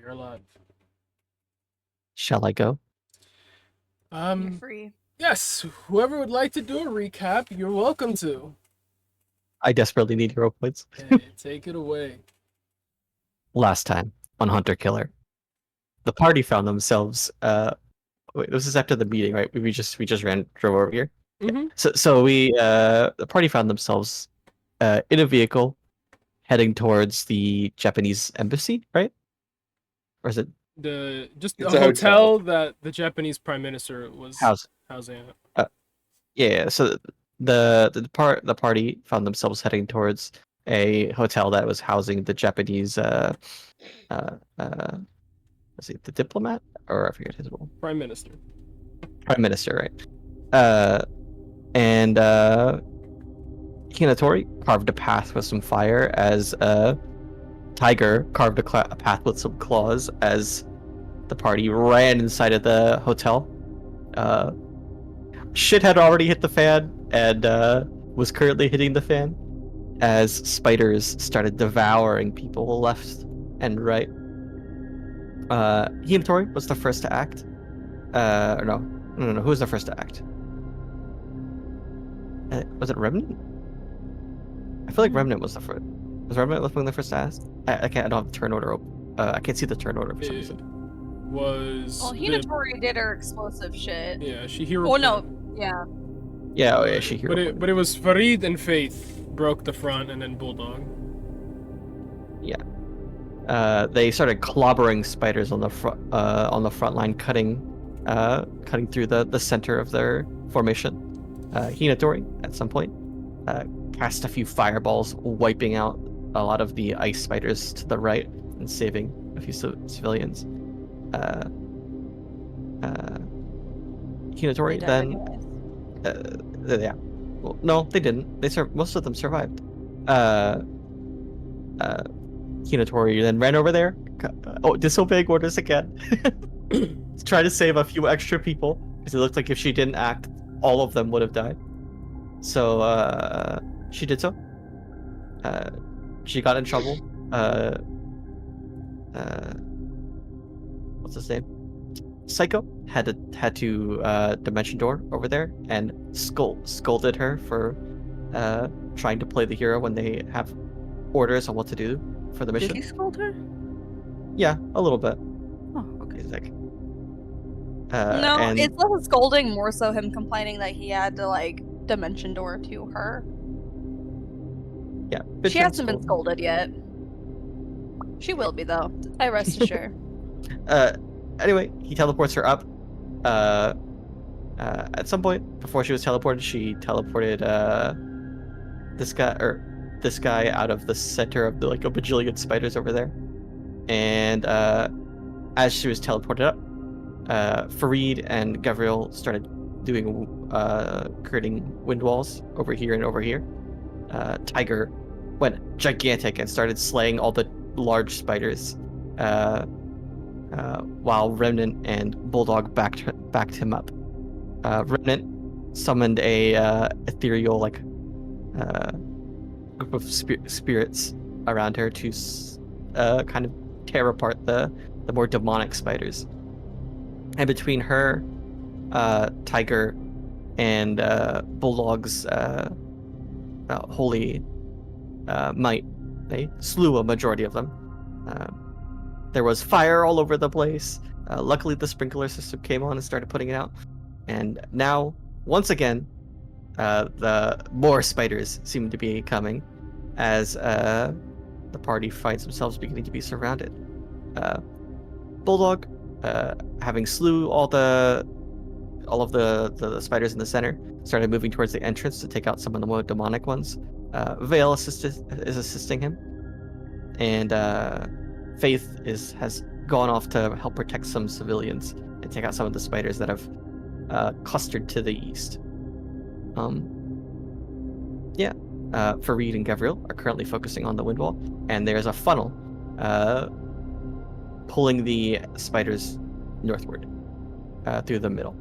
You're alive. Shall I go? You're free. Yes. Whoever would like to do a recap, you're welcome to. I desperately need hero points. Hey, take it away. Last time on Hunter Killer, the party found themselves. Wait, this is after the meeting, right? We just drove over here. Mm-hmm. So we the party found themselves in a vehicle heading towards the Japanese embassy, right? Or is it The It's a a hotel hotel. that the Japanese prime minister was house? housing at. Yeah. So the party found themselves heading towards a hotel that was housing the Japanese was it the diplomat, or I forget his role. Prime minister. Prime minister, right? And Hinatori carved a path with some fire as Tiger carved a path with some claws as the party ran inside of the hotel. Shit had already hit the fan and was currently hitting the fan as spiders started devouring people left and right. Hinatori was the first to act. No. Who was the first to act? Was it Remnant? I feel like Remnant was the first. Was Remnant the first to ask? I can't. I don't have the turn order open. I can't see the turn order for some reason. Was Well, Hinatori did her explosive shit. Yeah, she hero. Oh no, yeah. Yeah, oh yeah, she hero. But it was Farid and Faith broke the front, and then Bulldog. Yeah. They started clobbering spiders on the front line, cutting through the center of their formation. Hinatori, at some point, cast a few fireballs, wiping out a lot of the ice spiders to the right and saving a few civilians. Hinatori then, yeah. Well, no, they didn't. Most of them survived. Hinatori then ran over there, disobeying orders again, to try to save a few extra people because it looked like if she didn't act, all of them would have died. So she did so. She got in trouble. What's his name? Psycho had to dimension door over there and scolded her for trying to play the hero when they have orders on what to do for the mission. Did he scold her? Yeah, a little bit. Oh, okay. He's like, No, and it's less scolding, more so him complaining that he had to like dimension door to her. yeah, She hasn't been scolded yet. She will be though. I rest assured. Anyway, he teleports her up. At some point before she was teleported, she teleported this guy out of the center of like a bajillion spiders over there. And as she was teleported up, Farid and Gabriel started doing creating wind walls over here and over here. Tiger went gigantic and started slaying all the large spiders, while Remnant and Bulldog backed him up. Remnant summoned a ethereal like group of spirits around her to kind of tear apart the more demonic spiders. And between her, Tiger, and Bulldog's holy might, they slew a majority of them. There was fire all over the place. Luckily, the sprinkler system came on and started putting it out. And now, once again, the more spiders seem to be coming as the party finds themselves beginning to be surrounded. Bulldog, having slew all of the spiders in the center, started moving towards the entrance to take out some of the more demonic ones. Vale is assisting him, and Faith has gone off to help protect some civilians and take out some of the spiders that have clustered to the east. Farid and Gabriel are currently focusing on the wind wall, and there's a funnel pulling the spiders northward through the middle.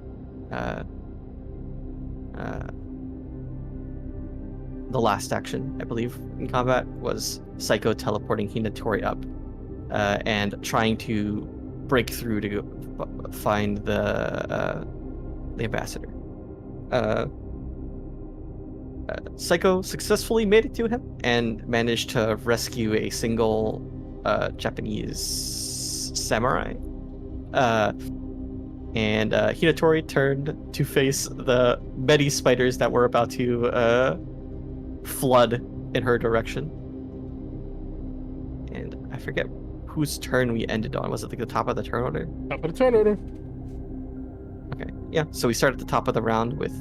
The last action, I believe, in combat was Psycho teleporting Hinatori up and trying to break through to find the ambassador. Psycho successfully made it to him and managed to rescue a single Japanese samurai. And Hinatori turned to face the many spiders that were about to flood in her direction. And I forget whose turn we ended on. Was it like the top of the turn order? Top of the turn order. Okay, yeah. So we start at the top of the round with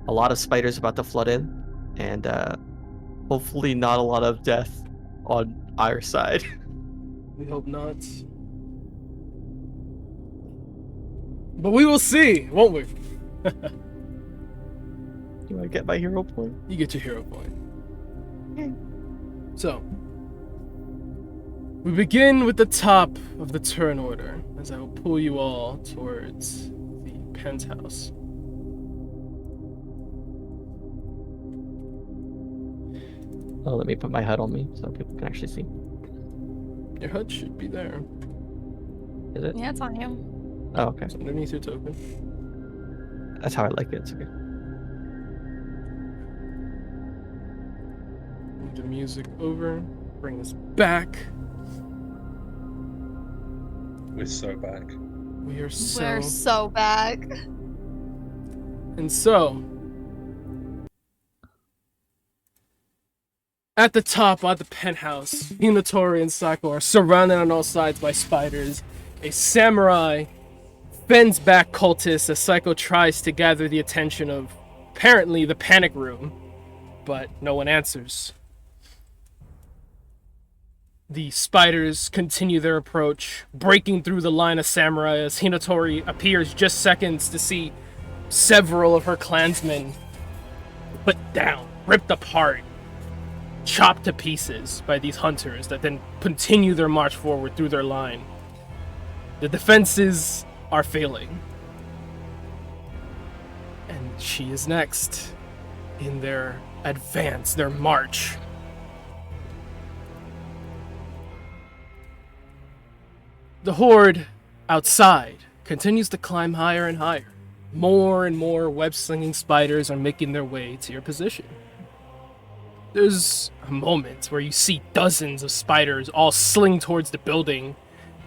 a lot of spiders about to flood in, and hopefully not a lot of death on our side. We hope not. But we will see, won't we? You want to get my hero point? You get your hero point. Okay. So, we begin with the top of the turn order, as I will pull you all towards the penthouse. Oh, let me put my HUD on me so people can actually see. Your HUD should be there. Is it? Yeah, it's on you. Oh, okay. It's underneath your token. That's how I like it. It's okay. Move the music over. Bring us back. We're so back. We're so back. And so, at the top of the penthouse, Hinatori and Psycho are surrounded on all sides by spiders. A samurai fends back cultists as Psycho tries to gather the attention of, apparently, the panic room, but no one answers. The spiders continue their approach, breaking through the line of samurai as Hinatori appears just seconds to see several of her clansmen put down, ripped apart, chopped to pieces by these hunters that then continue their march forward through their line. The defenses are failing. And she is next in their advance, their march. The horde outside continues to climb higher and higher. More and more web-slinging spiders are making their way to your position. There's a moment where you see dozens of spiders all sling towards the building,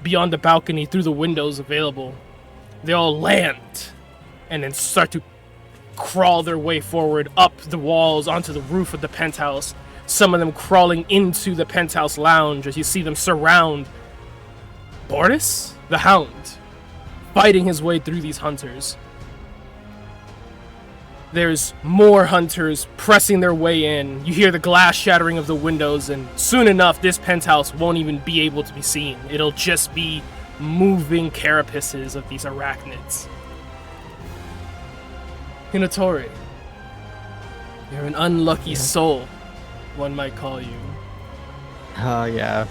beyond the balcony, through the windows available. They all land, and then start to crawl their way forward, up the walls, onto the roof of the penthouse. Some of them crawling into the penthouse lounge as you see them surround Boris, the Hound, fighting his way through these hunters. There's more hunters pressing their way in. You hear the glass shattering of the windows, and soon enough, this penthouse won't even be able to be seen. It'll just be moving carapaces of these arachnids. Hinatori, you're an unlucky soul, one might call you. Oh, yeah.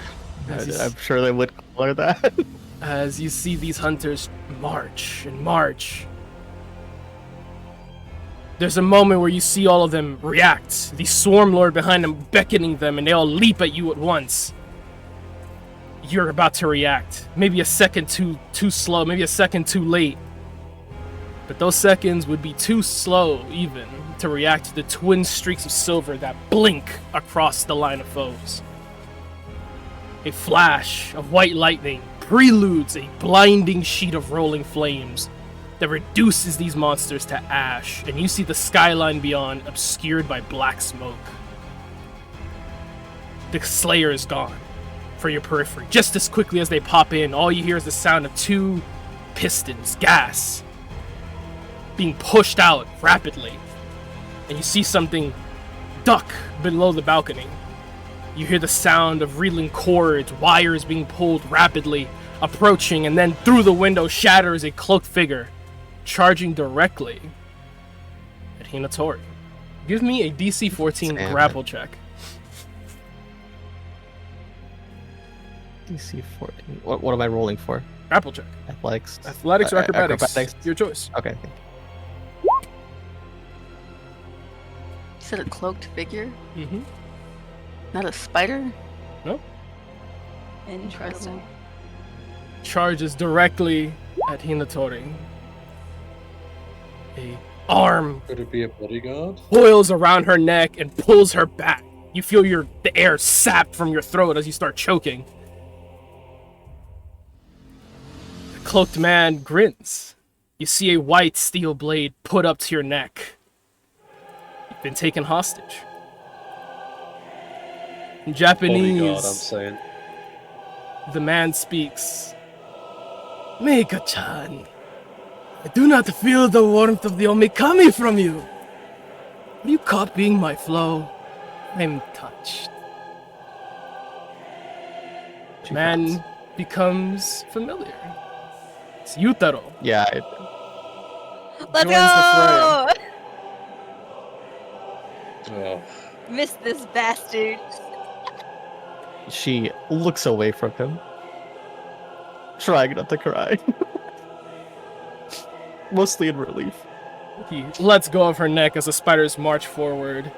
I'm sure they would call her that. As you see these hunters march and march, there's a moment where you see all of them react. The Swarm Lord behind them beckoning them, and they all leap at you at once. You're about to react. Maybe a second too slow, maybe a second too late. But those seconds would be too slow, even, to react to the twin streaks of silver that blink across the line of foes. A flash of white lightning preludes a blinding sheet of rolling flames that reduces these monsters to ash, and you see the skyline beyond obscured by black smoke. The Slayer is gone for your periphery. Just as quickly as they pop in, all you hear is the sound of two pistons, gas, being pushed out rapidly. And you see something duck below the balcony. You hear the sound of reeling cords, wires being pulled rapidly, approaching, and then through the window shatters a cloaked figure, charging directly at Hinatori. Give me a DC 14 grapple check. DC 14. What am I rolling for? Grapple check. Athletics. Athletics or acrobatics? Acrobatics. Your choice. Okay. You said a cloaked figure? Mm-hmm. Not a spider? No. Interesting. Charges directly at Hinatori. A arm Could it be a bodyguard? coils around her neck and pulls her back. You feel the air sapped from your throat as you start choking. The cloaked man grins. You see a white steel blade put up to your neck. You've been taken hostage. In Japanese, Bodyguard, I'm saying. the man speaks. Meika-chan, I do not feel the warmth of the Omikami from you. Are you copying my flow? I'm touched. She Man frowns. becomes familiar. It's Yutaro. Yeah, Let's Joins the go! Oh, Missed this bastard. she looks away from him, trying not to cry. Mostly in relief. He lets go of her neck as the spiders march forward.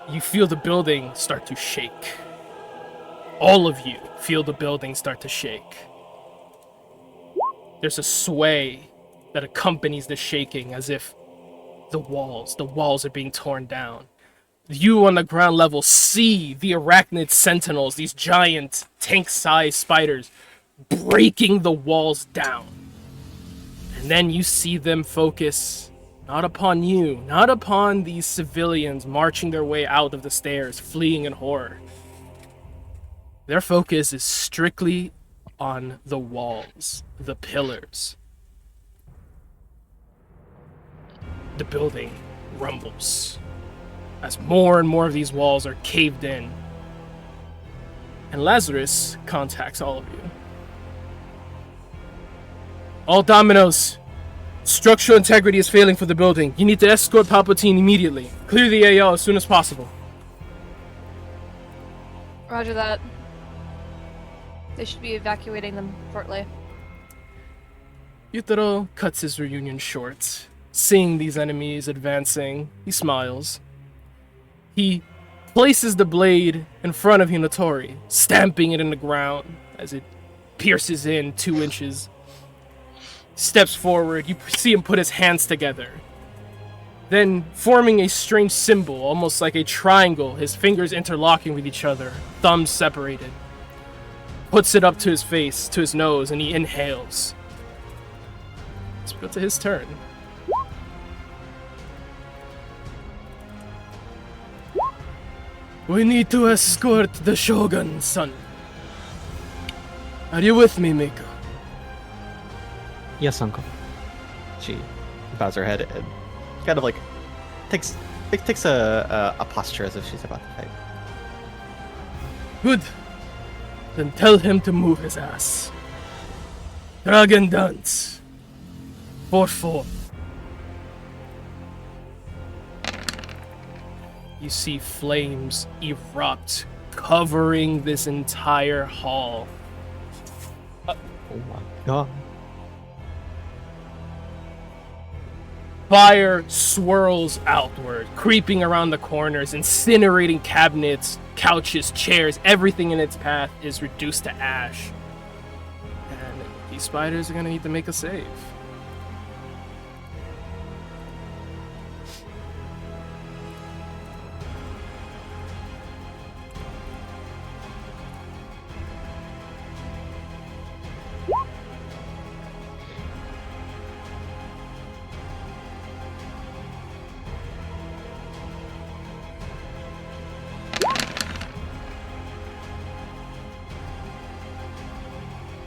You feel the building start to shake. All of you feel the building start to shake. There's a sway that accompanies the shaking as if the walls are being torn down. You on the ground level see the arachnid sentinels, these giant tank-sized spiders, breaking the walls down. And then you see them focus not upon you, not upon these civilians marching their way out of the stairs, fleeing in horror. Their focus is strictly on the walls, the pillars. The building rumbles as more and more of these walls are caved in. And Lazarus contacts all of you. All Dominoes, structural integrity is failing for the building. You need to escort Palpatine immediately. Clear the AO as soon as possible. Roger that. They should be evacuating them shortly. Yutaro cuts his reunion short. Seeing these enemies advancing, he smiles. He places the blade in front of Hinatori, stamping it in the ground as it pierces in 2 inches. Steps forward, you see him put his hands together. Then, forming a strange symbol, almost like a triangle, his fingers interlocking with each other, thumbs separated. Puts it up to his face, to his nose, and he inhales. Let's go to his turn. We need to escort the Shogun, son. Are you with me, Miko? Yes, uncle. She bows her head and kind of like takes a posture as if she's about to fight. Good. Then tell him to move his ass. Dragon dance. 4-4. You see flames erupt, covering this entire hall. Oh my god. Fire swirls outward, creeping around the corners, incinerating cabinets, couches, chairs. Everything in its path is reduced to ash. And these spiders are gonna need to make a save.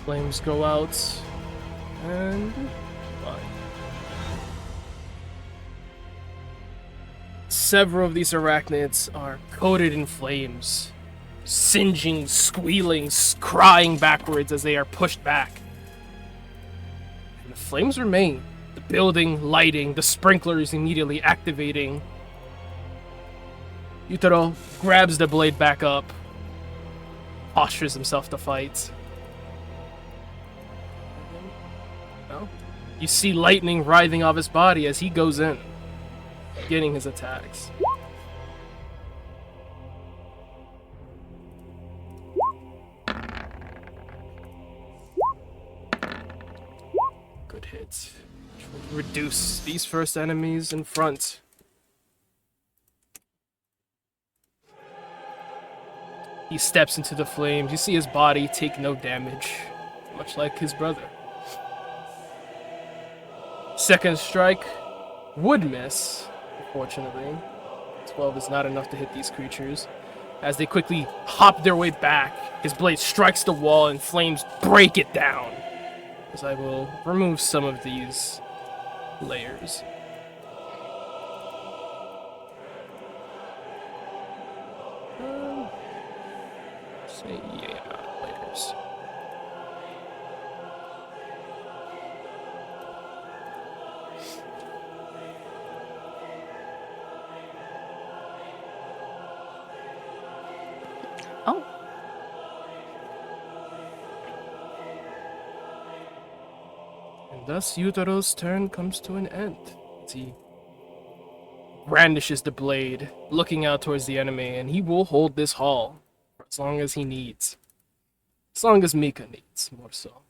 Flames go out, and bye. Several of these arachnids are coated in flames, singeing, squealing, crying backwards as they are pushed back. And the flames remain. The building lighting, the sprinklers immediately activating. Yutaro grabs the blade back up, postures himself to fight. You see lightning writhing off his body as he goes in, getting his attacks. good hit. Which will reduce these first enemies in front. He steps into the flames. You see his body take no damage, much like his brother. Second strike would miss, unfortunately. 12 is not enough to hit these creatures. As they quickly hop their way back, his blade strikes the wall and flames break it down. As I will remove some of these layers. Say yeah, layers. Oh. And thus Yutaro's turn comes to an end. As he brandishes the blade, looking out towards the enemy, and he will hold this hall for as long as he needs. As long as Mika needs, more so.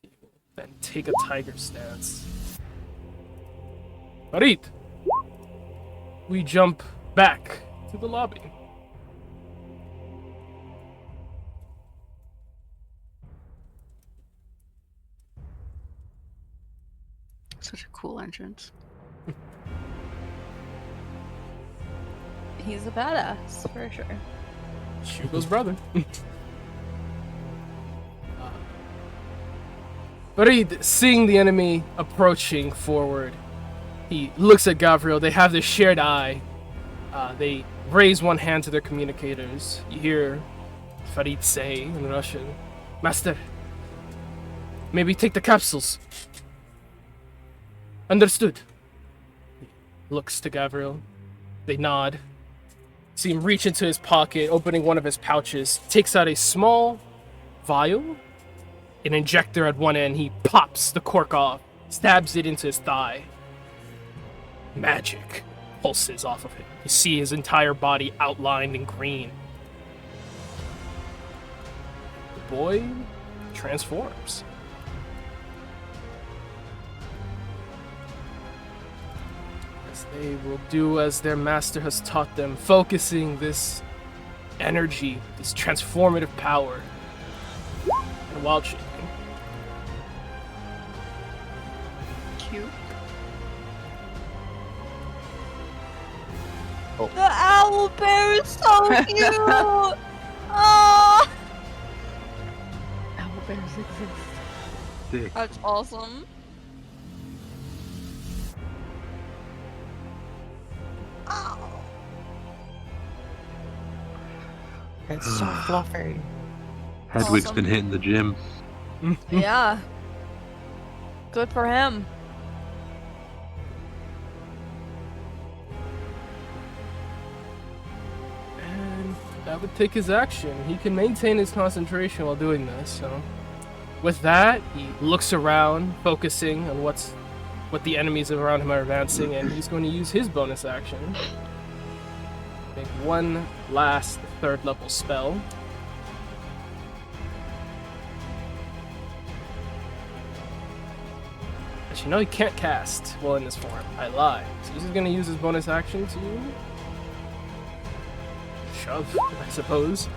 He will then take a tiger stance. Farid! We jump back to the lobby. Such a cool entrance. He's a badass, for sure. Shugo's brother. Farid, seeing the enemy approaching forward, he looks at Gabriel. They have this shared eye. They raise one hand to their communicators. You hear Farid say in Russian, "Master, maybe take the capsules." Understood. He looks to Gabriel. They nod. See him reach into his pocket, opening one of his pouches, takes out a small vial, an injector at one end. He pops the cork off, stabs it into his thigh. Magic pulses off of him. You see his entire body outlined in green. The boy transforms. As they will do as their master has taught them, focusing this energy, this transformative power, and wild shaping. Cute. The owl bear is so cute! Oh, Owl bears exist. Dick. that's awesome. Oh. It's so fluffy. Hedwig's Awesome. been hitting the gym. Yeah. Good for him. And that would take his action. He can maintain his concentration while doing this, so. With that, he looks around, focusing on what the enemies around him are advancing, and he's going to use his bonus action. Make one last third level spell. Actually, no, he can't cast while in this form. I lied. So he's just going to use his bonus action to shove, I suppose.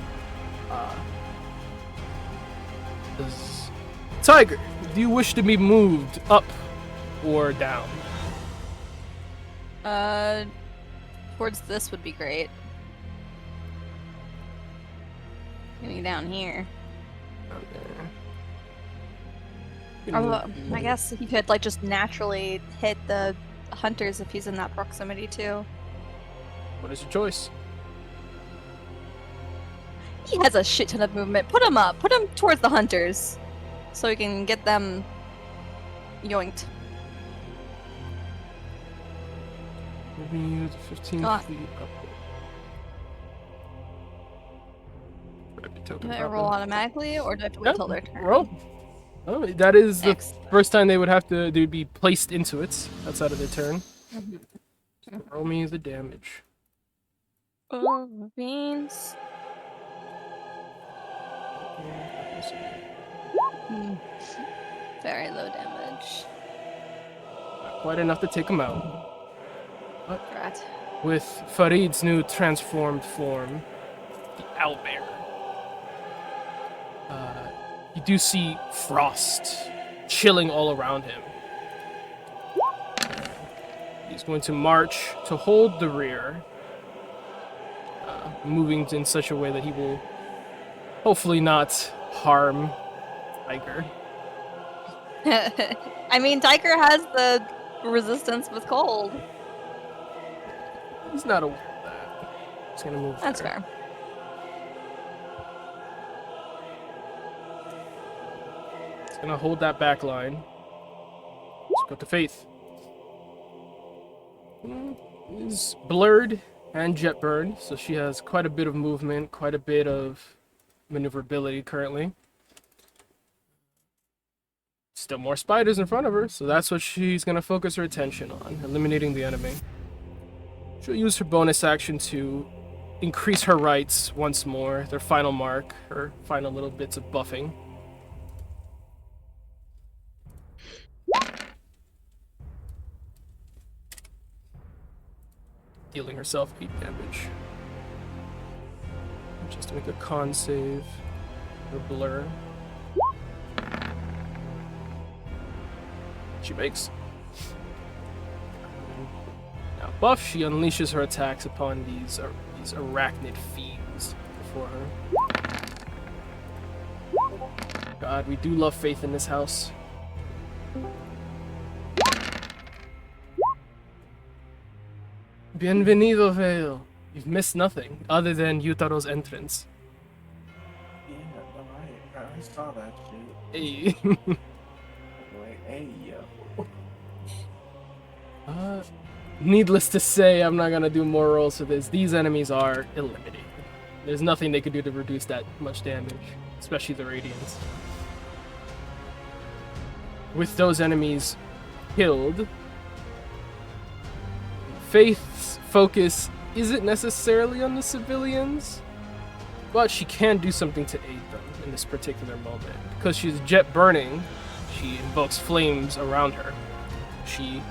Tiger, do you wish to be moved up or down? Towards this would be great. Maybe down here. Although, I guess he could like just naturally hit the hunters if he's in that proximity too. What is your choice? He has a shit ton of movement. Put him up. Put him towards the hunters, so we can get them yoinked. Maybe 15 Ah. feet up. Do I roll automatically, or do I have to wait Yep, till their turn? roll. Oh, that is the Excellent. first time they would have to they'd be placed into it outside of their turn. Mhm. Roll me the damage. Oh, beans. Very low damage. Not quite enough to take him out. Rat. With Farid's new transformed form, the owlbear, you do see frost chilling all around him. He's going to march to hold the rear, moving in such a way that he will hopefully not harm Tiger. I mean, Tiger has the resistance with cold. He's not aware of that. He's gonna move That's there. fair. He's gonna hold that back line. Let's go to Faith. Is blurred and jet burned, so she has quite a bit of movement, quite a bit of maneuverability currently. Still more spiders in front of her, so that's what she's gonna focus her attention on, eliminating the enemy. She'll use her bonus action to increase her rights once more, their final mark, her final little bits of buffing. Dealing herself 8 damage. Just to make a con save or blur. She makes. Now, buff, she unleashes her attacks upon these arachnid fiends before her. God, we do love Faith in this house. Bienvenido, Vale. You've missed nothing other than Yutaro's entrance. Yeah, I saw that shit. Hey. Like, hey, yo. Needless to say, I'm not gonna do more rolls for this. These enemies are eliminated. There's nothing they could do to reduce that much damage, especially the Radiants. With those enemies killed, Faith's focus isn't necessarily on the civilians, but she can do something to aid them in this particular moment. Because she's jet burning, she invokes flames around her. She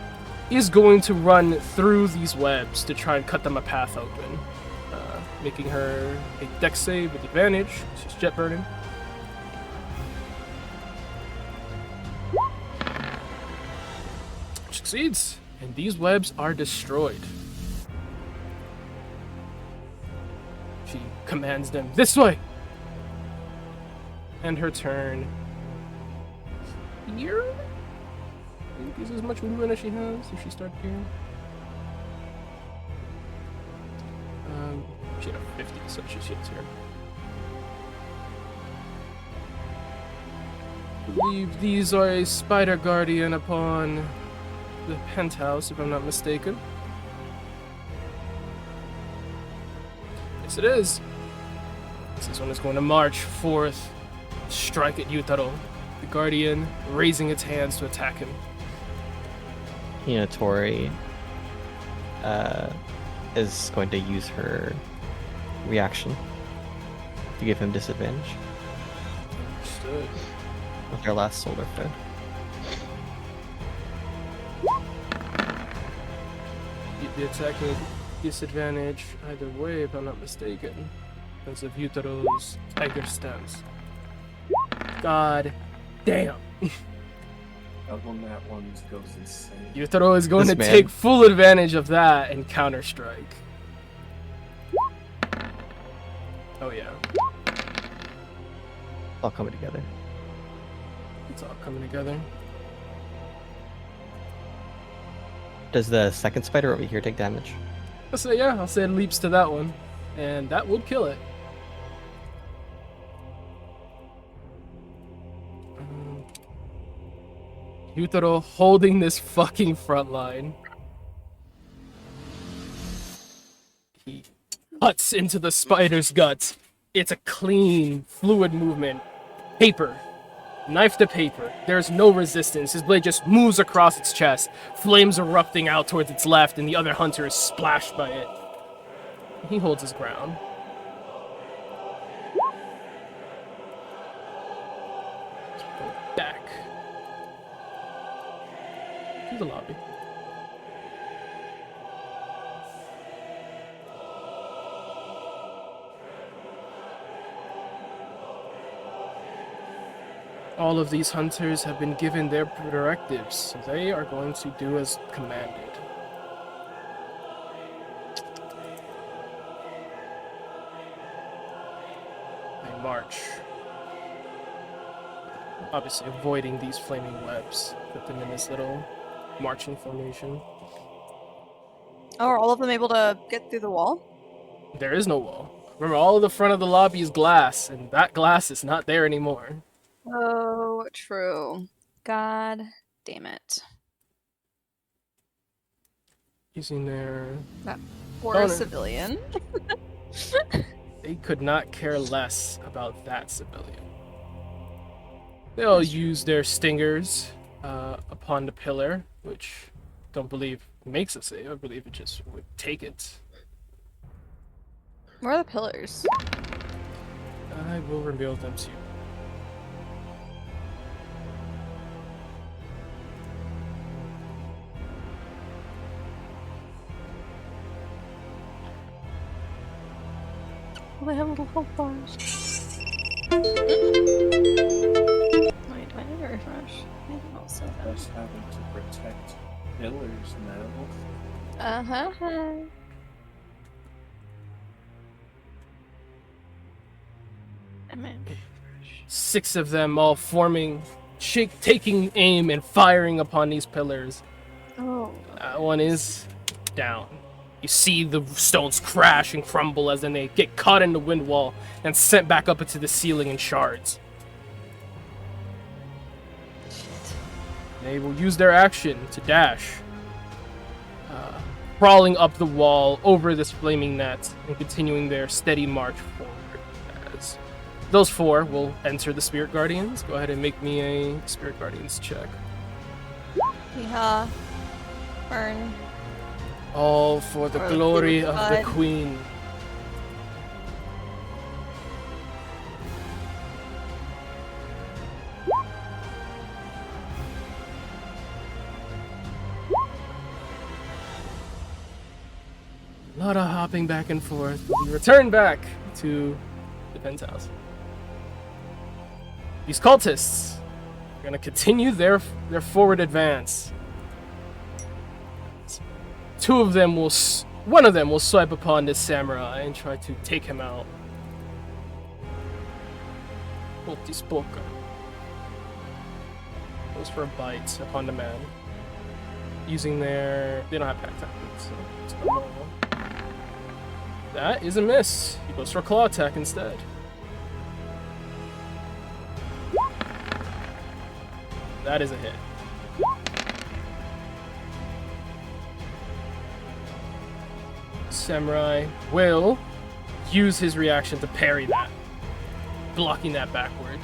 is going to run through these webs to try and cut them a path open, making her a dex save with advantage. She's jet burning. She succeeds, and these webs are destroyed. She commands them, this way! And her turn here? I think is as much movement as she has if she started here. She had a 50, so she shoots here. I believe these are a spider guardian upon the penthouse, if I'm not mistaken. Yes, it is. This one is going to march forth, strike at Yutaro, the guardian raising its hands to attack him. Tori is going to use her reaction to give him disadvantage Understood. with her last solar foe. The attack with disadvantage either way, if I'm not mistaken, because of Yutaro's tiger stance. God damn. Double nat ones goes insane. Yutaro is going This to man. take full advantage of that and counter-strike. Oh yeah, All coming together. it's all coming together. Does the second spider over here take damage? I'll say it leaps to that one, and that would kill it. Yutaro holding this fucking front line. He cuts into the spider's guts. It's a clean, fluid movement. Paper. Knife to paper. There's no resistance. His blade just moves across its chest, flames erupting out towards its left, and the other hunter is splashed by it. He holds his ground. Go back to the lobby. All of these hunters have been given their directives, so they are going to do as commanded. They march. Obviously avoiding these flaming webs. Put them in this little marching formation. Oh, are all of them able to get through the wall? There is no wall. Remember, all of the front of the lobby is glass, and that glass is not there anymore. Oh, true. God damn it. Using their... Poor Oh, no. civilian. They could not care less about that civilian. They'll use their stingers upon the pillar, which don't believe makes a save. I believe it just would take it. Where are the pillars? I will reveal them to you. Oh, they have little health bars. Wait, do I need to refresh? I don't know, so Us having to protect pillars now. Uh-huh. I'm in. 6 of them all forming, taking aim and firing upon these pillars. Oh. That one is down. You see the stones crash and crumble as then they get caught in the wind wall and sent back up into the ceiling in shards. They will use their action to dash, crawling up the wall over this flaming net and continuing their steady march forward. As those 4 will enter the Spirit Guardians. Go ahead and make me a Spirit Guardians check. Yeah. Burn. All for the For the glory of the God. Queen. A lot of hopping back and forth. We return back to the penthouse. These cultists are going to continue their forward advance. 2 of them will, one of them will swipe upon this samurai and try to take him out. Multispoka. Goes for a bite upon the man. Using their... They don't have pack tactics, so it's normal. That is a miss. He goes for a claw attack instead. That is a hit. Samurai will use his reaction to parry that, blocking that backward.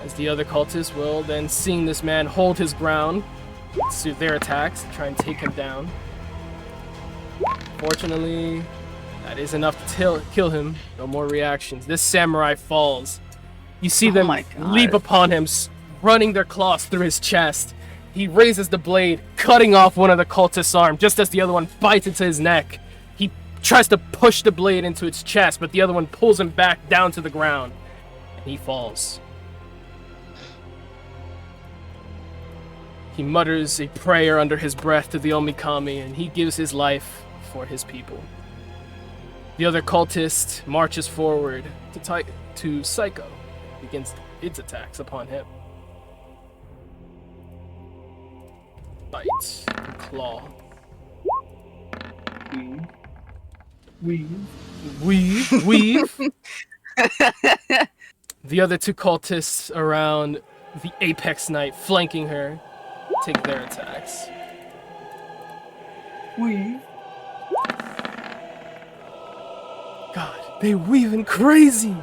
As the other cultists will then, seeing this man hold his ground, suit their attacks, try and take him down. Fortunately, that is enough to kill him. No more reactions. This samurai falls. You see them my God. leap upon him, running their claws through his chest. He raises the blade, cutting off one of the cultist's arm, just as the other one bites into his neck. He tries to push the blade into its chest, but the other one pulls him back down to the ground, and he falls. He mutters a prayer under his breath to the Omikami, and he gives his life for his people. The other cultist marches forward to Psycho, begins its attacks upon him. Bite, claw. Weave. The other 2 cultists around the Apex Knight, flanking her, take their attacks. God, they weaving crazy.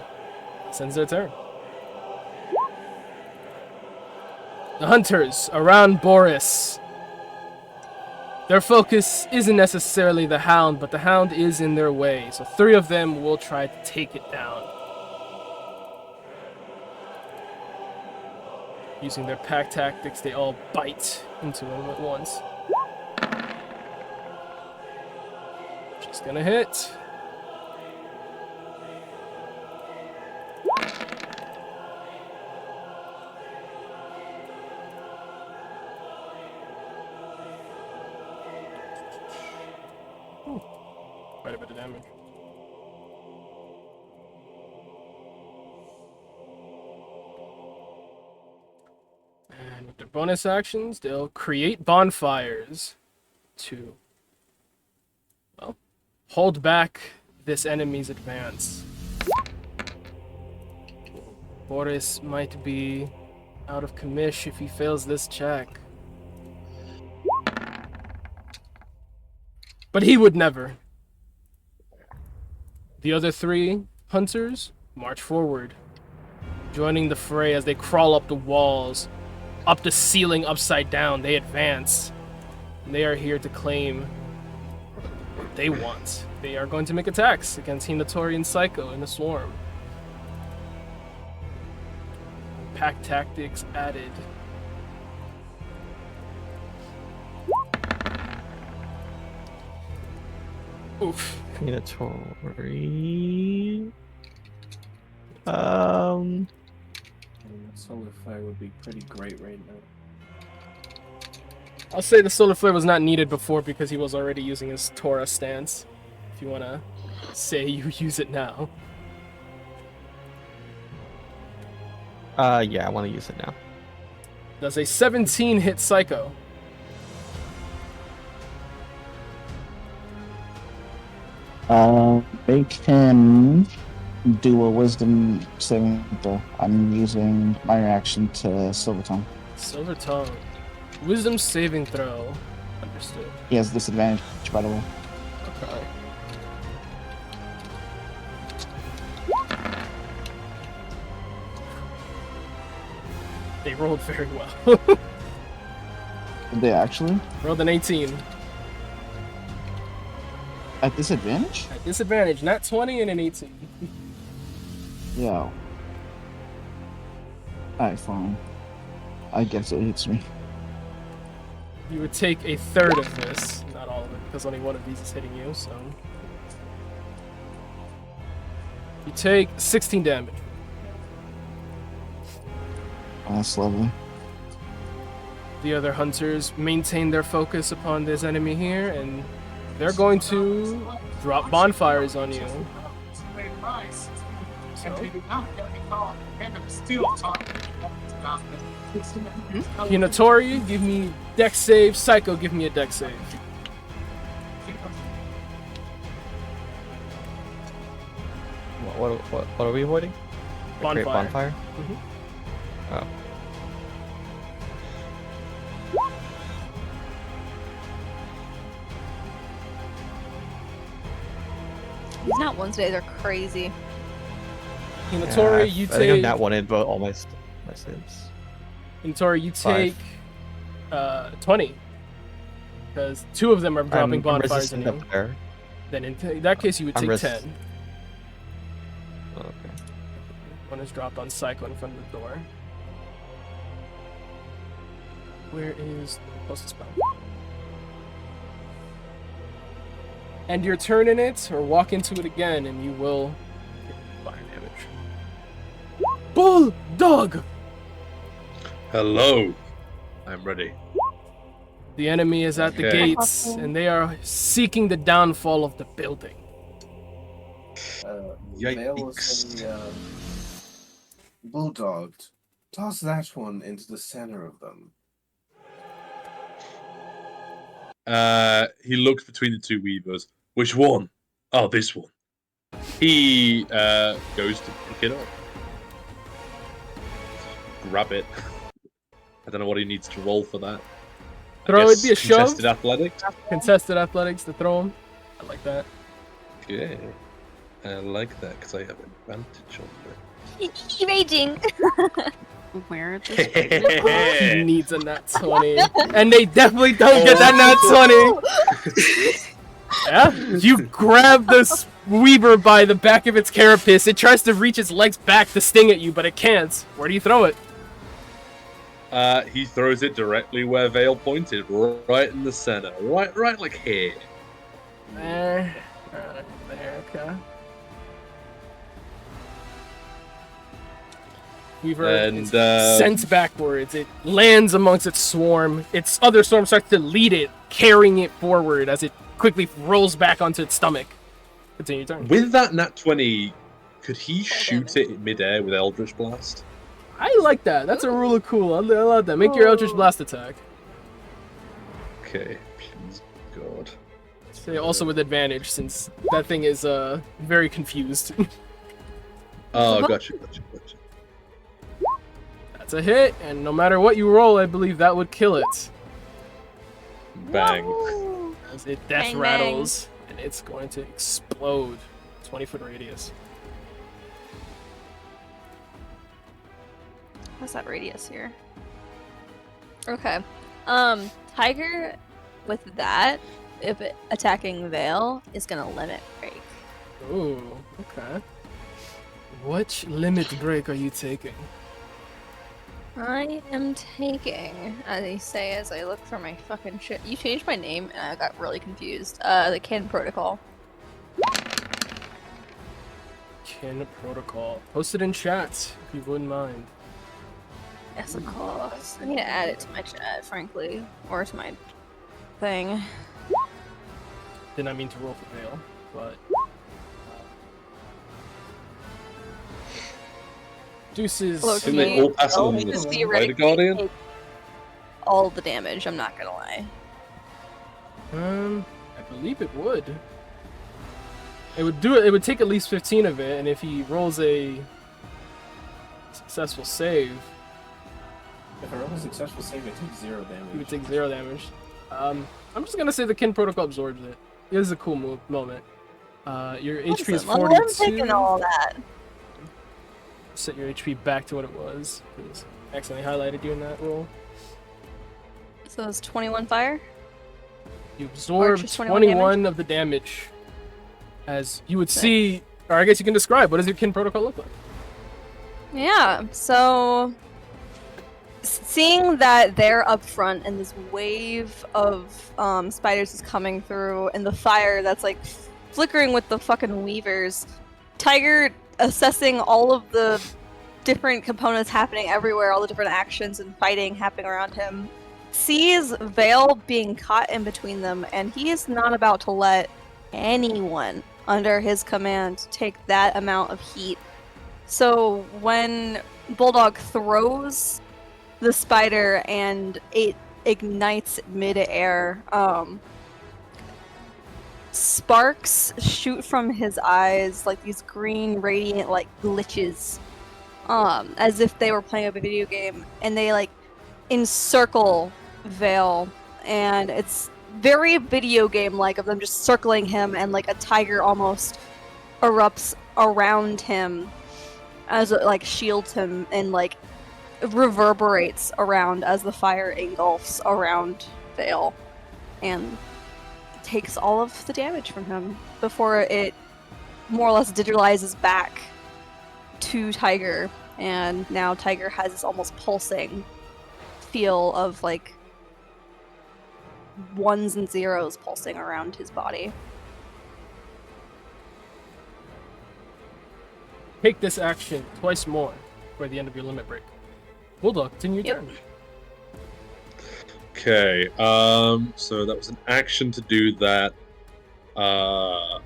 Sends their turn. The hunters around Boris. Their focus isn't necessarily the hound, but the hound is in their way. So 3 of them will try to take it down. Using their pack tactics, they all bite into him at once. Just gonna hit. Quite a bit of damage. And with their bonus actions, they'll create bonfires to, well, hold back this enemy's advance. Boris might be out of commish if he fails this check. But he would never. The other three hunters march forward, joining the fray as they crawl up the walls, up the ceiling upside down. They advance. And they are here to claim what they want. They are going to make attacks against Hinatori and Psycho in the swarm. Pack tactics added. Oof. Hinatori. Solar flare would be pretty great right now. I'll say the solar flare was not needed before because he was already using his Tora stance. If you want to say you use it now. Yeah, I want to use it now. Does a 17 hit Psycho? They can do a wisdom saving throw. I'm using my reaction to Silver Tongue. Silver Tongue. Wisdom saving throw. Understood. He has disadvantage, by the way. Okay. They rolled very well. Did they actually? Rolled an 18. At disadvantage? At disadvantage, not 20 and an 18. Yeah. Alright, fine. I guess it hits me. You would take a third of this. Not all of it, because only one of these is hitting you, so. You take 16 damage. That's lovely. The other hunters maintain their focus upon this enemy here, and they're going to drop bonfires on you. Hinatori, give me dex save. Psycho, give me a dex save. What are we avoiding? Bonfire. Bonfire? Mhm. Oh. These not ones today, they're crazy. Hinatori, Yeah, you I think I'm take. not one in but all my saves. Hinatori, you Five. take 20. Because 2 of them are dropping I'm bonfires on resistant you. up there. Then in that case, you would I'm take resist- 10. Oh, okay. One is dropped on Psycho in front of the door. Where is the closest spell? And your turn in it, or walk into it again, and you will take fire damage. Bulldog! Hello. I'm ready. The enemy is at the Okay. gates, and they are seeking the downfall of the building. Vale was saying, bulldogged. Toss that one into the center of them. He looks between the two weavers. Which one? Oh, this one. He goes to pick it up. Grab it. I don't know what he needs to roll for that. I Throw, guess it'd be a shove. contested athletics. Contested athletics to throw him. I like that. Okay. I like that because I have advantage on Raging. Where is He it. needs a nat 20. And they definitely don't get that nat 20. Yeah? You grab this weaver by the back of its carapace. It tries to reach its legs back to sting at you, but it can't. Where do you throw it? He throws it directly where Vale pointed, right in the center, right like here. There. There, okay. Weaver And, is sent backwards. It lands amongst its swarm. Its other swarm starts to lead it, carrying it forward as it quickly rolls back onto its stomach. Continue your turn. With that nat 20, could he shoot it in midair with Eldritch Blast? I like that. That's a really cool. I love that. Make your Eldritch Blast attack. Okay, please, God. Say also with advantage, since that thing is very confused. Oh, gotcha. That's a hit, and no matter what you roll, I believe that would kill it. Bang. Woo! As it death Bang, rattles, and it's going to explode. 20-foot radius. What's that radius here? Okay. Tiger with that, if it attacking Vale, is gonna limit break. Ooh, okay. What limit break are you taking? I am taking, as I say as I look for my fucking shit. You changed my name and I got really confused. The Kin Protocol. Kin Protocol. Post it in chat if you wouldn't mind. Yes, of course. I need to add it to my chat, frankly. Or to my thing. Did not mean to roll for Vale, but Deuces. Look, Can they all pass on He the just Spider theoretically Guardian? take all the damage, I'm not gonna lie. I believe it would. It would do it. It would take at least 15 of it, and if he rolls a successful save, If I roll a successful save, it takes 0 damage. he would take 0 damage. I'm just gonna say the Kin Protocol absorbs it. It is a cool moment. Your HP is Awesome. Well, 42. I'm taking all that. Set your HP back to what it was. Because I accidentally highlighted you in that roll. So it's 21 fire? You absorb just 21 of the damage. As you would see, or I guess you can describe, what does your Kin Protocol look like? Yeah, so seeing that they're up front and this wave of spiders is coming through and the fire that's like flickering with the fucking weavers, Tiger assessing all of the different components happening everywhere, all the different actions and fighting happening around him, sees Vale being caught in between them, and he is not about to let anyone under his command take that amount of heat. So when Bulldog throws the spider and it ignites mid-air, sparks shoot from his eyes, like these green radiant like glitches, as if they were playing a video game, and they like encircle Vale, and it's very video game like of them just circling him, and like a tiger almost erupts around him as it like shields him and like reverberates around as the fire engulfs around Vale and takes all of the damage from him before it more or less digitalizes back to Tiger, and now Tiger has this almost pulsing feel of like ones and zeros pulsing around his body. Take this action twice more for the end of your limit break. Bulldog, continue your Yep. turn. Okay, so that was an action to do that. I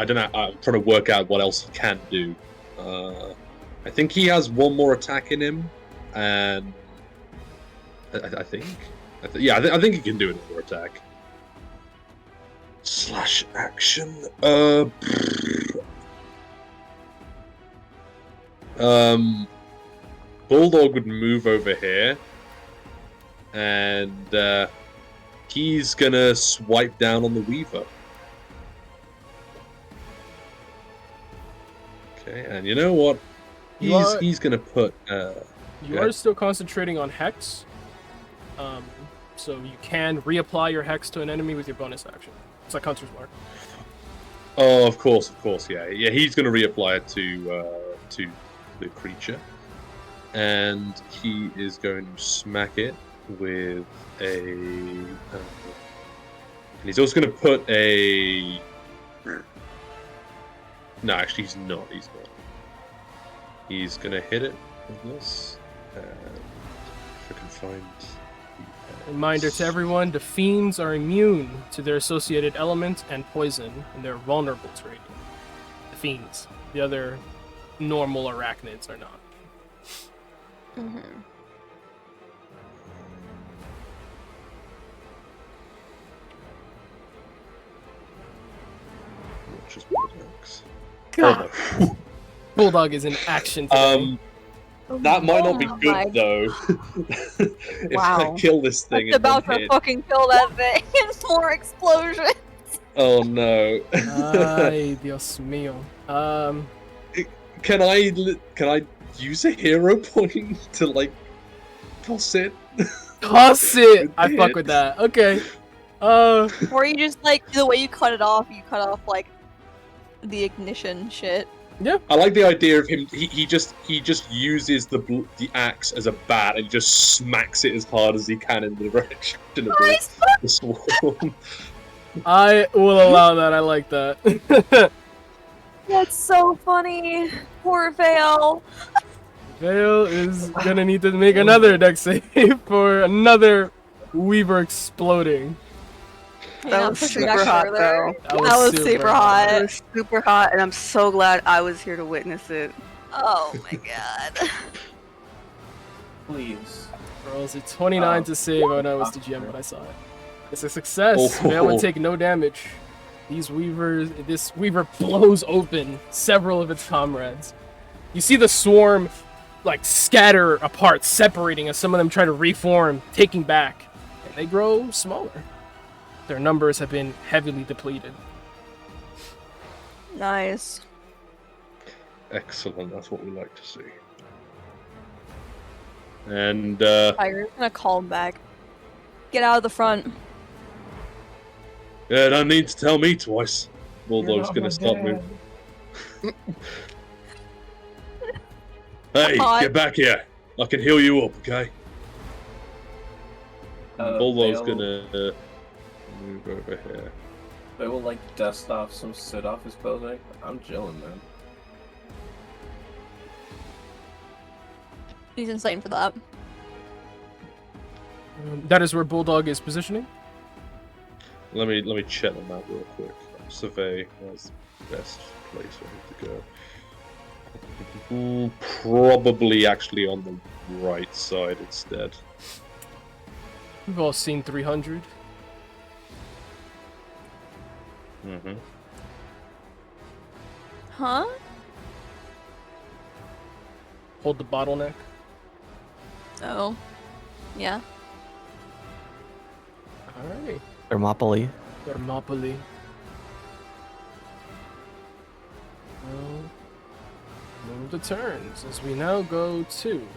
don't know, I'm trying to work out what else he can do. I think he has one more attack in him, and I think he can do another attack. Slash action. Bulldog would move over here, and he's gonna swipe down on the Weaver. Okay, and you know what? He's gonna put. You are still concentrating on Hex, so you can reapply your Hex to an enemy with your bonus action. It's like Hunter's Mark. Oh, of course, yeah. He's gonna reapply it to the creature. and he is going to smack it with a. And he's also going to put a. No, actually, he's not. He's not. He's going to hit it with this. And if I can find. Reminder to everyone, the fiends are immune to their associated element and poison, and they're vulnerable to radiant. The fiends. The other normal arachnids are not. Mm-hmm. Which is Bulldogs. God. Oh, no. Bulldog is in action today. That might not be Oh good my- though. If Wow. I kill this thing It's and then about to hit. fucking kill that thing. More explosion. Oh no. Ay, Dios mío. Can I use a hero point to like toss it? Toss it! Good I fuck hit. with that. Okay. Or you just like the way you cut it off. You cut off like the ignition shit. I like the idea of him. He just uses the axe as a bat and just smacks it as hard as he can in the direction of the swarm. I will allow that. I like that. That's so funny. Poor Vale. Vale is gonna need to make another deck save for another Weaver exploding. That was pushing super back hot, further. though. That was super hot. It was super hot, and I'm so glad I was here to witness it. Oh my god. Please. Rolls a 29 to save when I was the GM when I saw it. It's a success. Vale would take no damage. This Weaver blows open several of its comrades. You see the swarm like scatter apart, separating as some of them try to reform, taking back, and they grow smaller. Their numbers have been heavily depleted. Nice. Excellent. That's what we like to see. And Tiger's gonna call him back. Get out of the front. yeah, don't need to tell me twice. You're Bulldog's not gonna my stop dad. me. Hey, Hi. get back here! I can heal you up, okay? Bulldog's Vale- gonna move over here. They will like dust off some soot off his clothing. I'm chilling, man. He's insane for that. That is where Bulldog is positioning. Let me check the map real quick. Survey. Where's the best place for him to go? Probably actually on the right side instead. We've all seen 300. Mm-hmm. Huh? Hold the bottleneck. Oh. Yeah. Alright. Thermopylae. Thermopylae. Well, move the turns as we now go to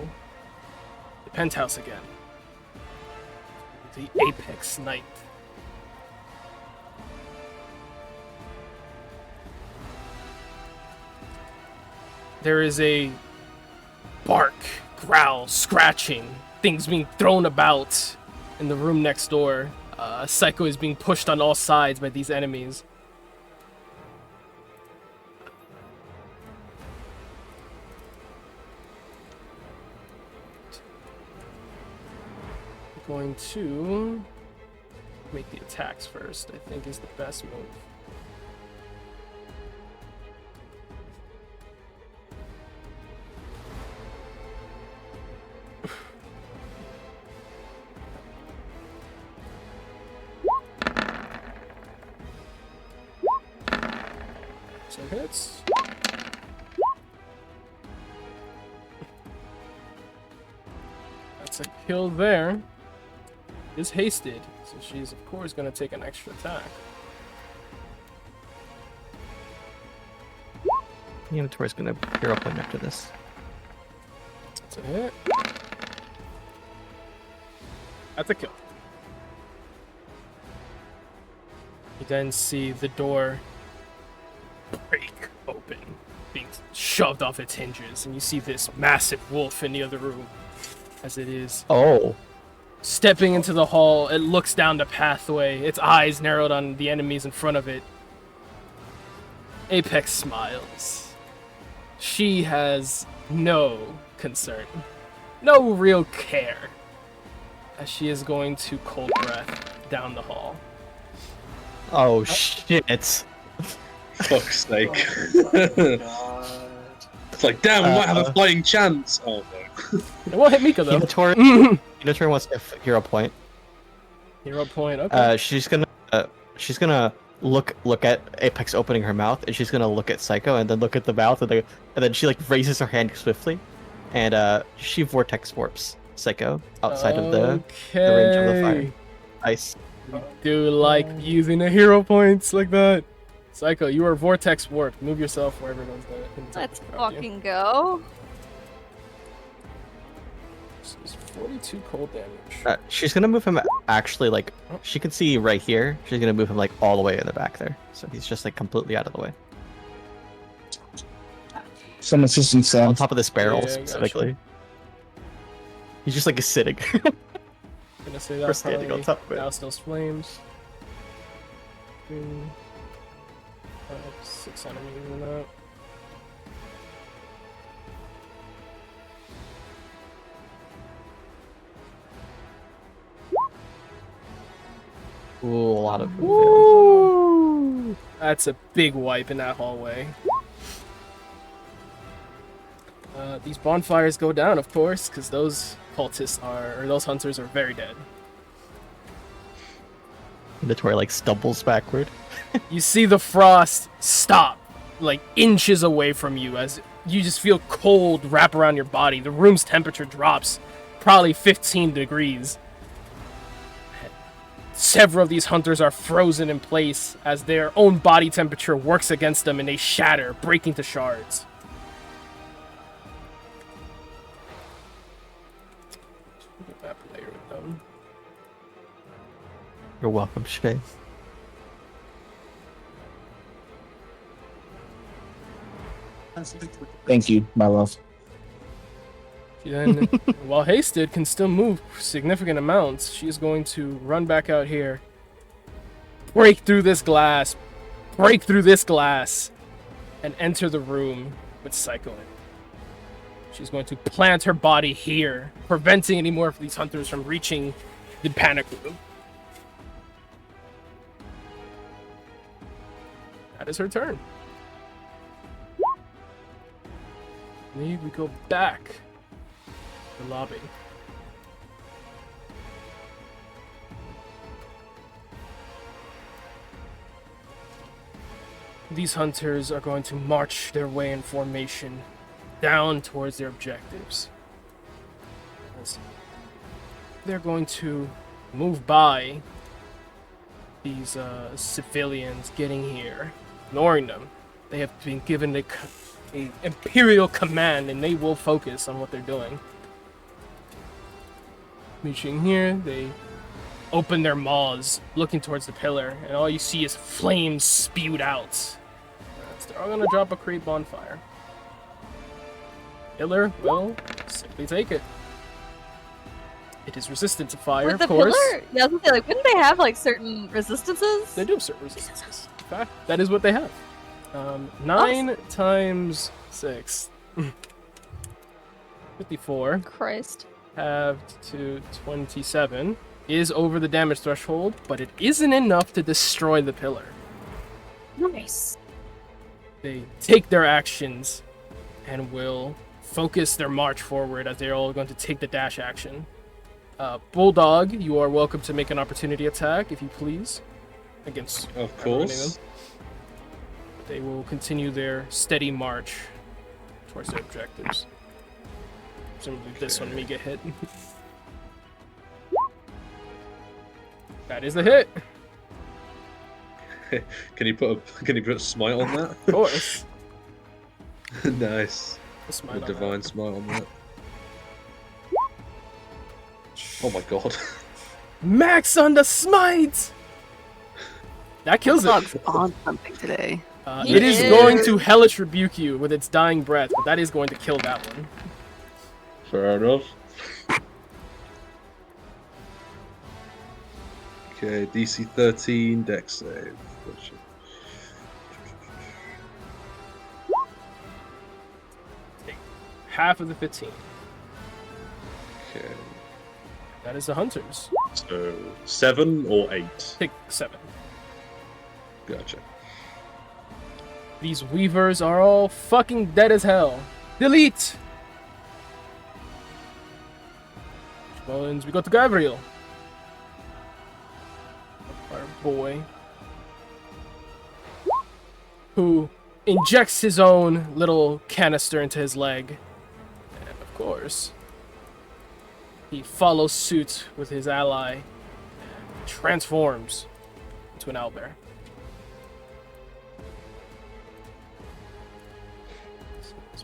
the penthouse again. The Apex Knight. There is a bark, growl, scratching, things being thrown about in the room next door. Psycho is being pushed on all sides by these enemies. Going to make the attacks first, I think is the best move. So hits. That's a kill there. Is hasted, so she's of course going to take an extra attack. The inventory's gonna hero point after this. That's a hit. That's a kill. You then see the door break open being shoved off its hinges, and you see this massive wolf in the other room as it is Oh. stepping into the hall. It looks down the pathway, its eyes narrowed on the enemies in front of it. Apex smiles. She has no concern, no real care, as she is going to cold breath down the hall. Oh shit. Fuck's sake. God. It's like, damn, we might have a fighting chance. Oh no. It won't hit Mika though. Hinotori wants to hero point. Hero point. Okay. She's gonna look at Apex opening her mouth, and she's gonna look at Psycho, and then look at the mouth, and then she like raises her hand swiftly, and she vortex warps Psycho outside of the range of the fire. Nice. Do like using the hero points like that. Psycho, you are vortex warped. Move yourself wherever everyone's going. Let's fucking go. This is 42 cold damage. She's gonna move him actually like she can see right here. She's gonna move him like all the way in the back there, so he's just like completely out of the way. Some assistance, On Sam. top of this barrel Yeah, gotcha. specifically. He's just like sitting. Gonna say We're that standing probably on top of it. now still flames. 3, 5, 6 enemies in that. Ooh, a lot of Woo! That's a big wipe in that hallway. These bonfires go down, of course, because those cultists or those hunters are very dead. Hinotori like stumbles backward. You see the frost stop, like inches away from you, as you just feel cold wrap around your body. The room's temperature drops probably 15 degrees. Several of these hunters are frozen in place as their own body temperature works against them and they shatter, breaking to shards. Get that player with them. You're welcome, Shay. Thank you, my love. She then, while hasted, can still move significant amounts. She is going to run back out here, break through this glass, and enter the room with Psycho in it. She's going to plant her body here, preventing any more of these hunters from reaching the panic room. That is her turn. We go back to the lobby. These hunters are going to march their way in formation down towards their objectives. As they're going to move by these civilians getting here, ignoring them. They have been given a imperial command, and they will focus on what they're doing. Reaching here, they open their maws, looking towards the pillar, and all you see is flames spewed out. They're all gonna drop a creep bonfire. Pillar will simply take it. It is resistant to fire, With of the course. pillar, yeah, I was gonna say, like, wouldn't they have like certain resistances? They do have certain resistances. In fact, that is what they have. 9 times 6. 54. Christ. Halved to 27 is over the damage threshold, but it isn't enough to destroy the pillar. Nice. They take their actions and will focus their march forward as they're all going to take the dash action. Bulldog, you are welcome to make an opportunity attack, if you please, against Of everyone in course. them. They will continue their steady march towards their objectives. Presumably this one may get hit. That is the hit. Can you put a smite on that? Of course. Nice. A smite A on that. divine smite on that. Oh my god. Max on the smite! That kills it. Dog's on something today. He It is is. going to hellish rebuke you with its dying breath, but that is going to kill that one. Fair enough. Okay, DC 13, Dex save. Gotcha. Take half of the 15. Okay, That is the hunters. so 7 or 8? Take 7. Gotcha. These weavers are all fucking dead as hell. Delete! Mullins, we go to Gabriel. Our boy. Who injects his own little canister into his leg. And of course, he follows suit with his ally and transforms into an owlbear.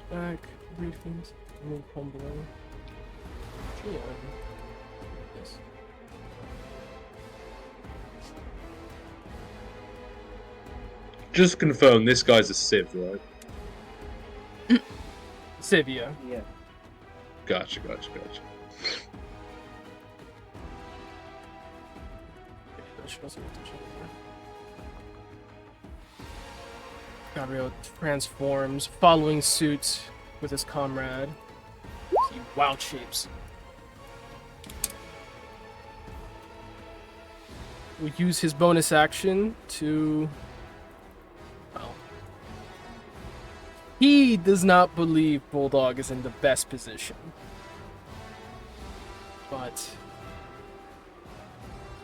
Back, read things, move home below. Yeah. Yes. Just confirm this guy's a Civ, right? Sivia. Yeah. Gotcha. Gabriel transforms, following suit with his comrade. He wild shapes. We use his bonus action to... Well... He does not believe Bulldog is in the best position. But...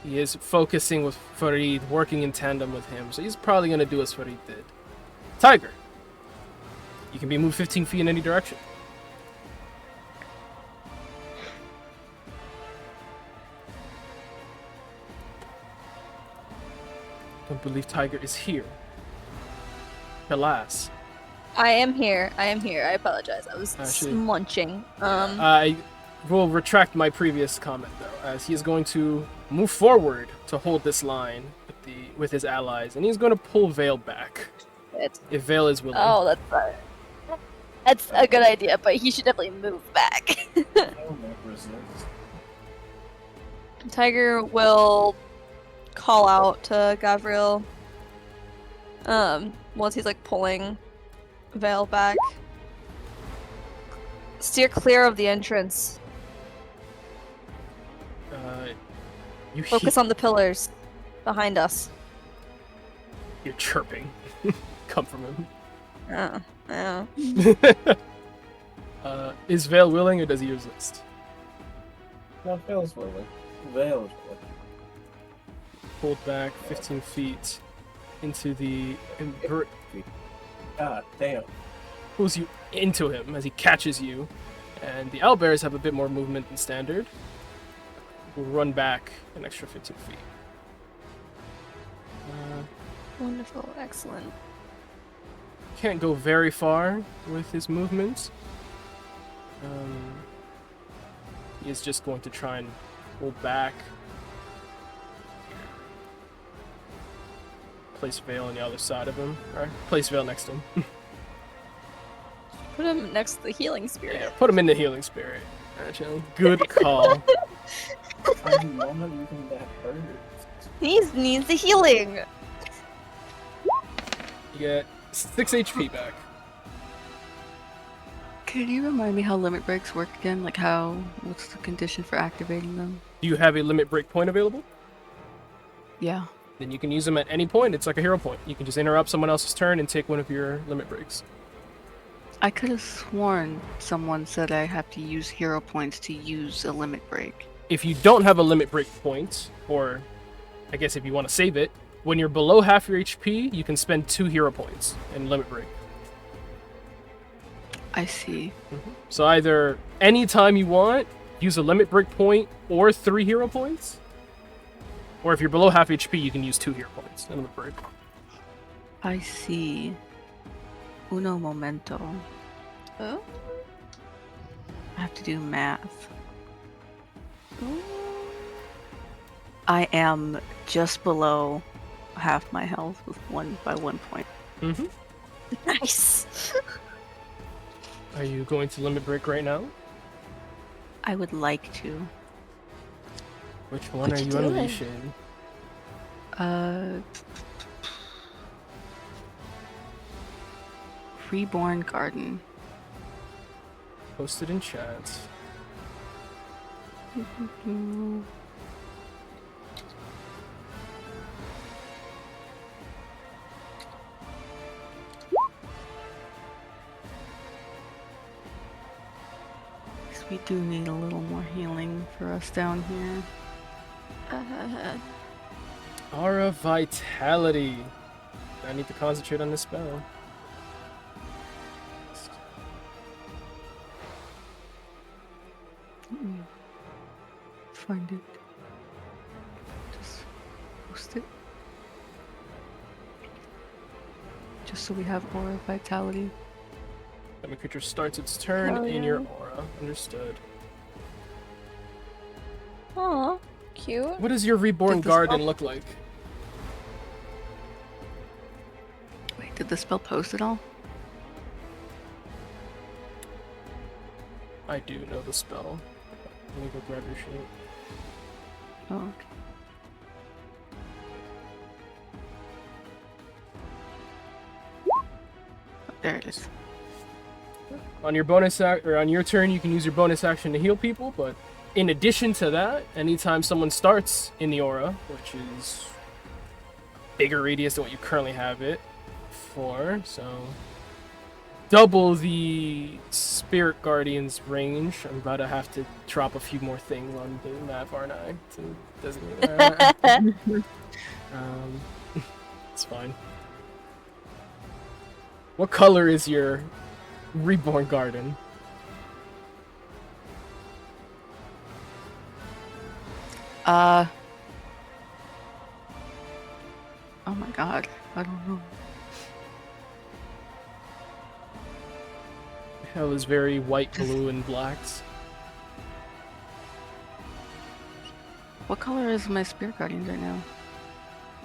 he is focusing with Farid, working in tandem with him, so he's probably going to do as Farid did. Tiger! You can be moved 15 feet in any direction. Don't believe Tiger is here. Alas. I am here. I apologize. I was Actually- munching. I will retract my previous comment, though, as he is going to move forward to hold this line with his allies, and he's going to pull Vale back. If Vale is willing. Oh, that's a good idea, but he should definitely move back. I'll not resist. Tiger will call out to Gabriel. Once he's like pulling Vale back. Steer clear of the entrance. You Focus on the pillars behind us. You're chirping. Come from him. Yeah. Is Vale willing, or does he resist? No, Vale's willing. Vale's willing. Pulled back 15 feet into the... God damn. pulls you into him as he catches you. And the owlbears have a bit more movement than standard. We'll run back an extra 15 feet. Wonderful, excellent. Can't go very far with his movements. He is just going to try and pull back. Place Vale on the other side of him. Or place Vale next to him. Put him next to the healing spirit. Yeah, put him in the healing spirit. Actually, good call. I'm not even that hurt. He needs the healing. You get 6 HP back. Can you remind me how limit breaks work again? Like what's the condition for activating them? Do you have a limit break point available? Yeah. Then you can use them at any point. It's like a hero point. You can just interrupt someone else's turn and take one of your limit breaks. I could have sworn someone said I have to use hero points to use a limit break. If you don't have a limit break point, or I guess if you want to save it, when you're below half your HP, you can spend 2 hero points in limit break. I see. So either anytime you want, use a limit break point or 3 hero points. Or if you're below half HP, you can use 2 hero points in limit break. I see. Uno momento. Oh. I have to do math. I am just below half my health with 1 point. Mm-hmm. Nice. Are you going to limit break right now? I would like to. Which one What are you you doing? unleashing? Reborn Garden. Posted in chat. Because we do need a little more healing for us down here. Aura Vitality. I need to concentrate on this spell. Find it. Just post it. Just so we have Aura Vitality. Enemy creature starts its turn Oh, in yeah. your aura. Understood. Aw, cute. What does your Reborn Did the Garden spell- look like? Wait, did the spell post at all? I do know the spell. Let me go grab your sheet. Oh, okay. Oh, there it is. On your bonus or on your turn, you can use your bonus action to heal people, but in addition to that, anytime someone starts in the aura, which is a bigger radius than what you currently have it for, so double the Spirit Guardian's range. I'm about to have to drop a few more things on the map, aren't I? To designate that. It's fine. What color is your Reborn Garden? Oh my god, I don't know. Hell is very white, blue, and blacks. What color is my Spirit Guardians right now?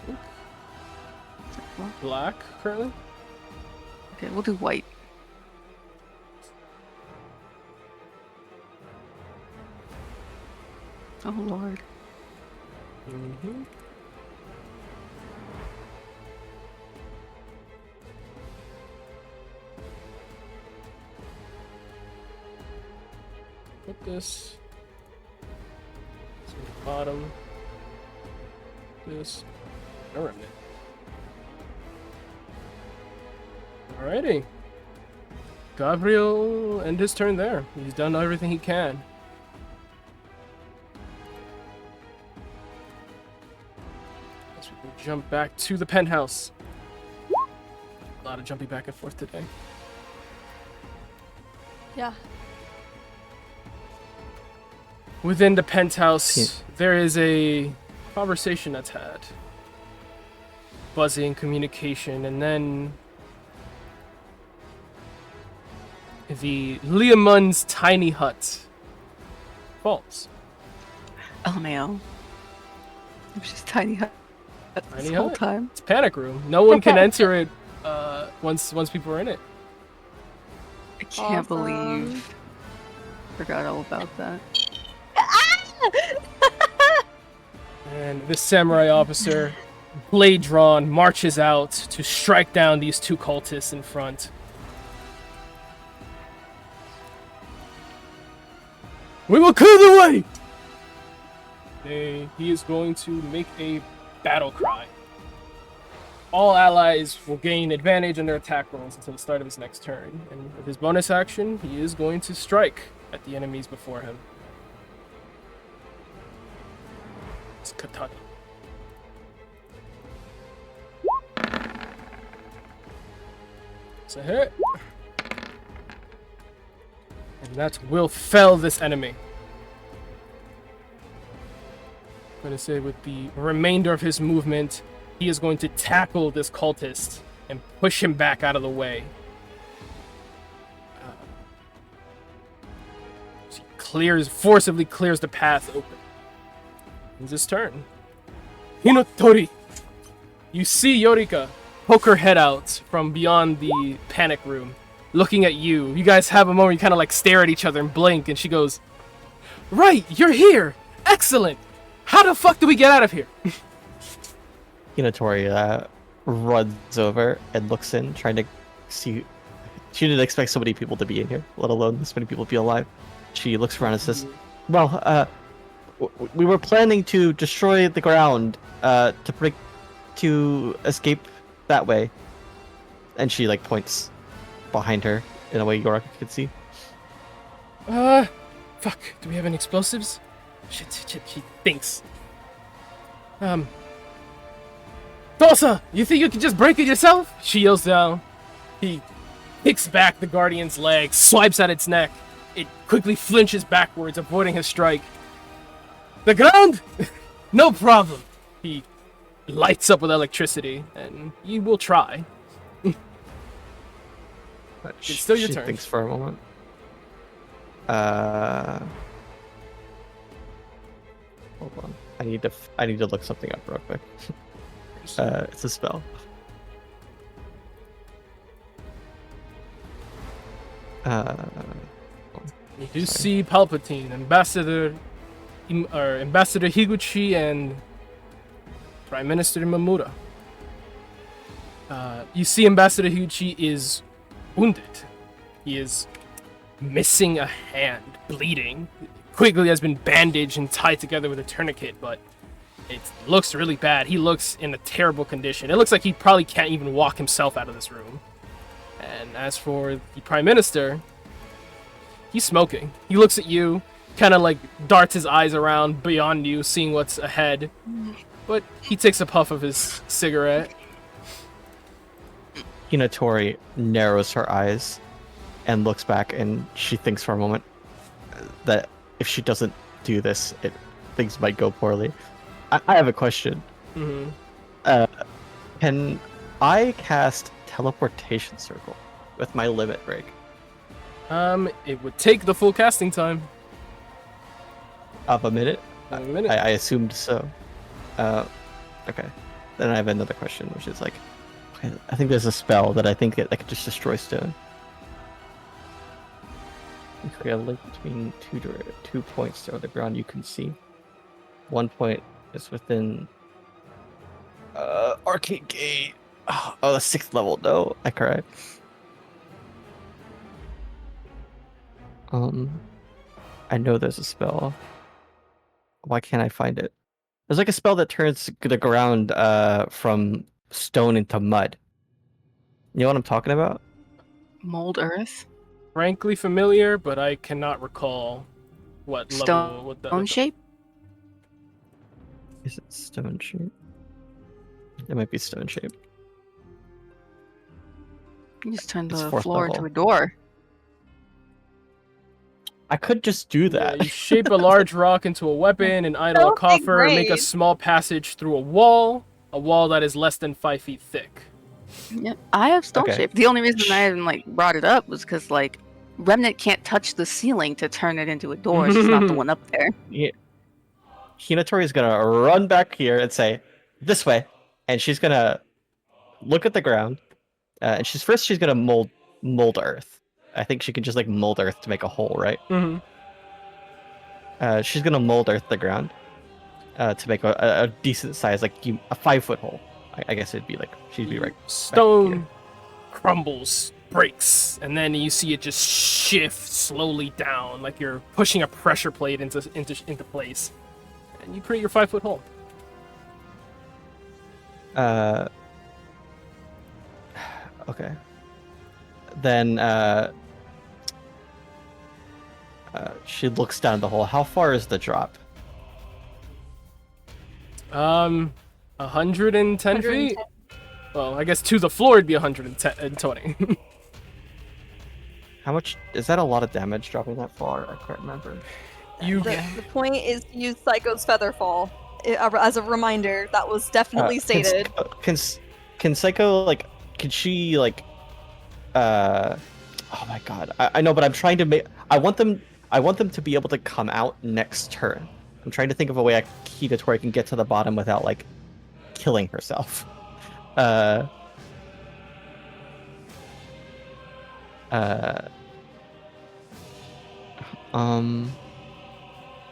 Is it what? Black, currently? Okay, we'll do white. Oh lord. Mm-hmm. Put this to the bottom. This. A remnant. Alrighty. Gabriel end his turn there. He's done everything he can. As we will jump back to the penthouse. A lot of jumping back and forth today. Yeah. Within the penthouse, there is a conversation that's had. Buzzing communication, and then the Liamun's tiny hut falls. LMAO. It was just tiny hut this Tiny whole hut? time. It's a panic room. No one can enter it once people are in it. I can't Awesome. believe. Forgot all about that. And this samurai officer, blade drawn, marches out to strike down these two cultists in front. We will clear the way! He is going to make a battle cry. All allies will gain advantage on their attack rolls until the start of his next turn. And with his bonus action, he is going to strike at the enemies before him. It's katana. It's a hit. And that will fell this enemy. I'm going to say with the remainder of his movement, he is going to tackle this cultist and push him back out of the way. He forcibly clears the path open. It's his turn. Hinotori! You see Yorika poke her head out from beyond the panic room, looking at you. You guys have a moment you kind of like stare at each other and blink, and she goes, "Right, you're here! Excellent! How the fuck do we get out of here?" Hinatori runs over and looks in, trying to see. She didn't expect so many people to be in here, let alone this many people to be alive. She looks around and says, "Well, we were planning to destroy the ground to escape that way." And she like points behind her in a way Yorick could see. Fuck, do we have any explosives? Shit, she thinks. Tulsa, you think you can just break it yourself? She yells down. He kicks back the Guardian's leg, swipes at its neck. It quickly flinches backwards, avoiding his strike. The ground? No problem. He lights up with electricity, and you will try. It's still your she turn. Thinks for a moment. Hold on. I need to look something up real quick. It's a spell. You do see Palpatine, Ambassador Higuchi, and Prime Minister Mamura. You see Ambassador Higuchi is wounded. He is missing a hand, bleeding. Quigley has been bandaged and tied together with a tourniquet, but it looks really bad. He looks in a terrible condition. It looks like he probably can't even walk himself out of this room. And as for the Prime Minister, he's smoking. He looks at you, kind of like darts his eyes around beyond you, seeing what's ahead. But he takes a puff of his cigarette. Hinatori narrows her eyes and looks back, and she thinks for a moment that if she doesn't do this, things might go poorly. I have a question. Mm-hmm. Can I cast Teleportation Circle with my limit break? It would take the full casting time. Of a minute? A minute. I assumed so. Okay. Then I have another question, which is like, okay, I think there's a spell that I think that could just destroy stone. You create a link between two points to the ground you can see. 1 point is within Arcane Gate. Oh, the 6th level. No, I cried. I know there's a spell. Why can't I find it? There's like a spell that turns the ground from stone into mud. You know what I'm talking about? Mold earth? Frankly familiar, but I cannot recall what Stone, level. stone shape? Is it stone shape? It might be stone shape. You just turn It's the 4th floor level. into a door. I could just do that. Yeah, you shape a large rock into a weapon and idle a Don't be coffer and make a great. small passage through a wall that is less than 5 feet thick. Yeah, I have stone Okay. shape. The only reason I hadn't brought it up was because Remnant can't touch the ceiling to turn it into a door. She's not the one up there. Hinatori is gonna run back here and say, "This way," and she's gonna look at the ground. And she's gonna mold earth. I think she can just mold earth to make a hole, right? Mm-hmm. She's gonna mold earth the ground to make a decent size, a 5-foot hole. I guess it'd be she'd be right. Stone crumbles, breaks, and then you see it just shift slowly down, like you're pushing a pressure plate into place, and you create your 5-foot hole. Okay. Then she looks down the hole. How far is the drop? 110 feet. Well, I guess to the floor it'd be 120. How much is that? A lot of damage dropping that far? I can't remember. The point is to use Psycho's Featherfall as a reminder. That was definitely stated. Can Psycho can she oh my god, I know, but I'm trying to make. I want them to be able to come out next turn. I'm trying to think of a way Hinatori can get to the bottom without killing herself. Uh,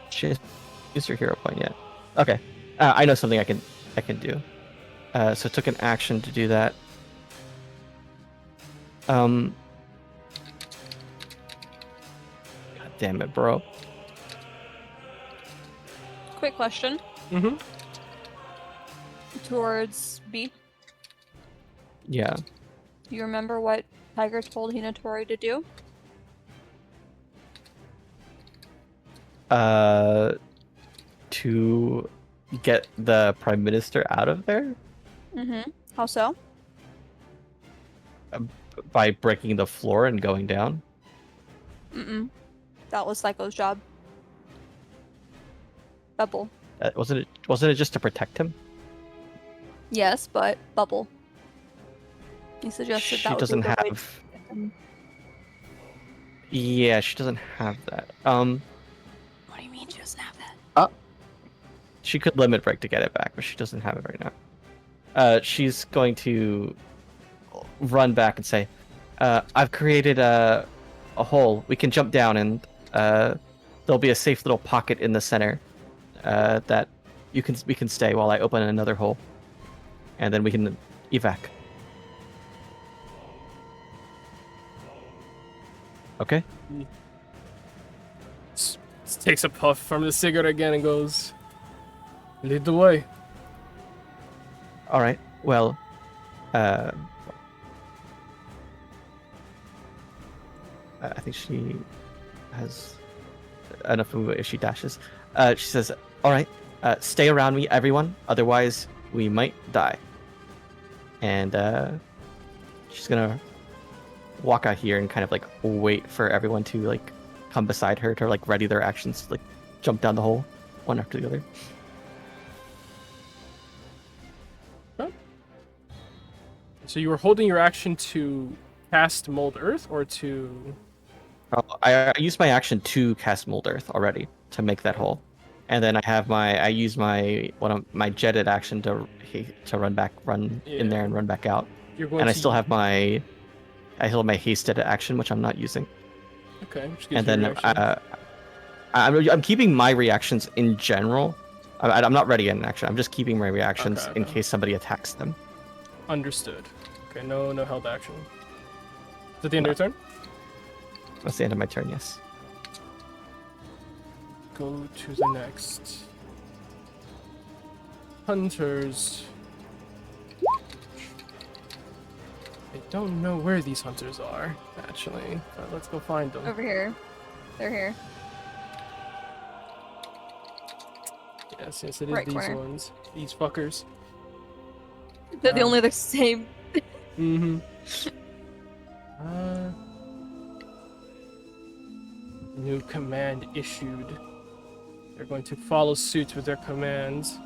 she hasn't used her hero point yet. Okay, I know something I can do. So took an action to do that. God damn it, bro. Quick question Mm-hmm. towards B. Yeah. Do you remember what Tiger told Hinatori to do? To get the Prime Minister out of there Mm-hmm. How so? by breaking the floor and going down. Mm-mm. That was Psycho's job. Bubble. Wasn't it just to protect him? Yes, but Bubble. He suggested She that would be a doesn't good way to have. get them. Yeah, she doesn't have that. What do you mean she doesn't have that? She could limit break to get it back, but she doesn't have it right now. She's going to run back and say, "I've created a hole. We can jump down, and there'll be a safe little pocket in the center that we can stay while I open another hole, and then we can evac." Okay. Takes a puff from the cigarette again and goes, "Lead the way." All right. Well, I think she has enough movement if she dashes. She says, "All right, stay around me, everyone. Otherwise, we might die." And she's gonna walk out here and kind of like wait for everyone to like come beside her to like ready their actions to like jump down the hole, one after the other. So you were holding your action to cast Mold Earth or to... Oh, I used my action to cast Mold Earth already to make that hole, and then I use my my jetted action to run in there and run back out. You're going And to... I still have my hasted action, which I'm not using. Okay, which gives And you a then reaction. I'm keeping my reactions in general. I'm not ready in action. I'm just keeping my reactions Okay. in case somebody attacks them. Understood. Okay, no held action. Is that the end of your turn? That's the end of my turn. Yes. Go to the next. Hunters. I don't know where these hunters are, actually. But let's go find them. Over here. They're here. Yes, it is Right these corner. ones. These fuckers. They're the only the same. Mm-hmm. New command issued. They're going to follow suit with their commands.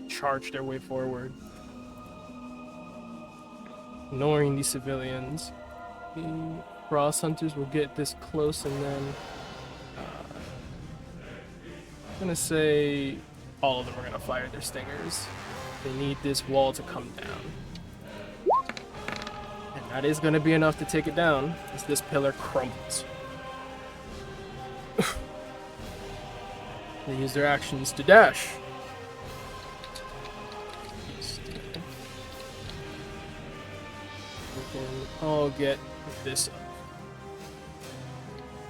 Charge their way forward. Ignoring the civilians. The cross hunters will get this close and then... I'm gonna say all of them are gonna fire their stingers. They need this wall to come down. And that is gonna be enough to take it down as this pillar crumbles. They use their actions to dash. We can all get this up.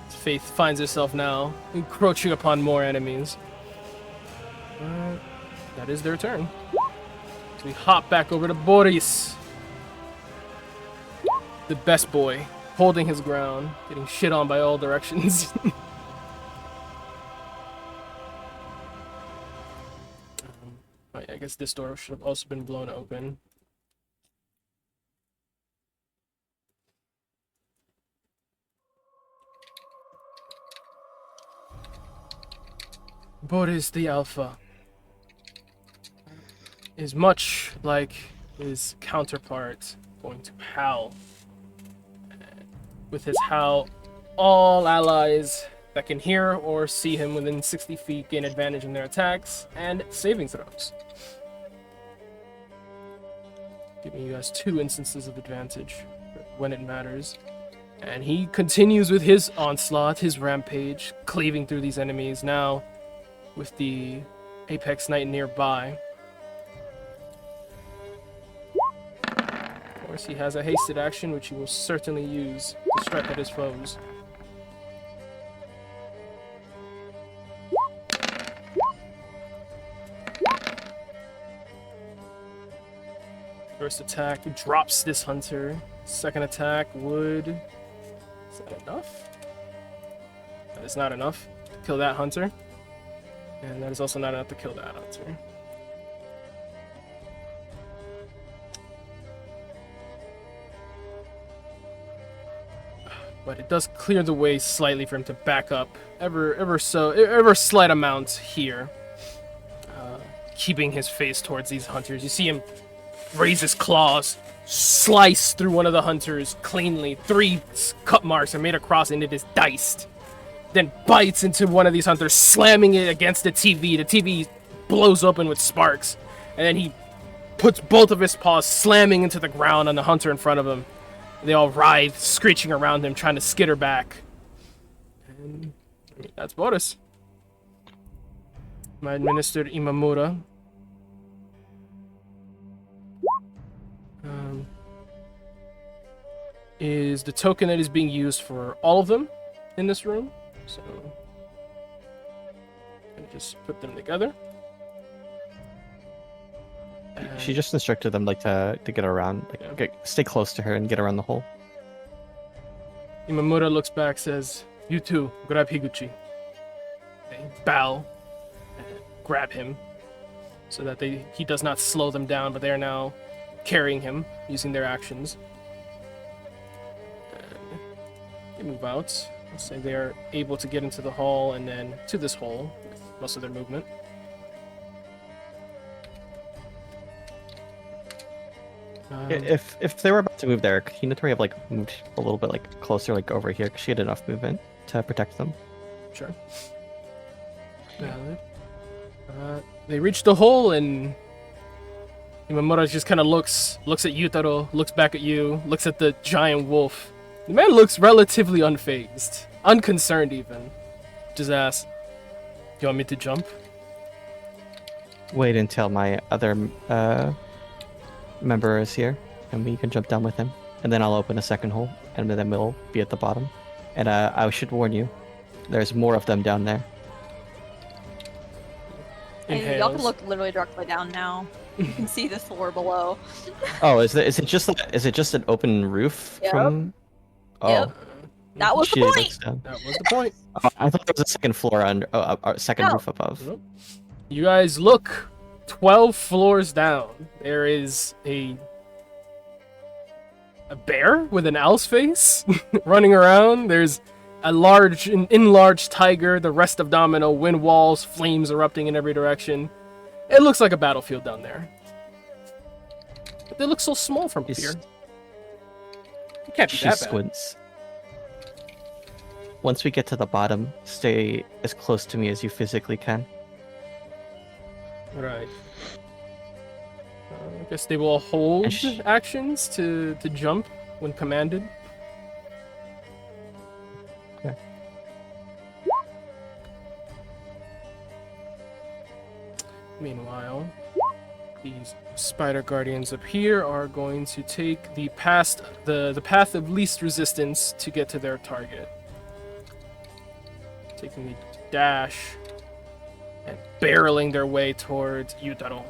Faith finds herself now encroaching upon more enemies. That is their turn. So we hop back over to Boris. The best boy, holding his ground, getting shit on by all directions. I guess this door should have also been blown open. Boris the Alpha is much like his counterpart, going to howl. With his howl, all allies that can hear or see him within 60 feet gain advantage in their attacks and saving throws. Giving you guys 2 instances of advantage when it matters. And he continues with his onslaught, his rampage, cleaving through these enemies now with the Apex Knight nearby. Of course, he has a hasted action, which he will certainly use to strike at his foes. First attack drops this hunter. Second attack would... Is that enough? That is not enough to kill that hunter. And that is also not enough to kill that hunter. But it does clear the way slightly for him to back up ever slight amount here. Keeping his face towards these hunters. You see him raise his claws, slice through one of the hunters cleanly. 3 cut marks are made across and it is diced. Then bites into one of these hunters, slamming it against the TV. The TV blows open with sparks. And then he puts both of his paws slamming into the ground on the hunter in front of him. They all writhe, screeching around him, trying to skitter back. And that's Boris. I administered Imamura. Is the token that is being used for all of them in this room. So, I'm gonna just put them together. She just instructed them like to get around, like stay close to her and get around the hole. Imamura looks back, says, "You too, grab Higuchi." They bow, and grab him, so that he does not slow them down, but they are now carrying him using their actions. And they move out. Let's say they are able to get into the hall and then to this hole with most of their movement. If they were about to move there, could Hinatori have like moved a little bit like closer, like over here? Because she had enough movement to protect them. Sure. Valid. They reach the hole and Imamura just kind of looks at Yutaro, looks back at you, looks at the giant wolf. The man looks relatively unfazed, unconcerned even. Just asks, "You want me to jump?" Wait until my other member is here, and we can jump down with him. And then I'll open a second hole, and then we'll be at the bottom. And I should warn you, there's more of them down there. And y'all can look literally directly down now. You can see the floor below. Oh, is it just an open roof Yep. from? Oh, Yep. That was the shit, it point. looks down. That was the point. Oh, I thought there was a second floor under, a second No. roof above. Nope. You guys look 12 floors down. There is a bear with an owl's face running around. There's a enlarged tiger, the rest of Domino, wind walls, flames erupting in every direction. It looks like a battlefield down there. But they look so small from here. It can't be She that bad. squints. Once we get to the bottom, stay as close to me as you physically can. Right. I guess they will hold And actions to jump when commanded. Okay. Meanwhile, these spider guardians up here are going to take the path of least resistance to get to their target. Taking the dash and barreling their way towards Yutaro.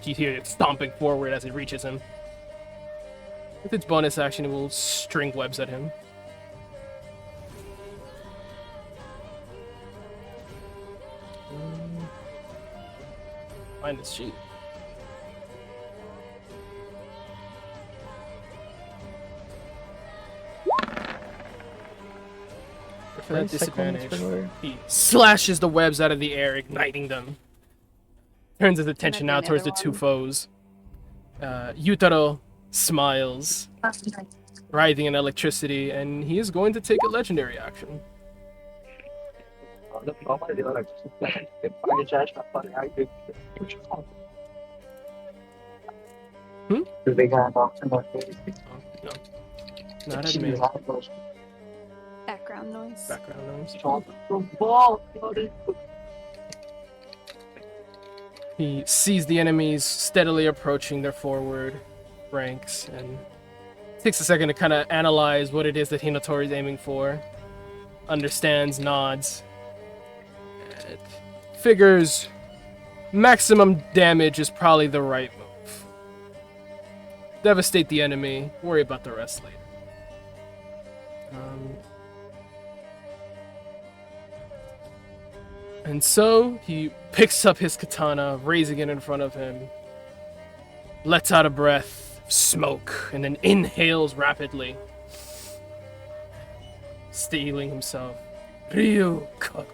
You hear it stomping forward as it reaches him. With its bonus action, it will string webs at him. Find this sheet. For that disadvantage, he slashes the webs out of the air, igniting them. Turns his attention now towards the two foes. Yutaro smiles, writhing in electricity, and he is going to take a legendary action. Hmm? Do they got option Oh, no. Not at me. Background noise. Background noise. the ball, He sees the enemies steadily approaching their forward ranks and takes a second to kind of analyze what it is that Hinotori's aiming for. Understands, nods. And figures maximum damage is probably the right move. Devastate the enemy, worry about the rest later. And so he picks up his katana, raising it in front of him, lets out a breath of smoke, and then inhales rapidly, steeling himself. Ryu Kaku.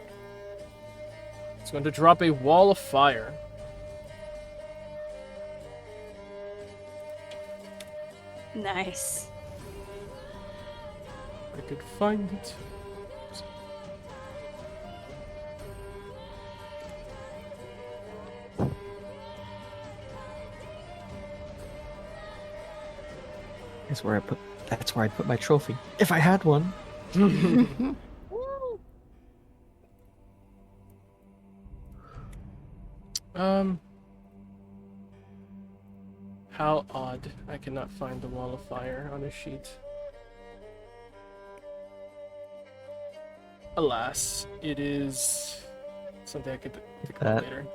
He's going to drop a wall of fire. Nice. I could find it. That's where I'd put my trophy. If I had one. How odd. I cannot find the wall of fire on a sheet. Alas, it is something I could pick up later.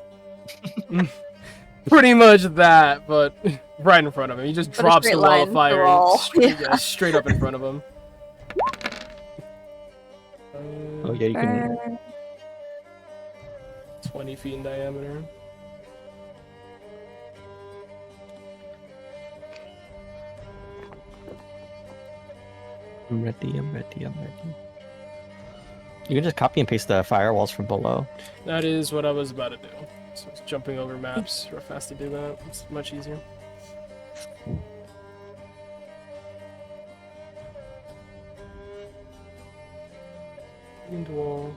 Pretty much that, but right in front of him. He just But a drops the straight wall line, of the fire wall. yeah, straight up in front of him. Oh yeah, you can. 20 feet in diameter. I'm ready. You can just copy and paste the firewalls from below. That is what I was about to do. So it's jumping over maps real fast to do that. It's much easier. Wind wall.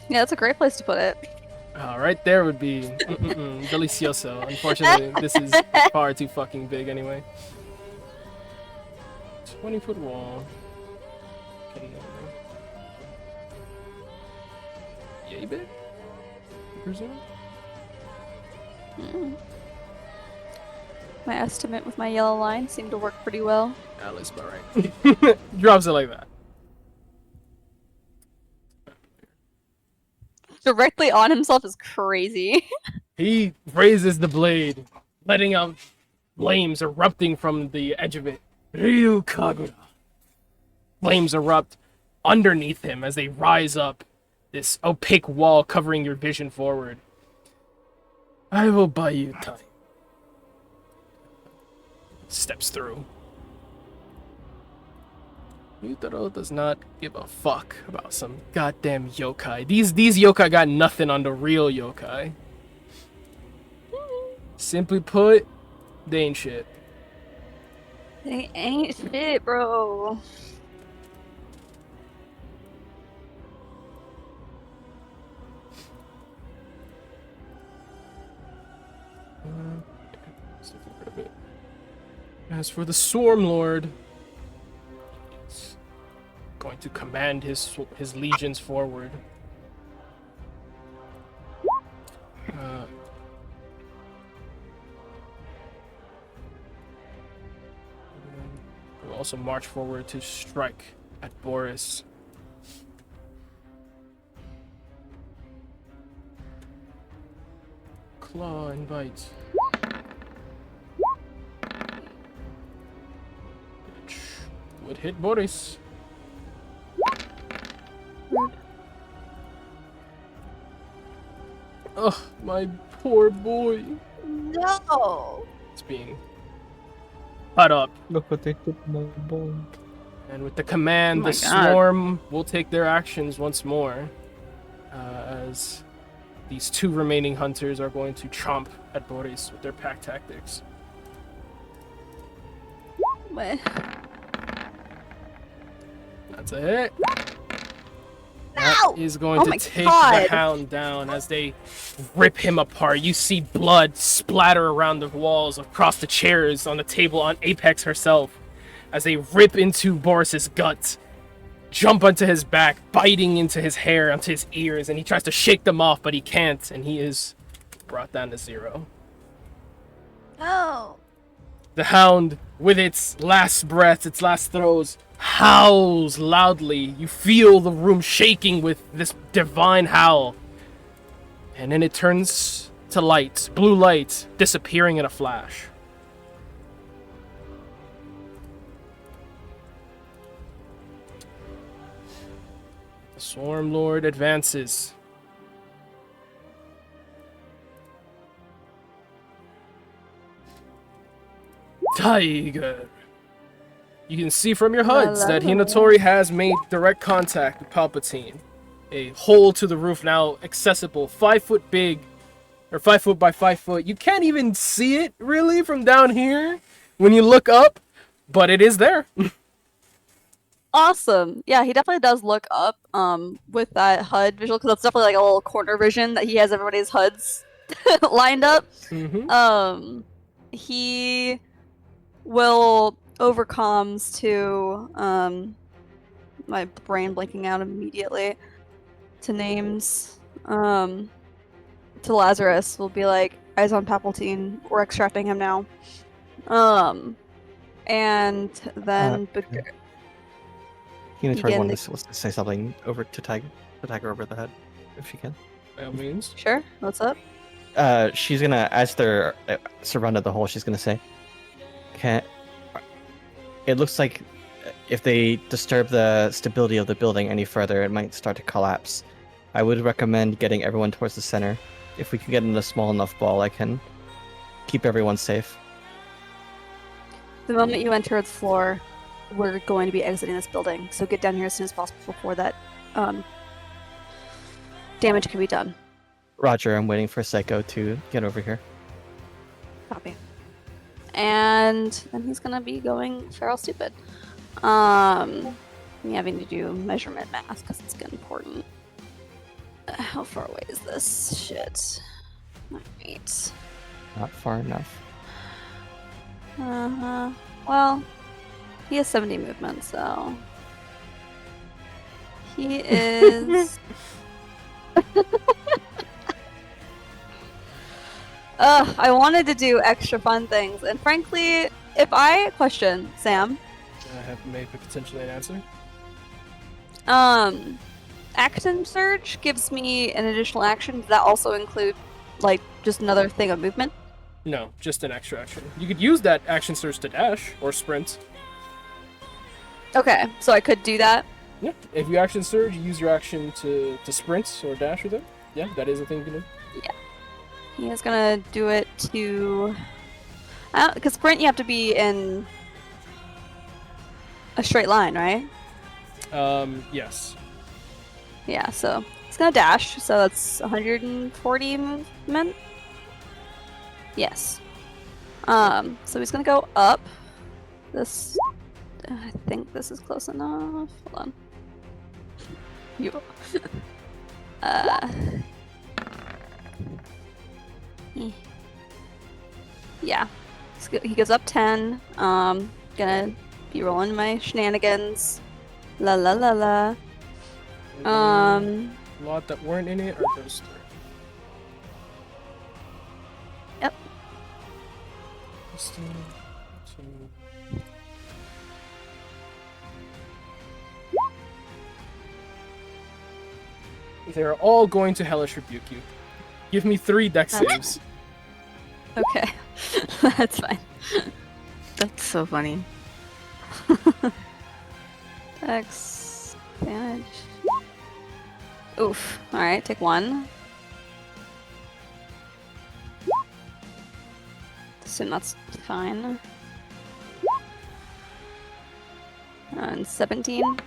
Yeah, that's a great place to put it. Right there would be delicioso. Unfortunately, this is far too fucking big anyway. 20-foot wall. Getting over. Yay big? I presume? My estimate with my yellow line seemed to work pretty well. That looks about right. Drops it like that. Directly on himself is crazy. He raises the blade, letting out flames erupting from the edge of it. Ryu Kagura. Flames erupt underneath him as they rise up, this opaque wall covering your vision forward. I will buy you time. Steps through. Yutaro does not give a fuck about some goddamn yokai. These yokai got nothing on the real yokai. Simply put, they ain't shit. They ain't shit, bro. As for the Swarm Lord, he's going to command his legions forward. We'll also march forward to strike at Boris. Claw and bite. Which would hit Boris. Ugh, my poor boy. No. It's being cut up. Look what they did to my boy. And with the command, Oh the my God. swarm will take their actions once more. As these two remaining hunters are going to chomp at Boris with their pack tactics. Meh. That's a hit. No! That is going Oh to my take God. the hound down as they rip him apart. You see blood splatter around the walls, across the chairs, on the table, on Apex herself, as they rip into Boris's gut, jump onto his back, biting into his hair, onto his ears, and he tries to shake them off, but he can't, and he is brought down to 0. No. The hound, with its last breaths, its last throws, howls loudly. You feel the room shaking with this divine howl. And then it turns to light, blue light, disappearing in a flash. The Swarm Lord advances. Tiger. You can see from your HUDs that Hinatori has made direct contact with Palpatine. A hole to the roof now accessible, 5 foot big, or 5 foot by 5 foot. You can't even see it really from down here when you look up, but it is there. Awesome. Yeah, he definitely does look up with that HUD visual, because that's definitely like a little corner vision that he has everybody's HUDs lined up. Mm-hmm. He will overcomes to my brain blanking out immediately to names. To Lazarus will be like, eyes on Palpatine, we're extracting him now. And then Hinatori wanted to say something over to Tiger over the head, if she can. By all means. Sure, what's up? She's gonna, as they're surrounded the hole, she's gonna say, it looks like if they disturb the stability of the building any further, it might start to collapse. I would recommend getting everyone towards the center. If we can get in a small enough ball, I can keep everyone safe. The moment you enter its floor, we're going to be exiting this building, so get down here as soon as possible before that damage can be done. Roger, I'm waiting for Psycho to get over here. Copy. And then he's gonna be going feral stupid. Me having to do measurement math because it's important. How far away is this shit? Alright. Not far enough. Well, he has 70 movement, so he is. I wanted to do extra fun things, and frankly, if I question Sam, I have maybe potentially an answer. action surge gives me an additional action. Does that also include, like, just another thing of movement? No, just an extra action. You could use that action surge to dash or sprint. Okay, so I could do that. Yeah, if you action surge, you use your action to sprint or dash with it. Yeah, that is a thing you can do. Yeah. He is gonna do it to... Because sprint, you have to be in a straight line, right? Yes. Yeah, so he's gonna dash, so that's 140 movement. Yes. So he's gonna go up. This, I think this is close enough. Hold on. You. Yeah. He goes up 10. Gonna be rolling my shenanigans. La la la la. A lot that weren't in it, or those three? Yep. Just, They're all going to hellish rebuke you. Give me 3 dex saves. Okay. That's fine. That's so funny. Dex advantage. Oof. Alright, take 1. Assume that's fine. And 17.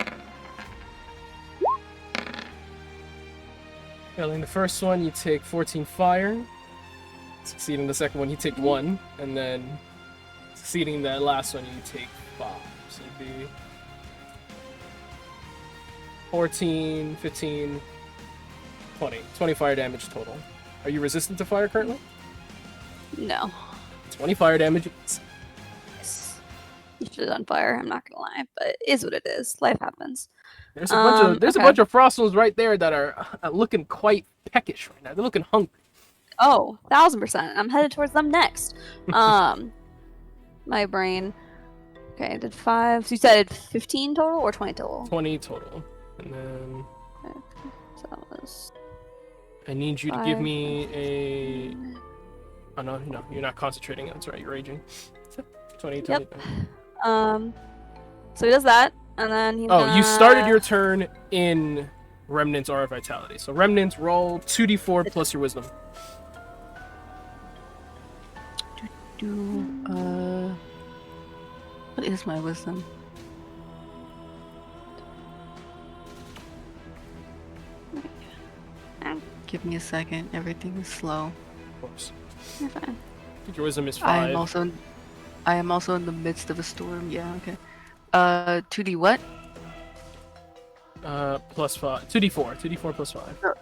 Failing the first one, you take 14 fire. Succeeding the second one, you take 1. And then succeeding the last one, you take 5. So it'd be 14, 15, 20. 20 fire damage total. Are you resistant to fire currently? No. 20 fire damage. You should have done fire, I'm not gonna lie. But it is what it is. Life happens. There's a Okay. bunch of Frostals right there that are looking quite peckish right now. They're looking hungry. Oh, 1000%. I'm headed towards them next. My brain. Okay, I did 5. So you said 15 total or 20 total? 20 total. And then Okay. So that was. I need you to give 5, me a. Oh no, you're not concentrating. That's right, you're raging. 20. Yep. So he does that, and then he's Oh, you started your turn in Remnant's Aura Vitality. So Remnants roll 2d4 plus your wisdom. What is my wisdom? Give me a second. Everything is slow. Of course. You're fine. I think your wisdom is 5. I am also in the midst of a storm. Yeah. Okay. 2d what? Plus 5. 2d4. 2d4 plus 5. Sure.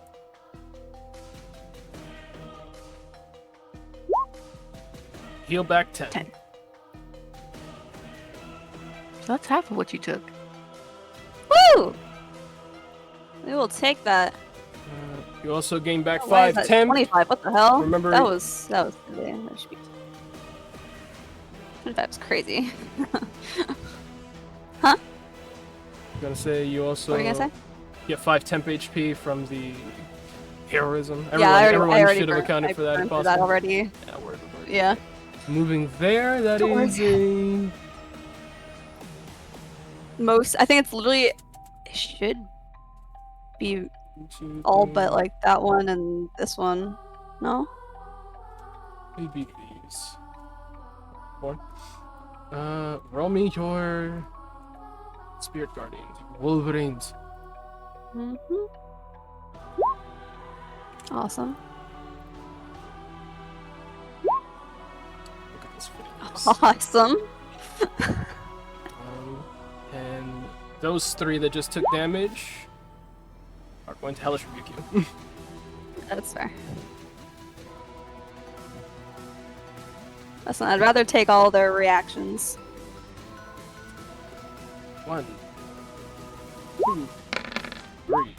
Heal back 10. 10. So that's half of what you took. Woo! We will take that. You also gain back Oh, why is 5 that temp. 25. What the hell? Remember- that was yeah, that should be 25 is crazy. I'm gonna say you also What were you gonna say? get 5 temp HP from the heroism. Yeah, I Everyone already should have burned- accounted I for that if burned possible. that already. Yeah, word. Yeah. Moving there, that Don't is a. I think it's literally. It should be all but like that one and this one. No? Maybe these. 4. Roll me your Spirit Guardians, Wolverines. Awesome. Look at this face. Awesome. And those 3 that just took damage are going to Hellish Rebuke you. That's fair. Listen, I'd rather take all their reactions. 1, 2, 3.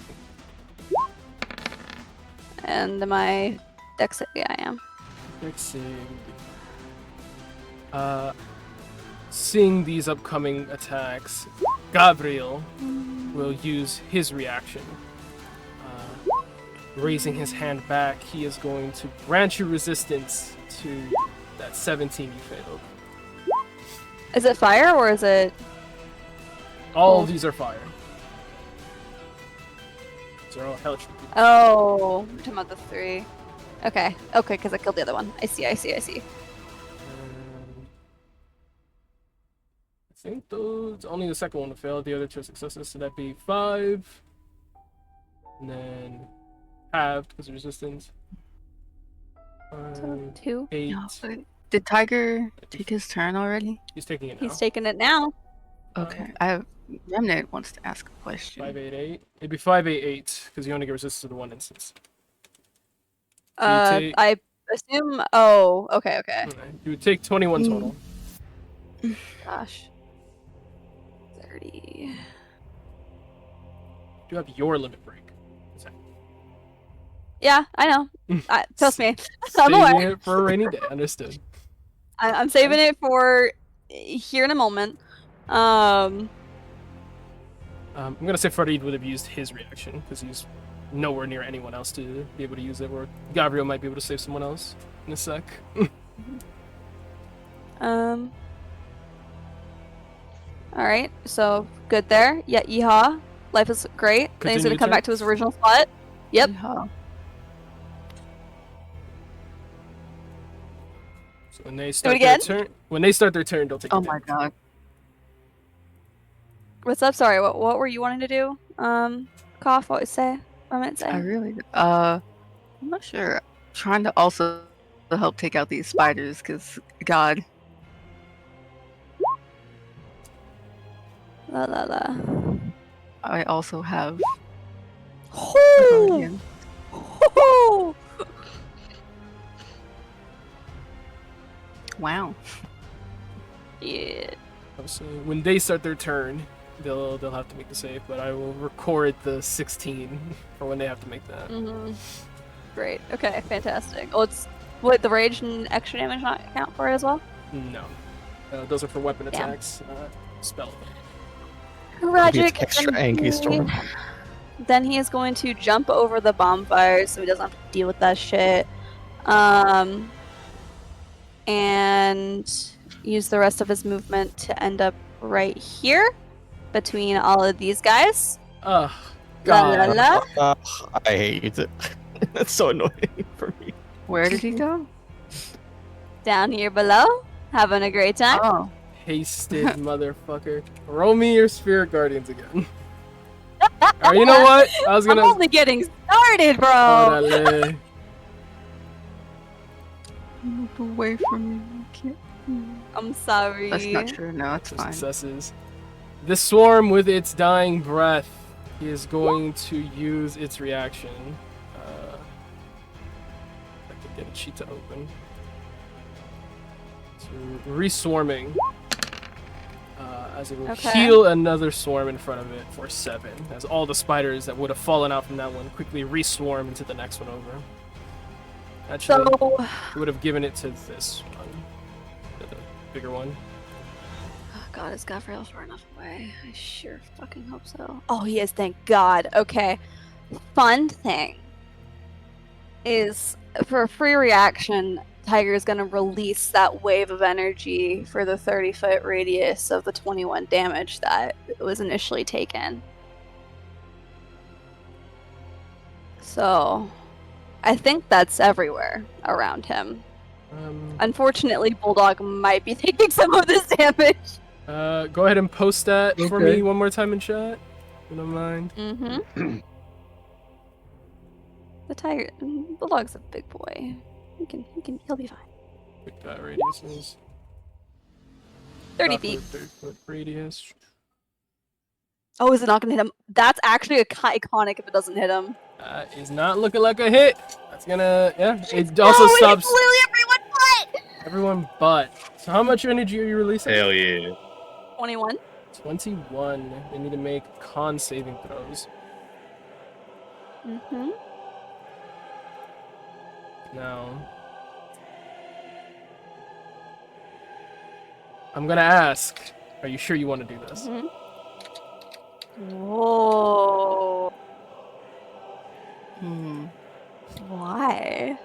And my dex, yeah, I am. Fixing. Seeing these upcoming attacks, Gabriel will use his reaction. Raising his hand back, he is going to grant you resistance to that 17 you failed. Is it fire or is it? All of these are fire. These are all hellish. Oh, we're talking about the 3. Okay, because I killed the other one. I see. I think those only the second one to fail. The other 2 are successes, so that'd be 5, and then halved because of resistance. 2. 8. No, but did Tiger take his turn already? He's taking it now. He's taking it now. Okay. Remnant wants to ask a question. 5, 8, 8. It'd be 5, 8, 8 because you only get resistance to the 1 instance. take- I assume. Oh, okay. You would take 21 total. Gosh. 30. You have your limit break. Yeah, I know. Trust me. I'm Saving aware. it for a rainy day. Understood. I'm saving it for here in a moment. I'm gonna say Farid would have used his reaction because he's nowhere near anyone else to be able to use it. Or Gabriel might be able to save someone else in a sec. All right. So good there. Yeah, yeehaw. Life is great. Then he's Continue gonna come back to his attacks? original spot. Yep. Yeehaw. So when they it start their again? turn, they'll take. Oh the my damage. god. What's up? Sorry. What were you wanting to do? Cough. What would say? I meant say. I really. I'm not sure. Trying to also help take out these spiders, because God. La la la. I also have Hoo! Guardian. Hoo! Wow. Yeah. So when they start their turn, they'll have to make the save, but I will record the 16 for when they have to make that. Mm-hmm. Great. Okay, fantastic. Oh, it's what the rage and extra damage not count for it as well? No. Those are for weapon Damn. attacks, spell. Tragic. extra angry storm. Then he is going to jump over the bonfire so he doesn't have to deal with that shit. And use the rest of his movement to end up right here between all of these guys. Ugh. La la God. la. I hate it. That's so annoying for me. Where did he go? Down here below. Having a great time. Oh. Hasted motherfucker. Roll me your Spirit Guardians again. Or you know what? I was gonna. I'm only getting started, bro. Orale. Move away from me. I can't. I'm sorry. That's not true. No, it's fine. Successes. The swarm, with its dying breath, is going to use its reaction. I can get a sheet to open. So, reswarming. As it will heal another swarm in front of it for 7. As all the spiders that would have fallen out from that one quickly reswarm into the next one over. Actually, So, it would have given it to this one. The bigger one. oh God, is Gavriel far enough away? I sure fucking hope so. Oh, he is, thank God. Okay. Fun thing is, for a free reaction, Tiger is going to release that wave of energy for the 30-foot radius of the 21 damage that was initially taken. So, I think that's everywhere around him. Unfortunately, Bulldog might be taking some of this damage. Go ahead and post that for me one more time in chat. If you don't mind. Mm-hmm. The Tiger, Bulldog's a big boy. He'll be fine. Quick radius is 30 feet. 30-foot radius. Oh, is it not gonna hit him? That's actually iconic if it doesn't hit him. Is not looking like a hit. That's gonna, yeah. It also stops It's literally everyone but. So how much energy are you releasing? Hell yeah. 21. 21. They need to make con saving throws. Mm-hmm. Now, I'm gonna ask, are you sure you want to do this? Mm-hmm. Whoa. Why?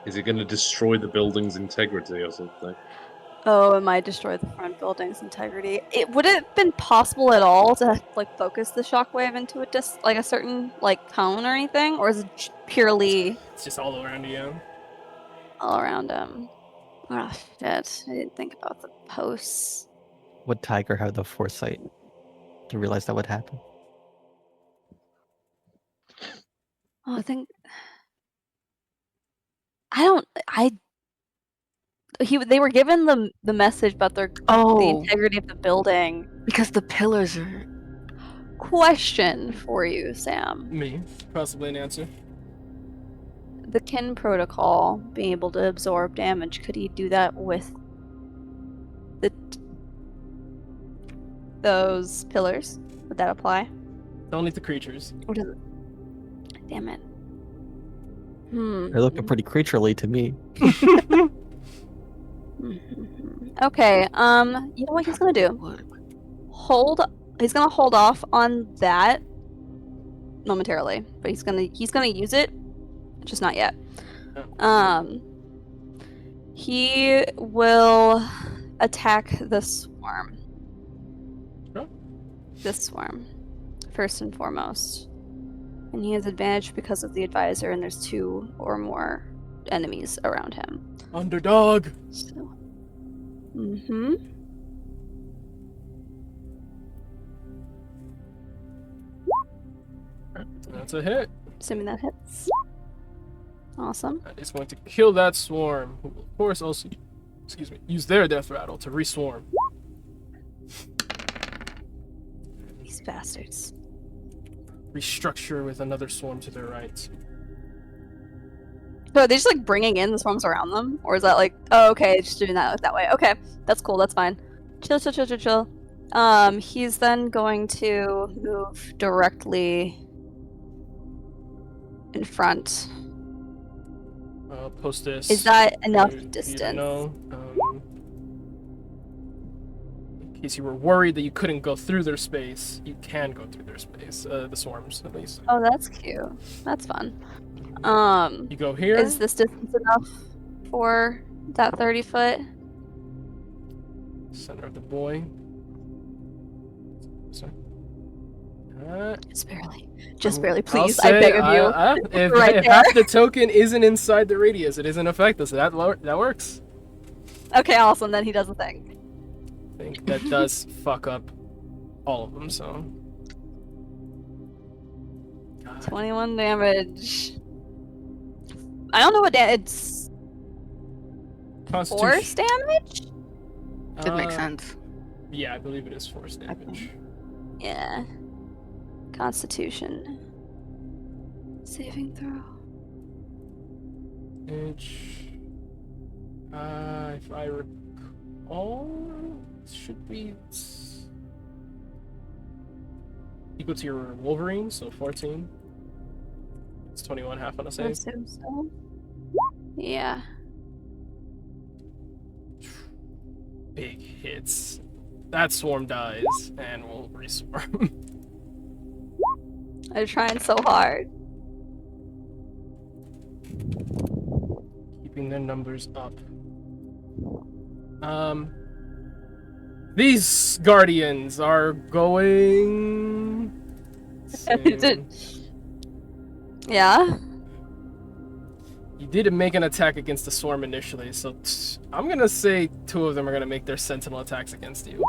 Is it going to destroy the building's integrity or something? Oh, it might destroy the front building's integrity. Would it have been possible at all to like focus the shockwave into a certain like cone or anything, or is it purely It's just all around you. all around him? Oh shit! I didn't think about the posts. Would Tiger have the foresight to realize that would happen? Oh, they were given the message about the integrity of the building. Because the pillars are. Question for you, Sam. Me, possibly an answer. The kin protocol, being able to absorb damage, could he do that with those pillars? Would that apply? Only to creatures. Or does it? Damn it. They're looking pretty creaturely to me. Okay, you know what he's gonna do? He's gonna hold off on that momentarily, but he's gonna use it, just not yet. He will attack the swarm. Sure. This swarm, first and foremost. And he has advantage because of the advisor, and there's 2 or more enemies around him. Underdog. So, That's a hit. assuming that hits. Awesome. That is going to kill that swarm, who will of course also, use their death rattle to reswarm. These bastards. Restructure with another swarm to their right. So are they just like bringing in the swarms around them? Or is that like, oh, okay, just doing that that way. Okay, that's cool, that's fine. Chill, chill, chill, chill, chill. He's then going to move directly in front. Post this. Is that enough for you to distance? know. In case you were worried that you couldn't go through their space, you can go through their space. The swarms, at least. Oh, that's cute. That's fun. You go here. Is this distance enough for that 30 foot? Center of the boy. Sorry. Just barely. Just I'll- barely, I'll please. I beg of say, you. If, Right if there. half the token isn't inside the radius, it isn't effective, so that works. Okay, awesome. Then he does the thing. I think that does fuck up all of them, so. God. 21 damage. I don't know what it's Constitution. force damage? That makes Uh, sense. Yeah, I believe it is force damage. Yeah. Constitution. Saving throw. Which, if I recall, it should be equal to your Wolverine, so 14. It's 21 half on a I save. assume so. Yeah. Big hits. That swarm dies, and we'll reswarm. I'm trying so hard. Keeping their numbers up. These guardians are going. Same. Yeah. You did make an attack against the swarm initially, so I'm gonna say 2 of them are gonna make their sentinel attacks against you.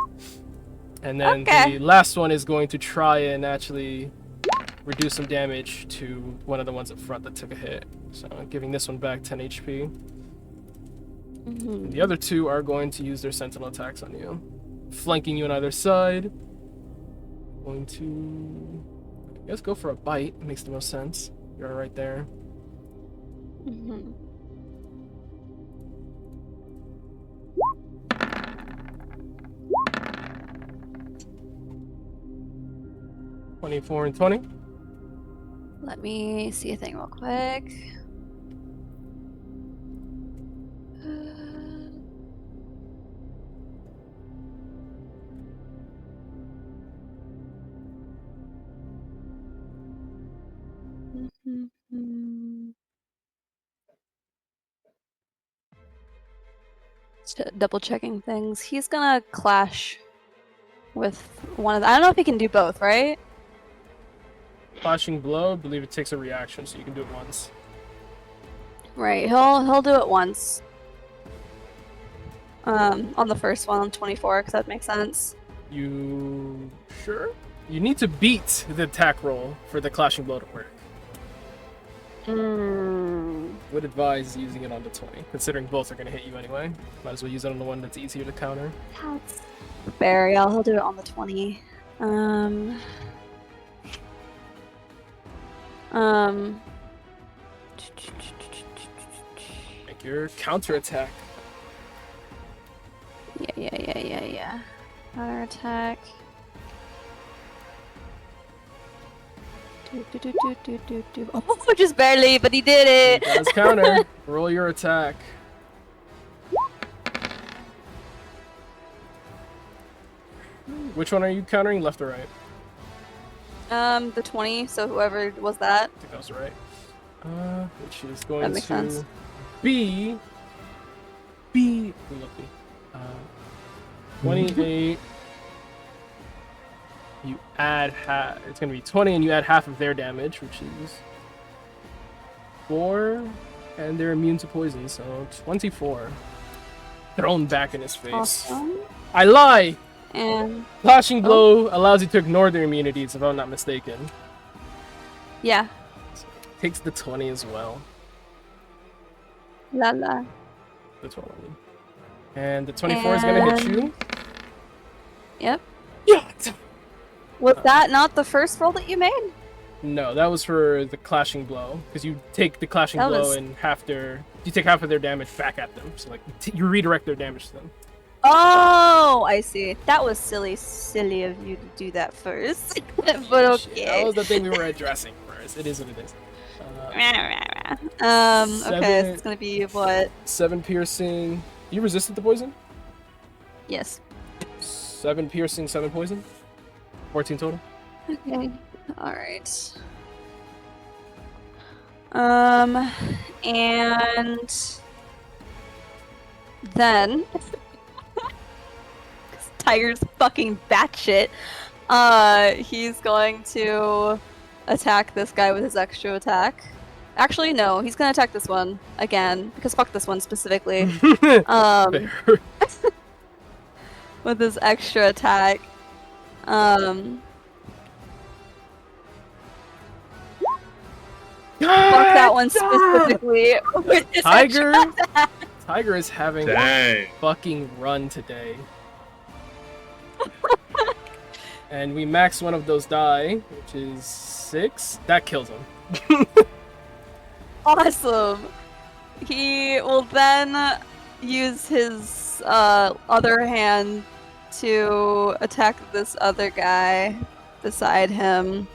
And then Okay. the last one is going to try and actually reduce some damage to one of the ones up front that took a hit. So giving this one back 10 HP. The other 2 are going to use their sentinel attacks on you. Flanking you on either side. Going to, I guess, go for a bite. It makes the most sense. You're right there. Mhm. 24 and 20. Let me see a thing real quick. Just double checking things. He's gonna clash with one of the, I don't know if he can do both, right? Flashing blow, I believe it takes a reaction, so you can do it once. Right, he'll do it once. On the first one on 24, because that makes sense. You sure? You need to beat the attack roll for the clashing blow to work. Would advise using it on the 20, considering both are going to hit you anyway. Might as well use it on the one that's easier to counter. That's fair, yeah, he'll do it on the 20. Make your counter attack. Yeah. Counter attack. Oh, just barely, but he did It it. does counter. Roll your attack. Which one are you countering, left or right? The 20, so whoever was that. I think that was right. Which is going That makes to sense. be 28. You add half. It's gonna be 20, and you add half of their damage, which is 4, and they're immune to poison, so 24. Thrown back in his face. Awesome. I lie. And Flashing blow allows you to ignore their immunities, if I'm not mistaken. yeah, Takes the 20 as well. la la. The 12. And the 24 is gonna hit you. Yep. Yeah. Was that not the first roll that you made? No, that was for the clashing blow, because you take the clashing That blow was- and you take half of their damage back at them. So like you redirect their damage to them. Oh, I see. That was silly of you to do that first. But Shit, okay. that was the thing we were addressing first. It is what it is. Okay, so Seven- it's gonna be what? 7 piercing. You resisted the poison? Yes. 7 piercing, 7 poison. 14 total. Okay. All right. And then Tiger's fucking batshit. He's going to attack this guy with his extra attack. Actually, no, he's gonna attack this one again because fuck this one specifically. Fair. With his extra attack. Fuck that one specifically. with his Tiger. extra attack. Tiger is having a Dang. fucking run today. And we max one of those die, which is 6. That kills him. Awesome. He will then use his other hand to attack this other guy beside him.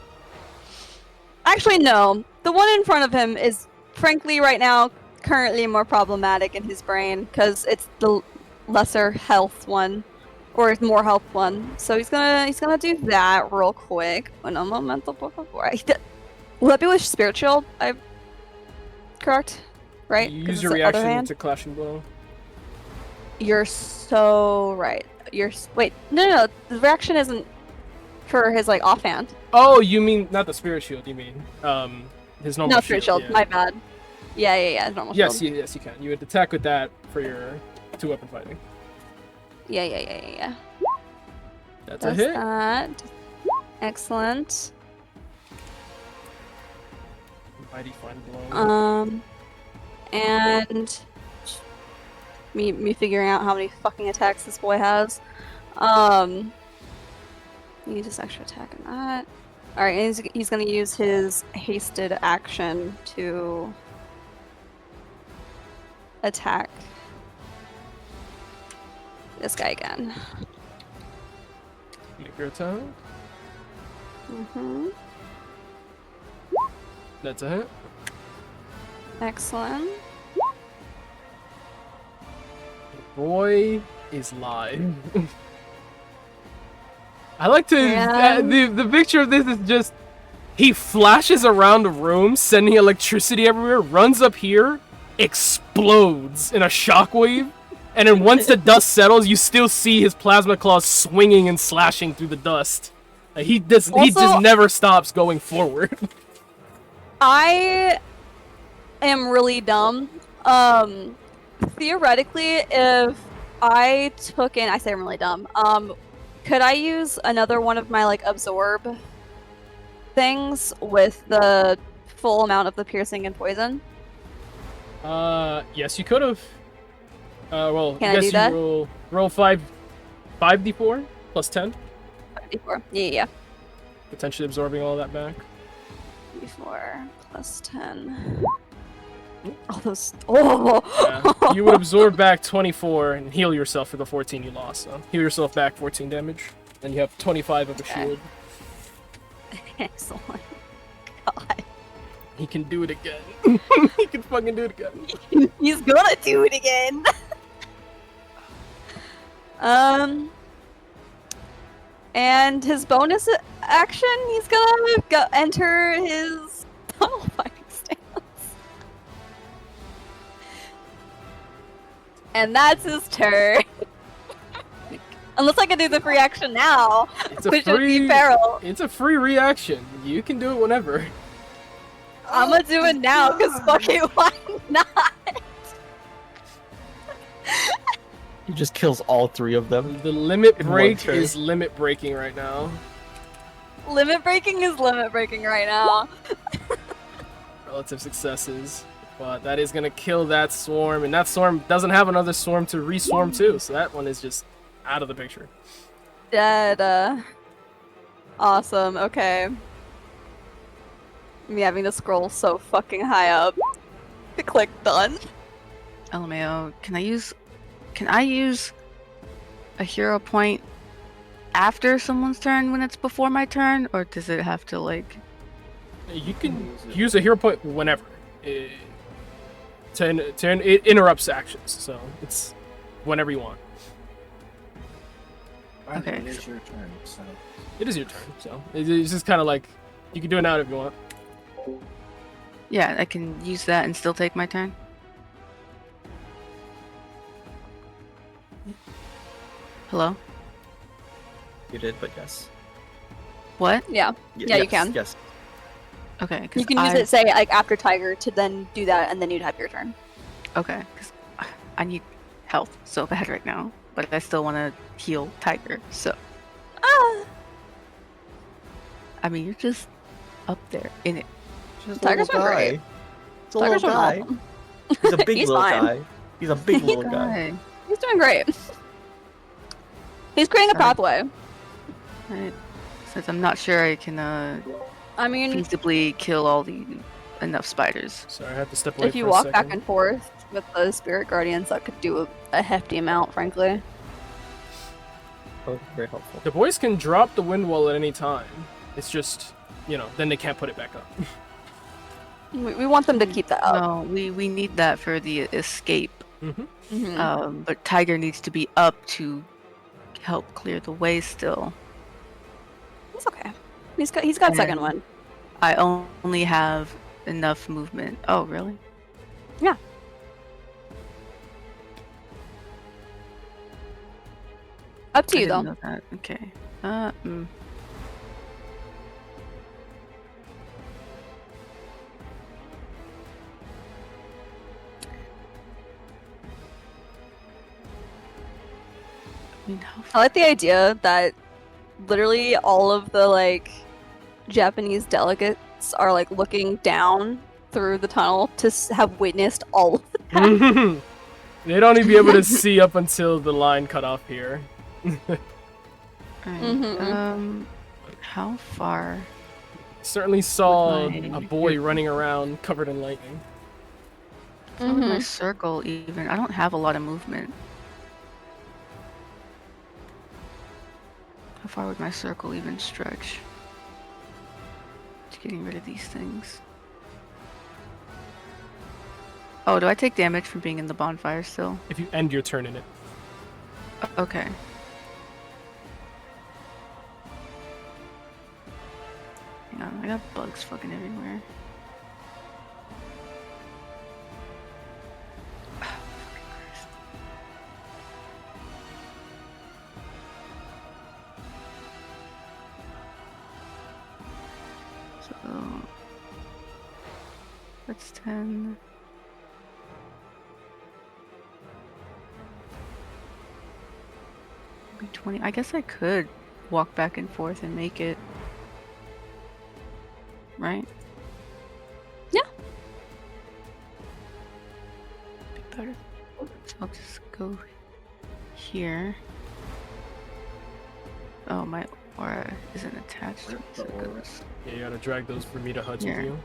Actually, no. The one in front of him is, frankly, right now, currently more problematic in his brain because it's the lesser health one, or more health one. So he's gonna do that real quick. Will that be with Spirit Shield? Correct, right? You 'Cause use it's your the other reaction hand? to clashing blow. You're so right. Wait. No. The reaction isn't for his like offhand. Oh, you mean not the spirit shield? You mean his normal No, Spirit Shield. yeah. My bad. Yeah. Normal Yes, shield. yes, you can. You would attack with that for your 2-weapon fighting. Yeah. That's a Does hit. that. Excellent. Mighty fine blow. And me figuring out how many fucking attacks this boy has. Use this extra attack on that. Alright, and he's gonna use his hasted action to attack this guy again. Make your attack. Mm-hmm. That's a hit. Excellent. Boy is live. I like to. Yeah. The picture of this is just. He flashes around the room, sending electricity everywhere, runs up here, explodes in a shockwave, and then once the dust settles, you still see his plasma claws swinging and slashing through the dust. Like, he just Also- never stops going forward. I am really dumb. Theoretically, if I took in, I say I'm really dumb. Could I use another one of my like absorb things with the full amount of the piercing and poison? Yes, you could have. Well, Can I guess do you that? roll 5d4 plus 10, 54. Yeah. potentially absorbing all that back. 54 plus 10. All those. Oh! Yeah. You would absorb back 24 and heal yourself for the 14 you lost. So heal yourself back 14 damage, and you have 25 of a Okay. shield. Excellent. God. He can do it again. He can fucking do it again. He's gonna do it again. And his bonus action, he's gonna enter his tunnel fighting stance. And that's his turn. Unless I can do the free action now, It's a which would be free. feral. It's a free reaction. You can do it whenever. I'm gonna do it now, because fuck it, why not? He just kills all 3 of them. The limit In one break turn. is limit breaking right now. Limit breaking is limit breaking right now. Relative successes. But that is gonna kill that swarm, and that swarm doesn't have another swarm to re-swarm too, so that one is just out of the picture. Dead. Awesome. Okay. Me having to scroll so fucking high up to click done. LMAO, can I use a hero point after someone's turn when it's before my turn, or does it have to like? You can use a hero point whenever. It interrupts actions, so it's whenever you want. Okay. It is your turn, so. It is your turn, so it's just kind of like you can do it now if you want. Yeah, I can use that and still take my turn. Hello? You did, but yes. What? Yeah. Yeah, you yes, can. Yes. Okay. 'Cause You can use it, say, like after Tiger, to then do that, and then you'd have your turn. Okay, because I need health so bad right now, but I still want to heal Tiger. So Ah, I mean, you're just up there in it. Just Tiger's little doing guy. great. It's a Tiger's little doing guy. awesome. He's a big He's little fine. guy. He's a big little guy. Guy. He's doing great. He's creating a Sorry. pathway. Right. Since I'm not sure I can I mean, feasibly kill all the enough spiders. Sorry, I have to step away if you for a walk second. back and forth with the spirit guardians, that could do a hefty amount, frankly. Oh, very helpful. The boys can drop the wind wall at any time. It's just, then they can't put it back up. We want them to keep that up. No, we need that for the escape. Mm-hmm. But Tiger needs to be up to help clear the way still. It's okay. He's got And second one. I only have enough movement. Oh, really? Yeah. Up to I you, didn't though. know that. Okay. I mean, how I like the idea that literally all of the Japanese delegates are looking down through the tunnel to have witnessed all of that. They'd only be able to see up until the line cut off here. Alright, Mhm. how far? Certainly saw With my- a boy running around covered in lightning. How would my Mhm. circle even? I don't have a lot of movement. How far would my circle even stretch? Just getting rid of these things. Oh, do I take damage from being in the bonfire still? If you end your turn in it. Okay. Hang on, I got bugs fucking everywhere. Fucking Christ. So that's 10. Maybe 20. I guess I could walk back and forth and make it. Right? Yeah. Be better. So I'll just go here. Oh, my aura isn't attached to me, so it goes. Yeah, you gotta drag those Bermuda HUDs Yeah. with you.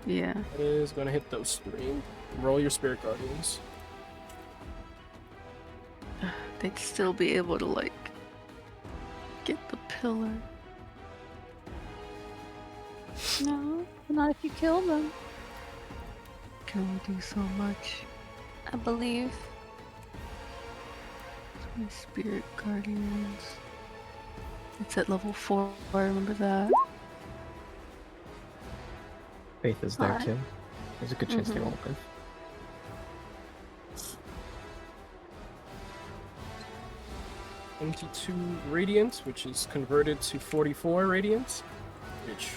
Yeah. That is gonna hit those 3. Roll your Spirit Guardians. They'd still be able to, get the pillar. No, not if you kill them, Can only do so much. I believe. My spirit guardians. It's at level 4. I remember that. Faith is there Alright. too. There's a good chance they Mhm. won't live. 22 Radiant, which is converted to 44 Radiant, which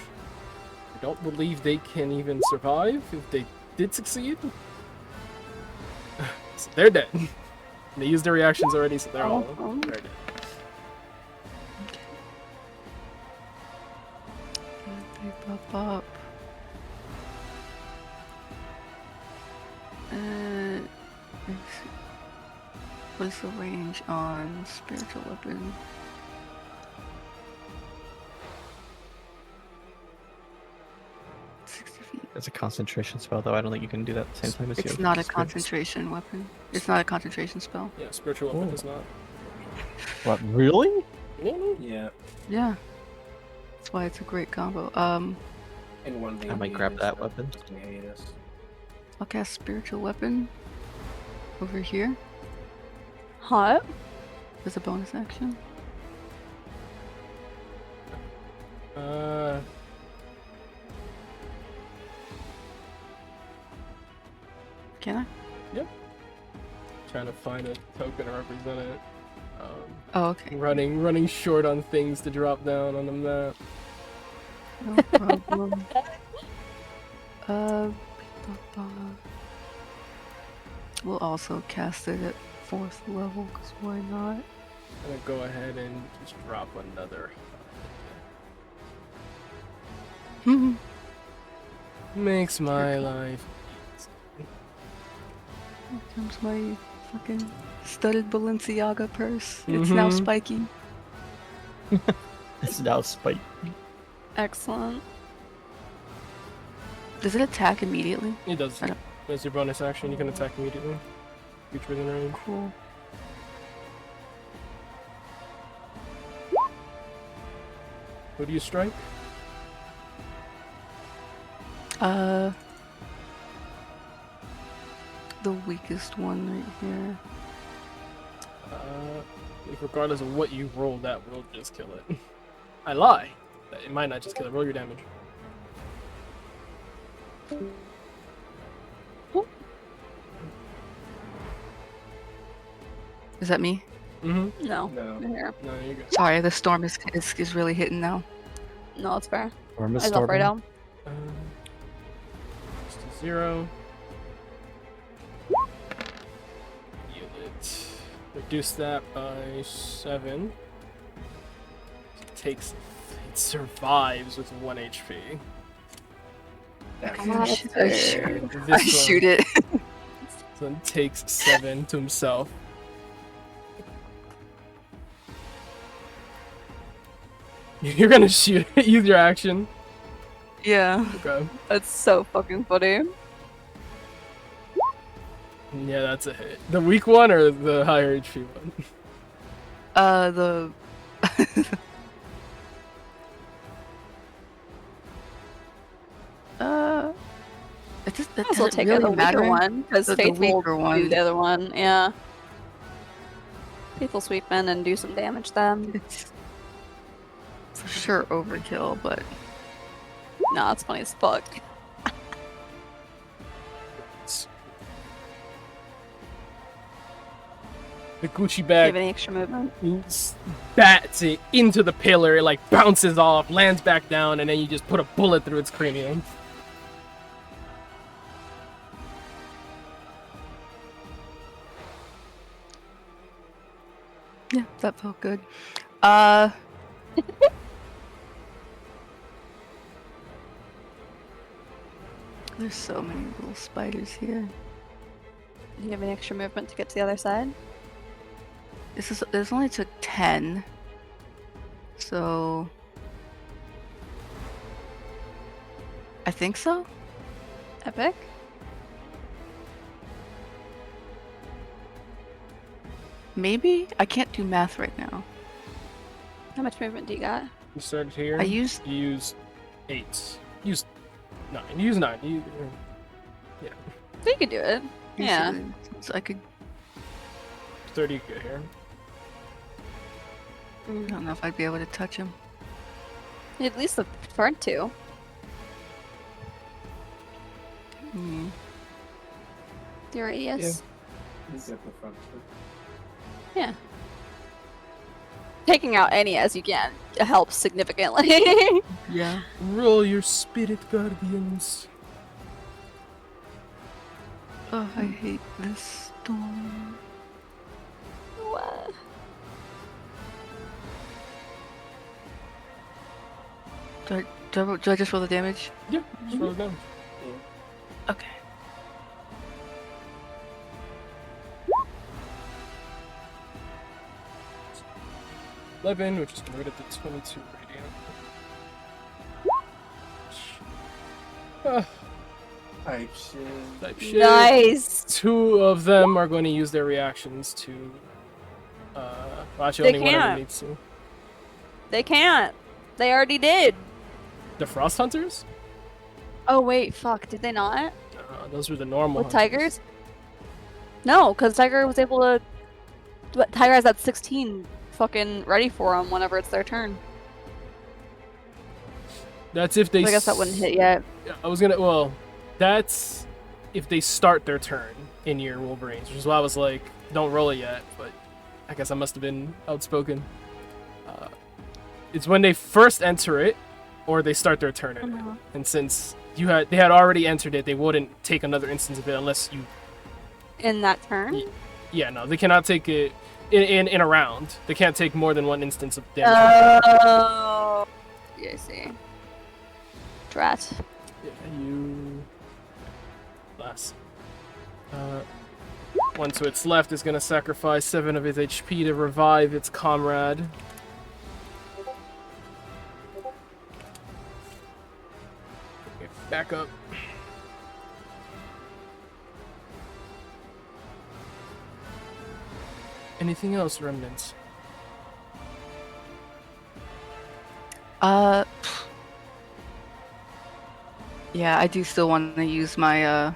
I don't believe they can even survive if they did succeed. So they're dead. They used their reactions already, so they're dead. They pop up. Let's see. What is the range on spiritual weapon? It's a concentration spell, though. I don't think you can do that at the same time as It's your not a spirits. concentration weapon. It's not a concentration spell. Yeah, spiritual weapon Oh. is not. What? Really? Yeah. Yeah. That's why it's a great combo. And one thing I might you grab use, that weapon. just in case. I'll cast spiritual weapon over here Hot. as a bonus action. Can I? Trying to find a token to represent it. Oh, okay. Running short on things to drop down on the map. No problem. We'll also cast it at 4th level, because why not? I'm gonna go ahead and just drop another. Makes my life. Here comes my fucking studded Balenciaga purse. It's now Mhm. spiky. It's now spike. Excellent. Does it attack immediately? It does. I don't- As your bonus action, you can attack immediately. Creature within range. Cool. Who do you strike? The weakest one right here. Regardless of what you roll, that will just kill it. I lie. It might not just kill it. Roll your damage. Is that me? Mm-hmm. No. No. Here. No, you're good. Sorry, the storm is really hitting now. No, it's fair. Or I Miss felt right Storm. down. Just a 0. Heal it. Reduce that by 7. It survives with 1 HP. That's I shoot, This I one- shoot it. This one takes 7 to himself. You're gonna shoot. Use your action. Yeah. Okay. That's so fucking funny. Yeah, that's a hit. The weak one or the higher HP one? The it just Might as well take really the weaker matter? one because The Faithful will weaker do one. the other one. Yeah. Faithful sweep in and do some damage then. It's for sure overkill, but Nah, it's funny as fuck. The Gucci Do you bag have any extra movement? bats it into the pillar. It like bounces off, lands back down, and then you just put a bullet through its cranium. yeah, that felt good. There's so many little spiders here. Do you have any extra movement to get to the other side? This only took 10. So I think so. Epic. Maybe? I can't do math right now. How much movement do you got? You started here. I used You use 8. Use 9. You use 9. So you could do it. Yeah. So I could 30 good here. I don't know if I'd be able to touch him. You at least look preferred to. Hmm. Your radius. He's at the front. Yeah. Taking out any as you can helps significantly. Yeah. Roll your spirit guardians. Oh, I hate this storm. What? Do I just roll the damage? Yeah, just roll it down. Okay. $11, which is converted to 22 radiant. Type shit. Type shit. Nice. 2 of them are going to use their reactions to. Well, actually, They only one of them can't. needs to. They can't. They already did. The Frost Hunters? Oh wait, fuck. Did they not? Those were the normal With hunters. tigers? No, because Tiger was able to. But Tiger has that 16 fucking ready for him whenever it's their turn. That's if they. So I guess that wouldn't hit yet. I was gonna. Well, that's if they start their turn in your Wolverines, which is why I was like, don't roll it yet. But I guess I must have been outspoken. It's when they first enter it, or they start their turn in it. And since they had already entered it, they wouldn't take another instance of it unless you. In that turn? Yeah, no, they cannot take it in a round. They can't take more than one instance of damage. Oh. Yeah, I see. Drat. Yeah, you. Last. One to its left is gonna sacrifice 7 of its HP to revive its comrade. Back up. Anything else, remnants? Yeah, I do still want to use my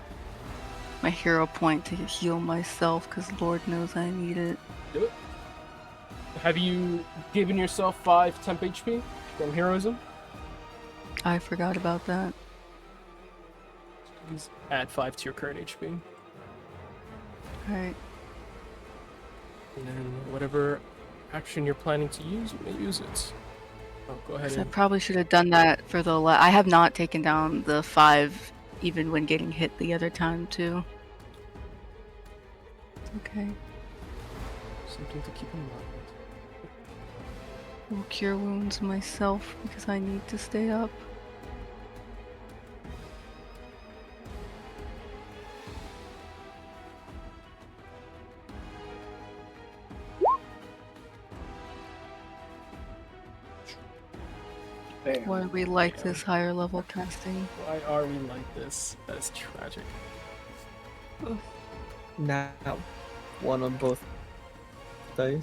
my hero point to heal myself, because Lord knows I need it. Do it. Have you given yourself 5 temp HP from heroism? I forgot about that. Please add 5 to your current HP. Alright. And then whatever action you're planning to use, you may use it. Oh, go ahead. I probably should have done that for the I have not taken down the 5 even when getting hit the other time too. Okay. Something to keep in mind. Will cure wounds myself because I need to stay up. Damn. Why are we like this higher level casting? Why are we like this? That is tragic. Now, 1 on both dice.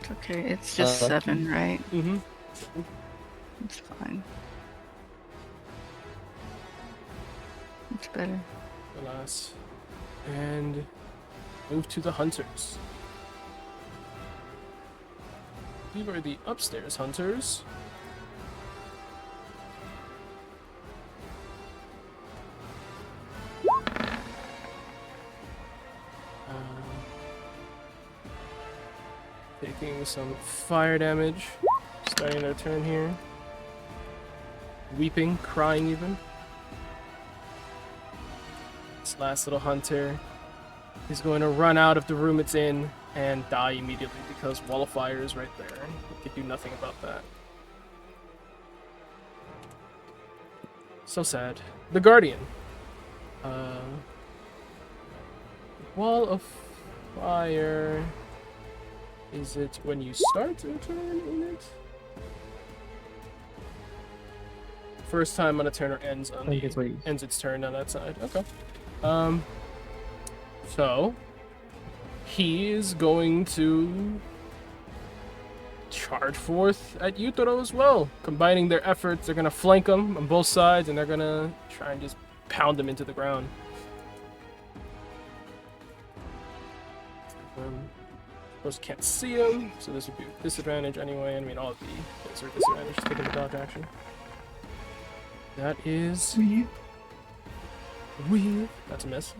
It's okay, it's just 7, right? Mm-hmm. It's fine. It's better. Alas. And move to the hunters. These are the upstairs hunters. Taking some fire damage. Starting their turn here. Weeping, crying even. This last little hunter is going to run out of the room it's in and die immediately because wall of fire is right there. You can do nothing about that. So sad. The Guardian. Wall of fire. Is it when you start a turn in it? First time on a turn or ends on I think it's when you- ends its turn on that side. Okay. So he is going to charge forth at Yutaro as well. Combining their efforts, they're gonna flank him on both sides, and they're gonna try and just pound him into the ground. Of course, can't see him, so this would be a disadvantage anyway. I mean, all of the things are disadvantage taking the dodge action. That is weird. That's a miss.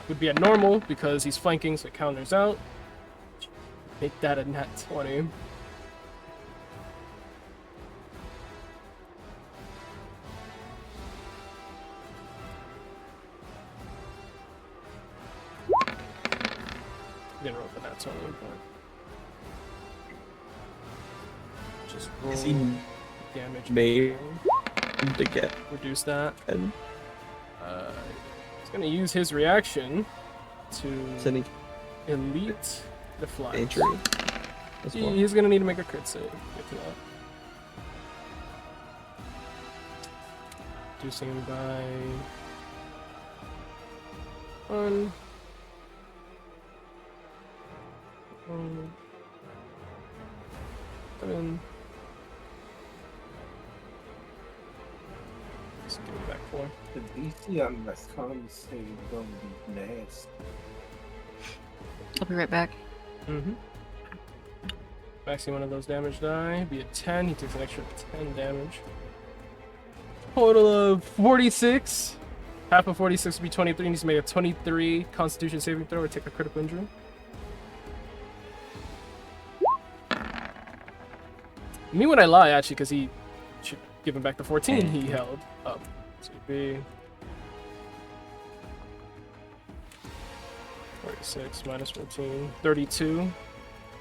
Would be a normal because he's flanking, so it counters out. Make that a nat 20. Didn't roll the nat 20, but just roll Is he damage. made to get Reduce that. and He's gonna use his reaction to sending elite the fly. injury as well? He's gonna need to make a crit save. Get to that. Reducing him by 1. 7. Let's give him back 4. The DC on this con say gonna be nasty. I'll be right back. Mm-hmm. Maxing one of those damage die. Be a 10. He takes an extra 10 damage. Total of 46. Half of 46 would be 23. He needs to make a 23 Constitution saving throw or take a critical injury. Me when I lie, actually, because he should give him back the 14 he held up. So it'd be 46 minus 14, 32. He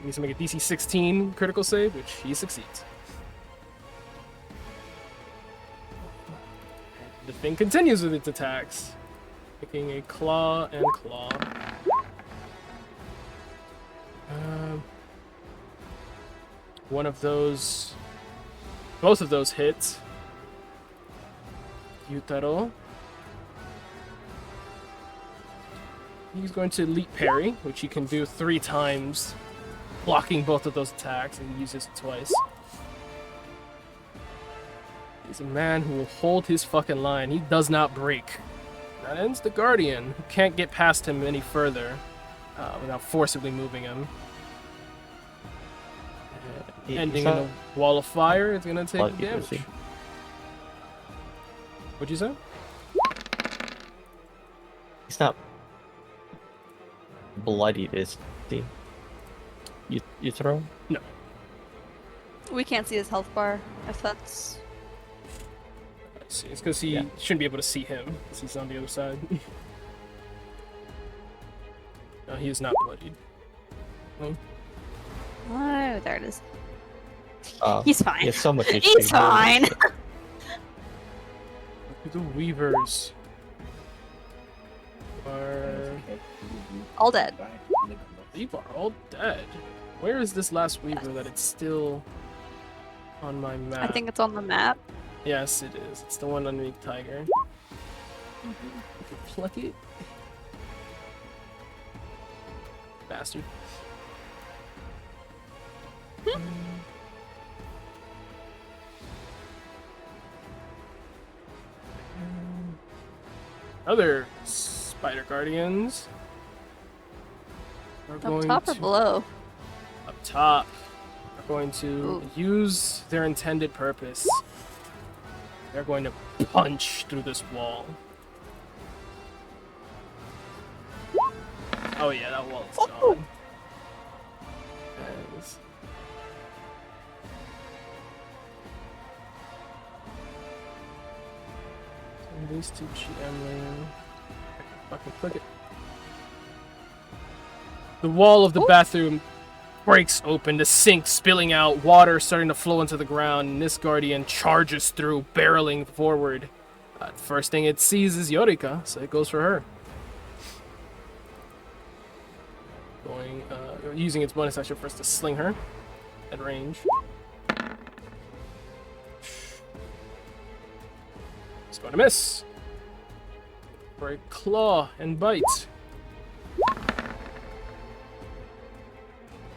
needs to make a DC 16 critical save, which he succeeds. The thing continues with its attacks, making a claw and claw. One of those, both of those hit Yutaro. He's going to leap parry, which he can do 3 times, blocking both of those attacks, and he uses it twice. He's a man who will hold his fucking line. He does not break. That ends the Guardian, who can't get past him any further without forcibly moving him. Ending in a wall of fire, it's gonna take damage. What'd you say? He's not bloodied, is he? You throw? No. We can't see his health bar, if that's... Let's see. It's because he shouldn't be able to see him, because he's on the other side. No, he is not bloodied. No. Oh, there it is. He's fine. He has so much HP. He's fine. Look at the Weavers. Are... All dead. They are all dead. Where is this last Weaver that it's still on my map? I think it's on the map. Yes, it is. It's the one underneath Tiger. You can pluck it. Bastard. Other Spider Guardians are Up top or below? Up top. Are going to use their intended purpose. They're going to punch through this wall. Oh yeah, that wall is gone. As... These two GM layer. Fucking click it. The wall of the bathroom breaks open, the sink spilling out, water starting to flow into the ground, and this Guardian charges through, barreling forward. First thing it sees is Yorika, so it goes for her. Going, using its bonus action first to sling her at range. It's going to miss. For a claw and bite.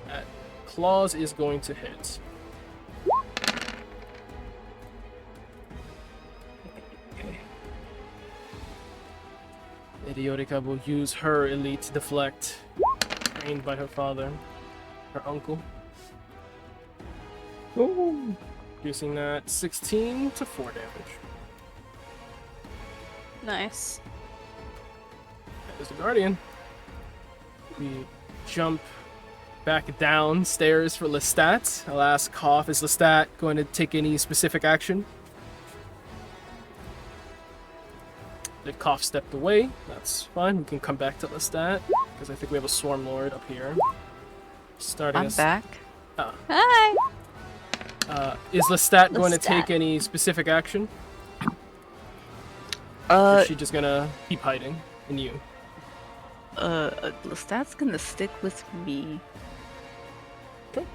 That claws is going to hit. Lady Yorika will use her elite deflect, trained by her father, her uncle. Ooh. Reducing that 16 to 4 damage. Nice. That is the Guardian. We jump back downstairs for Lestat. I'll ask Koff, is Lestat going to take any specific action? If Koff stepped away, that's fine. We can come back to Lestat, because I think we have a Swarm Lord up here. Starting I'm us... back. Oh. Hi! Is Lestat going to take any specific action? Or is she just gonna keep hiding in you? Lestat's gonna stick with me. Okay.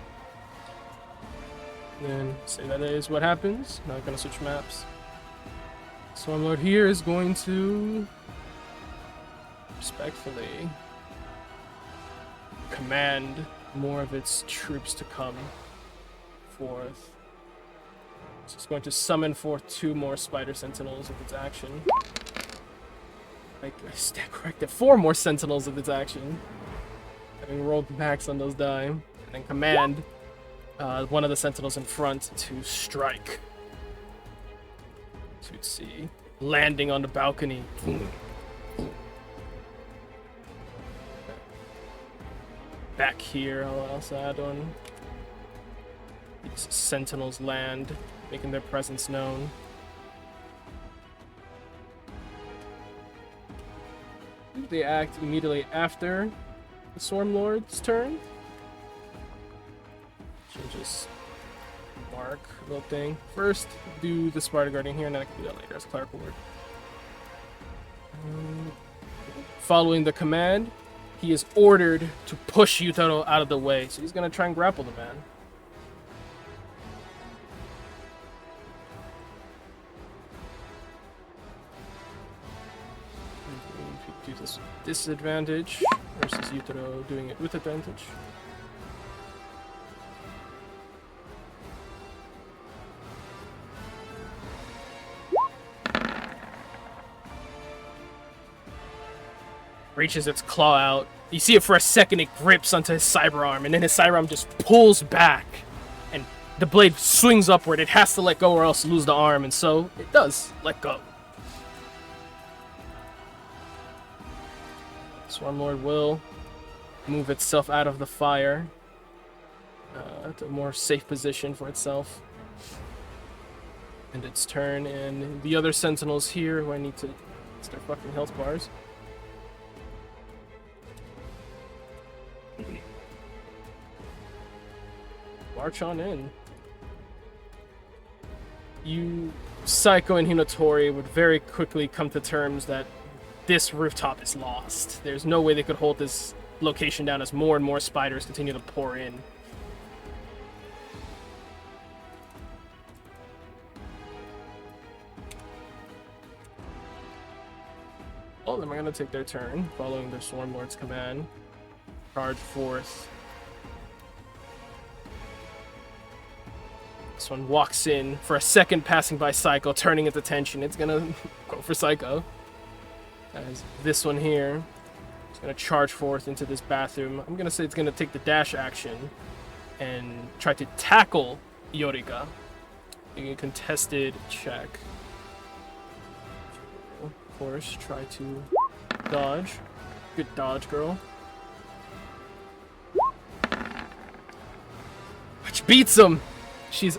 Then say that is what happens. Now I'm gonna switch maps. Stormlord here is going to respectfully command more of its troops to come forth. So it's going to summon forth 2 more Spider Sentinels with its action. I stand corrected. 4 more Sentinels with its action. Having rolled max on those die. And then command one of the Sentinels in front to strike. So you'd see landing on the balcony. Back here, I'll also add on. These Sentinels land, making their presence known. They act immediately after the Stormlord's turn. So just mark a little thing. First, do the Spider Guardian here, and then I can do that later as Clark Ward. Following the command, he is ordered to push Yutaro out of the way, so he's gonna try and grapple the man. Do this with disadvantage versus Yutaro doing it with advantage. Reaches its claw out. You see it for a second, it grips onto his cyber arm, and then his cyber arm just pulls back, and the blade swings upward. It has to let go or else lose the arm, and so it does let go. Swarmlord will move itself out of the fire to a more safe position for itself. And its turn, and the other sentinels here who I need to... It's their fucking health bars. March on in. You, Psycho and Hinotori, would very quickly come to terms that this rooftop is lost. There's no way they could hold this location down as more and more spiders continue to pour in. All of them are going to take their turn, following their Swarmlord's command. Charge forth. This one walks in for a second, passing by Psycho, turning its attention. It's gonna go for Psycho. As this one here is gonna charge forth into this bathroom. I'm gonna say it's gonna take the dash action and try to tackle Yorika. Making a contested check. Of course, try to dodge. Good dodge, girl. Which beats him! He is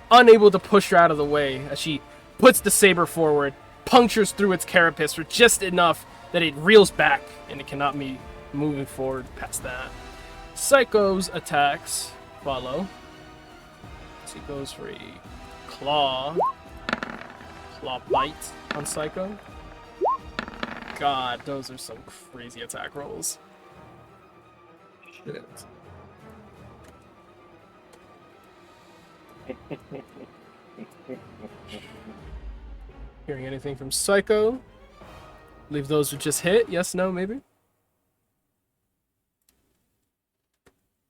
unable to push her out of the way as she puts the saber forward, punctures through its carapace for just enough that it reels back, and it cannot be moving forward past that. Psycho's attacks follow. So he goes for a claw bite on Psycho. God, those are some crazy attack rolls. Shit. Hearing anything from Psycho? Leave those who just hit. Yes, no, maybe?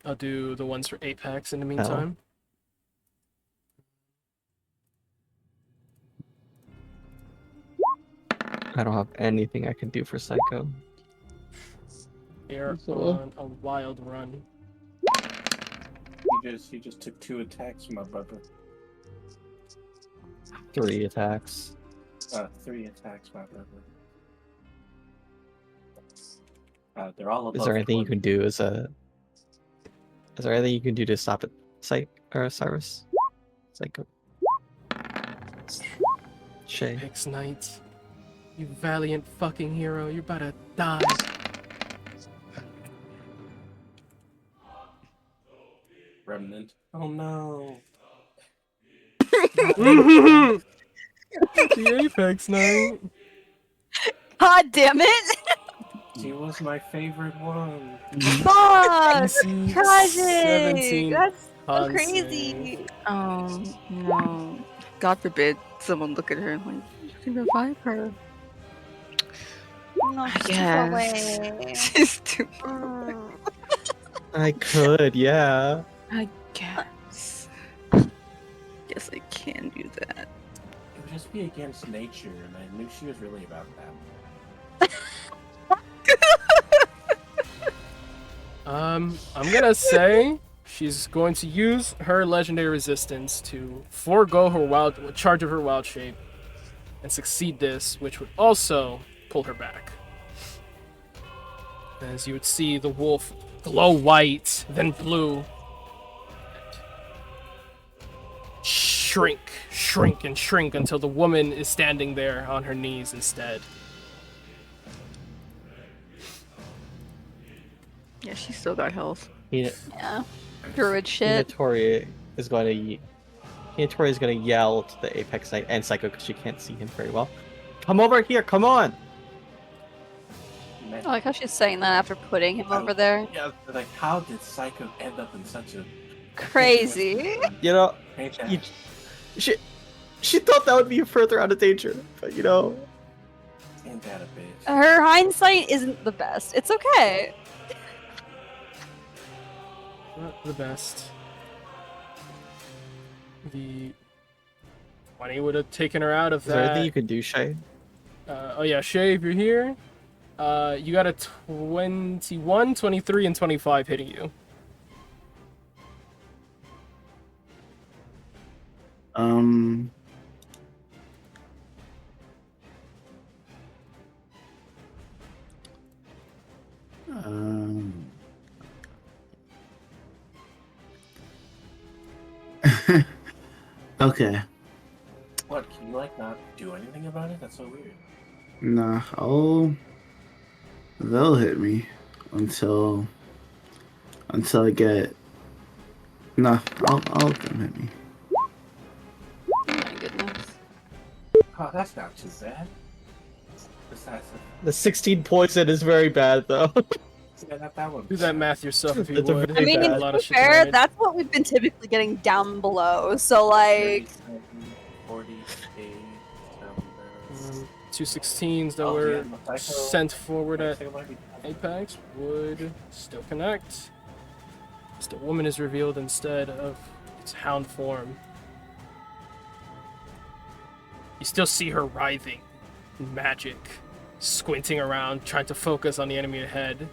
I'll do the ones for Apex in the meantime. I don't have anything I can do for Psycho. They're on a wild run. He just took 2 attacks from my brother. 3 attacks. 3 attacks, my brother. They're all above. Is there anything you can do as a... Is there anything you can do to stop it, Cyrus? Psycho. Shay. Apex Knight. You valiant fucking hero. You're about to die. Remnant. Oh no. The Apex Knight. God damn it! He was my favorite one. Fuck! DC Tragic! 17 That's so Hansen. crazy! Oh no! God forbid someone look at her and like, can revive her. No, I she's too far guess. away. She's too. Mm. I could, yeah. I guess. Guess I can do that. It would just be against nature, and I knew she was really about that. I'm gonna say she's going to use her legendary resistance to forego her charge of her wild shape and succeed this, which would also pull her back. As you would see the wolf glow white, then blue, shrink, and shrink until the woman is standing there on her knees instead. Yeah, she's still got health. Yeah. Druid shit. Hinatori is going to yell to the Apex Knight and Psycho because she can't see him very well. Come over here, come on! I like how she's saying that after putting him over there. Yeah, like, how did Psycho end up in such a Crazy. You know, fantastic? she thought that would be further out of danger, but you know. Ain't that a bitch? Her hindsight isn't the best. It's okay. Not the best. The 20 would have taken her out of Is there anything that. you could do, Shay? Oh yeah, Shay, if you're here, you got a 21, 23, and 25 hitting you. Okay. What, can you, like, not do anything about it? That's so weird. Nah, they'll hit me until I get. Nah, I'll let them hit me. Oh my goodness. Oh, that's not too bad. Besides, The 16 poison is very bad, though. that one. Do that math yourself if you That's a would. I very mean, bad. A lot to of be shit fair, damage. that's what we've been typically getting down below. So, like, 48 Two 16s that were sent forward at Apex would still connect. Just a woman is revealed instead of its hound form. You still see her writhing in magic, squinting around, trying to focus on the enemy ahead.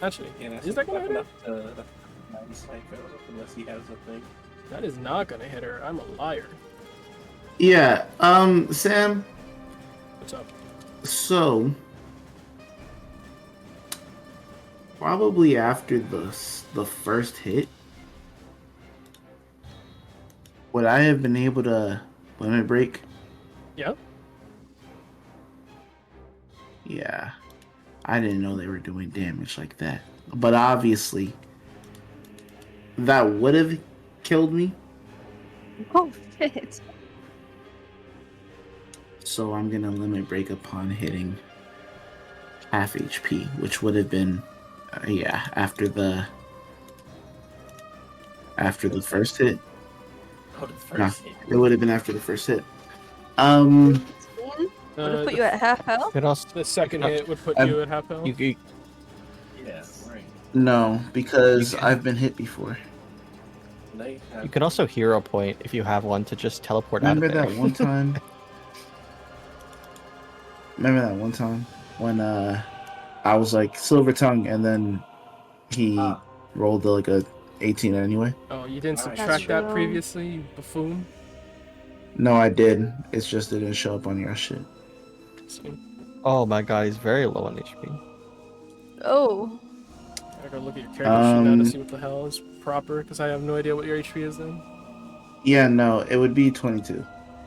Actually, is that gonna hit her? Unless he has a thing. That is not gonna hit her. I'm a liar. Yeah. Sam. What's up? So, probably after the first hit, would I have been able to limit break? Yep. Yeah. I didn't know they were doing damage like that. But obviously, that would have killed me. oh shit. So I'm gonna limit break upon hitting half HP, which would have been, after the first hit. Oh, the first Nah, hit. it would have been after the first hit. Would have put you at half health? Could also, The second hit would put I'm- you at half health. you Yeah, right. No, because You can- I've been hit before. Now you have can also hero point if you have one to just teleport Remember out of there. that one time? Remember that one time when I was like silver tongue and then he rolled like a 18 anyway? Oh, you didn't Alright. subtract that That's previously, you buffoon? No, I did. It's just it didn't show up on your shit. See, Oh my god, he's very low on HP. Oh. I gotta look at your character sheet now to see what the hell is proper, because I have no idea what your HP is then. Yeah, no, it would be 22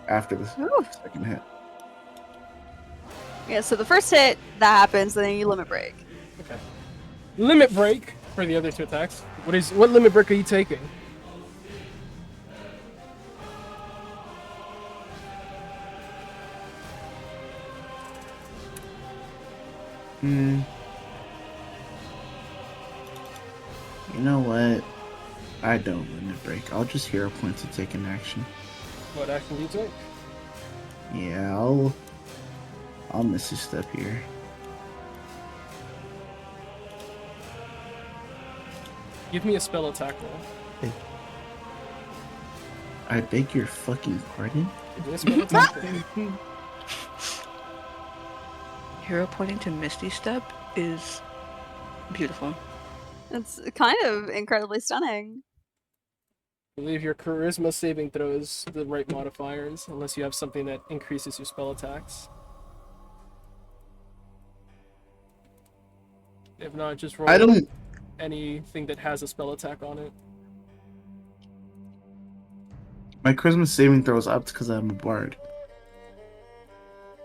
after the Ooh. second hit. Yeah, so the first hit, that happens, and then you limit break. Okay. Limit break for the other two attacks. What limit break are you taking? Hmm. You know what? I don't limit break. I'll just hero point to take an action. What action do you take? Yeah, I'll miss a step here. Give me a spell attack roll. I beg your fucking pardon? Give me a spell attack roll. Hero pointing to Misty Step is beautiful. It's kind of incredibly stunning. I believe your charisma saving throws the right modifiers, unless you have something that increases your spell attacks. If not, just roll I don't. anything that has a spell attack on it. My charisma saving throw is up because I'm a bard.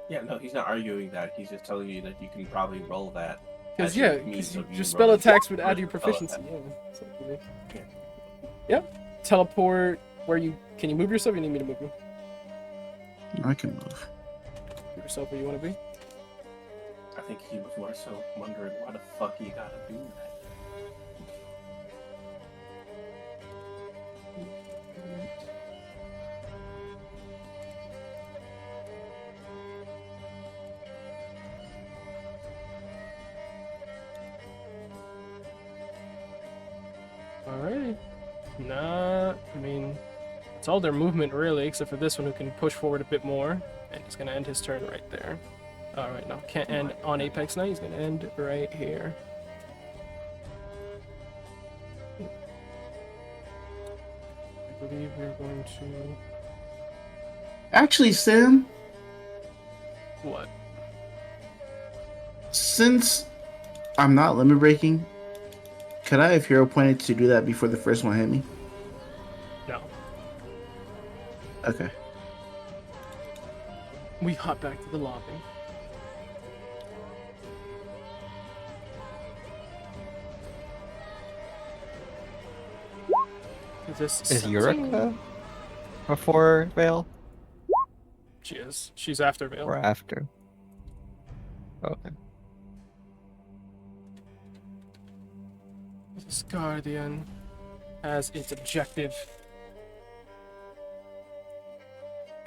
Yeah, no, he's not arguing that. He's just telling you that you can probably roll that. Because as your yeah, means because of you your spell rolling attacks would add your spell proficiency. attack. Yeah. So, Yeah. Yep. Teleport. Where you can you move yourself? Or you need me to move you? I can move. Move yourself where you want to be. I think he was more so wondering why the fuck you gotta do that. Alrighty. Nah, I mean, it's all their movement really, except for this one who can push forward a bit more, and he's gonna end his turn right there. Alright, no, can't end on Apex Knight, he's gonna end right here. I believe we're going to... Actually, Sam, What? since I'm not limit breaking, could I have hero pointed to do that before the first one hit me? No. Okay. We hop back to the lobby. This Is 17. Yurika before Vale She is. She's after Vale. or after? Okay. This Guardian has its objective.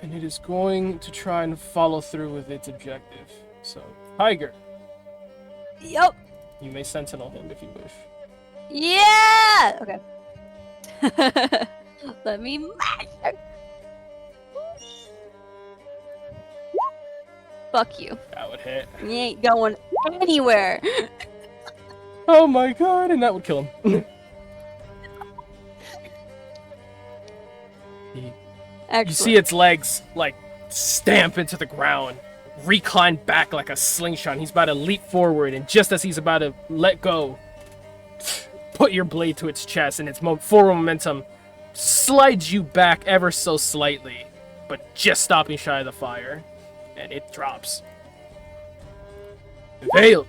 And it is going to try and follow through with its objective. So, Tiger, Yup. you may sentinel him if you wish. Yeah. Okay. Let me mash her. Fuck you. That would hit. You ain't going anywhere. Oh my god, and that would kill him. Excellent. You see its legs, like, stamp into the ground, recline back like a slingshot. He's about to leap forward, and just as he's about to let go, put your blade to its chest, and its forward momentum slides you back ever so slightly, but just stopping shy of the fire, and it drops. Veil!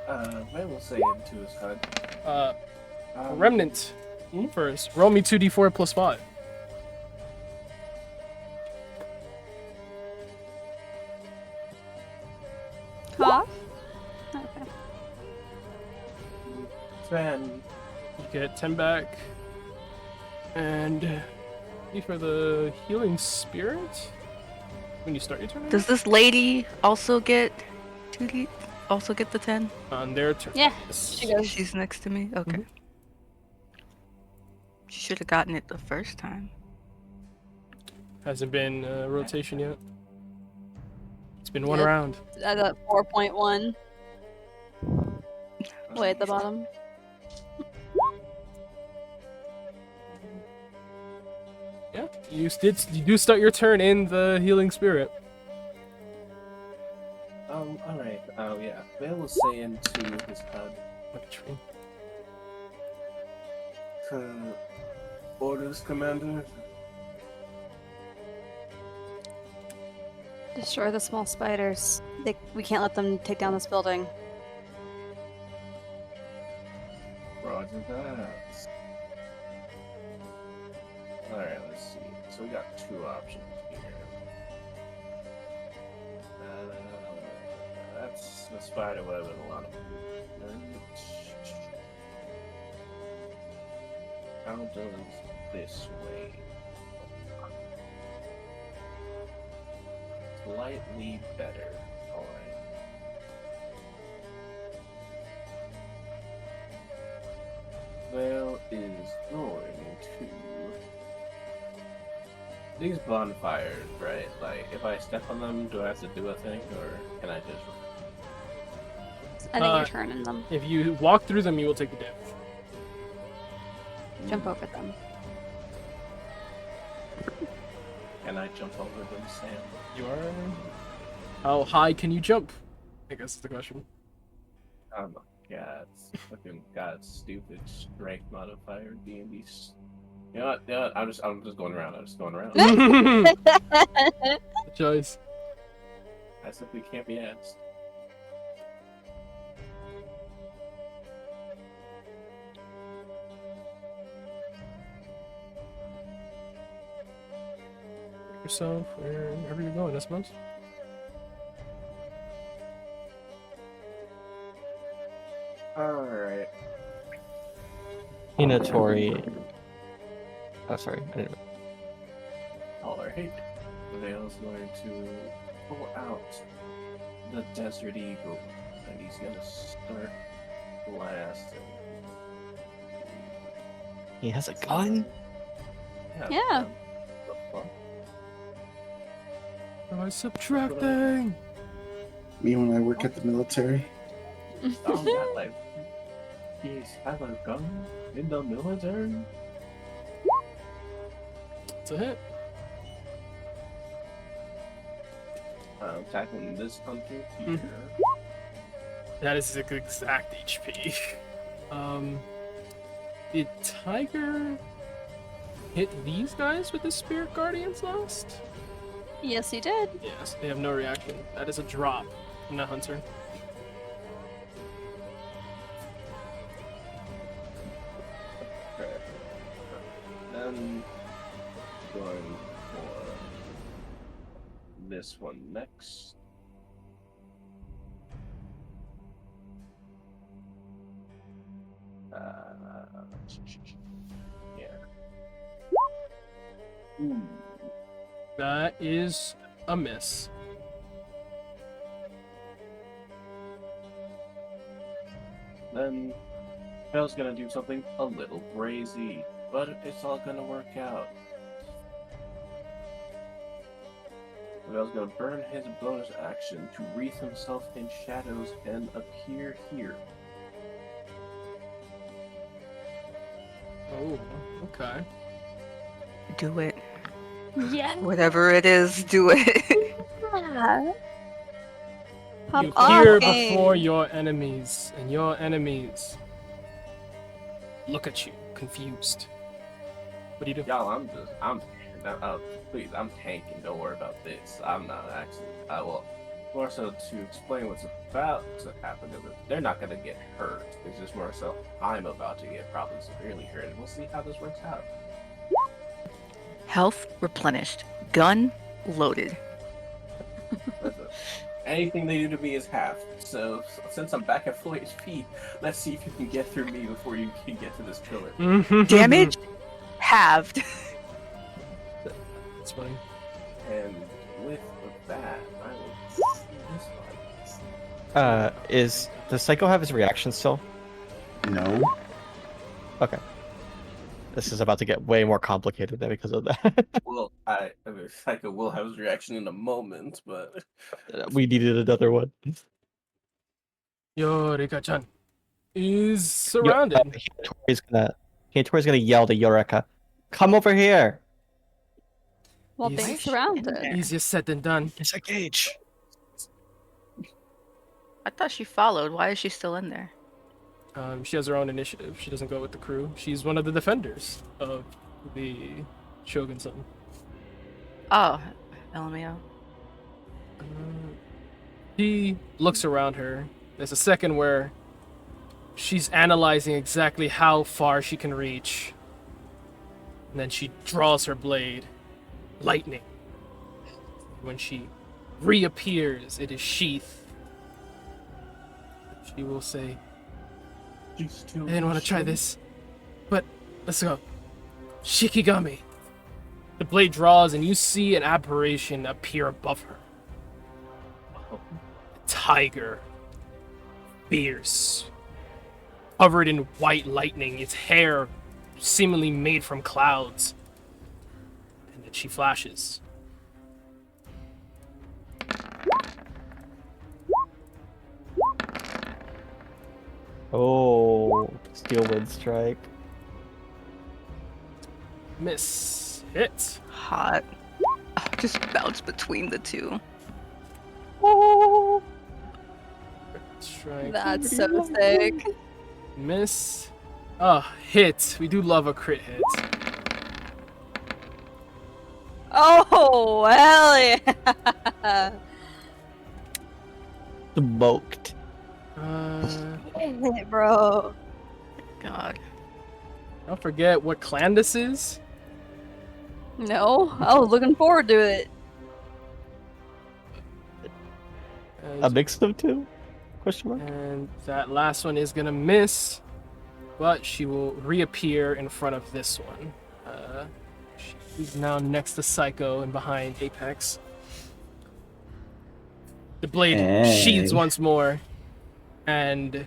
I will say into his HUD. Remnant. First, roll me 2d4 plus 5. Huh? Okay. 10. You get 10 back. And for the healing spirit, when you start your turn, Does this lady also get 2D? Also get the 10? on their turn. Yeah, Yes. she goes. She's next to me? Okay. She should have gotten it the first time. Hasn't been rotation yet. It's been one Yeah. round. I got 4.1. Way at the bottom. Yeah, you do start your turn in the healing spirit. Alright. Oh, yeah. Vale will say into his HUD. Like a tree. Orders, Commander. Destroy the small spiders. We can't let them take down this building. Roger that. Alright, let's see. So we got two options here. That's the spider web and a lot of movement. How does this way? slightly better. Alright. Well is going to these bonfires, right? Like if I step on them, do I have to do a thing or can I just I think you're turning them. If you walk through them, you will take the damage. Jump over them. can I jump over them, Sam? You are. How high can you jump? I guess is the question. Oh my god, fucking god, stupid strength modifier D&D. You know what? I'm just going around. I'm just going around. Choice. I simply can't be asked. Yourself wherever you're going, I suppose. Alright. Hinatori. Oh, sorry. I didn't... Alright. Vale's going to pull out the Desert Eagle, and he's gonna start blasting. He has a gun? Yeah. The fuck? Am I subtracting? Me when I work at the military. Oh, God, like, he's have a gun in the military? It's a hit. Tackling this hunter here. That is the exact HP. Did Tiger hit these guys with his Spirit Guardians last? Yes, he did. Yes, they have no reaction. That is a drop from the hunter. Okay. Then going for this one next. Yeah. Ooh. That is a miss. Then Bell's gonna do something a little crazy, but it's all gonna work out. Bell's gonna burn his bonus action to wreath himself in shadows and appear here. Oh, okay. Do it. Yeah. Whatever it is, do it. Pop You off, appear game. before your enemies, and your enemies look at you, confused. What do you do? Y'all, please, I'm tanking. Don't worry about this. I'm not actually. I will. More so to explain what's about to happen. They're not gonna get hurt. It's just more so I'm about to get probably severely hurt, and we'll see how this works out. Health replenished. Gun loaded. Listen, anything they do to me is half. So since I'm back at full HP, let's see if you can get through me before you can get to this pillar. Damage halved. That's funny. And with that, I will see this one. Does Psycho have his reaction still? No. Okay. This is about to get way more complicated then because of that. Well, I mean, Psycho will have his reaction in a moment, but We needed another one. Yorika-chan is surrounded. Hinatori's gonna yell to Yorika, "Come over here!" While He's- being surrounded. Easier said than done. Disengage. I thought she followed. Why is she still in there? She has her own initiative. She doesn't go with the crew. She's one of the defenders of the Shogun something. Oh, LMAO. He looks around her. There's a second where she's analyzing exactly how far she can reach. And then she draws her blade. Lightning. When she reappears, it is sheath. She will say, I didn't want to try this, but let's go. Shikigami. The blade draws and you see an apparition appear above her. Tiger. Fierce. Covered in white lightning, its hair seemingly made from clouds. And then she flashes. Oh, steel wind strike. Miss. Hit. Hot. Just bounce between the two. Strike. That's so sick. Miss. Hit. We do love a crit hit. Oh, hell yeah. Smoked. Bro. God. Don't forget what clan this is. No, I was looking forward to it. A mix of two? Question mark? And that last one is gonna miss, but she will reappear in front of this one. She's now next to Psycho and behind Apex. The blade sheathes once more, and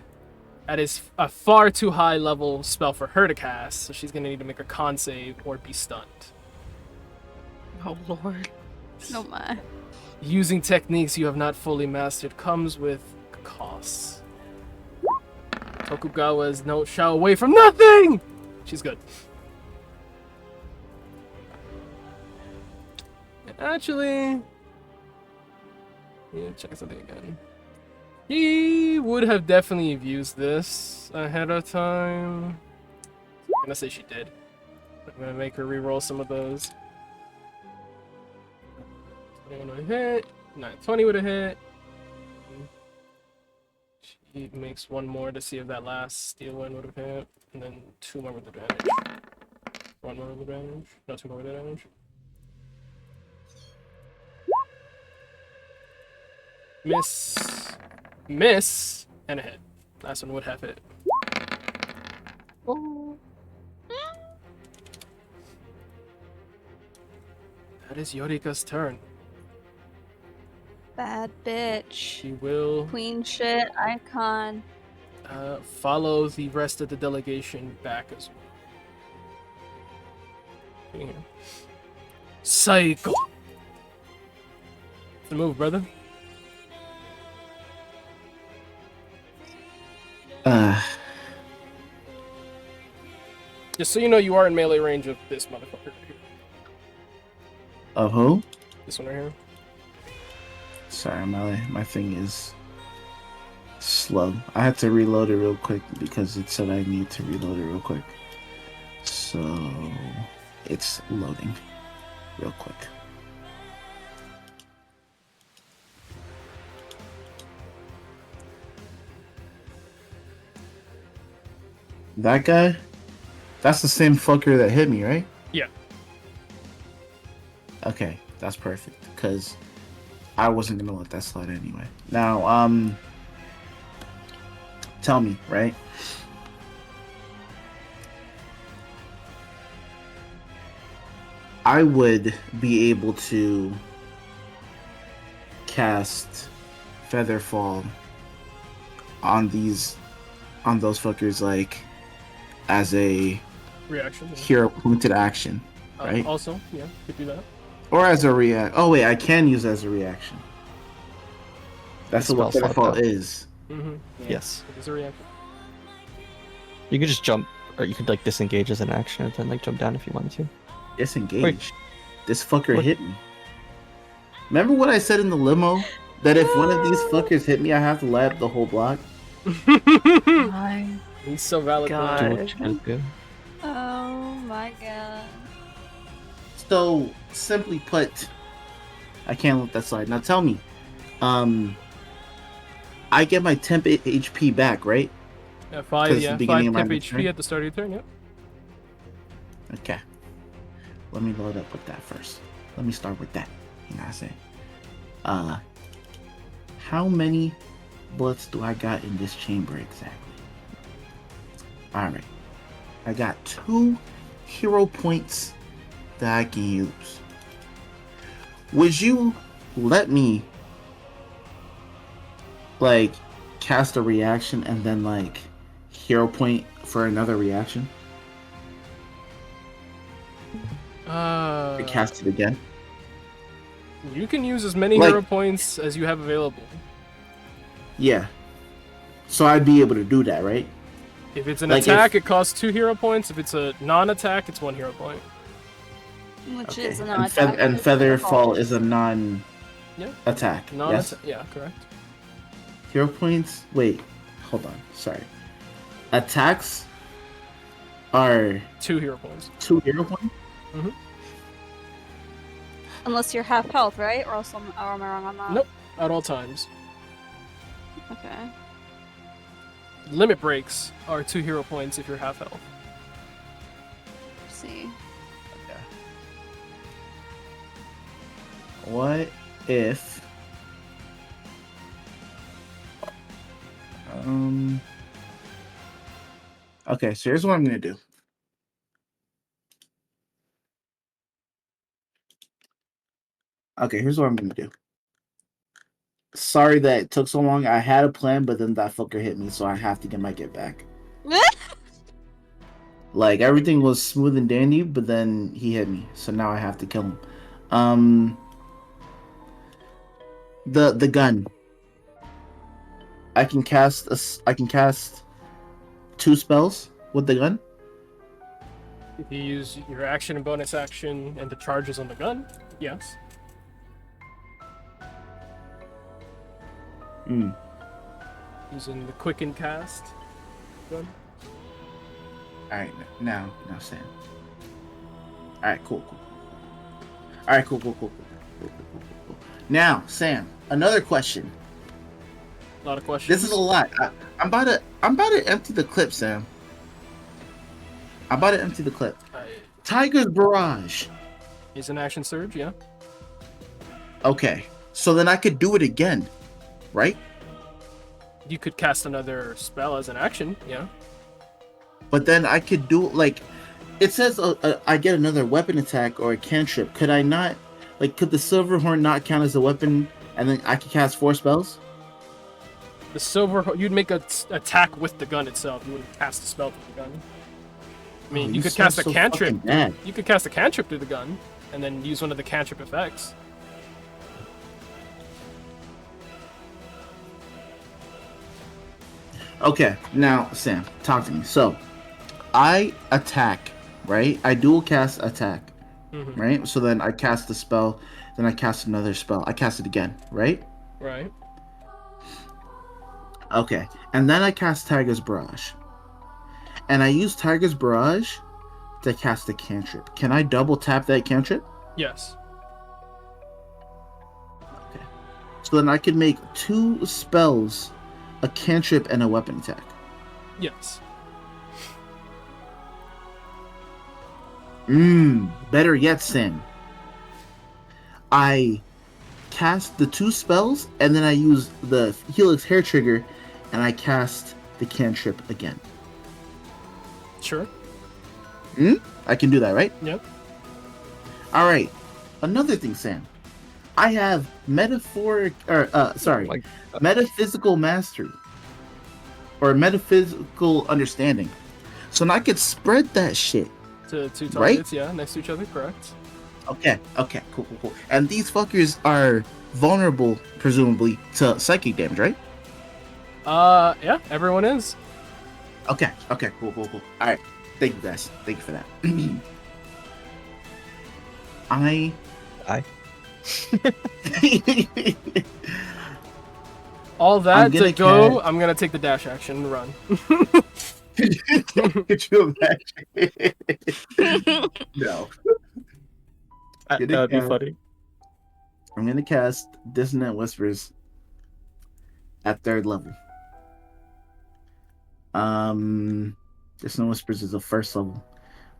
that is a far too high level spell for her to cast, so she's gonna need to make a con save or be stunned. Oh lord. Oh my. Using techniques you have not fully mastered comes with costs. Tokugawa's note shy away from nothing! She's good. Actually, yeah, check something again. He would have definitely used this ahead of time. I'm gonna say she did. I'm gonna make her reroll some of those. 21 would have hit. 920 would have hit. She makes one more to see if that last steel one would have hit, and then 2 more with advantage. 1 more with advantage. No, 2 more with advantage. Miss, and a hit. Last one would have hit. That is Yorika's turn. Bad bitch. She will Queen shit icon. follow the rest of the delegation back as well. Here. Psycho. The move, brother. Just so you know, you are in melee range of this motherfucker right here. Of who? This one right here. Sorry, my thing is slow. I had to reload it real quick because it said I need to reload it real quick. So it's loading real quick. That guy? That's the same fucker that hit me, right? Yeah. Okay, that's perfect. Because I wasn't gonna let that slide anyway. Now, tell me, right? I would be able to cast Featherfall on those fuckers like as a Reaction. hero pointed action, right? Also, yeah, could do that. Or as a react. Oh wait, I can use it as a reaction. That's what Spell slot, Featherfall though. is. Mm-hmm. Yeah, Yes. it is a reaction. You could just jump, or you could like disengage as an action and then like jump down if you wanted to. Disengage. Wait. This fucker What? hit me. Remember what I said in the limo? That if one of these fuckers hit me, I have to light up the whole block? My He's so valid. God. Do what you gotta do. Oh my god. So, simply put, I can't let that slide. Now tell me, I get my temp HP back, right? Yeah, 5 'Cause the temp beginning of my HP turn? at the start of your turn, yep. Okay. Let me load up with that first. Let me start with that. You know what I'm saying? How many bullets do I got in this chamber exactly? Alright. I got 2 hero points that I can use. Would you let me like cast a reaction and then like hero point for another reaction? Or cast it again? You can use as many Like- hero points as you have available. Yeah. So I'd be able to do that, right? If it's an Like, attack, if- it costs 2 hero points. If it's a non-attack, it's 1 hero point. Which Okay. is an And, attack. and it's Featherfall difficult. is a non Yeah. attack. Non-attack. Yes. Yeah, correct. Hero points. Wait, hold on. Sorry. Attacks are 2 hero points. 2 hero points. Unless you're half health, right? Or else am I wrong on that? Nope. At all times. Okay. Limit breaks are 2 hero points if you're half health. Let's see. What if? Okay, so here's what I'm gonna do. Okay, here's what I'm gonna do. Sorry that it took so long. I had a plan, but then that fucker hit me, so I have to get my get back. Like everything was smooth and dandy, but then he hit me, so now I have to kill him. The gun. I can cast I can cast 2 spells with the gun. If you use your action and bonus action and the charges on the gun, yes. Hmm. Using the quicken cast gun. All right, now Sam. All right, cool. All right, cool. Now, Sam, another question. A lot of questions. This is a lot. I'm about to empty the clip, Sam. I'm about to empty the clip. Tiger's Barrage. Is an action surge, yeah. Okay, so then I could do it again, right? You could cast another spell as an action, yeah. But then I could do like, it says I get another weapon attack or a cantrip. Could I not, like, could the Silverhorn not count as a weapon, and then I could cast 4 spells? The silver, you'd make an attack with the gun itself. You wouldn't cast a spell with the gun. I mean, you could sound cast a so cantrip. fucking bad. You could cast a cantrip through the gun, and then use one of the cantrip effects. Okay, now Sam, talk to me. So, I attack, right? I dual cast attack, right? So then I cast the spell, then I cast another spell. I cast it again, right? Right. Okay, and then I cast Tiger's Barrage, and I use Tiger's Barrage to cast a cantrip. Can I double tap that cantrip? Yes. Okay, so then I could make 2 spells, a cantrip and a weapon attack. Yes. Better yet, Sam. I cast the 2 spells, and then I use the Helix Hair Trigger, and I cast the cantrip again. Sure. I can do that, right? Yep. Alright. Another thing, Sam. I have metaphysical mastery. Or metaphysical understanding. So now I could spread that shit. To 2 Right? targets, yeah, next to each other, correct. Okay, cool. And these fuckers are vulnerable, presumably, to psychic damage, right? Yeah, everyone is. Okay, cool. Alright, thank you guys. Thank you for that. Aye. All that I'm to gonna go, I'm gonna take the dash action and run. Could you imagine? No. That would be funny. I'm gonna cast Dissonant Whispers at 3rd level. Dissonant Whispers is a 1st level.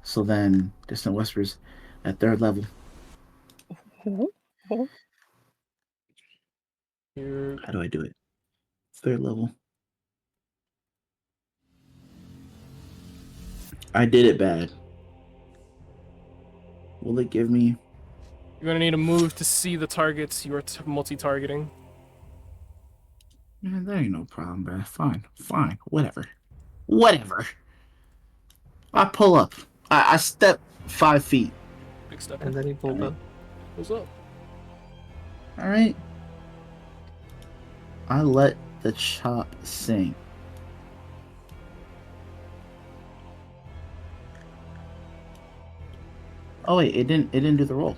So then Dissonant Whispers at 3rd level. You're... How do I do it? 3rd level. I did it bad. Will it give me? You're gonna need a move to see the targets you're multi-targeting. Man, there ain't no problem, bro. Fine, whatever. I pull up. I step 5 feet. Big step. And then he pulled up. What's up? All right. I let the chop sing. Oh wait, it didn't do the roll.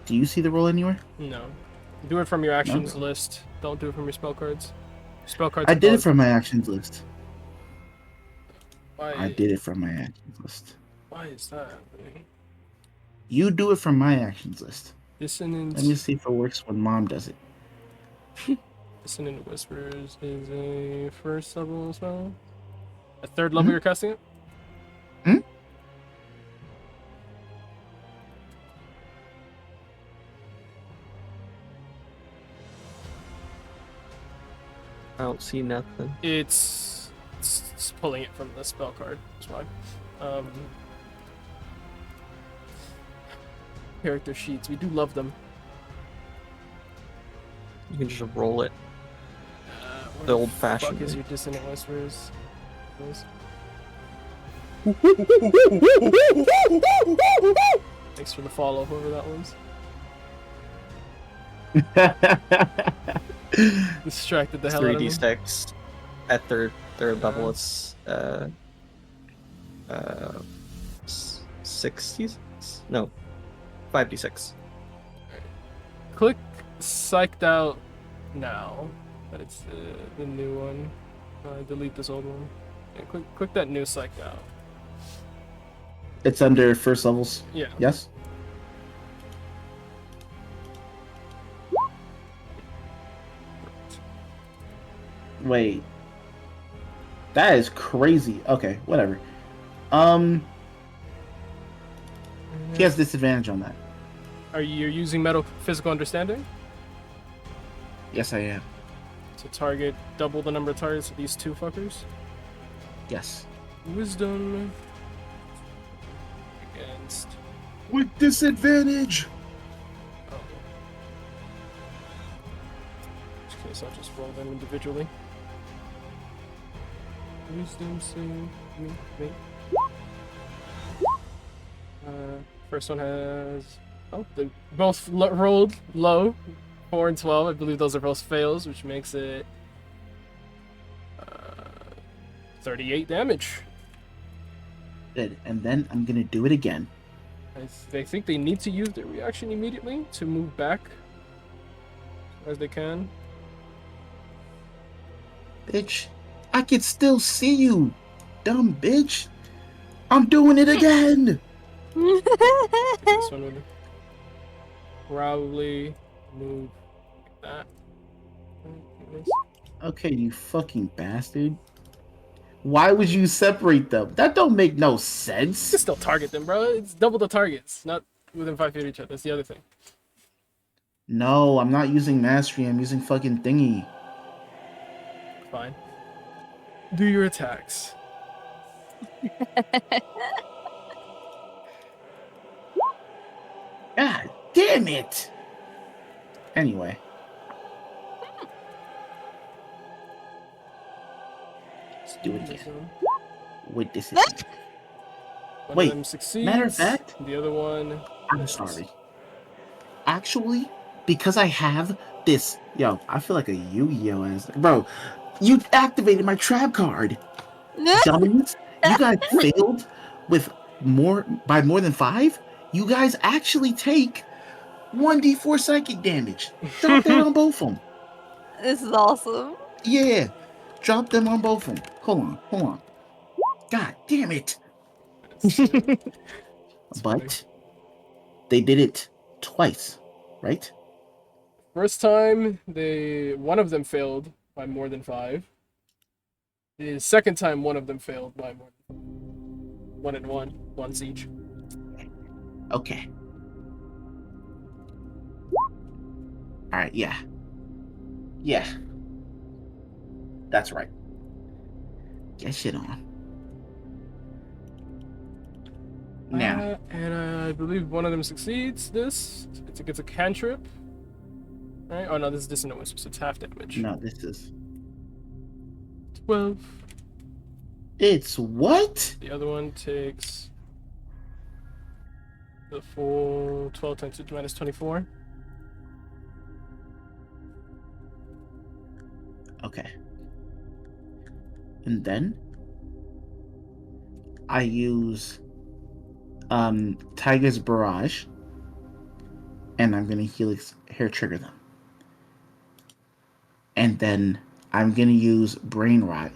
Do you see the roll anywhere? No. Do it from your actions No. list. Don't do it from your spell cards. Spell cards. I did it above. from my actions list. Why? I did it from my actions list. Why is that happening? You do it from my actions list. Dissonant. Let me see if it works when Mom does it. Dissonant Whispers is a first level spell. A third level you're casting it? I don't see nothing. It's pulling it from the spell card. That's why. Character sheets. We do love them. You can just roll it. Where The old-fashioned fuck is way. your Dissonant Whispers? Thanks for the follow, whoever that was. Distracted the hell out of me. 3d6 at third level. It's 60s? No, 5d6. Click Psyched Out now. But it's the new one. Delete this old one. Yeah, click that new Psyched Out. It's under first levels. Yeah. Yes. Wait. That is crazy. Okay, whatever. He has disadvantage on that. Are you using physical understanding? Yes, I am. To target double the number of targets of these two fuckers? Yes. Wisdom against. With disadvantage. Oh. In case I'll just roll them individually. Wisdom save. Me. First one has. Oh, they both rolled low. 4 and 12. I believe those are both fails, which makes it 38 damage. Good. And then I'm gonna do it again. They think they need to use their reaction immediately to move back as they can. Bitch, I can still see you, dumb bitch. I'm doing it again. This one would probably move like that. Okay, you fucking bastard. Why would you separate them? That don't make no You can sense. still target them, bro. It's double the targets, not within 5 feet of each other. That's the other thing. No, I'm not using mastery. I'm using fucking thingy. Fine. Do your attacks. God damn it. Anyway. Let's do it again. With disadvantage. One Wait, of them succeeds. matter of fact- the other one. I'm sorry. Actually, because I have this, yo, I feel like a Yu-Gi-Oh ass. Bro, you activated my trap card. Dummies, you guys failed with by more than 5. You guys actually take 1d4 psychic damage. Drop that on both of them. This is awesome. Yeah, drop them on both of them. Hold on. God damn it. But they did it twice, right? First time, one of them failed by more than 5. The second time, one of them failed by more than 5. 1 and 1, once each. Okay. Alright, yeah. Yeah. That's right. Get shit on. Now. And I believe one of them succeeds this. It gets a cantrip. Right? Oh no, this is Dissonant Whispers, so it's half damage. No, this is. 12. It's what? The other one takes the full 12 times 2 minus 24. Okay. And then I use Tiger's Barrage, and I'm gonna Helix Hair Trigger them. And then I'm gonna use Brain Rot,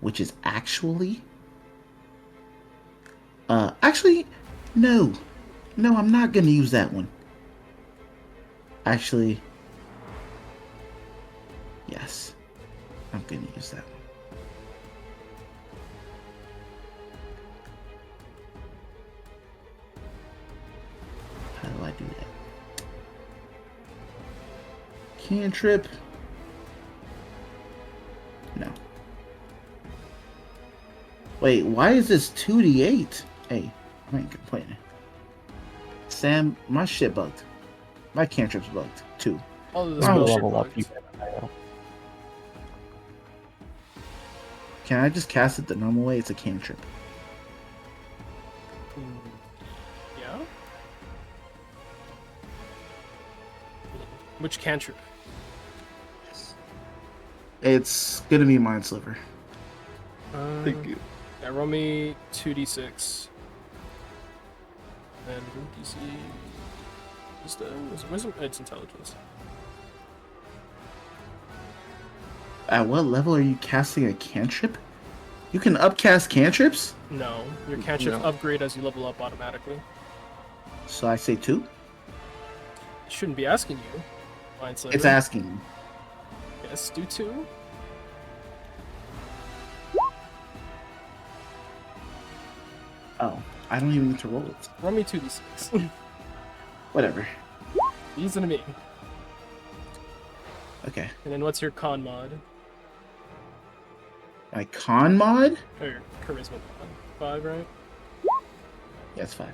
which is actually no, I'm not gonna use that one. Actually, yes, I'm gonna use that one. How do I do that? Cantrip. No. Wait, why is this 2d8? Hey, I ain't complaining. Sam, my shit bugged. My cantrip's bugged, too. All of the Oh, spells are level up, bugged. you can. Can I just cast it the normal way? It's a cantrip. Yeah? Which cantrip? It's gonna be Mind Sliver. Thank you. Yeah, roll me 2d6. And DC. Wisdom? It's intelligence. At what level are you casting a cantrip? You can upcast cantrips? No, your cantrips No. upgrade as you level up automatically. So I say 2? It shouldn't be asking you. Mind Sliver. It's asking. Yes, do 2. Oh, I don't even need to roll it. Roll me 2d6. Whatever. Easy to me. Okay. And then what's your con mod? My con mod? Or your charisma mod? 5, right? Yeah, it's 5.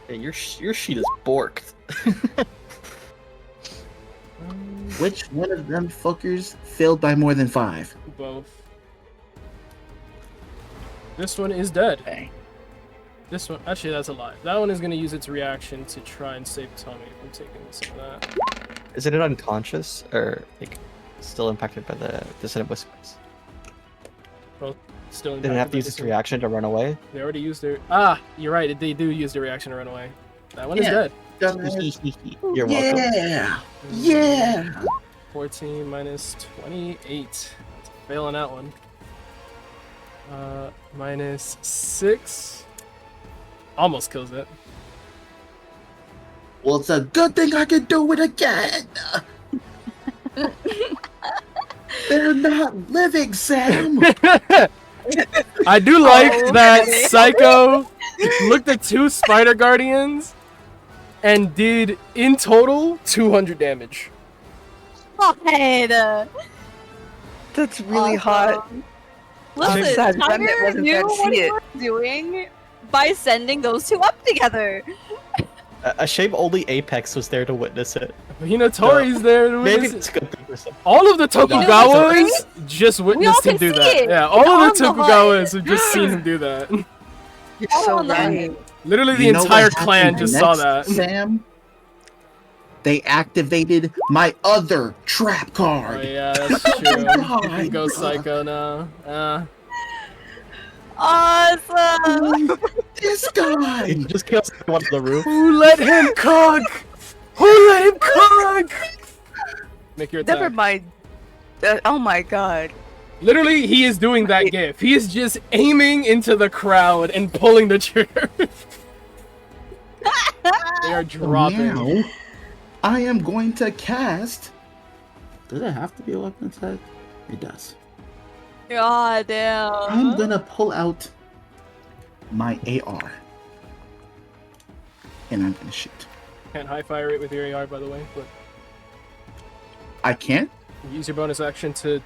Yeah, your sheet is borked. Which one of them fuckers failed by more than 5? Both. This one is dead. Dang. This one, actually, that's a lie. That one is going to use its reaction to try and save Tommy from taking some of that. Isn't it unconscious or like still impacted by the dissonant whispers? Well, still. Did it have to use its reaction to run away? They already used their. Ah, you're right. They do use their reaction to run away. That one is Yeah. dead. You're welcome. Yeah! Yeah! 14 minus 28. Fail on that one. Minus 6. Almost kills it. Well, it's a good thing I can do it again! They're not living, Sam! I do like that Psycho looked at 2 Spider Guardians and did, in total, 200 damage. God. That's really hot. Listen, Besides, Remnant Tiger wasn't knew there to what see he it. was doing by sending those 2 up together. A shame only Apex was there to witness it. Hinatori's there to Maybe witness it's it. a good thing for some. All of the Tokugawas Tokugawas? just witnessed him can do see that. it. Yeah, all of the On the Tokugawas have just seen him do that. You're Oh, so no. right. Literally, the You know what entire happened clan just saw next, that. Sam? They activated my other trap Oh card! yeah, that's true. You God, can go bruh. Psycho now. Awesome. This guy! He just kills someone on the roof. Who let him cook? Who let him cook? Make your attack. Never mind. Oh my god. Literally, he is doing that gif. He is just aiming into the crowd and pulling the trigger. They are dropping. Now, I am going to cast. Does it have to be a weapon attack? It does. God damn. I'm gonna pull out my AR. And I'm gonna shoot. Can't high fire it with your AR, by the way, but I can't? use your bonus action to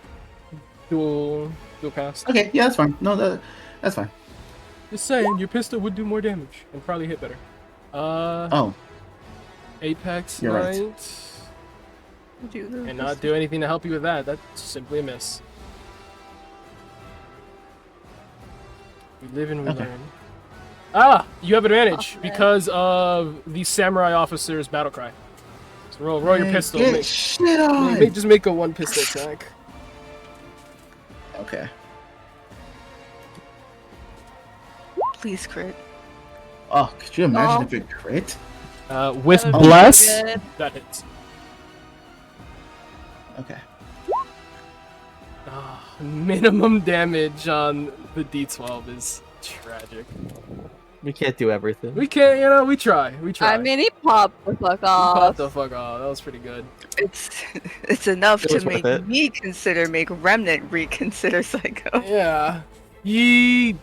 dual cast. Okay, yeah, that's fine. No, that's fine. Just saying, your pistol would do more damage and probably hit better. Oh, Apex You're right. Knight. Do the and not do anything to help you with that. That's simply a miss. We live and we Okay. learn. Ah, you have advantage Oh, man. because of the samurai officer's battle cry. So roll your Hey, pistol. get Make, shit on. just make a 1 pistol attack. Okay. Please crit. Oh, could you imagine Oh. if it crit? With That would be bless, so good. that hits. Okay. Minimum damage on the D12 is tragic. We can't do everything. We can't, we try. I mean, he popped the fuck He off. popped the fuck off. That was pretty good. It's enough It to was worth make it. me make Remnant reconsider Psycho. Yeah. He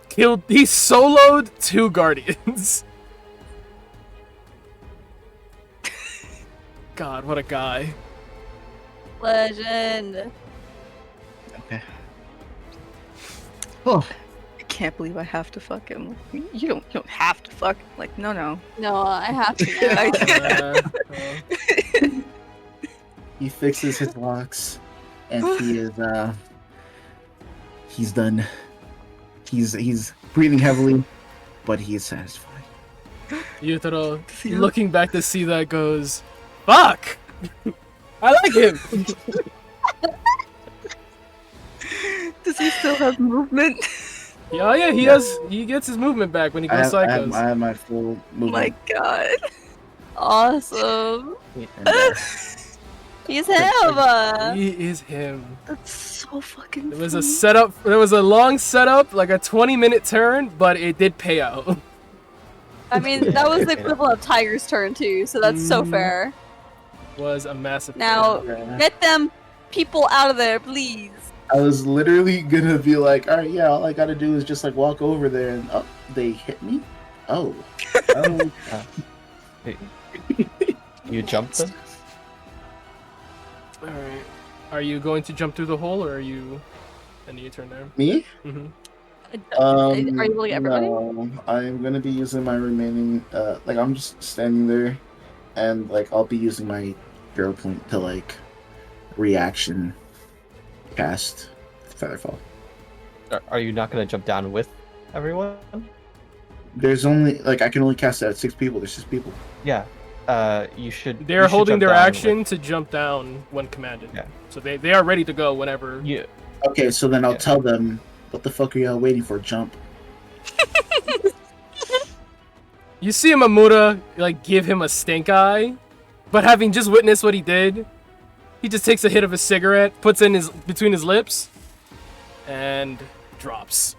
soloed 2 guardians. God, what a guy. Legend. Okay. Oh, I can't believe I have to fuck him. You don't have to fuck. Like, no. No, I have to now. he fixes his locks, and he is he's done. He's breathing heavily, but he is satisfied. Yutaro, looking back to see that, goes, fuck! I like him! Does he still have movement? Yeah, he gets his movement back when he I goes have, I have, psychos. I have my full movement. My God. Awesome. and, He's him. He is him. That's so fucking. There was a funny. setup, there was a long setup, like a 20-minute turn, but it did pay out. I mean, that was the equivalent of Tiger's turn too, so that's so Mm. fair. Was a massive Now, Yeah. get them people out of there, please. I was literally gonna be like, all right, yeah, all I gotta do is just like walk over there, and oh, they hit me. Oh, oh. You jumped them? Alright. Are you going to jump through the hole, or are you ending your turn there? Me? Mm-hmm. Are you able to get everybody? No, I'm gonna be using my remaining. Like I'm just standing there, and like I'll be using my hero point to like reaction cast Featherfall. Are you not going to jump down with everyone? There's only like I can only cast it at 6 people. There's 6 people. Yeah. You should. They're you should holding jump their down action to jump down when commanded. Yeah. So they are ready to go whenever. With, Okay, so then I'll Yeah. tell them, what the fuck are y'all waiting for? Jump. You see Mamura like give him a stink eye, but having just witnessed what he did, he just takes a hit of a cigarette, puts it in between his lips, and drops.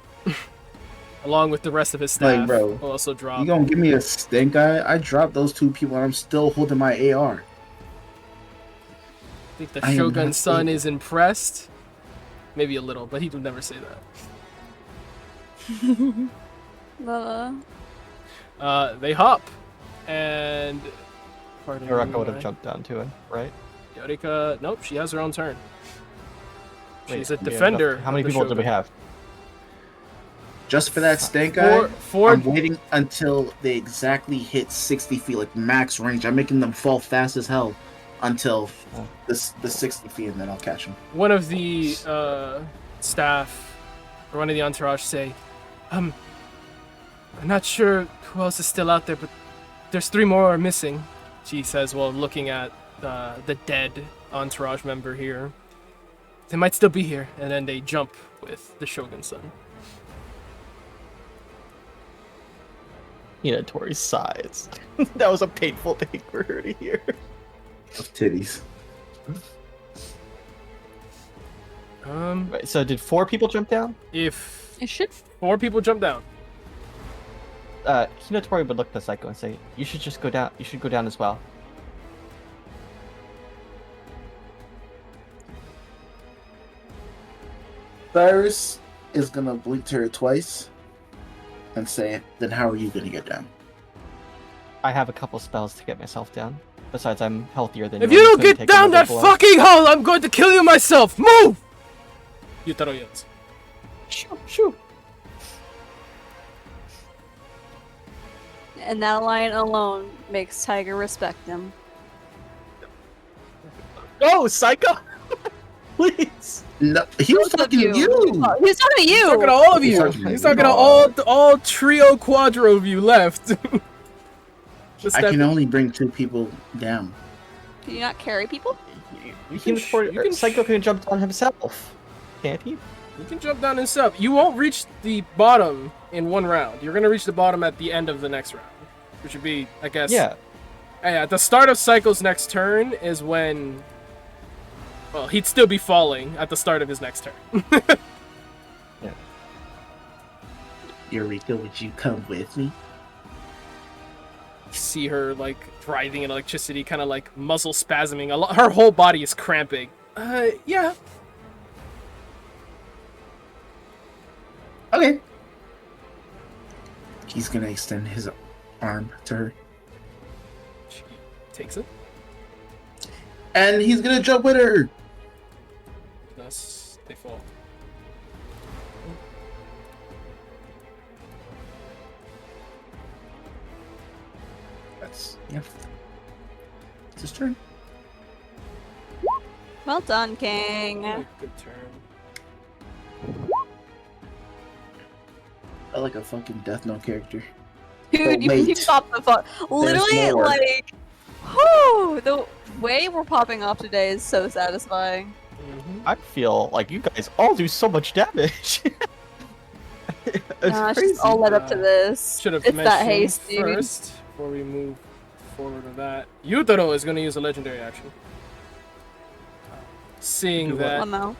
Along with the rest of his staff, Like, bro, will also drop. You gonna give me a stink eye? I dropped those 2 people, and I'm still holding my AR. I think the I am Shogun not son able. is impressed. Maybe a little, but he would never say that. They hop, and pardon me, Yoraka would have my- jumped down to him, right? Yorika, nope, she has her own turn. She's a Wait, we have defender. enough- How many of the people do we Shogun. have? Just for that stink eye, Four. I'm waiting until they exactly hit 60 feet, like max range. I'm making them fall fast as hell until the 60 feet, and then I'll catch them. One of the staff, or one of the entourage, say, I'm not sure who else is still out there, but there's 3 more missing. She says while looking at the dead entourage member here. They might still be here, and then they jump with the Shogun's son. Tori sighs. That was a painful thing for her to hear. Of titties. Right, so did 4 people jump down? If It should. 4 people jump down, Hinatori would look at Psycho and say, "You should just go down. You should go down as well." Cyrus is gonna blink to her twice and say, then how are you gonna get down? I have a couple spells to get myself down. Besides, I'm healthier than if you. you and don't couldn't get take down another that blow. fucking hole, I'm going to kill you myself. Move! Yutaro yells. Shoo. And that line alone makes Tiger respect him. go, Psycho! Please! No, he was Both of talking to you. Oh, he's talking to you. He's talking to all of He's you. talking to He's you. talking to all trio quadro of you left. Just I step- can only bring 2 people down. Can you not carry people? You can can, sh- you can Psycho can jump on himself. Can't he? You can jump down himself. You won't reach the bottom in one round. You're gonna reach the bottom at the end of the next round, which would be, I guess. Yeah. Yeah. At the start of Psycho's next turn is when. Well, he'd still be falling at the start of his next turn. Eureka, would you come with me? See her like writhing in electricity, kind of like muzzle spasming. Her whole body is cramping. Yeah. Okay. He's gonna extend his arm to her. She takes it. And he's gonna jump with her. Thus, they fall. That's, yeah. It's his turn. Well done, King. Oh, good turn. I like a fucking Death Note character. Dude, you wait. popped the fuck. Literally, more. like, whew, the way we're popping off today is so satisfying. I feel like you guys all do so much damage. It's It's crazy. just all led up to this. Should have It's mentioned that haste, dude. first before we move forward with that. Yutaro is going to use a legendary action. Seeing Do what? that Amount.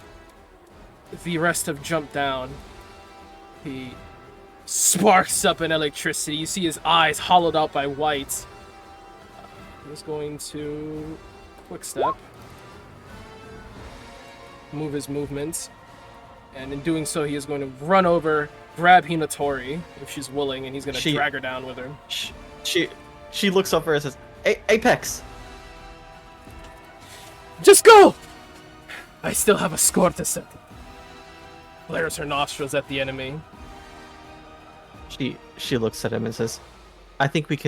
the rest have jumped down, he sparks up in electricity. You see his eyes hollowed out by white. He's going to quick step, move his movements, and in doing so, he is going to run over, grab Hinatori if she's willing, and he's going to drag her down with her. She looks over and says, Apex! Just go! I still have a score to set. Flares her nostrils at the enemy. She looks at him and says, I think we'd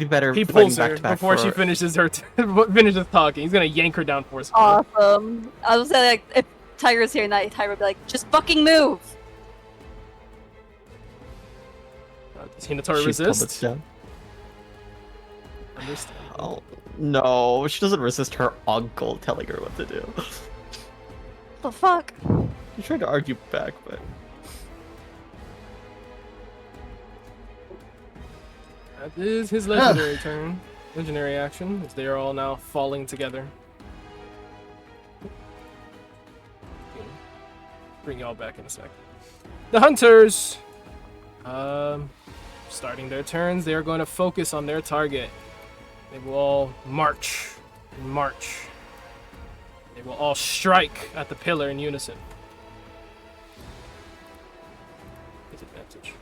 better He fighting pulls her back to back before she finishes finishes talking. He's gonna yank her down forcefully. Awesome. I was say, like, if Tiger's here, that Tiger would be like, just fucking move. Does Hinatori She resist? plummets down. Understand. Oh, no, she doesn't resist her uncle telling her what to do. The fuck? You tried to argue back, but That is his legendary turn. Legendary action, as they are all now falling together. Bring y'all back in a sec. The hunters! Starting their turns, they are going to focus on their target. They will all march and march. They will all strike at the pillar in unison. Disadvantage.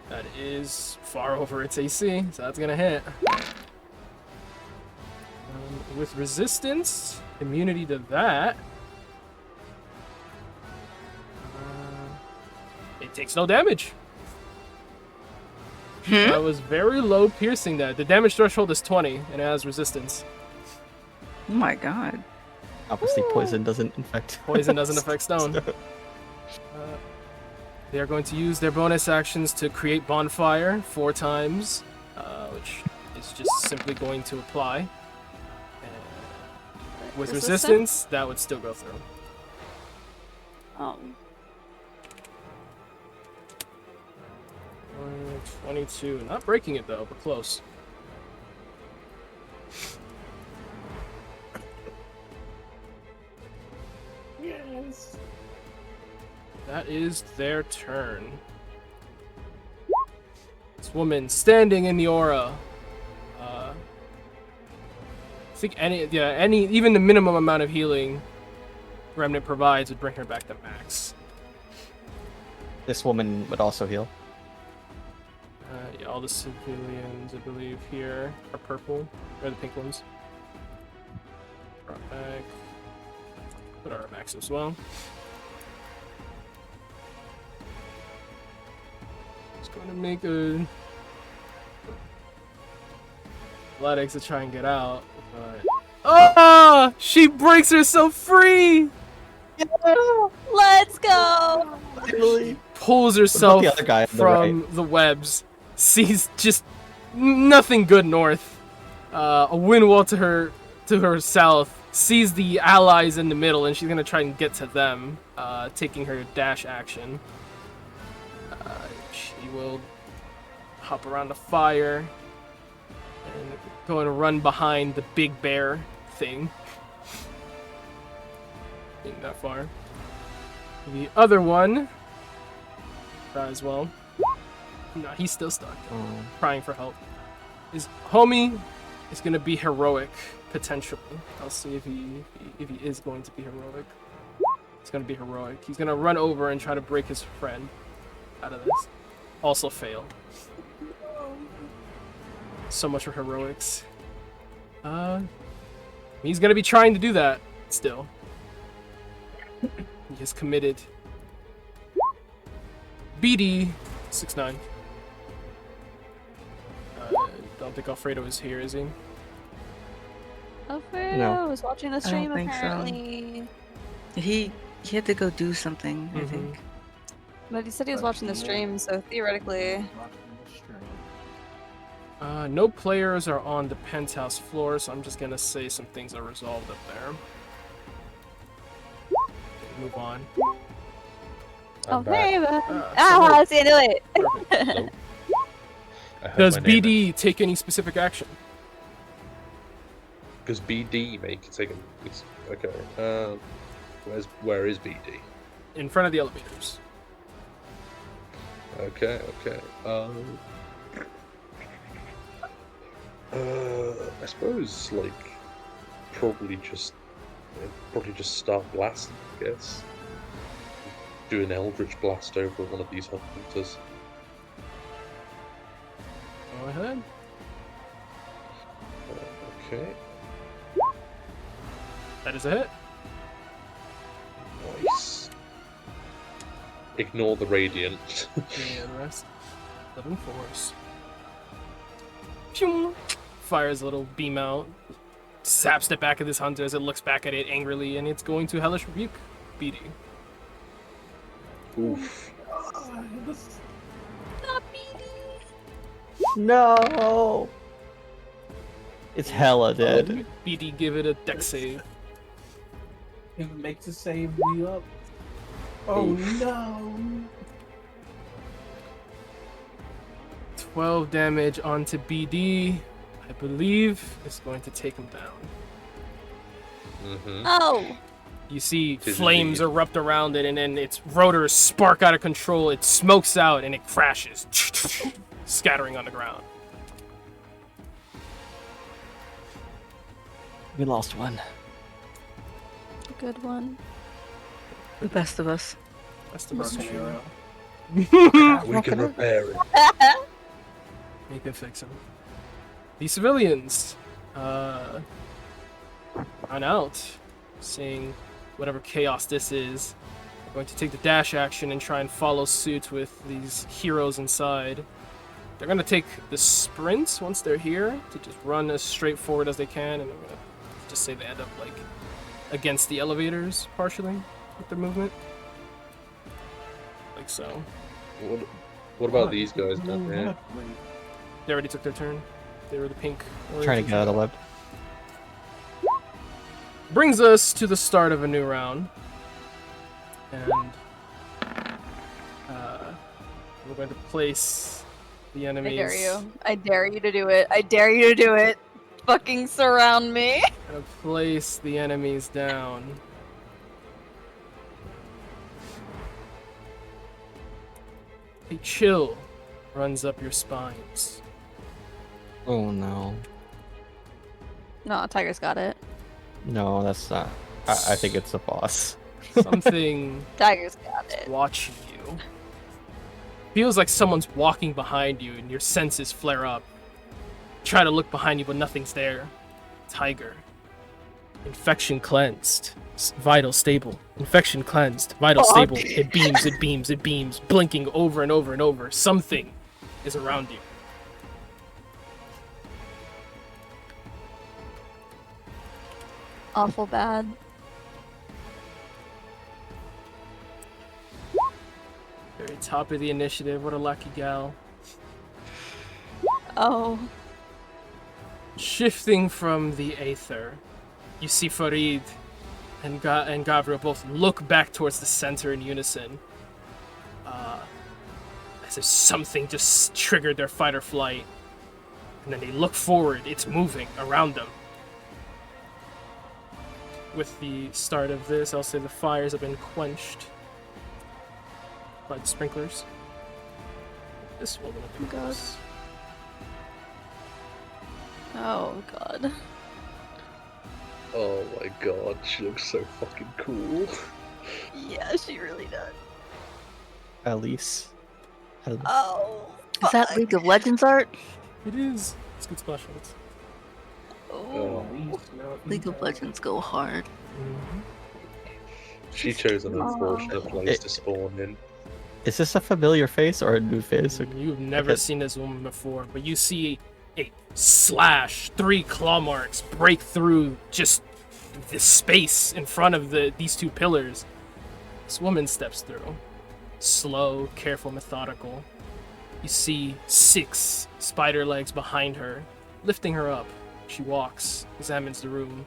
That is far over its AC, so that's gonna hit. With resistance, immunity to that, it takes no damage. That was very low piercing that. The damage threshold is 20, and it has resistance. Oh my god. obviously poison doesn't infect. Poison doesn't affect stone. They are going to use their bonus actions to create bonfire 4 times, which is just simply going to apply. With resistance, that would still go through. 22. Not breaking it though, but close. Yes. That is their turn. This woman standing in the aura. I think even the minimum amount of healing Remnant provides would bring her back to max. This woman would also heal. Yeah, all the civilians, I believe, here are purple, or the pink ones. Brought back. Put our max as well. Just going to make a athletics to try and get out. But... Oh! She breaks herself free! Let's go! Pulls herself the other guy on the from the webs. Sees just nothing good north. A wind wall to her south. Sees the allies in the middle, and she's gonna try and get to them, taking her dash action. She will hop around the fire and go and run behind the big bear thing. Ain't that far. The other one as well. No, he's still stuck. Crying for help. His homie is gonna be heroic, potentially. I'll see if he is going to be heroic. He's gonna be heroic. He's gonna run over and try to break his friend out of this. Also fail. So much for heroics. He's gonna be trying to do that still. He has committed. BD 6'9". Don't think Alfredo is here, is he? Alfredo was watching the stream think so. apparently. He had to go do something, I think. But he said he was watching the stream, so theoretically. No players are on the penthouse floor, so I'm just gonna say some things are resolved up there. Move on. Oh, hey, so I see, I knew it. Perfect. Does BD take any specific action? Does BD make it take a... Okay. Where is BD? In front of the elevators. Okay. I suppose probably just start blasting. I guess. Do an Eldritch blast over one of these hunters. Go ahead. Okay. That is a hit. Nice. Ignore the radiant. Yeah, the rest. 11 force. Pew! Fires a little beam out. Zaps the back of this hunter as it looks back at it angrily, and it's going to Hellish Rebuke BD. Oof. Not BD. No. It's hella dead. BD, give it a dex save. If it makes a save me up. Oh no. 12 damage onto BD. I believe it's going to take him down. Mm-hmm. Oh. You see Tis flames indeed. erupt around it, and then its rotors spark out of control. It smokes out, and it crashes, scattering on the ground. We lost one. Good one. The best of us. That's the most true. We can repair it. You can fix him. The civilians run out, seeing whatever chaos this is. They're going to take the dash action and try and follow suit with these heroes inside. They're going to take the sprint once they're here to just run as straightforward as they can, and I'm going to just say they end up like against the elevators partially with their movement. Like so. What about these guys down here? They already took their turn. They were the pink. Trying to get out of the web. Brings us to the start of a new round. And we're going to place the enemies. I dare you. I dare you to do it. I dare you to do it. Fucking surround me. Gonna place the enemies down. A chill runs up your spines. Oh no. No, Tiger's got it. No, that's not. I think it's the boss. Something Tiger's got it. watching you. Feels like someone's walking behind you and your senses flare up. Try to look behind you, but nothing's there. Tiger. Infection cleansed. Vital stable. Infection cleansed. Vital stable. It beams, it beams, it beams. Blinking over and over and over. Something is around you. awful bad. Very top of the initiative. What a lucky gal. Oh. Shifting from the Aether, you see Farid and Gabriel both look back towards the center in unison. As if something just triggered their fight or flight. And then they look forward. It's moving around them. With the start of this, I'll say the fires have been quenched by the sprinklers. This will be God. Oh god. Oh my god, she looks so fucking cool. Yeah, she really does. Elise. Hello. Oh. Is that League of Legends art? It is. It's good splash shots. Oh. League of Legends go hard. She chose an unfortunate Oh. place to spawn in. Is this a familiar face or a new face? You've never seen this woman before, but you see a slash, 3 claw marks break through just the space in front of these 2 pillars. This woman steps through. Slow, careful, methodical. You see 6 spider legs behind her, lifting her up. She walks, examines the room.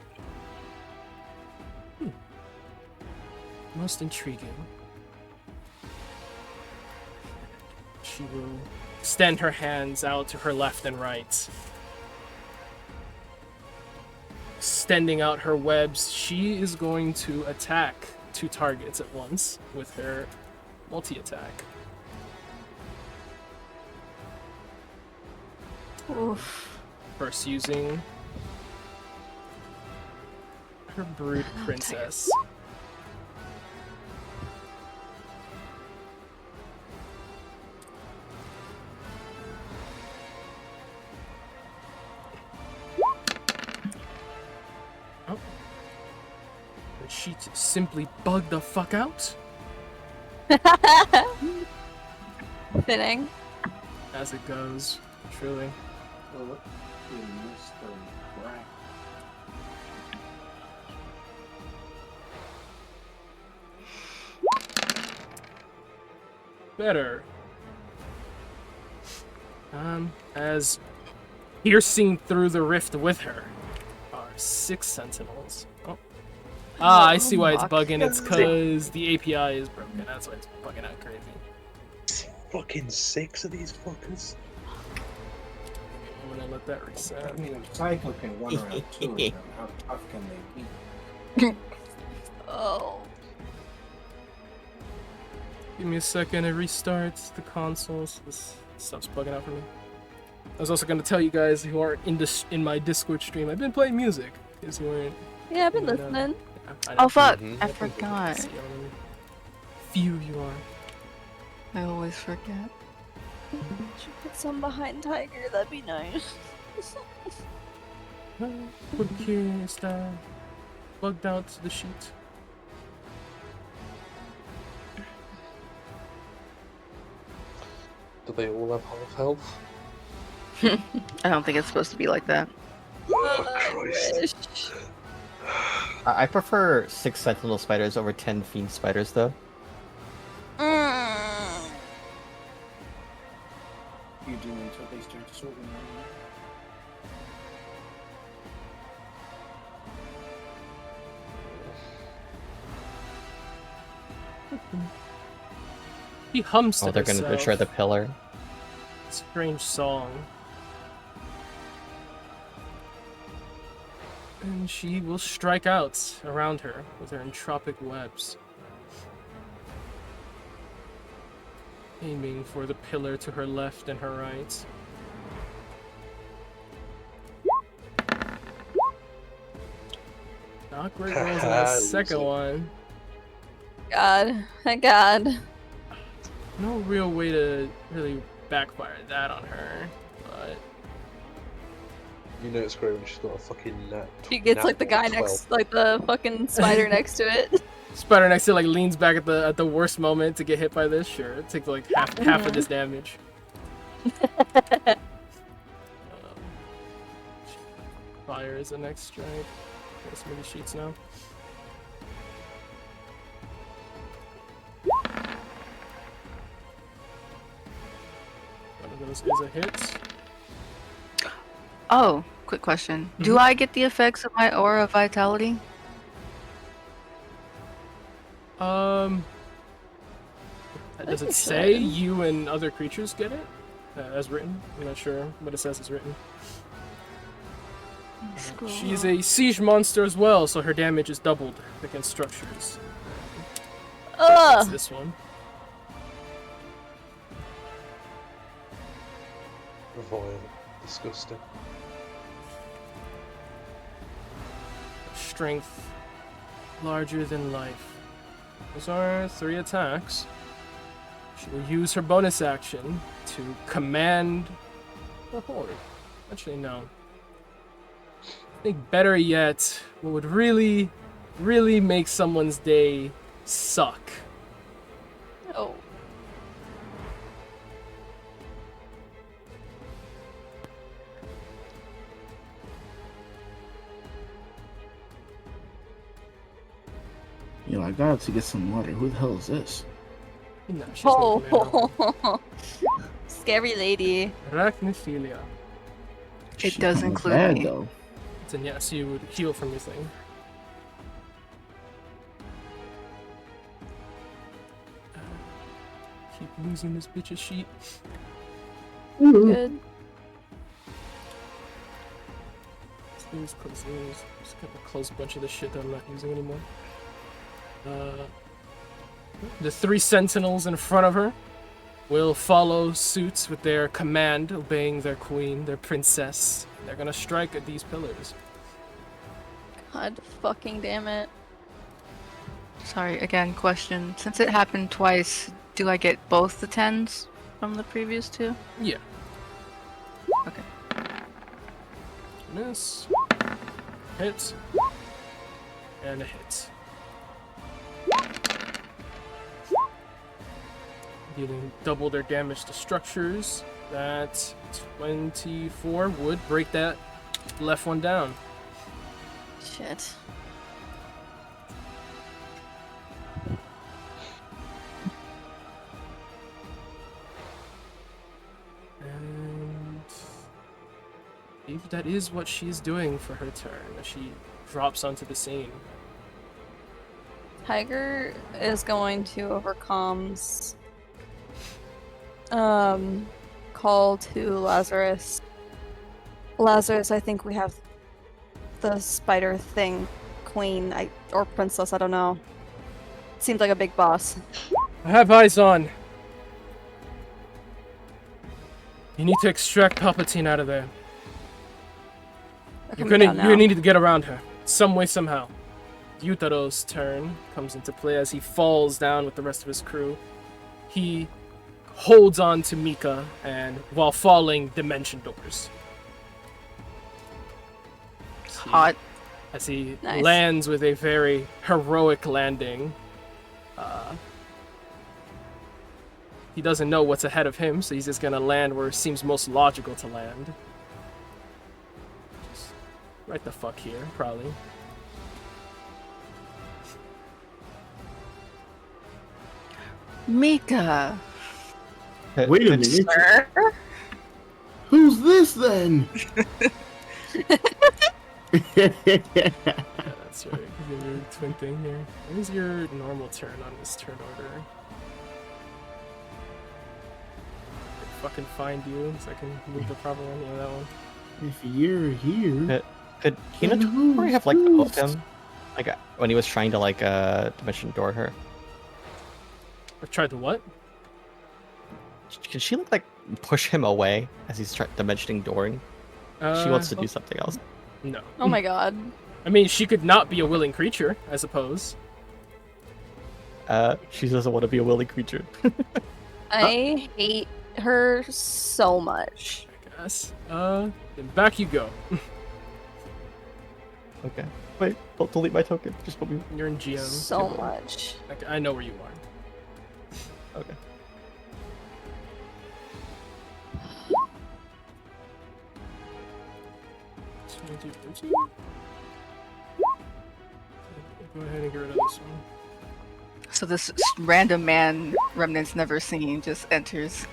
Most intriguing. She will extend her hands out to her left and right. Extending out her webs, she is going to attack 2 targets at once with her multi-attack. Oof. First using her Brood Princess. Oh. Did she simply bug the fuck out? Fitting. As it goes, truly. Well, what you missed the rack. Better. As piercing through the rift with her are 6 sentinels. Oh. Ah, I see why it's bugging. It's because the API is broken. That's why it's bugging out crazy. Fucking 6 of these fuckers. I'm gonna let that reset. I mean, a cycle can run around 2 of them. How tough can they be? Oh. Give me a second to restart the console. So this stuff's bugging out for me. I was also gonna tell you guys who aren't in my Discord stream. I've been playing music. Because you weren't. Yeah, I've been you know, listening. yeah, I know. Oh fuck! Mhm. I forgot. See how few you are. I always forget. Should put some behind Tiger, that'd be nice. Porque está bugged out the sheet. Do they all have half health? I don't think it's supposed to be like that. Oh, Christ. I prefer 6 sentinel spiders over 10 fiend spiders, though. You do until they start to sort of He hums to Oh, they're gonna himself. destroy the pillar. Strange song. And she will strike out around her with her entropic webs. Aiming for the pillar to her left and her right. Not great rolls on that second one. God. Thank God. No real way to really backfire that on her, but You know it's great when she's got a fucking nat. She gets like the guy 12. next, like the fucking spider next to it. Spider next to like leans back at the worst moment to get hit by this. Sure, it takes like half of this damage. Fire is the next strike. Some of these sheets now. One of those is a hit. Oh, quick question. Do I get the effects of my aura of vitality? Does it you say should. you and other creatures get it? As written? I'm not sure what it says is written. She's a siege monster as well, so her damage is doubled against structures. It's Ugh! this one. Vile. Disgusting. Strength larger than life. Those are 3 attacks. She will use her bonus action to command the horde. Actually, no. I think better yet, what would really make someone's day suck. Oh. Yo, I got up to get some water. Who the hell is this? No, she's gonna command Oh. Scary lady. Arachnophilia. It She does kinda include bad, me. though. Then yes, you would heal from your thing. Keep losing this bitch's sheet. Good. Please close these. Just gonna close a bunch of the shit that I'm not using anymore. The 3 sentinels in front of her will follow suit with their command, obeying their queen, their princess. They're gonna strike at these pillars. God fucking damn it. Sorry, again, question. Since it happened twice, do I get both the 10s from the previous 2? Yeah. Okay. Miss. Hit. And a hit. Dealing double their damage to structures. That 24 would break that left one down. Shit. And I believe that is what she's doing for her turn as she drops onto the scene. Tiger is going to overcome's call to Lazarus. Lazarus, I think we have the spider thing, queen, or princess, I don't know. Seems like a big boss. I have eyes on. You need to extract Palpatine out of there. They're You're coming down gonna now. need to get around her. Some way, somehow. Yutaro's turn comes into play as he falls down with the rest of his crew. He holds on to Mika, and while falling, dimension doors. Hot. As he Nice. lands with a very heroic landing. He doesn't know what's ahead of him, so he's just gonna land where it seems most logical to land. Just right the fuck here, probably. Mika. Wait a minute. Sir? Who's this then? Yeah, that's right. Your twin thing here. What is your normal turn on this turn order? Fucking find you so I can move the proper one. Yeah, that one. If you're here, Could Then Hinatori have like who's- helped him? Like when he was trying to like dimension door her? I've tried to what? Can she like push him away as he's dimensioning dooring? She wants to do something else. No. Oh my god. I mean, she could not be a willing creature, I suppose. She doesn't want to be a willing creature. I hate her so much. I guess. Then back you go. Okay. Wait, don't delete my token. Just put me. You're in GM. So much. Okay, I know where you are. Okay. Go ahead and get rid of this one. So this random man remnants never seen just enters.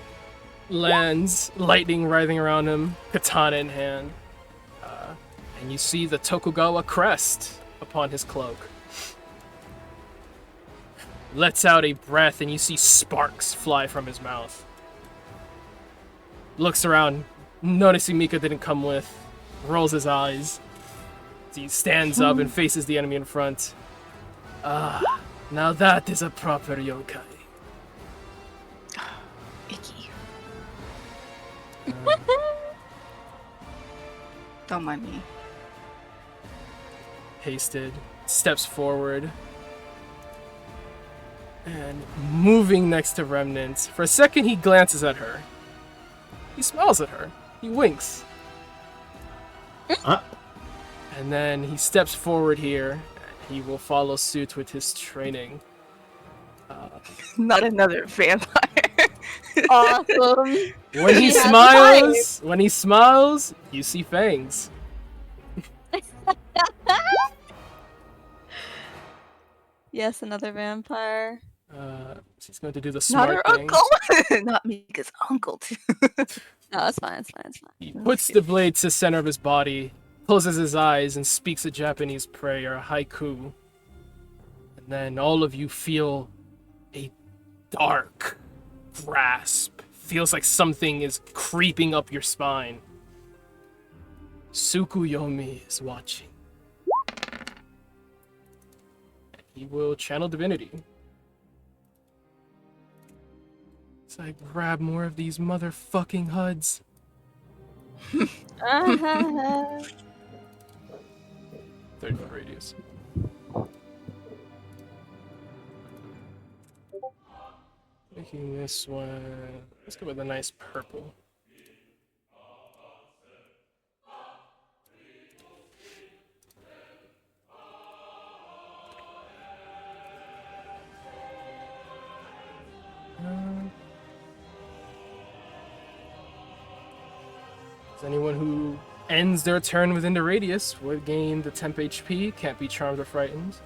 Lands, lightning writhing around him, katana in hand. And you see the Tokugawa crest upon his cloak. Lets out a breath and you see sparks fly from his mouth. Looks around, noticing Mika didn't come with, rolls his eyes. He stands up and faces the enemy in front. Ah, now that is a proper yokai. Icky. Don't mind me. Hasted, steps forward, and moving next to Remnant. For a second, he glances at her. He smiles at her. He winks. And then he steps forward here. He will follow suit with his training. Not another vampire. Awesome. When he smiles, you see fangs. Yes, another vampire. She's going to do the Not smart her thing. uncle. Not Mika's uncle too. No, it's fine. It's fine. It's fine. He puts the blade to the center of his body, closes his eyes, and speaks a Japanese prayer, a haiku. And then all of you feel a dark grasp. Feels like something is creeping up your spine. Tsukuyomi is watching. He will channel divinity. So I grab more of these motherfucking HUDs. 30-foot radius. Making this one. Let's go with a nice purple. Anyone who ends their turn within the radius would gain the temp HP, can't be charmed or frightened.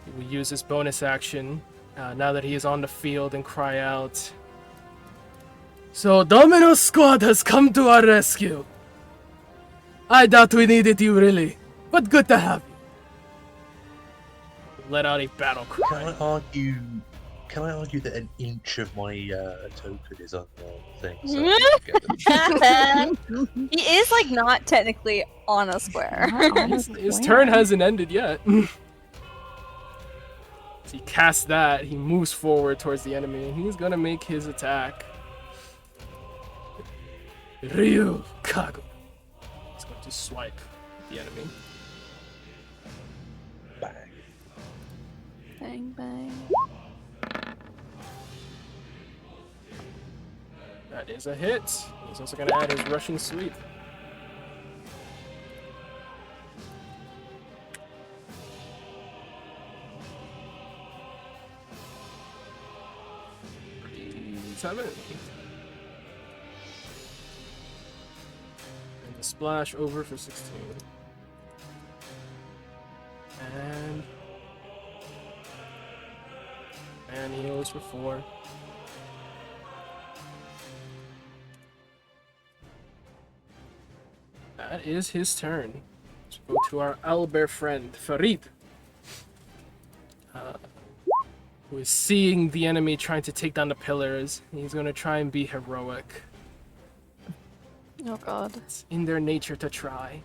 He will use his bonus action now that he is on the field and cry out, "So Domino's squad has come to our rescue. I doubt we needed you really, but good to have you." Let out a battle cry. Can I argue that an inch of my token is on the thing? So He is like not technically on a square. His turn hasn't ended yet. So he casts that, he moves forward towards the enemy, and he's gonna make his attack. Ryu Kago. He's going to swipe at the enemy. bang. Bang bang. That is a hit. He's also gonna add his rushing sweep. Seven. And the splash over for 16. And he heals for 4. That is his turn. Let's go to our owlbear friend, Farid. Who is seeing the enemy trying to take down the pillars. He's going to try and be heroic. Oh god. It's in their nature to try.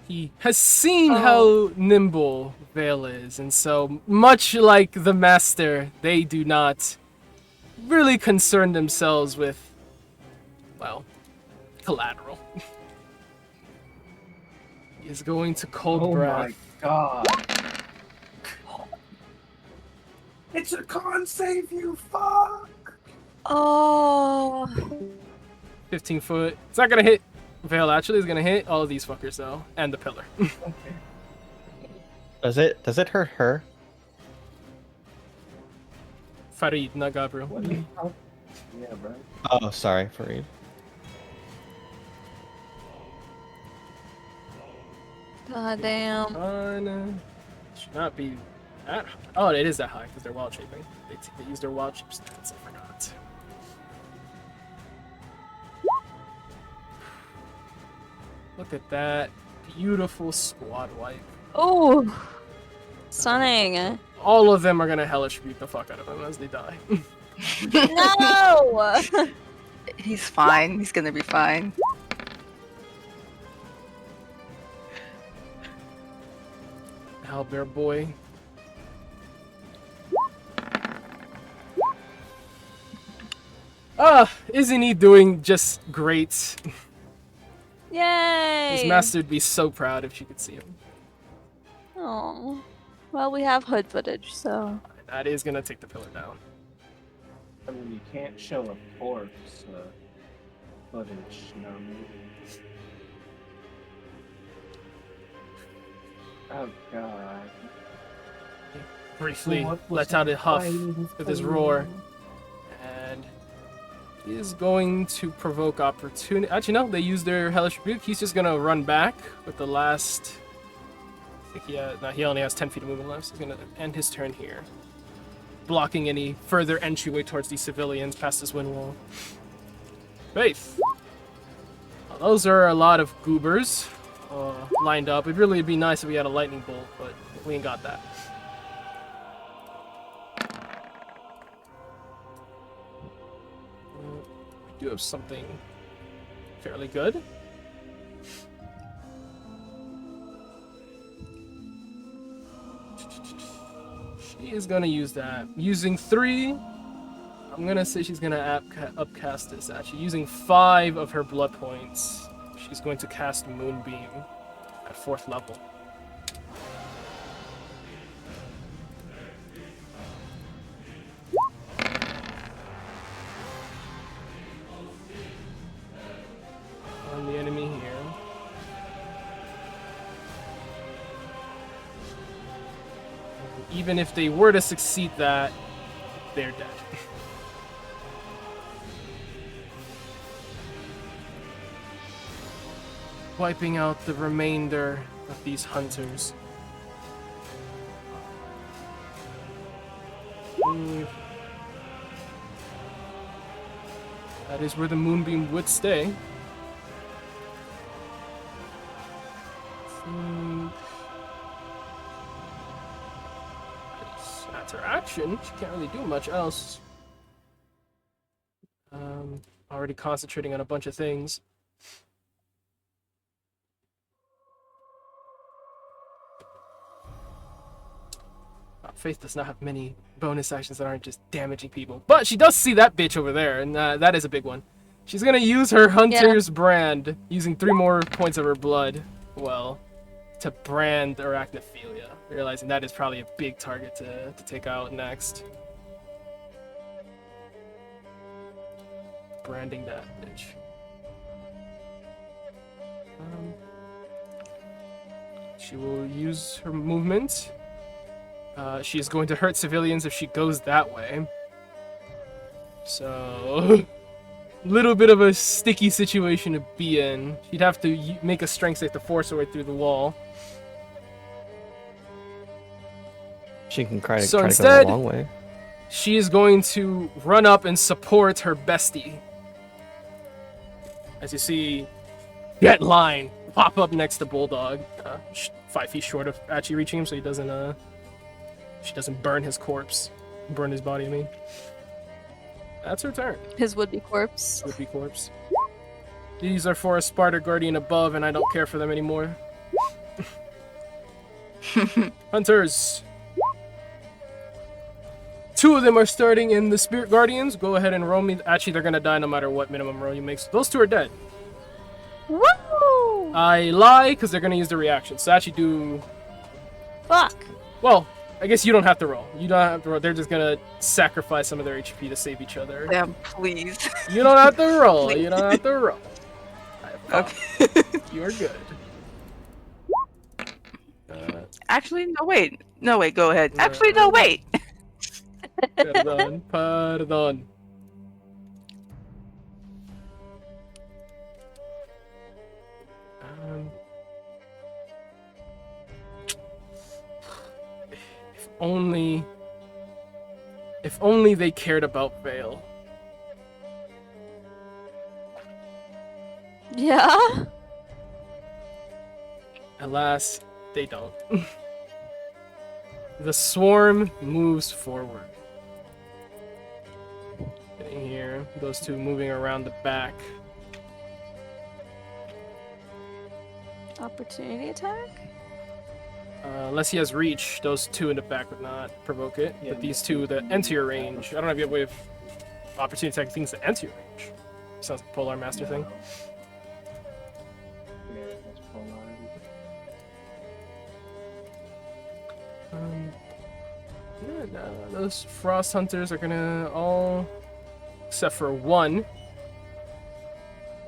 He has seen how nimble Vale is, and so much like the master, they do not really concern themselves with, well, collateral. He is going to cold breath. Oh my god. It's a con save, you fuck! Oh. 15 foot. It's not gonna hit Vale, actually. It's gonna hit all of these fuckers, though. And the pillar. Does it hurt her? Farid, not Gabriel. What the hell? Yeah, bro. Oh, sorry, Farid. God damn. Fine. Should not be that high. Oh, it is that high because they're wild shaping. They use their wild shape stats. I forgot. Look at that beautiful squad wipe. Oh, stunning. All of them are gonna hellish beat the fuck out of him as they die. No! He's fine. He's gonna be fine. Owlbear boy. Isn't he doing just great? Yay! His master would be so proud if she could see him. Oh, well, we have hood footage, so. That is gonna take the pillar down. I mean, you can't show a corpse footage, you know what I mean? Oh god. Briefly What was lets out a huff fighting with his for? roar. And he is going to provoke opportunity. Actually, no, they use their Hellish Rebuke. He's just gonna run back with the last. I think he only has 10 feet of movement left. So he's gonna end his turn here, blocking any further entryway towards these civilians past this wind wall. Faith. Well, those are a lot of goobers lined up. It'd really be nice if we had a lightning bolt, but we ain't got that. We do have something fairly good. She is gonna use that. Using 3, I'm gonna say she's gonna upcast this actually. Using 5 of her blood points, she's going to cast Moonbeam at 4th level. On the enemy here. Even if they were to succeed that, they're dead. Wiping out the remainder of these hunters. That is where the Moonbeam would stay. That's her action. She can't really do much else. Already concentrating on a bunch of things. Faith does not have many bonus actions that aren't just damaging people. But she does see that bitch over there, and that is a big one. She's gonna use her Hunter's Brand, using 3 more points of her blood, well, to brand Arachnophilia, realizing that is probably a big target to take out next. Branding that bitch. She will use her movement. She is going to hurt civilians if she goes that way. So, little bit of a sticky situation to be in. She'd have to make a strength save to force her way through the wall. She can try to, So try instead, to go a long way. She is going to run up and support her bestie. As you see, Get Line pop up next to Bulldog, 5 feet short of actually reaching him, so he doesn't she doesn't burn his corpse, burn his body. I mean, that's her turn. His would-be corpse. Would-be corpse. These are for a Sparta Guardian above, and I don't care for them anymore. Hunters. 2 of them are starting in the Spirit Guardians. Go ahead and roll me. Actually, they're gonna die no matter what minimum roll you make. So those 2 are dead. Woo! I lie because they're gonna use the reaction. So actually do. Fuck. Well, I guess you don't have to roll. You don't have to roll. They're just gonna sacrifice some of their HP to save each other. Damn, please. You don't have to roll. You don't have to roll. Okay. You are good. Actually, no, wait. No, wait, go ahead. Actually, no, wait. Pardon. Pardon. only... If only they cared about Vale. Yeah. Alas, they don't. The swarm moves forward. Getting here, those two moving around the back. Opportunity attack? Unless he has reach, those two in the back would not provoke it. Yeah, But these two that enter your range, I don't know if you have a way of opportunity attacking things that enter your range. Sounds like a Polar Master thing. Yeah, that's polarity. Yeah, no, those Frost Hunters are gonna all, except for one,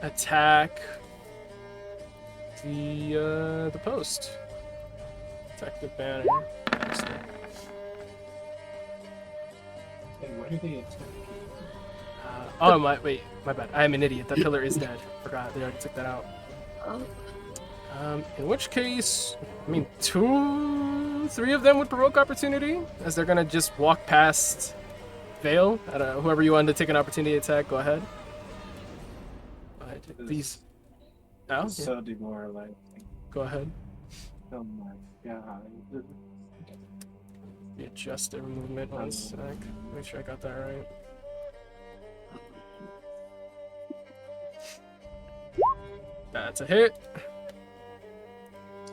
attack the post. Attack the banner. Hey, what are they attacking? Oh my bad. I am an idiot. That pillar is dead. Forgot they already took that out. In which case, I mean, 3 of them would provoke opportunity, as they're gonna just walk past Vale. Whoever you want to take an opportunity attack, go ahead. These. Oh, It's so demoralizing. go ahead. Oh my god. Readjust their movement 1 sec. Make sure I got that right. That's a hit.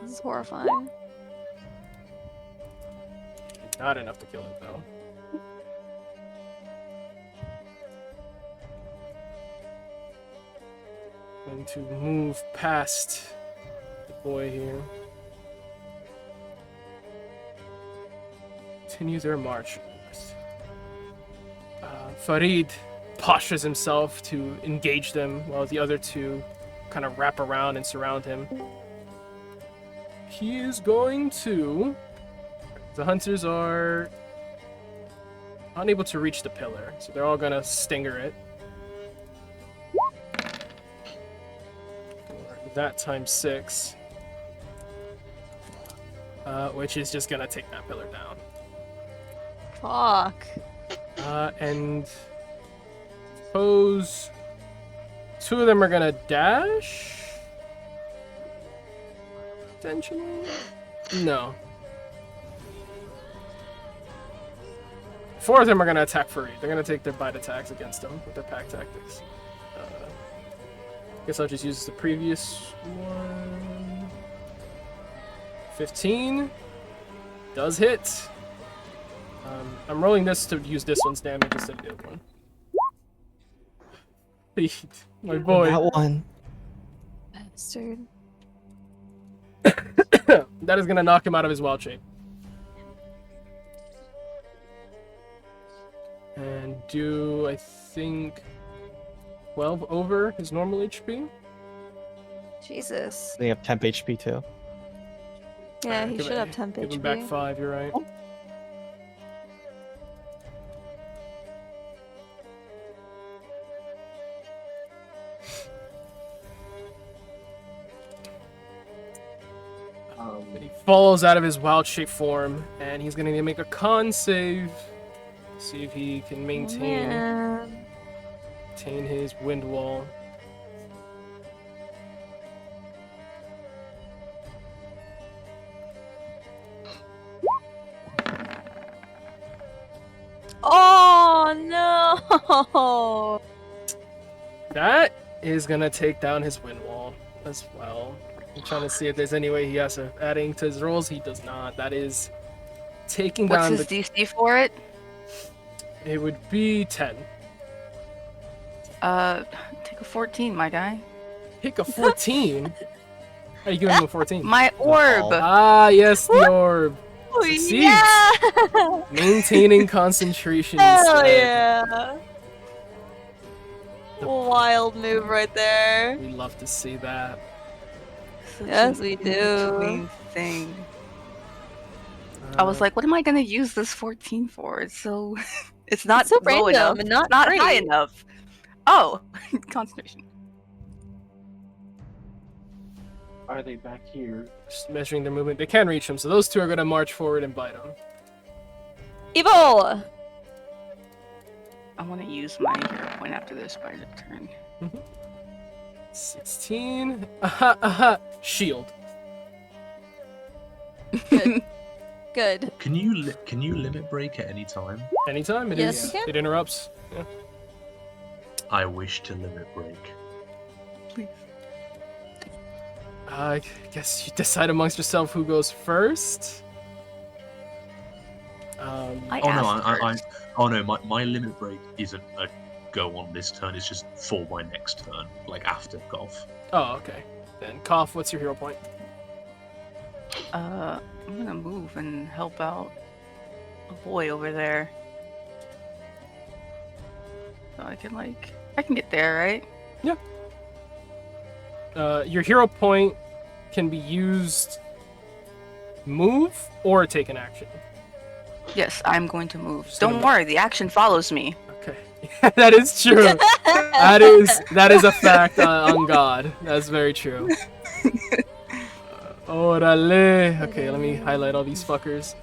This is horrifying. Not enough to kill it though. Going to move past the boy here. Continue their march. Farid postures himself to engage them while the other two kind of wrap around and surround him. He is going to... The hunters are unable to reach the pillar, so they're all gonna stinger it. That times 6. Which is just gonna take that pillar down. Fuck. And suppose 2 of them are gonna dash? Potentially? No. 4 of them are gonna attack Farid. They're gonna take their bite attacks against him with their pack tactics. Guess I'll just use the previous one. 15 does hit. I'm rolling this to use this one's damage instead of the other one. My boy. That one. Bastard. That is gonna knock him out of his wild shape. And do, I think, 12 over his normal HP? Jesus. They have temp HP too. Yeah, Alright, he give should it- have 10 Give HP. him back 5, you're right. He falls out of his wild shape form, and he's gonna need to make a con save. See if he can maintain his wind wall. Oh no! That is gonna take down his wind wall as well. I'm trying to see if there's any way he has to adding to his rolls. He does not. That is taking What's down his the. DC for it? It would be 10. Take a 14, my guy. Pick a 14. Are you giving him a 14? My orb. Ah, yes, the orb. Oh, Succeeds. yeah! Maintaining concentration Hell instead. yeah! Wild move right there. We love to see that. Such Yes, an we do. in-between thing. I was like, what am I gonna use this 14 for? It's so it's not It's so low random enough, and not high pretty. enough. Oh, concentration. Are they back here? Just measuring their movement. They can reach him, so those two are going to march forward and bite him. Evil! I want to use my hero point after this spider turn. 16. Aha, aha. Shield. Good. Good. Can you limit break at any time? Anytime it Yes, is. you can. It interrupts. Yeah. I wish to limit break. Please. I guess you decide amongst yourself who goes first. I Oh no, asked first. oh no, my limit break isn't a go on this turn. It's just for my next turn, like after golf. Oh, okay. Then, Cough, what's your hero point? I'm gonna move and help out a boy over there. So I can get there, right? Your hero point can be used move or take an action. Yes, I'm going to move. Just Don't gonna- worry, the action follows me. Okay. That is true. that is a fact on God. That's very true. Orale. Okay, let me highlight all these fuckers.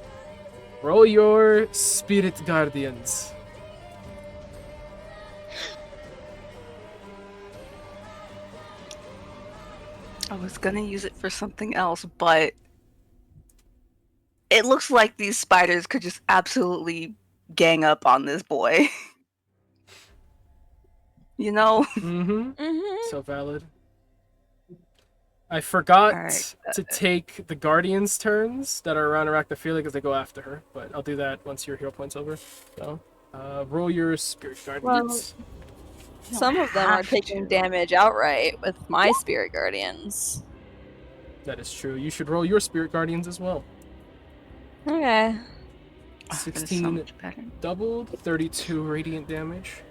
Roll your Spirit Guardians. I was gonna use it for something else, but it looks like these spiders could just absolutely gang up on this boy. You know? Mm-hmm. Mm-hmm. So valid. I forgot Alright, to take the Guardians' turns that are around Arachnophila because they go after her, but I'll do that once your hero point's over. So, roll your Spirit Guardians. Some of them are have taking to. damage outright with my Spirit Guardians. That is true. You should roll your Spirit Guardians as well. Okay. That is so 16 much better. doubled, 32 radiant damage.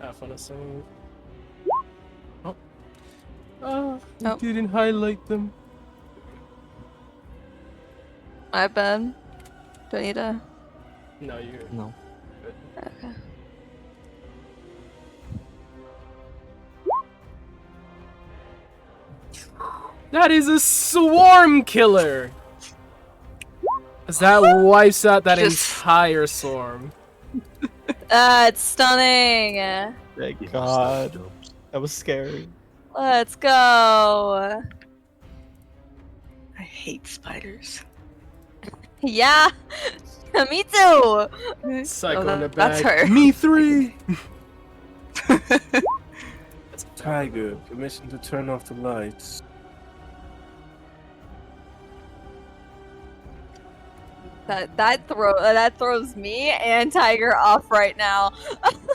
Have fun of saying. Oh. Oh, I Nope. didn't highlight them. My bad. Do I need to? No, you. No. Okay. That is a swarm killer! As that wipes out that Just- entire swarm. It's stunning. Thank Yes, God. that jumps. That was scary. Let's go. I hate spiders. Yeah. Me too. Psycho Oh, in the that's bag. her. Me three! Tiger, permission to turn off the lights. That throws me and Tiger off right now.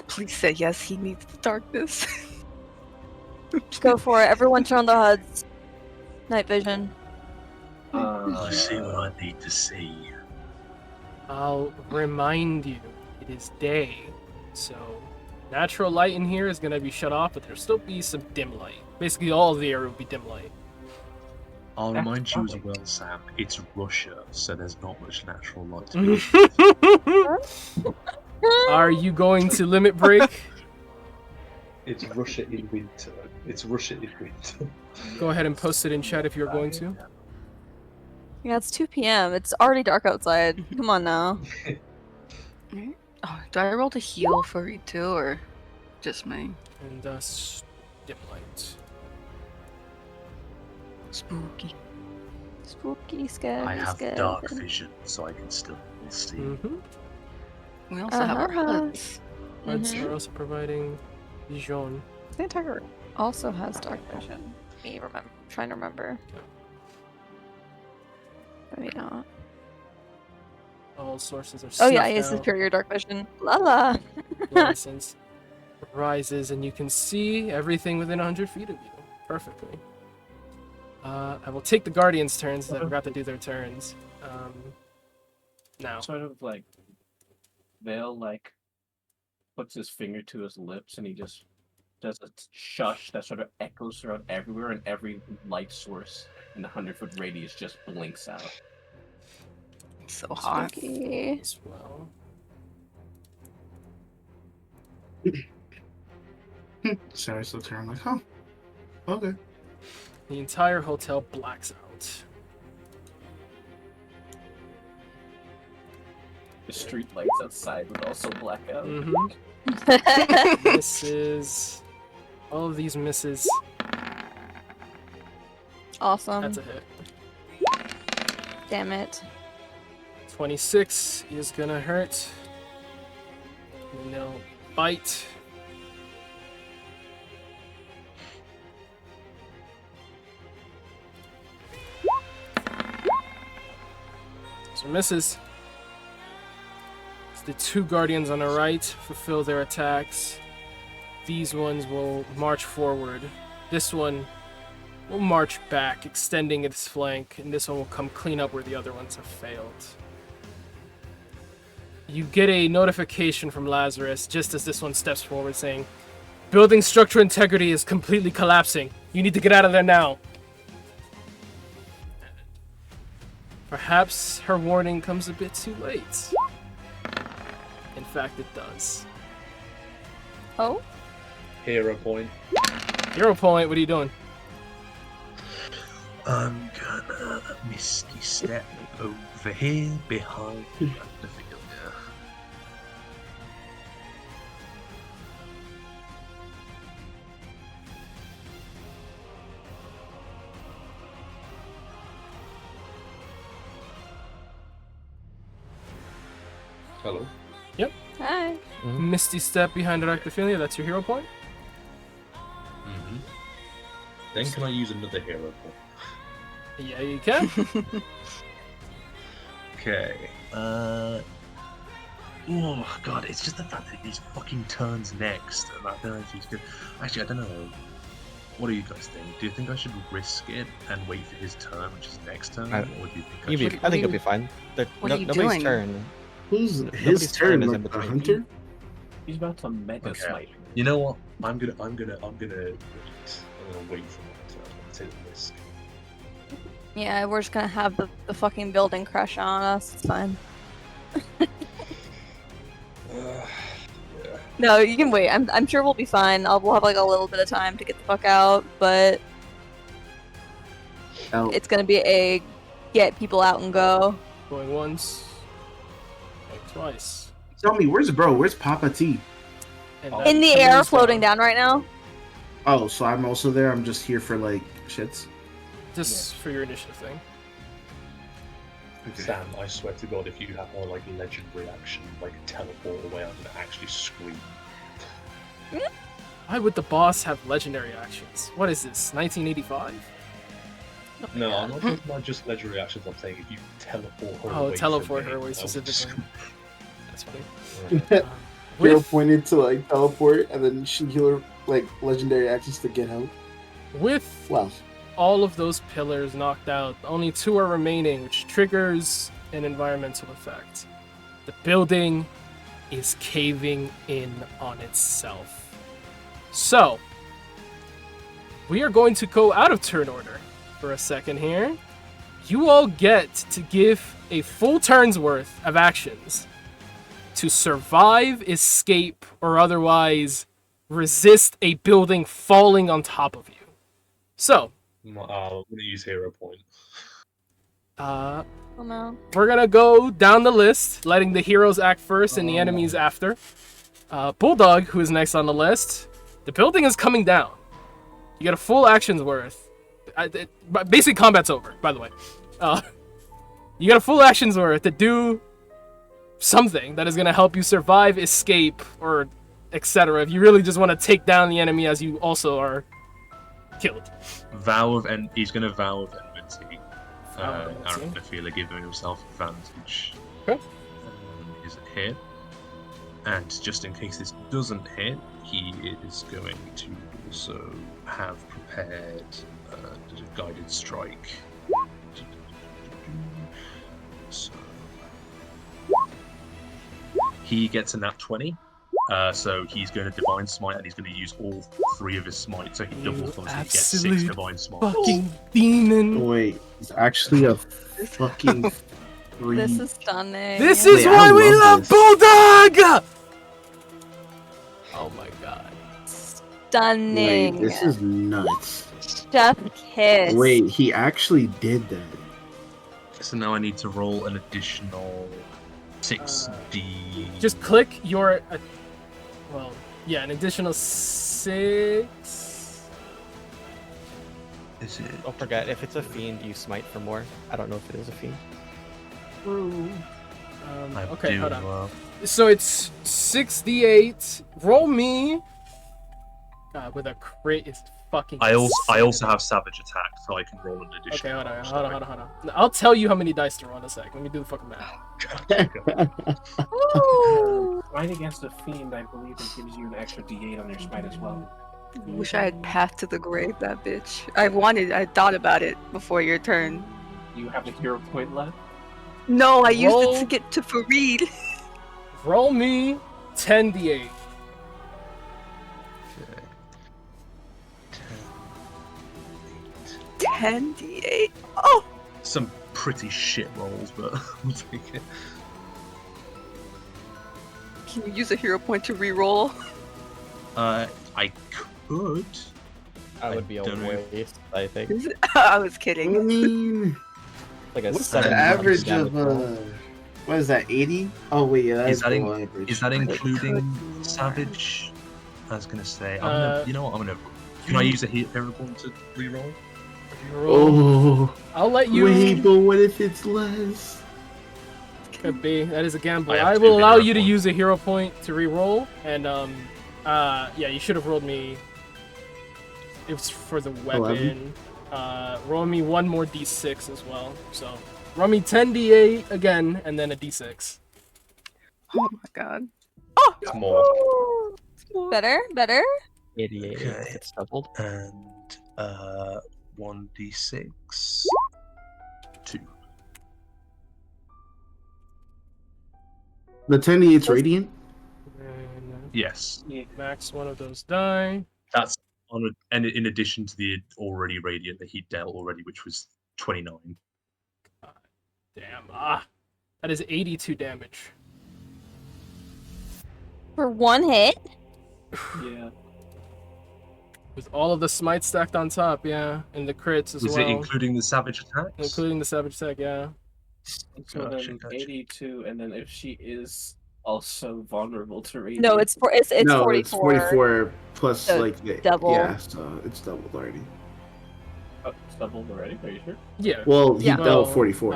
Please say yes, he needs the darkness. Go for it. Everyone turn on the HUDs. Night vision. You see what I need to see. I'll remind you, it is day, so natural light in here is gonna be shut off, but there'll still be some dim light. Basically, all of the area will be dim light. I'll remind you as well, Sam. It's Russia, so there's not much natural light to be. Are you going to limit break? It's Russia in winter. It's Russia in winter. Go ahead and post it in chat if you're going to. Yeah, it's 2 p.m. It's already dark outside. Come on now. Oh, do I roll to heal for you too, or just me? And dim light. Spooky. Spooky, scary, I have scary. dark vision, so I can still see. Mm-hmm. We also have our Uh-huh. hoods. Lights Mhm. are also providing vision. I think Tiger also has dark vision. Trying to remember. Maybe not. All sources are Oh yeah, snuffed he has out. superior dark vision. La la. Luminescence rises, and you can see everything within 100 feet of you perfectly. I will take the Guardians' turns, because I forgot to do their turns. Now. Sort of like Vale puts his finger to his lips and he just does a shush that sort of echoes throughout everywhere, and every light source in the 100-foot radius just blinks out. So hot. Spooky. As well. So I still turn like, huh? Okay. The entire hotel blacks out. street lights outside would also black out. Misses. All of these misses. Awesome. That's a hit. Damn it. 26 is gonna hurt. And they'll bite. So misses. So the two guardians on the right fulfill their attacks. These ones will march forward. This one will march back, extending its flank, and this one will come clean up where the other ones have failed. You get a notification from Lazarus just as this one steps forward saying, "Building structure integrity is completely collapsing. You need to get out of there now." Perhaps her warning comes a bit too late. In fact, it does. Oh? Hero point. Hero point, what are you doing? I'm gonna misty step over here behind the failure. Hello. Hi. Misty step behind Arachnophilia, that's your hero point? Mm-hmm. Then can I use another hero point? Yeah, you can. Okay. Oh god, it's just the fact that he's fucking turns next, and I don't know if he's good. Actually, I don't know. What do you guys think? Do you think I should risk it and wait for his turn, which is next turn, or do you think I should? I think you'll be fine. What are you Nobody's doing? His turn. Nobody's turn, is like in the between. hunter? He's about to mega Okay. smite. You know what? I'm gonna wait for my turn. I'm gonna take the risk. Yeah, we're just gonna have the fucking building crash on us. It's fine. Yeah. No, you can wait. I'm sure we'll be fine. We'll have like a little bit of time to get the fuck out, but Oh, it's gonna be a get people out and go. Going once. Going twice. tell me, where's bro? Where's Papa T? And In the that air, moves floating down right now. Oh, so I'm also there. I'm just here for like shits. Just for your initiative thing. Okay. Sam, I swear to God, if you have more like legendary action, like teleport away, I'm gonna actually scream. Why would the boss have legendary actions? What is this, 1985? No, I'm not talking about just legendary actions. I'm saying if you teleport her Oh, away. teleport from her me, away I would specifically. That's funny. scream. Hero With, pointed to like teleport, and then she healer like legendary actions to get out. with Wow. all of those pillars knocked out, only 2 are remaining, which triggers an environmental effect. The building is caving in on itself. So, we are going to go out of turn order for a second here. You all get to give a full turn's worth of actions to survive, escape, or otherwise resist a building falling on top of you. So, I'm gonna use hero point. Oh no. we're gonna go down the list, letting the heroes act first and the enemies after. Bulldog, who is next on the list, the building is coming down. You get a full action's worth. Basic combat's over, by the way. You get a full action's worth to do something that is gonna help you survive, escape, or etc. If you really just want to take down the enemy as you also are killed. He's gonna vow of enmity. Vow of enmity. Arachnophilia giving himself advantage. Okay. Is it hit? And just in case this doesn't hit, he is going to also have prepared a guided strike. So he gets a nat 20. So he's going to divine smite, and he's going to use all 3 of his smite. So he doubles them, so he gets 6 absolute divine smite. Fucking demon. Wait, it's actually a fucking 3. This is stunning. This is Wait, why I we love love this. Bulldog! Oh my god. Stunning. Wait, this is nuts. Chef kiss. Wait, he actually did that. So now I need to roll an additional 6d. Just click your. An additional 6. Is it? Don't forget, if it's a fiend, you smite for more. I don't know if it is a fiend. I Okay, do, hold on. So it's 6d8. Roll me. God, with a crit is fucking. I also have savage attack, so I can roll an additional. Okay, hold on. I'll tell you how many dice to roll in a sec. Let me do the fucking math. Fight against a fiend, I believe it gives you an extra d8 on your smite as well. Wish I had Path to the Grave, that bitch. I thought about it before your turn. You have a hero point left? No, I used it Roll. to get to Fareed. Roll me 10d8. Okay. 10d8. Oh! Some pretty shit rolls, but I'll take it. Can you use a hero point to re-roll? I could. That would be a don't know. waste, I think. I was I kidding. mean, Like a what's the 7 average damage of roll. what is that? 80? Oh wait, yeah, Is that's that below average. Is that including be savage? I was gonna say. You know what? Can I use a hero point to reroll? Roll. Oh, I'll let you. wait, but what if it's less? Could be. That is a gamble. I have I two will allow hero you to points. use a hero point to re-roll, and yeah, you should have rolled me. It's for the weapon. 11? Roll me one more d6 as well. So roll me 10d8 again, and then a d6. Oh my god. It's more. Better? 88. Okay. It's doubled. And 1d6. 2. The 10's radiant? And Yes. max one of those die. That's and in addition to the already radiant that he dealt already, which was 29. Damn. That is 82 damage. For one hit? Yeah. With all of the smite stacked on top, yeah, and the crits as Was well. it including the savage attacks? Including the savage attack, yeah. So Gotcha, then gotcha. 82, and then if she is also vulnerable to radiant. No, it's No, 44. it's 44 plus So like the, double. Yeah, so it's doubled already. Oh, it's doubled already? Are you sure? Yeah. Well, he Yeah. dealt Well, 44.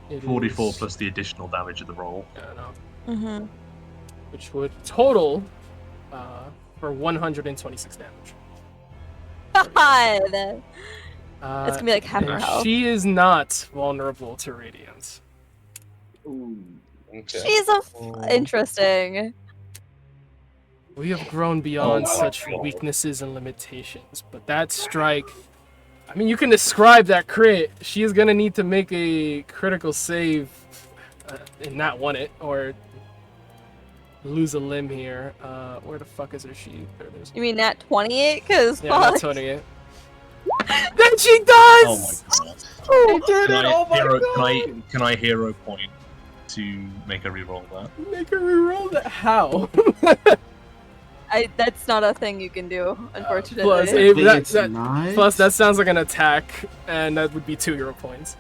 It 44 is- plus the additional damage of the roll. Yeah, no. Mm-hmm. Which would total for 126 damage. God. Uh, It's gonna be like half her and health. she is not vulnerable to radiance. Ooh. Okay. She's interesting. We have grown beyond Oh my such God. weaknesses and limitations, but that strike. I mean, you can describe that crit. She is gonna need to make a critical save and not win it, or lose a limb here. Where the fuck is her sheet? There it is. You mean nat 28? Cause Yeah, fuck. that's 28. Then she does! Oh my god. Oh, Can I hero point to make a reroll that? Make her reroll that. How? That's not a thing you can do, unfortunately. Plus, I if think that, it's that, not. plus, that sounds like an attack, and that would be 2 hero points.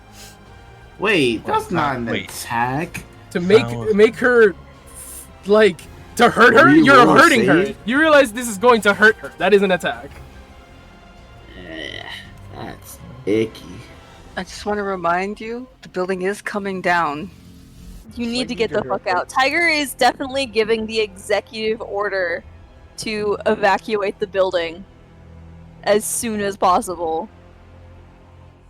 Wait, that's not an Wait. attack. To make How- her, like, to hurt her? You're Reroll a hurting her. save? You realize this is going to hurt her. That is an attack. That's icky. I just want to remind you, the building is coming down. You need Like to get you the do fuck your out. Tiger is definitely giving the executive order to evacuate the building as soon as possible.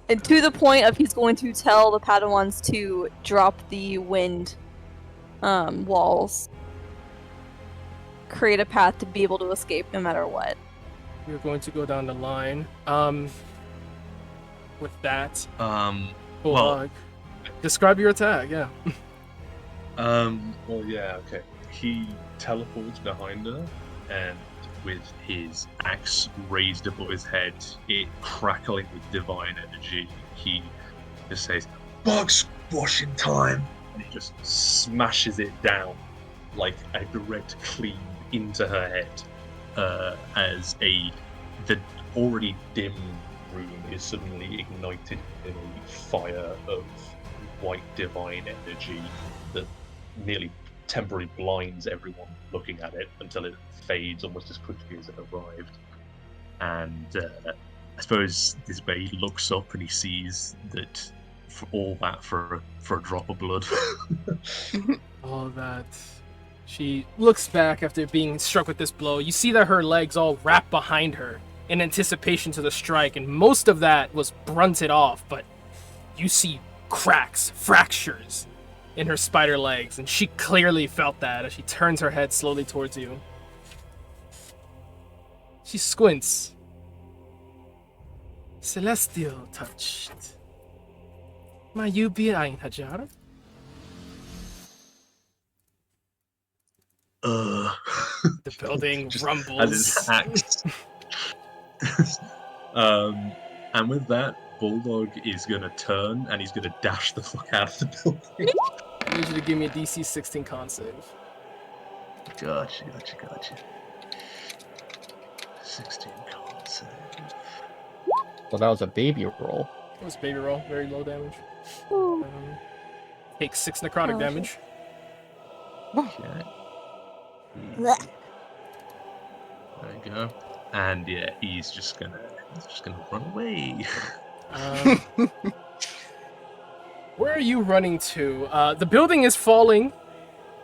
And to the point of he's going to tell the Padawans to drop the wind walls. Create a path to be able to escape no matter what. You're going to go down the line. With that, Well, Bulldog, describe your attack. Yeah. well, yeah, okay. He teleports behind her, and with his axe raised above his head, it crackling with divine energy, he just says, "Bug squashing time!" And he just smashes it down like a direct cleave into her head, as the already dim room is suddenly ignited in a fire of white divine energy that nearly temporarily blinds everyone looking at it until it fades almost as quickly as it arrived. And I suppose this is where he looks up and he sees that for all that for a drop of blood. All that. She looks back after being struck with this blow. You see that her legs all wrap behind her in anticipation to the strike, and most of that was brunted off, but you see cracks, fractures in her spider legs, and she clearly felt that as she turns her head slowly towards you. She squints. Celestial touched. Ma yubi ein hajar? The building Just rumbles. as his axe. And with that, Bulldog is gonna turn and he's gonna dash the fuck out of the building. I need you to give me a DC 16 con save. Gotcha. 16 con save. Well, that was a baby roll. It was baby roll, very low damage. Ooh. Take 6 necrotic Oh, damage. Okay. Blech. There you go. And yeah, he's just gonna run away. Where are you running to? The building is falling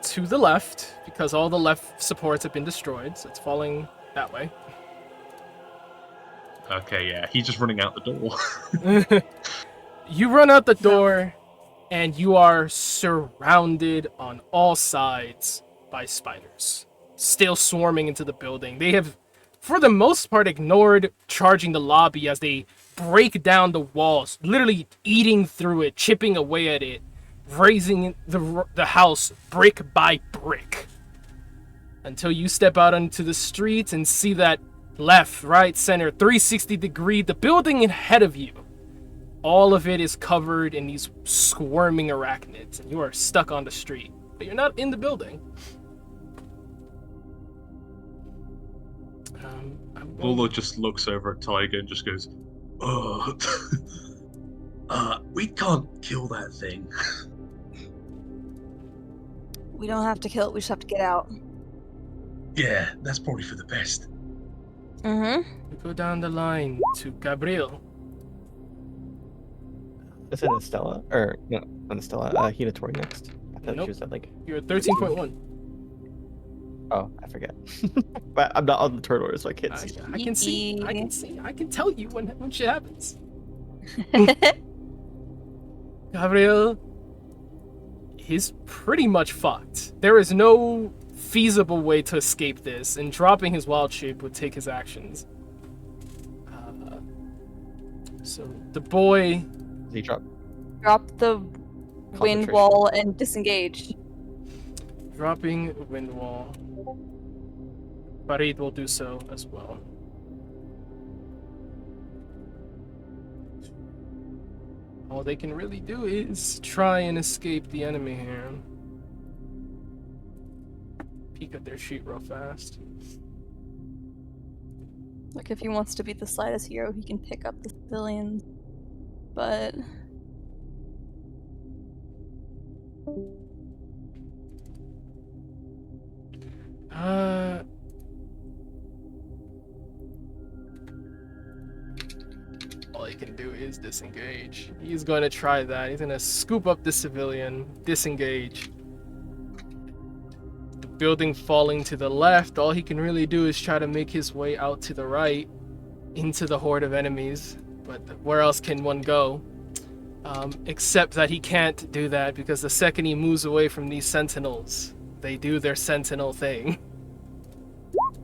to the left because all the left supports have been destroyed, so it's falling that way. Okay, yeah, he's just running out the door. You run out the door, and you are surrounded on all sides by spiders, still swarming into the building. They have, for the most part, ignored charging the lobby as they break down the walls, literally eating through it, chipping away at it, raising the house brick by brick. Until you step out onto the street and see that left, right, center, 360-degree, the building ahead of you. All of it is covered in these squirming arachnids, and you are stuck on the street. But you're not in the building. Bulldog just looks over at Tiger and just goes, we can't kill that thing. We don't have to kill it, we just have to get out. Yeah, that's probably for the best. Mm-hmm. We go down the line to Gabriel. Is it Estella? Or, no, not Estella, Hinatori next. I thought Nope. she was at, like... You're at 13.1. Oh, I forget. But I'm not on the turn order, so I can't see. I can see. I can tell you when shit happens. Gabriel is pretty much fucked. There is no feasible way to escape this, and dropping his wild shape would take his actions. So the boy... Does he drop? Drop the wind Concentration. wall and disengage. Dropping wind wall. Farid will do so as well. All they can really do is try and escape the enemy here. Peek at their sheet real fast. Like, if he wants to be the slightest hero, he can pick up the civilians. But... All he can do is disengage. He's going to try that. He's going to scoop up the civilian, disengage. The building falling to the left, all he can really do is try to make his way out to the right into the horde of enemies. But where else can one go? Except that he can't do that because the second he moves away from these sentinels, they do their sentinel thing.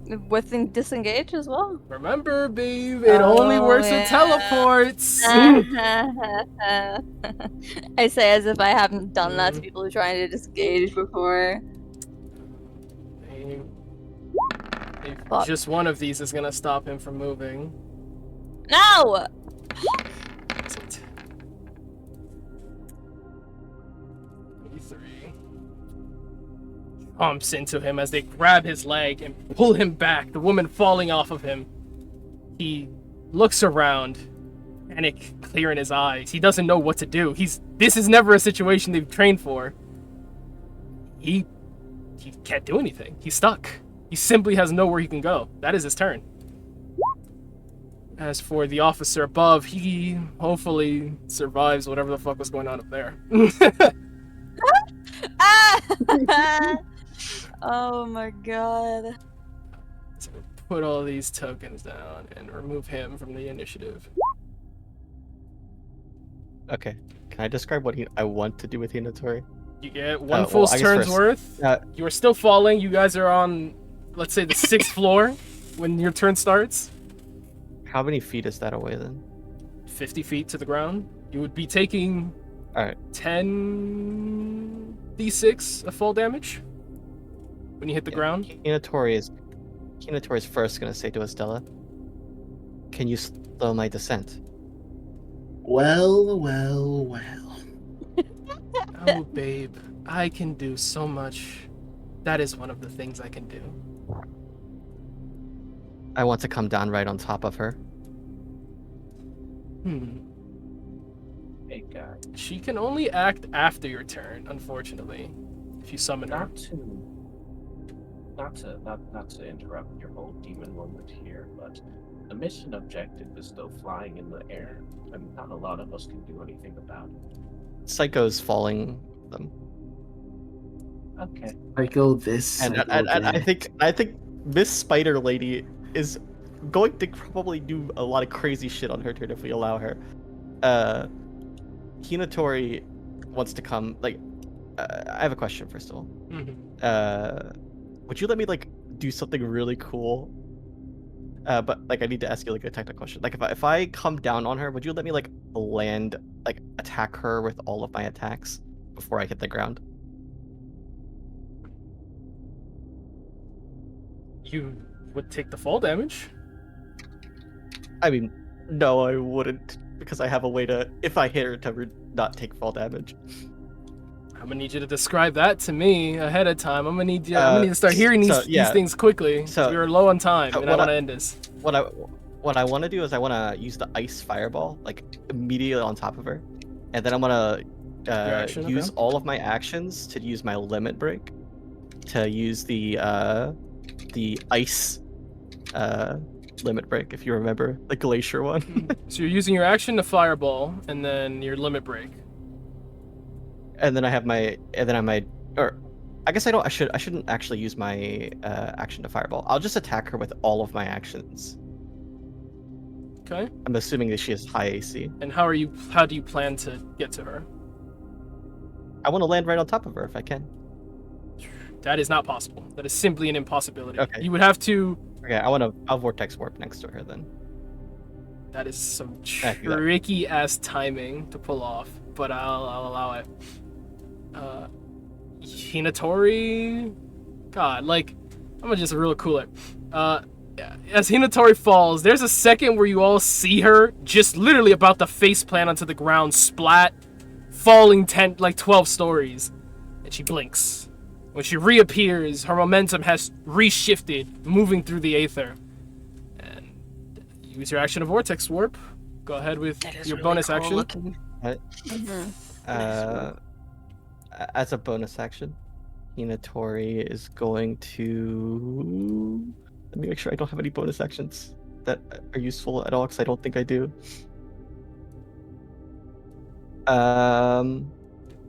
with disengage as well? Remember, babe, it only works with teleports. I say as if I haven't done that to people who are trying to disengage before. Fuck. Just one of these is gonna stop him from moving. No! That's it. 23. Bumps into him as they grab his leg and pull him back, the woman falling off of him. He looks around panic clear in his eyes. He doesn't know what to do. This is never a situation they've trained for. He can't do anything. He's stuck. He simply has nowhere he can go. That is his turn. As for the officer above, he hopefully survives whatever the fuck was going on up there. Oh my god. So put all these tokens down and remove him from the initiative. Okay. Can I describe what I want to do with Hinatori? You get one well, full I guess turn's first, worth. You are still falling. You guys are on, let's say, the 6th floor when your turn starts. How many feet is that away then? 50 feet to the ground. You would be taking All right. 10 d6 of fall damage when you hit the ground. Hinatori is first gonna say to Estella, "Can you slow my descent?" Well. Oh, babe, I can do so much. That is one of the things I can do. I want to come down right on top of her. Hey, guy. She can only act after your turn, unfortunately. If you summon her. Not to interrupt your whole demon moment here, but the mission objective is still flying in the air, and not a lot of us can do anything about it. Psycho's falling them. Okay. Psycho this. And Psycho I that. think Miss Spider Lady is going to probably do a lot of crazy shit on her turn if we allow her. Hinatori wants to come. Like, I have a question first of all. Would you let me like do something really cool? But like I need to ask you like a technical question. Like if I come down on her, would you let me like land, like attack her with all of my attacks before I hit the ground? You would take the fall damage. I mean, no, I wouldn't, because I have a way to, if I hit her, to not take fall damage. I'm gonna need you to describe that to me ahead of time. I'm gonna need to start hearing these things quickly. So we are low on time, and I what want to end this. What I want to do is I want to use the ice fireball like immediately on top of her, and then I'm gonna use all of my actions to use my limit break, to use the ice limit break, if you remember the glacier one. So you're using your action to fireball, and then your limit break. And then I have my, or I guess I shouldn't actually use my action to fireball. I'll just attack her with all of my actions. Okay. I'm assuming that she has high AC. And how do you plan to get to her? I want to land right on top of her if I can. That is not possible. That is simply an impossibility. Okay. You would have to. Okay, I'll vortex warp next to her then. That is some tricky ass timing to pull off, but I'll allow it. Hinatori, God, like, I'm gonna just real cool it. As Hinatori falls, there's a second where you all see her just literally about to face plant onto the ground, splat, falling 12 stories, and she blinks. When she reappears, her momentum has reshifted, moving through the aether. And use your action of vortex warp. Go ahead with your really bonus cool action. looking. As a bonus action, Hinatori is going to. Let me make sure I don't have any bonus actions that are useful at all, because I don't think I do.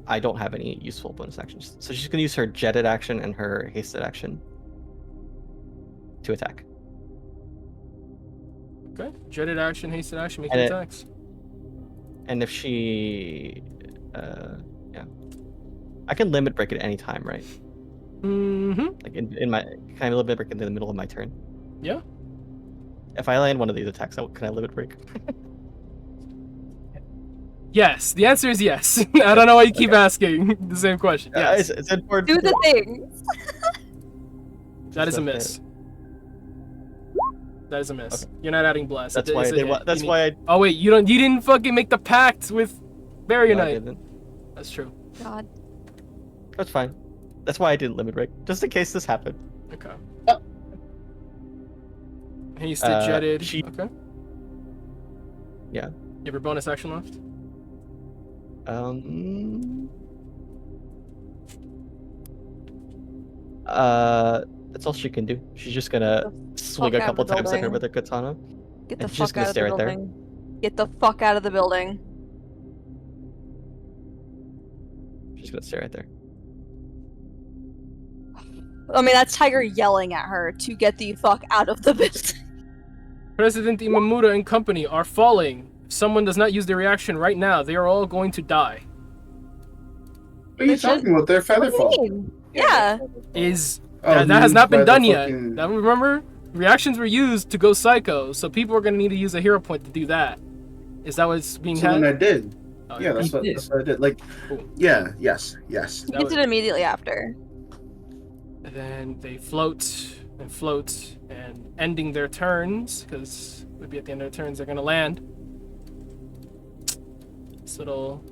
I don't have any useful bonus actions, so she's going to use her jetted action and her hasted action to attack. Okay, jetted action, hasted action, make your attacks. And if she, I can limit break at any time, right? Mm-hmm. Like in my, can I limit break in the middle of my turn? Yeah. If I land one of these attacks, can I limit break? Yes, the answer is yes. I don't know why you keep asking the same question. Yes. It's important. Do the things. That is a miss. That is a miss. Okay. You're not adding blast. That's why. Oh wait, you didn't fucking make the pact with Barrier Knight. I didn't. That's true. God. That's fine. That's why I didn't limit break, just in case this happened. Okay. He's jetted. Okay. Yeah. You have your bonus action left? That's all she can do. She's just gonna swing a fuck out of couple the times at her building. with her katana. Get the And she's just fuck gonna out of the stay right there. building. Get the fuck out of the building. She's gonna stay right there. I mean, that's Tiger yelling at her to get the fuck out of the building. President Imamura and company are falling. If someone does not use their reaction right now, they are all going to die. What are you talking about? They're feather fall. Yeah. That has not been done yet. fucking- Now remember, reactions were used to go psycho, so people are going to need to use a hero point to do that. Is that what's being So then had? I did. Oh, Yeah, that's what I did. Like, Cool. yeah, yes. He gets it immediately after. And then they float and ending their turns, because it would be at the end of their turns, they're going to land. This little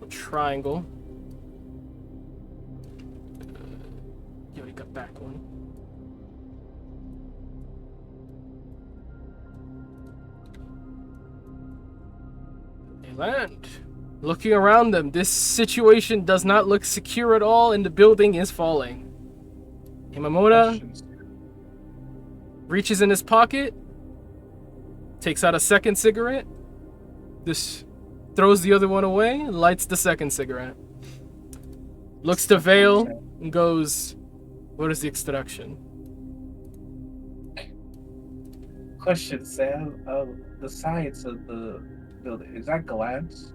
triangle. You already got back one. They land. Looking around them, this situation does not look secure at all, and the building is falling. Imamura reaches in his pocket, takes out a second cigarette, just throws the other one away, and lights the second cigarette. Looks to Vale and goes, "What is the extraction?" Question, Sam. The sides of the building, is that glass?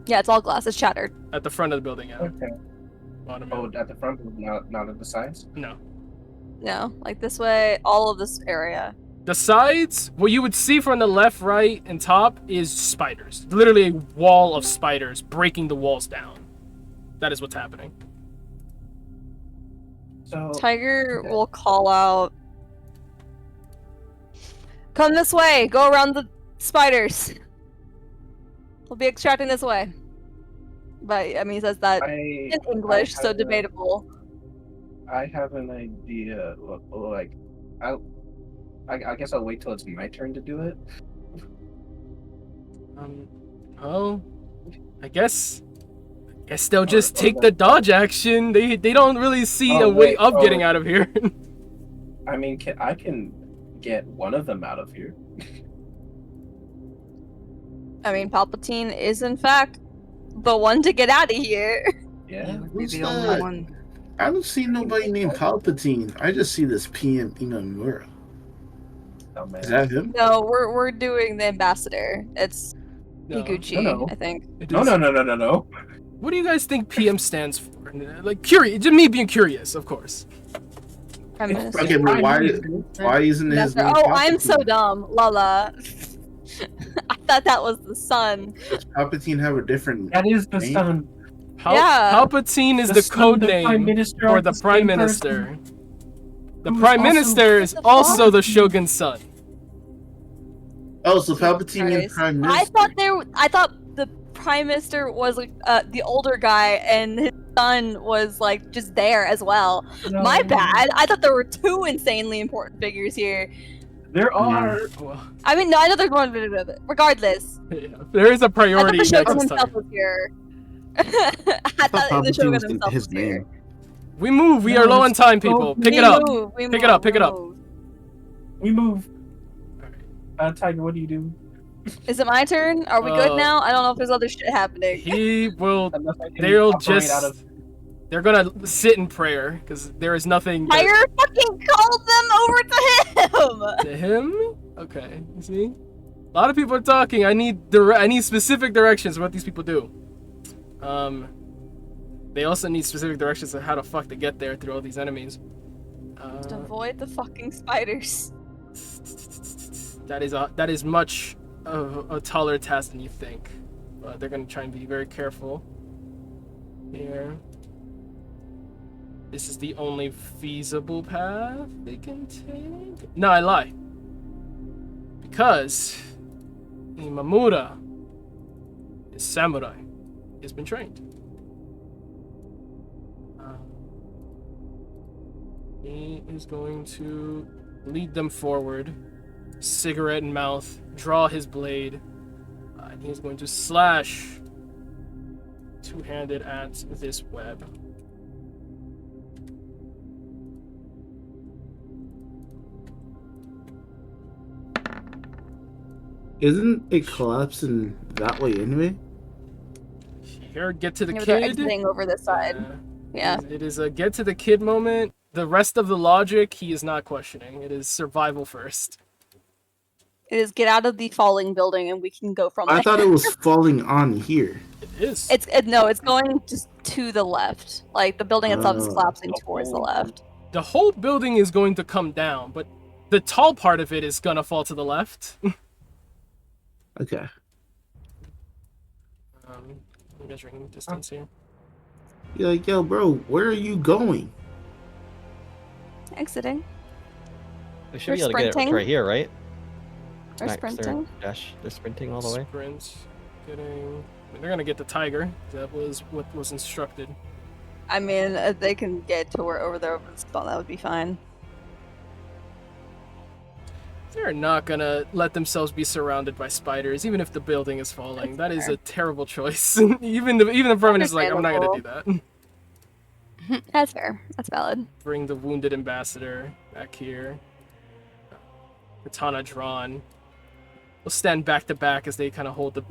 Yeah, it's all glass. It's shattered. At the front of the building, yeah. Okay. Bottom Oh, end. at the front, not at the sides? No. No, like this way, all of this area. The sides, what you would see from the left, right, and top is spiders. Literally a wall of spiders breaking the walls down. That is what's happening. So Tiger will call out, "Come this way! Go around the spiders! We'll be extracting this way." But, I mean, he says that in English, so debatable. I have an idea. Like, I guess I'll wait till it's my turn to do it. Well, I guess they'll just take the dodge action. They don't really see a way of getting out of here. I mean, I can get one of them out of here. I mean, Palpatine is, in fact, the one to get out of here. Yeah, Who's that? I don't see nobody named Palpatine. I just see this PM Imamura. Oh, man. Is that him? No, we're doing the ambassador. It's Higuchi, No. I think. No. What do you guys think PM stands for? Like, curious. Just me being curious, of course. Prime Minister. Okay, but why isn't his name Oh, I'm so Palpatine? dumb. Lala. I thought that was the sun. Does Palpatine have a different That is the name? sun. Yeah. Palpatine is The the son, code the Prime name Minister for are the the Prime same Minister. The who's Prime also- Minister is also the Shogun's son. Oh, so Palpatine is Christ. Prime Minister. I thought the Prime Minister was like the older guy, and his son was like just there as well. No. My bad. I thought there were two insanely important figures here. There are. Well, I mean, no, I know there's one. Regardless, yeah, there is a I thought priority the next Shogun time. himself was here. I I thought thought the Palpatine Shogun was himself his was here. name. We move. We are low on time, people. Pick We it up. move, we Pick it up, move, pick we it up. move. We move. Tiger, what do you do? Is it my turn? Are we good Uh, now? I don't know if there's other shit happening. He will. Unless I can They'll operate just. out of- They're gonna sit in prayer because there is nothing. Tiger fucking called them over to him. To him? Okay. You see, a lot of people are talking. I need specific directions for what these people do. They also need specific directions on how the fuck to get there through all these enemies. Just avoid the fucking spiders. That is much of a taller task than you think. But they're gonna try and be very careful here. This is the only feasible path they can take. No, I lie. Because Imamura is samurai. He's been trained. He is going to lead them forward, cigarette in mouth, draw his blade, And he's going to slash two-handed at this web. Isn't it collapsing that way anyway? Here, get to the Yeah, but they're kid. exiting over this side. Yeah. It is a get to the kid moment. The rest of the logic, he is not questioning. It is survival first. It is get out of the falling building and we can go from there. I thought it was falling on here. It is. No, it's going just to the left. Like the building itself is Oh. collapsing towards the left. The whole building is going to come down, but the tall part of it is gonna fall to the left. Okay. Measuring distance here. You're like, yo, bro, where are you going? Exiting. They should be They're able to get it sprinting. right here, right? They're Nice, sprinting. They're sprinting all the way. Sprint. They're gonna get the tiger. That was what was instructed. I mean, they can get to where over there over the spot. That would be fine. They're not gonna let themselves be surrounded by spiders, even if the building is falling. That is a terrible choice. even the permanent is like, I'm not gonna do that. That's fair. That's valid. Bring the wounded ambassador back here. Katana drawn. We'll stand back to back as they kind of hold the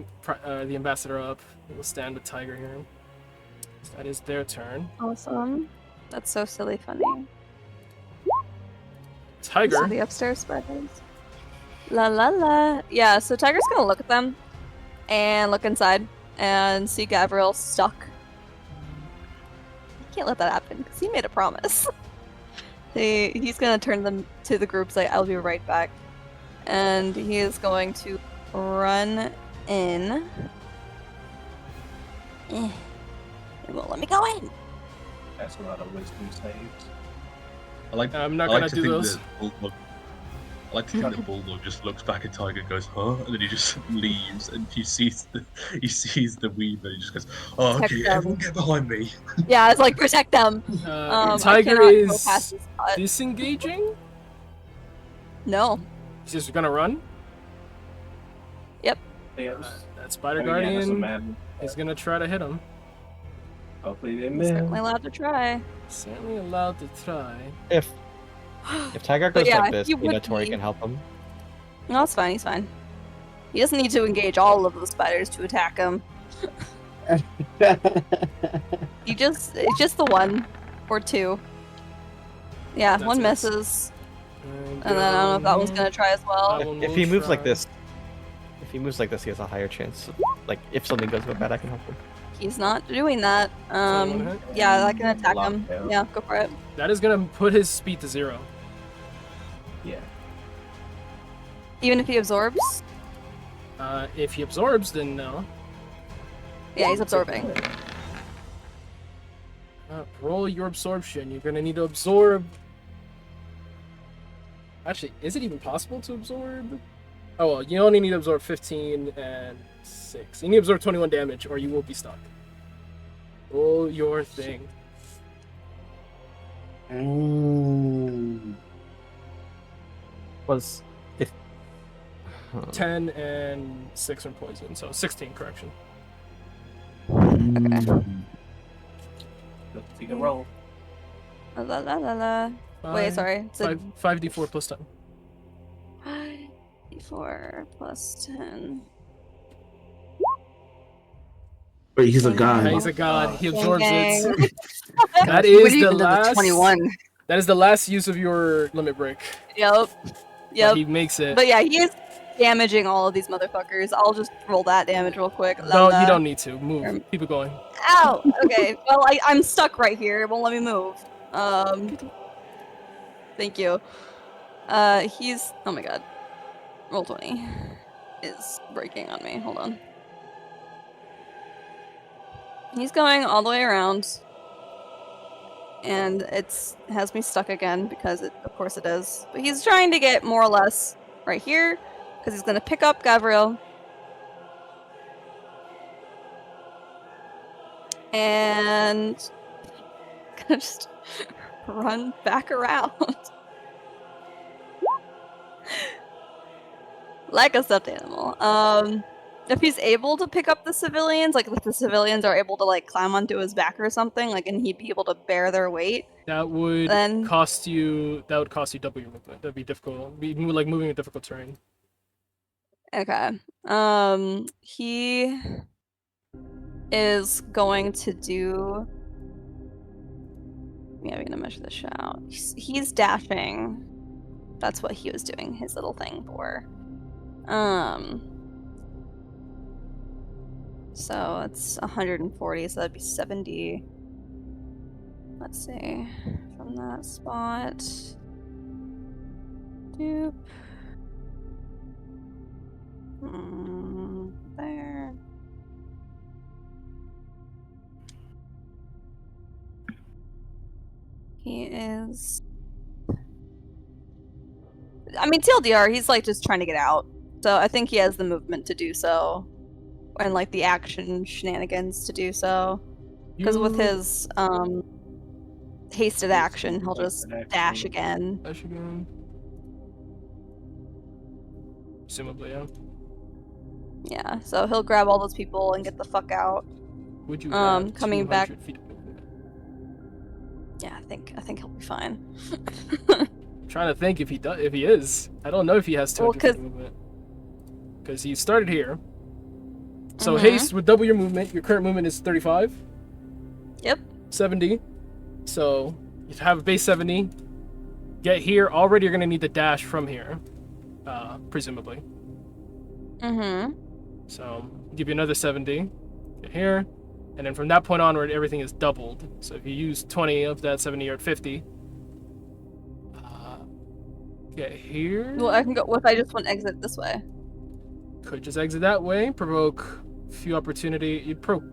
ambassador up. We'll stand with Tiger here. So that is their turn. Awesome. That's so silly funny. Tiger. So the upstairs spiders. La la la. Yeah, so Tiger's gonna look at them and look inside and see Gabriel stuck. You can't let that happen because he made a promise. He's gonna turn them to the group, say, I'll be right back. And he is going to run in. It won't let me go in. That's a lot of wisdom saves. I'm not I gonna like to do think those. the bulldog. I like to think the bulldog just looks back at Tiger and goes, "Huh?" And then he just leaves, and he sees the weave, and he just goes, "Oh, Protect okay, them. everyone get behind me." Yeah, it's like protect them. I Tiger cannot go is past this spot. disengaging. No. He's just gonna run. Yep. That Spider Oh, yeah, that's a Guardian man. is gonna try to hit him. Hopefully they Certainly miss. allowed to try. Certainly allowed to try. If Tiger But goes yeah, like this, he would Tori be- can help him. No, it's fine. He's fine. He doesn't need to engage all of the spiders to attack him. It's just the one or two. Yeah, That's one it. misses, and then I don't know if that one's gonna try as well. That one If will he moves like try. this, he has a higher chance. Like if something goes bad, I can help him. He's not doing that. Someone hit? Yeah, I can attack him. Lockdown. Yeah, go for it. That is gonna put his speed to 0. Yeah. Even if he absorbs. If he absorbs, then no. Yeah, he's absorbing. Roll your absorption. You're gonna need to absorb. Actually, is it even possible to absorb? Oh well, you only need to absorb 15 and 6. You need to absorb 21 damage, or you will be stuck. Roll your thing. Was if 10 and 6 are poison, so 16 correction. Okay. Let's take a roll. La la la la. Wait, sorry. It's a 5d4 plus 10. 4 plus 10. Wait, he's a god. He's a god. He Dang, absorbs dang. it. That What is do you the do to the last. 21? That is the last use of your limit break. Yep. But Yep. he makes it. But yeah, he is damaging all of these motherfuckers. I'll just roll that damage real quick. No, Then, you don't need to. Move. Keep it going. Ow! Okay. Well, I'm stuck right here. It won't let me move. Thank you. He's. Oh my god. Roll 20 is breaking on me. Hold on. He's going all the way around. And it's has me stuck again because of course it is. But he's trying to get more or less right here because he's gonna pick up Gabriel. And gonna just run back around. Like a stuffed animal. If he's able to pick up the civilians, like if the civilians are able to like climb onto his back or something, like, and he'd be able to bear their weight, That would then cost you double your movement. That'd be difficult. Be like moving a difficult terrain. okay. He is going to do. Yeah, we're gonna measure this shit out. He's dashing. That's what he was doing his little thing for. So it's 140, so that'd be 70. Let's see. From that spot. Doop. There. He is. I mean, TLDR, he's like just trying to get out. So I think he has the movement to do so. And like the action shenanigans to do so. Because with his hasted action, he'll just dash again. Dash again. Presumably, yeah. Yeah, so he'll grab all those people and get the fuck out. Would you have coming back? 200 feet of movement? Yeah, I think he'll be fine. Trying to think if he is. I don't know if he has 200 feet of movement. Because he started here. So haste would double your movement. Your current movement is 35. Yep. 70. So you have a base 70. Get here. Already you're going to need the dash from here. Presumably. So give you another 70. Get here. And then from that point onward, everything is doubled. So if you use 20 of that 70, you're at 50. Get here. Well, I can go. What if I just want to exit this way? Could just exit that way. Provoke a few opportunity. You'd provoke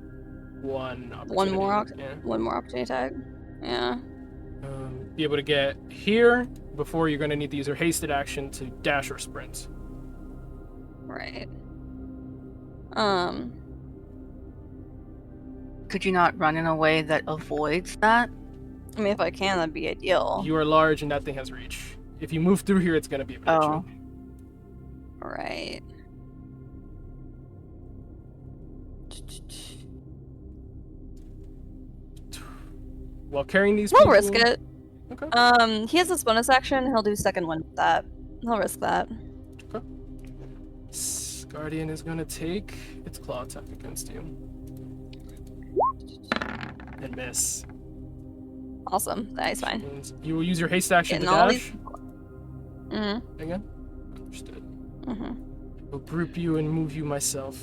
one opportunity. One more opportunity tag. Yeah. Be able to get here before you're going to need to use your hasted action to dash or sprint. Right. Could you not run in a way that avoids that? I mean, if I can, that'd be ideal. You are large and that thing has reach. If you move through here, it's going to be a bit. Oh. Right. While carrying these We'll people... risk it. Okay. He has this bonus action. He'll do second one with that. He'll risk that. Okay. Guardian is going to take its claw attack against you. And miss. Awesome. That's fine. You will use your haste action to dash. Again? Understood. I'll group you and move you myself.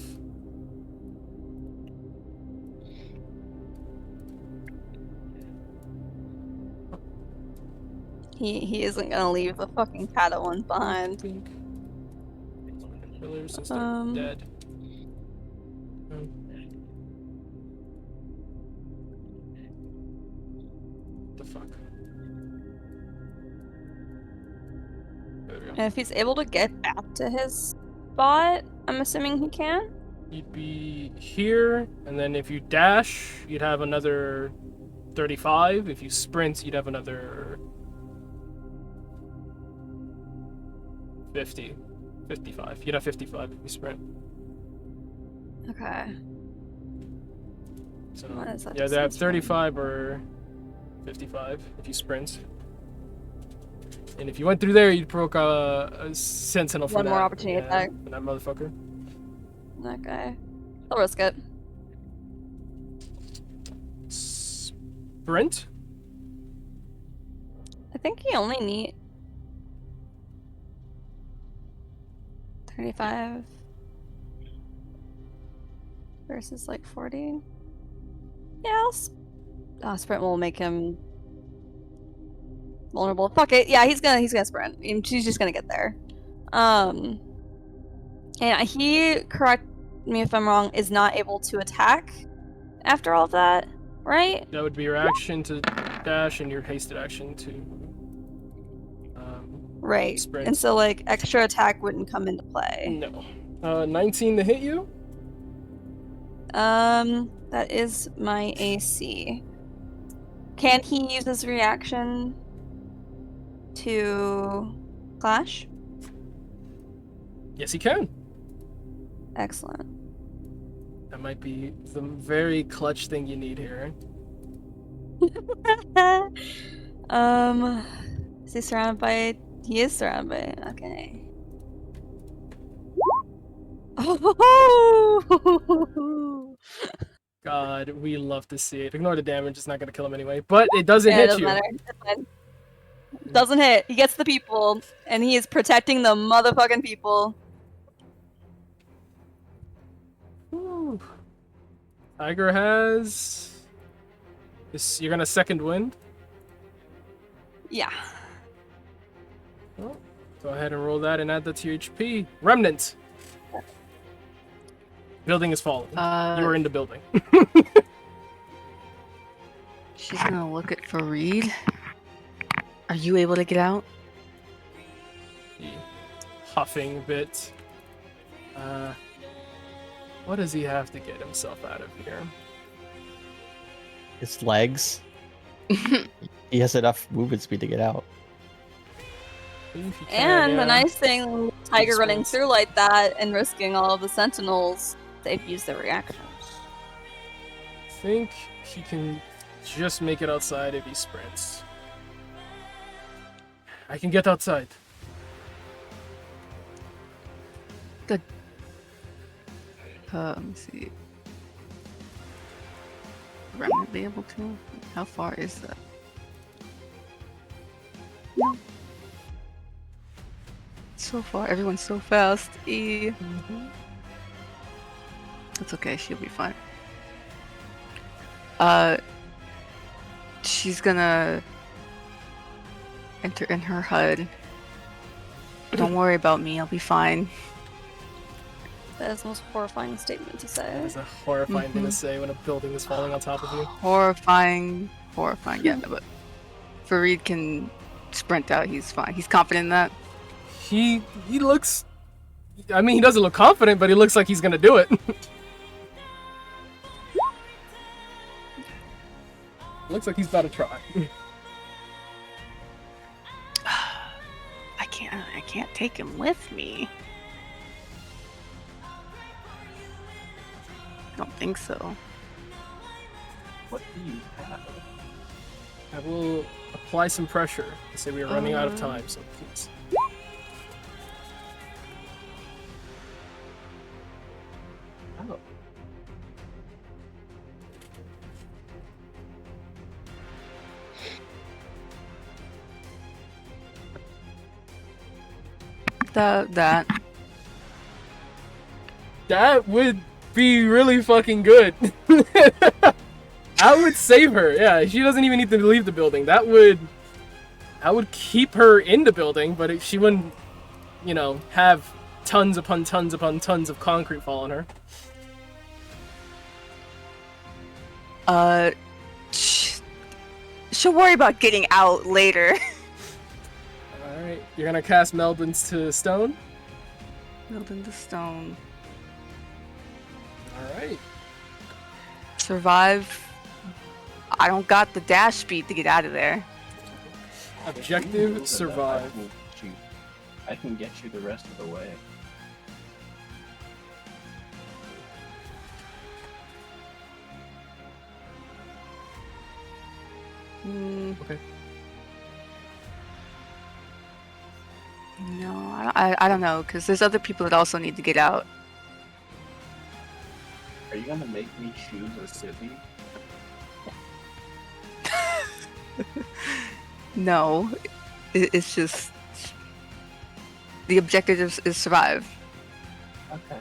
He isn't gonna leave the fucking Padawans behind. Since they're dead. The fuck? There we go. And if he's able to get back to his spot, I'm assuming he can. You'd be here, and then if you dash, you'd have another 35. If you sprint, you'd have another 50. 55. You'd have 55 if you sprint. Okay. So, What is that yeah, they have distance 35 or 55 if you sprint. And if you went through there, you'd provoke a sentinel for One that. more opportunity attack. For that motherfucker. Okay. I'll risk it. Sprint? I think he only need 35 versus like 40. Yeah, sprint will make him vulnerable. Fuck it. Yeah, he's gonna sprint. He's just gonna get there. And he, correct me if I'm wrong, is not able to attack after all of that, right? That would be your action to dash and your hasted action to right. sprint. And so like extra attack wouldn't come into play. No. 19 to hit you? That is my AC. Can he use his reaction to clash? Yes, he can. Excellent. That might be the very clutch thing you need here. Is he surrounded by? He is surrounded by. Okay. Oh! God, we love to see it. Ignore the damage; it's not gonna kill him anyway. But it doesn't Yeah, it hit doesn't you. matter. It's fine. Doesn't hit. He gets the people, and he is protecting the motherfucking people. Whew. Tiger has. You're gonna second wind. Yeah. Well, go ahead and roll that and add that to your HP. Remnant. Building is falling. You are in the building. She's gonna look at Fareed. Are you able to get out? Huffing a bit. What does he have to get himself out of here? His legs. He has enough movement speed to get out. If you can, And yeah. the nice thing, Tiger Good running spins. through like that and risking all of the sentinels, they've used their reactions. I think he can just make it outside if he sprints. I can get outside. Let me see. Remnant be able to? How far is that? No. So far, everyone's so fast. That's okay, she'll be fine. She's gonna enter in her HUD. Don't worry about me, I'll be fine. That is the most horrifying statement to say. That is a horrifying thing to say when a building is falling on top of you. Horrifying, yeah, but Fareed can sprint out, he's fine. He's confident in that. He looks... I mean, he doesn't look confident, but he looks like he's gonna do it. Looks like he's about to try. I can't take him with me. I don't think so. What do you have? I will apply some pressure. Say we are running out of time, so please. Oh. That would be really fucking good. I would save her. Yeah, she doesn't even need to leave the building. That would keep her in the building, but she wouldn't, have tons upon tons upon tons of concrete fall on her. She'll worry about getting out later. Alright, you're gonna cast Meld into Stone? Meld into Stone. Alright. Survive. I don't got the dash speed to get out of there. Objective survive. I can get you the rest of the way. Okay. No, I don't know, because there's other people that also need to get out. Are you gonna make me choose a city? No, it's just the objective is survive. Okay.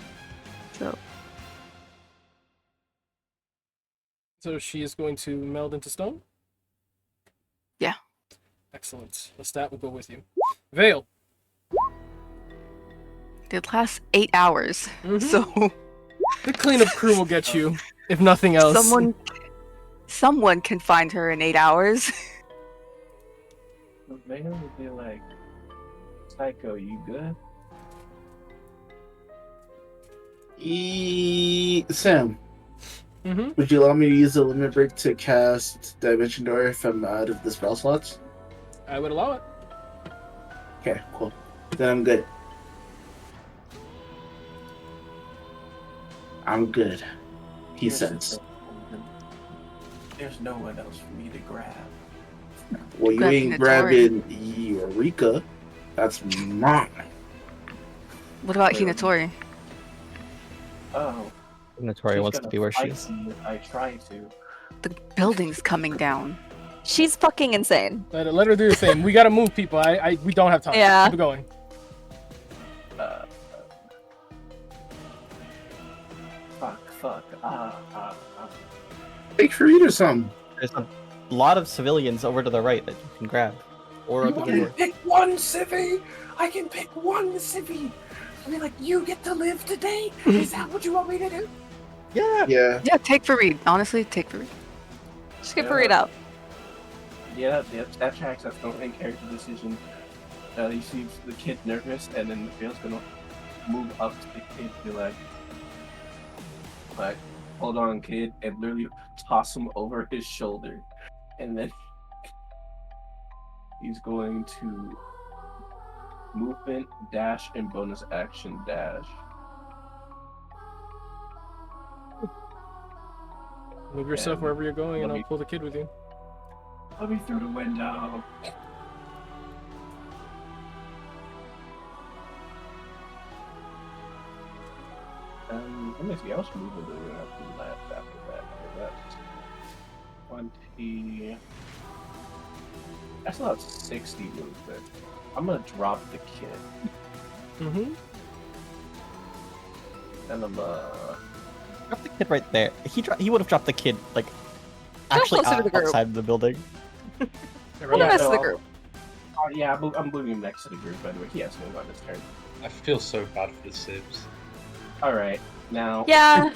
So she is going to meld into Stone? Yeah. Excellent. The stat will go with you. Vale. It lasts 8 hours, so the cleanup crew will get you, if nothing else. Someone can find her in 8 hours. They would be like, Psycho, you good? Sam, would you allow me to use the limit break to cast Dimension Door if I'm out of the spell slots? I would allow it. Okay, cool. Then I'm good. I'm good. He Here's the says. thing. There's no one else for me to grab. Well, you Grab ain't Hinatori. grabbing Eureka. That's mine. What about Wait, Hinatori? Oh, Notori she's wants to gonna be where she fight is. me if I try to. The building's coming down. She's fucking insane. Let her do the thing. We gotta move, people. We don't have time. Yeah. Keep it going. Uh, fuck. Make sure you do something. There's a lot of civilians over to the right that you can grab. Or You up want the me door. to pick one civvy? I can pick one civvy. I mean, like, you get to live today? Is that what you want me to do? Yeah. Yeah. Yeah, take Fareed. Honestly, take Fareed. Just get Fareed out. Yeah, that tracks. That's no in character decision. You see the kid nervous, and then Vale's gonna move up to the kid and be like, hold on, kid, and literally toss him over his shoulder. And then he's going to movement, dash, and bonus action dash. Move yourself And wherever you're going, and let I'll me- pull the kid with you. Let me through the window. Let me see. How much movement do we have to left after that? That's 20. That's about 60 movement. I'm gonna drop the kid, Mm-hmm. and I'm Drop the kid right there. He would have dropped the kid like actually closer to the group. outside of the building. Put the rest of the group. yeah, I'm moving him next to the group. By the way, he has no on his turn. I feel so bad for the Sibs. All right, now. Yeah.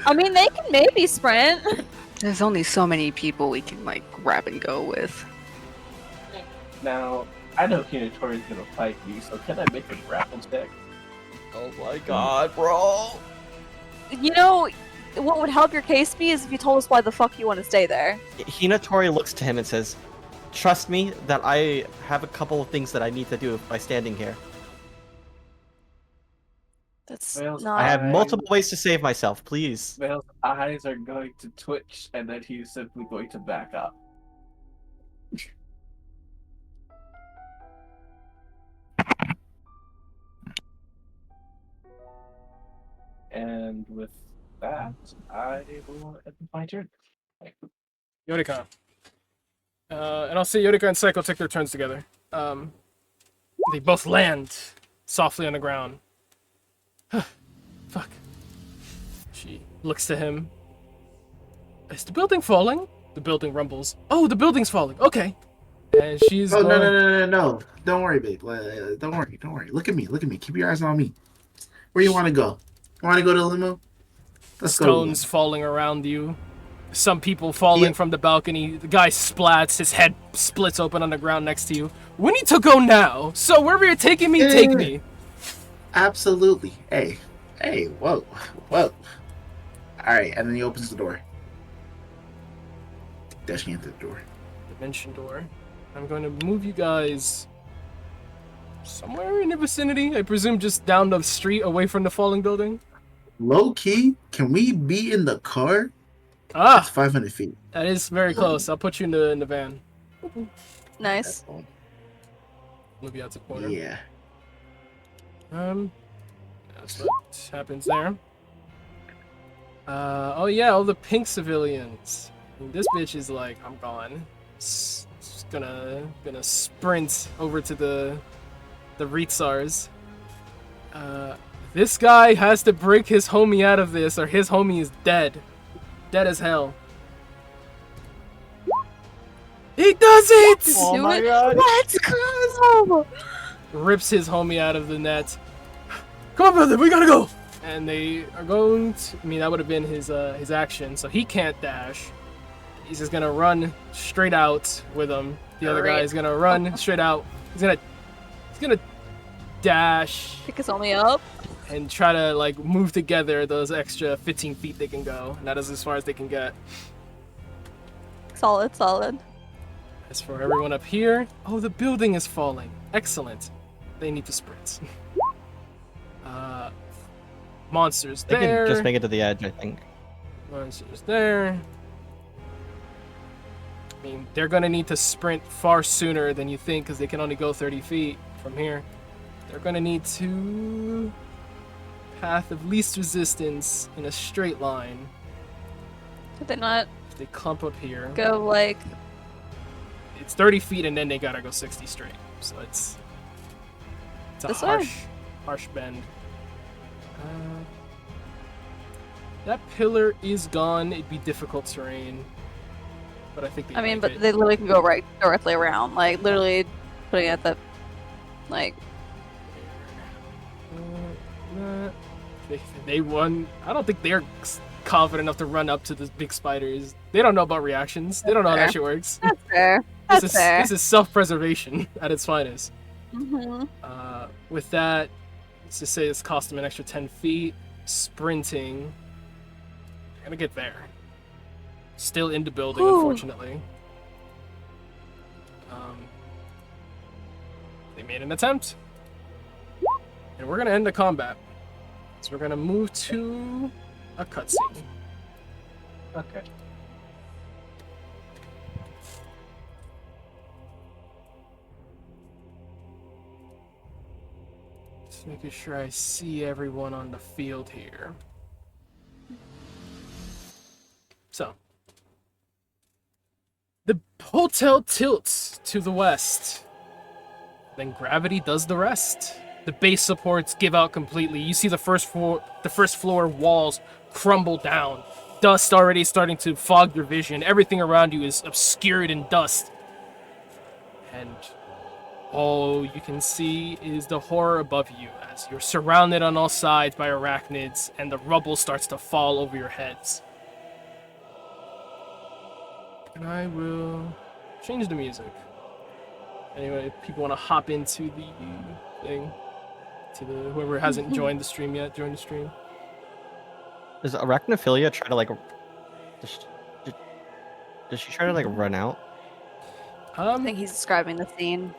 I mean, they can maybe sprint. There's only so many people we can like grab and go with. Now, I know Hinatori is gonna fight me, so can I make a grapple check? Oh my god, bro. You know, what would help your case be is if you told us why the fuck you want to stay there. Hinatori looks to him and says, "Trust me that I have a couple of things that I need to do by standing here. That's Well, not. I have I- multiple ways to save myself, please." Vale's eyes are going to twitch, and then he's simply going to back up. And with that, I will end my turn. Yodika. And I'll see Yodika and Psycho take their turns together. They both land softly on the ground. Fuck. She looks to him. Is the building falling? The building rumbles. Oh, the building's falling. Okay. And she's Oh, going... no. Don't worry, babe. Don't worry. Look at me. Keep your eyes on me. Where you want to go? You want to go to the limo? Let's go. Stones falling around you. Some people falling from the balcony. The guy splats. His head splits open on the ground next to you. We need to go now. So wherever you're taking me, take me. Absolutely. Hey, whoa. All right, and then he opens the door. Dashing into the door. Dimension door. I'm going to move you guys somewhere in the vicinity. I presume just down the street away from the falling building. Low key, can we be in the car? Ah, It's 500 feet. that is very close. I'll put you in the van. Nice. Move you out to the corner. Yeah. That's what happens there. Oh yeah, all the pink civilians. This bitch is like, I'm gone. Just gonna sprint over to the Ritsars. This guy has to break his homie out of this, or his homie is dead. Dead as hell. He does it! Oh Do my it. god. Let's go! Rips his homie out of the net. Come on, brother, we gotta go! And they are going to... I mean, that would have been his action, so he can't dash. He's just gonna run straight out with him. The other guy is gonna run straight out. He's gonna dash Pick his homie up. and try to, like, move together those extra 15 feet they can go. And that is as far as they can get. Solid. As for everyone up here... Oh, the building is falling. Excellent. They need to sprint. Monsters They there. can just make it to the edge, I think. Monsters there. I mean, they're gonna need to sprint far sooner than you think because they can only go 30 feet from here. They're gonna need to path of least resistance in a straight line. Did they not If they clump up here, go like? it's 30 feet and then they gotta go 60 straight. So it's a This way? harsh bend. That pillar is gone. It'd be difficult terrain, but I think they I mean, make but it. they literally can go right directly around, like literally putting it at the, like. They won. I don't think they're confident enough to run up to the big spiders. They don't know about reactions. They don't know how that shit works. That's fair. That's fair. This is self-preservation at its finest. Mm-hmm. With that, let's just say it's cost them an extra 10 feet. Sprinting. Gonna get there. Still in the building, Whew. unfortunately. They made an attempt. And we're gonna end the combat. So we're gonna move to a cutscene. Okay. Just making sure I see everyone on the field here. So. The hotel tilts to the west. Then gravity does the rest. The base supports give out completely. You see the first floor walls crumble down. Dust already starting to fog your vision. Everything around you is obscured in dust. And all you can see is the horror above you as you're surrounded on all sides by arachnids and the rubble starts to fall over your heads. And I will change the music. Anyway, if people want to hop into the thing, to the whoever hasn't joined the stream yet, join the stream. Does Arachnophilia try to like? Does she try to like run out? I think he's describing the scene.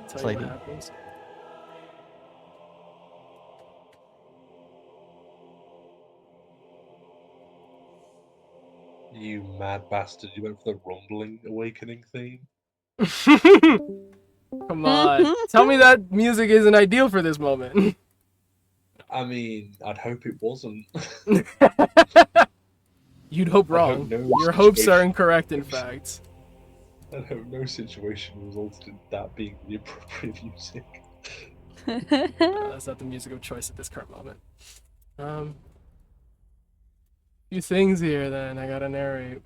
Tell you lady. what happens. You mad bastard! You went for the rumbling awakening theme. Come on, tell me that music isn't ideal for this moment. I mean, I'd hope it wasn't. You'd hope I wrong. hope no Your hopes are situation- incorrect, in fact. I hope no situation resulted in that being the appropriate music. That's not the music of choice at this current moment. Few things here then I gotta narrate.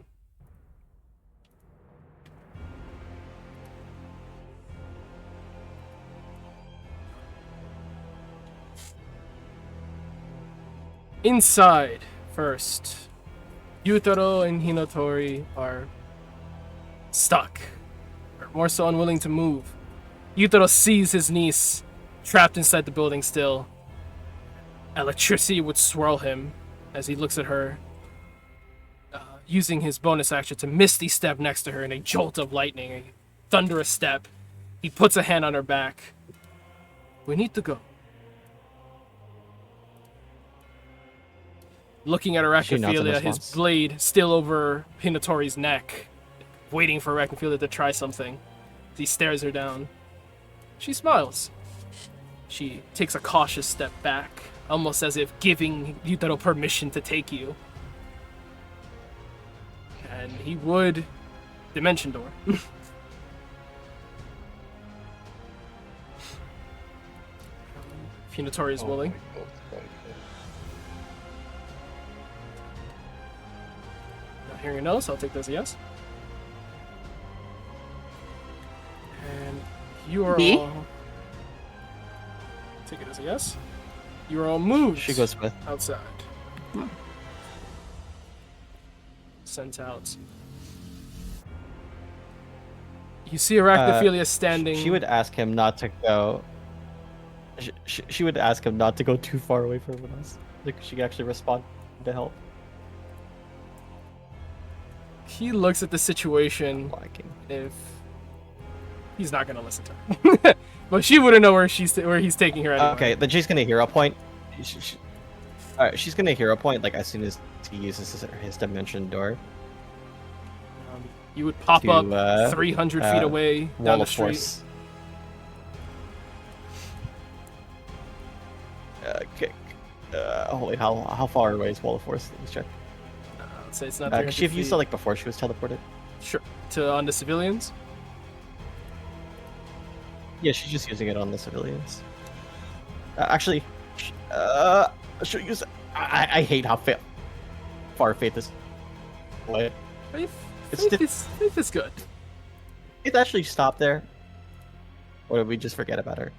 Inside, first, Yutaro and Hinotori are stuck, or more so unwilling to move. Yutaro sees his niece trapped inside the building still. Electricity would swirl him as he looks at her, using his bonus action to misty step next to her in a jolt of lightning, a thunderous step. He puts a hand on her back. We need to go. Looking at She nods in Arachnophilia, his response. blade still over Hinotori's neck, waiting for Arachnophilia to try something. He stares her down. She smiles. She takes a cautious step back, almost as if giving Yutaro permission to take you. And he would Dimension Door. If Hinotori is willing. Oh my God, okay. Not hearing a no, so I'll take that as a yes. And you are Me? all... Take it as a yes. You are all moved She goes with. outside. Sent out. You see Arachnophilia standing... She would ask him not to go. She would ask him not to go too far away from us. Like she could actually respond to help. He looks at the situation. Liking. If he's not gonna listen to her. But she wouldn't know where he's taking her anyway. Okay, then she's gonna hero point. All right, she's gonna hero point like as soon as he uses his dimension door. You would pop up 300 feet away down Wall the of street. force. Okay. Holy, how far away is Wall of Force? Let's check. I'd say it's not. Could she have used it like before she was teleported? Sure. On the civilians. Yeah, she's just using it on the civilians. Actually, she'll use. I hate how far Faith is away. Faith is good. It actually stopped there, or did we just forget about her?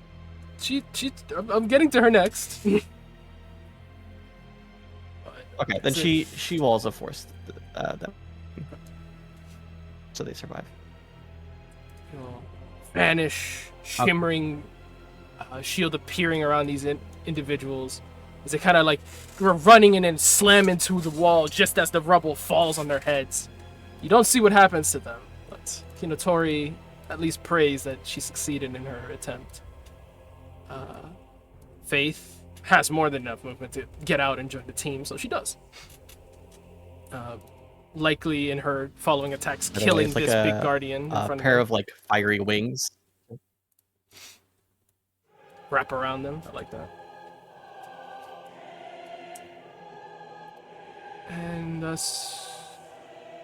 I'm getting to her next. Okay, then she walls of force them, so they survive. Vanish, shimmering shield appearing around these individuals as they kind of like running in and slam into the wall just as the rubble falls on their heads. You don't see what happens to them, but Kinotori at least prays that she succeeded in her attempt. Faith has more than enough movement to get out and join the team, so she does. Likely in her following attacks, killing this big guardian in front of her. A pair of like fiery wings. Wrap around them. I like that. And thus,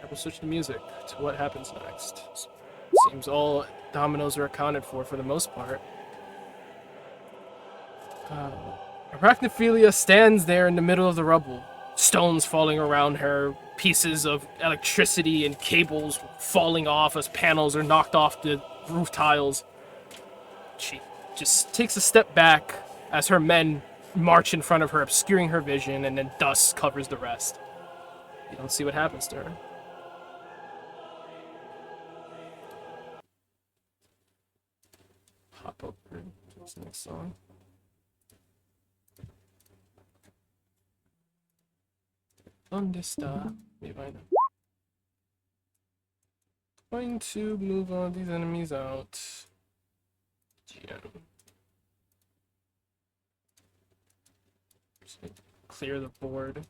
I will switch the music to what happens next. Seems all dominoes are accounted for the most part. Arachnophilia stands there in the middle of the rubble. Stones falling around her, pieces of electricity and cables falling off as panels are knocked off the roof tiles. She just takes a step back as her men march in front of her, obscuring her vision, and then dust covers the rest. You don't see what happens to her. Hop over to this next song. ¿Dónde está mi vaina? Going to move all these enemies out. GM. Just clear the board.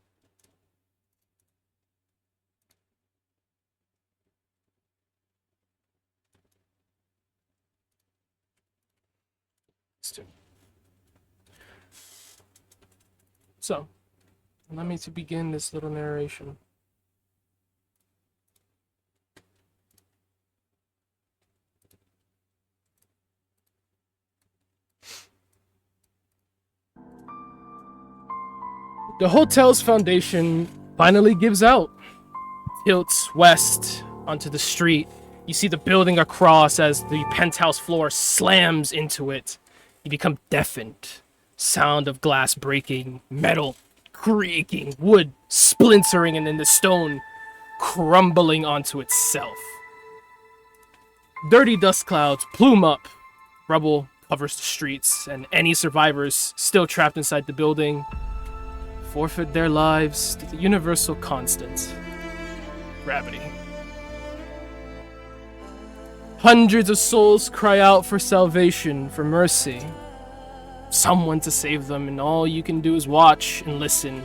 So, allow me to begin this little narration. The hotel's foundation finally gives out. Tilts west onto the street. You see the building across as the penthouse floor slams into it. You become deafened. Sound of glass breaking, metal creaking, wood splintering, and then the stone crumbling onto itself. Dirty dust clouds plume up. Rubble covers the streets, and any survivors still trapped inside the building forfeit their lives to the universal constant, gravity. Hundreds of souls cry out for salvation, for mercy. Someone to save them, and all you can do is watch and listen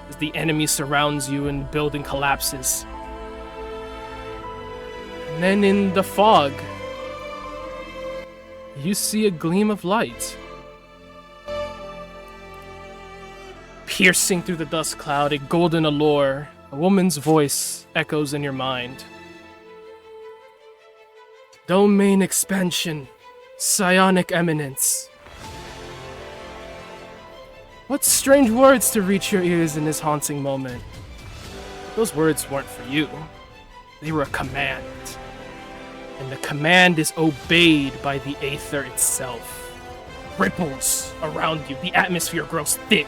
as the enemy surrounds you and the building collapses. And then in the fog, you see a gleam of light. Piercing through the dust cloud, a golden allure, a woman's voice echoes in your mind. Domain expansion, psionic eminence. What strange words to reach your ears in this haunting moment. Those words weren't for you. They were a command. And the command is obeyed by the aether itself. Ripples around you. The atmosphere grows thick.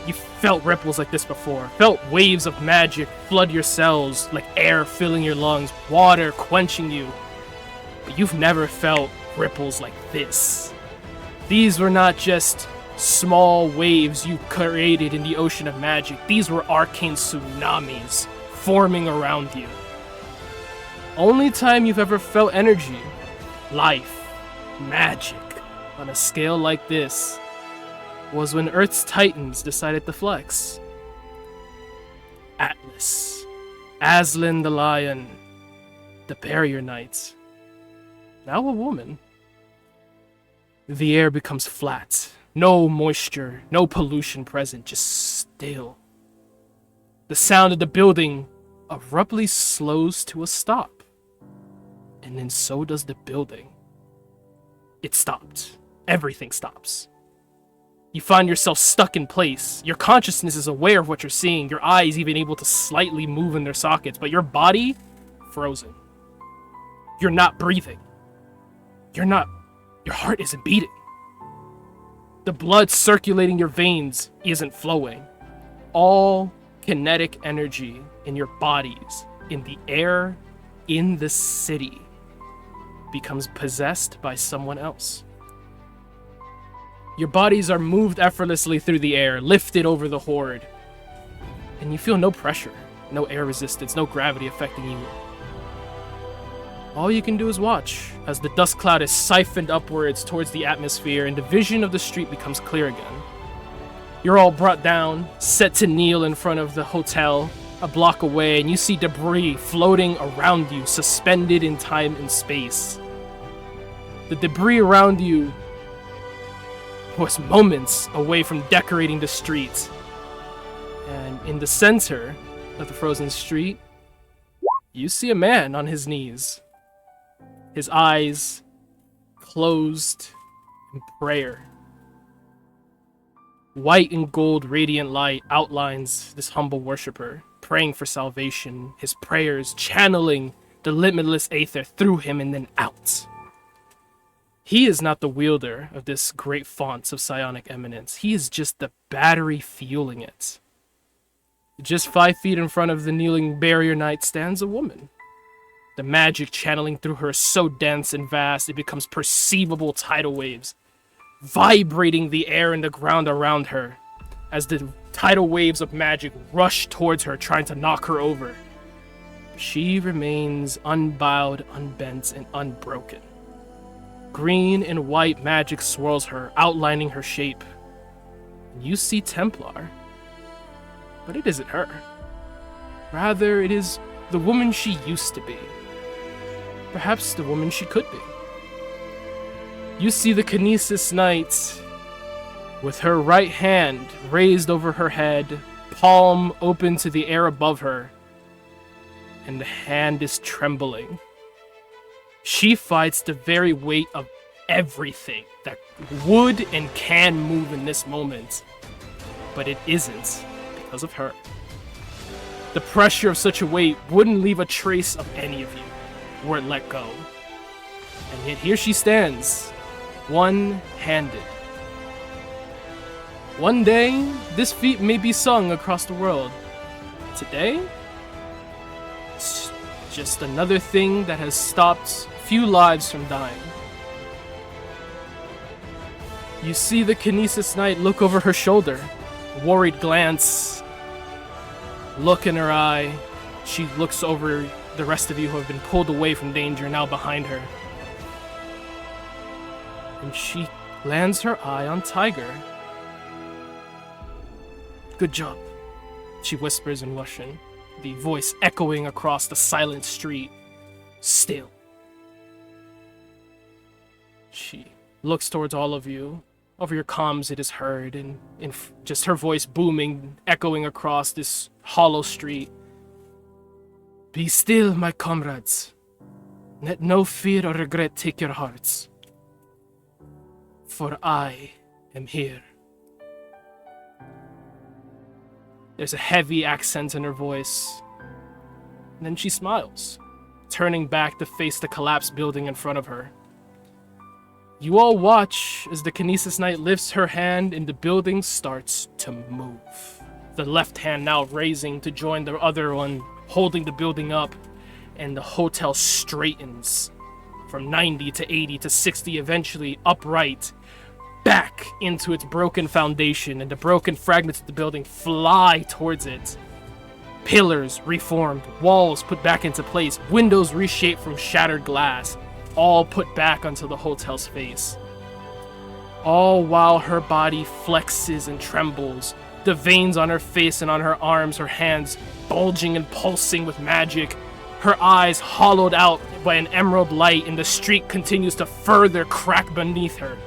You felt ripples like this before. Felt waves of magic flood your cells, like air filling your lungs, water quenching you. But you've never felt ripples like this. These were not just small waves you created in the ocean of magic. These were arcane tsunamis forming around you. Only time you've ever felt energy life, magic, on a scale like this was when Earth's Titans decided to flex. Atlas, Aslan the Lion, the Barrier Knight, now a woman. The air becomes flat, no moisture, no pollution present, just still. The sound of the building abruptly slows to a stop, and then so does the building. It stopped. Everything stops. You find yourself stuck in place. Your consciousness is aware of what you're seeing, your eyes even able to slightly move in their sockets, but your body, frozen. You're not breathing. Your heart isn't beating. The blood circulating your veins isn't flowing. All kinetic energy in your bodies, in the air, in the city, becomes possessed by someone else. Your bodies are moved effortlessly through the air, lifted over the horde, and you feel no pressure, no air resistance, no gravity affecting you. All you can do is watch as the dust cloud is siphoned upwards towards the atmosphere and the vision of the street becomes clear again. You're all brought down, set to kneel in front of the hotel, a block away, and you see debris floating around you, suspended in time and space. The debris around you was moments away from decorating the street. And in the center of the frozen street, you see a man on his knees. His eyes closed in prayer. White and gold radiant light outlines this humble worshiper, praying for salvation, his prayers channeling the limitless aether through him and then out. He is not the wielder of this great font of psionic eminence. He is just the battery fueling it. Just 5 feet in front of the kneeling barrier knight stands a woman. The magic channeling through her is so dense and vast it becomes perceivable tidal waves, vibrating the air and the ground around her as the tidal waves of magic rush towards her, trying to knock her over. She remains unbowed, unbent, and unbroken. Green and white magic swirls her, outlining her shape. You see Templar, but it isn't her. Rather, it is the woman she used to be. Perhaps the woman she could be. You see the Kinesis Knight with her right hand raised over her head, palm open to the air above her, and the hand is trembling. She fights the very weight of everything that would and can move in this moment, but it isn't because of her. The pressure of such a weight wouldn't leave a trace of any of you were it let go. And yet here she stands, one-handed. One day, this feat may be sung across the world. Today, it's just another thing that has stopped few lives from dying. You see the Kinesis Knight look over her shoulder, worried glance, look in her eye. She looks over the rest of you who have been pulled away from danger now behind her. And she lands her eye on Tiger. Good job, she whispers in Russian, the voice echoing across the silent street. Still. She looks towards all of you. Over your comms it is heard, and just her voice booming, echoing across this hollow street. Be still, my comrades. Let no fear or regret take your hearts. For I am here. There's a heavy accent in her voice. And then she smiles, turning back to face the collapsed building in front of her. You all watch as the Kinesis Knight lifts her hand and the building starts to move. The left hand now raising to join the other one, holding the building up, and the hotel straightens from 90 to 80 to 60, eventually upright, back into its broken foundation, and the broken fragments of the building fly towards it. Pillars reformed, walls put back into place, windows reshaped from shattered glass. all put back onto the hotel's face. All while her body flexes and trembles, the veins on her face and on her arms, her hands bulging and pulsing with magic, her eyes hollowed out by an emerald light, and the streak continues to further crack beneath her.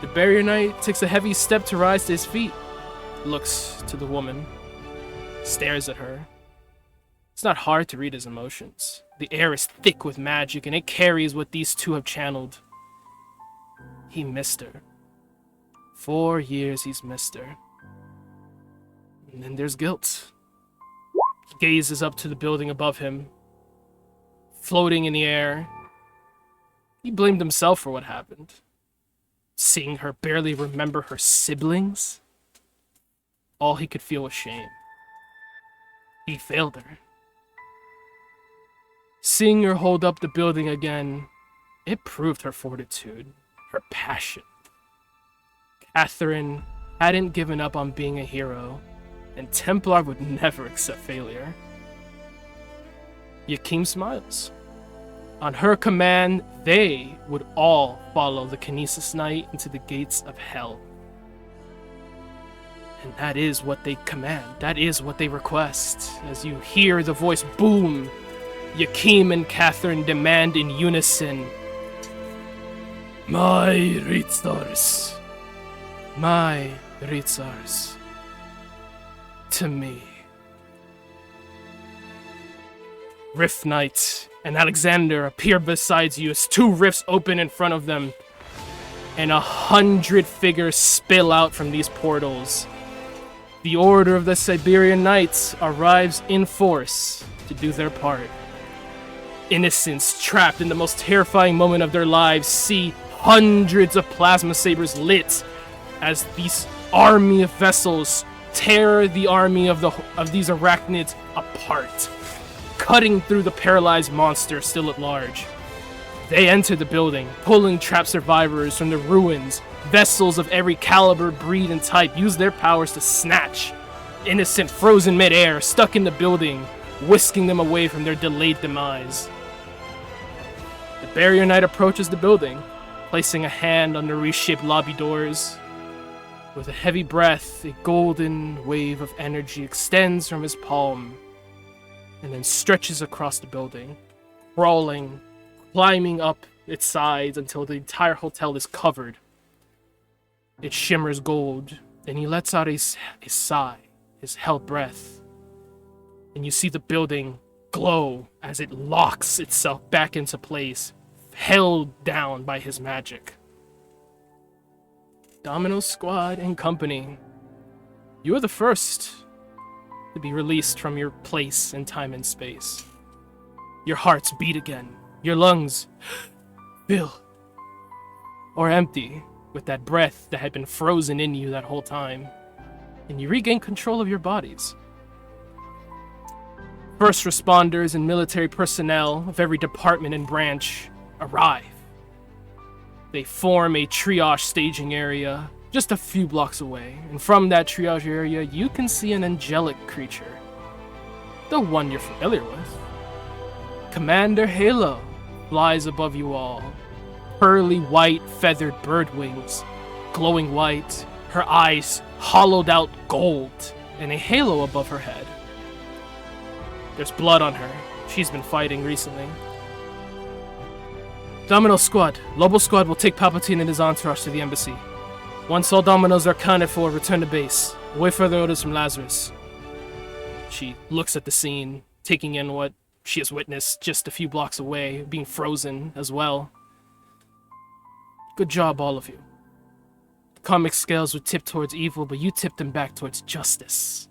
The barrier knight takes a heavy step to rise to his feet, looks to the woman, stares at her. It's not hard to read his emotions. The air is thick with magic, and it carries what these two have channeled. He missed her. 4 years he's missed her. And then there's guilt. He gazes up to the building above him, floating in the air. He blamed himself for what happened. Seeing her barely remember her siblings, all he could feel was shame. He failed her. Seeing her hold up the building again, it proved her fortitude, her passion. Catherine hadn't given up on being a hero, and Templar would never accept failure. Yakim smiles. On her command, they would all follow the Kinesis Knight into the gates of hell. And that is what they command. That is what they request. As you hear the voice boom, Yakim and Catherine demand in unison, "My Ritzars, my Ritzars, to me." Rift Knight and Alexander appear beside you as two rifts open in front of them, and 100 figures spill out from these portals. The Order of the Siberian Knights arrives in force to do their part. Innocents trapped in the most terrifying moment of their lives see hundreds of plasma sabers lit as these army of vessels tear the army of these arachnids apart, cutting through the paralyzed monster still at large. They enter the building, pulling trapped survivors from the ruins. Vessels of every caliber, breed, and type use their powers to snatch innocent frozen midair stuck in the building, whisking them away from their delayed demise. The barrier knight approaches the building, placing a hand on the reshaped lobby doors. With a heavy breath, a golden wave of energy extends from his palm and then stretches across the building, crawling, climbing up its sides until the entire hotel is covered. It shimmers gold, and he lets out a sigh, his held breath. And you see the building glow as it locks itself back into place, held down by his magic. Domino Squad and company, you are the first to be released from your place in time and space. Your hearts beat again, your lungs fill or empty with that breath that had been frozen in you that whole time, and you regain control of your bodies. First responders and military personnel of every department and branch arrive. They form a triage staging area just a few blocks away, and from that triage area you can see an angelic creature, the one you're familiar with. Commander Halo flies above you all, pearly white feathered bird wings, glowing white, her eyes hollowed out gold, and a halo above her head. There's blood on her. She's been fighting recently. Domino Squad. Lobo Squad will take Palpatine and his entourage to the embassy. Once all Dominos are accounted for, return to base. Wait for further orders from Lazarus. She looks at the scene, taking in what she has witnessed just a few blocks away, being frozen as well. Good job, all of you. The comic scales would tip towards evil, but you tipped them back towards justice.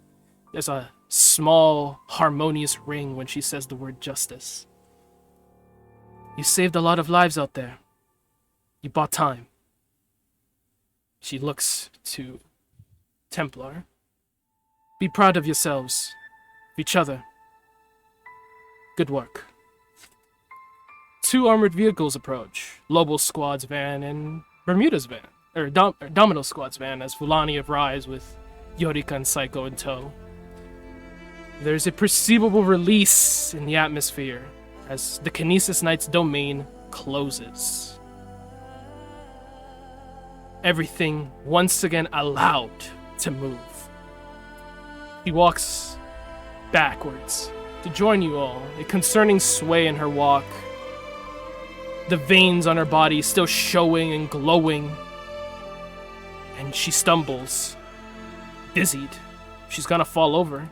There's a small, harmonious ring when she says the word justice. You saved a lot of lives out there. You bought time. She looks to Templar. Be proud of yourselves, of each other. Good work. 2 armored vehicles approach. Lobo Squad's van and Bermuda's van. Or Domino Squad's van as Fulani arrives with Yorika and Psycho in tow. There's a perceivable release in the atmosphere. as the Kinesis Knight's domain closes. Everything once again allowed to move. He walks backwards to join you all, a concerning sway in her walk. The veins on her body still showing and glowing. And she stumbles, dizzied. She's gonna fall over.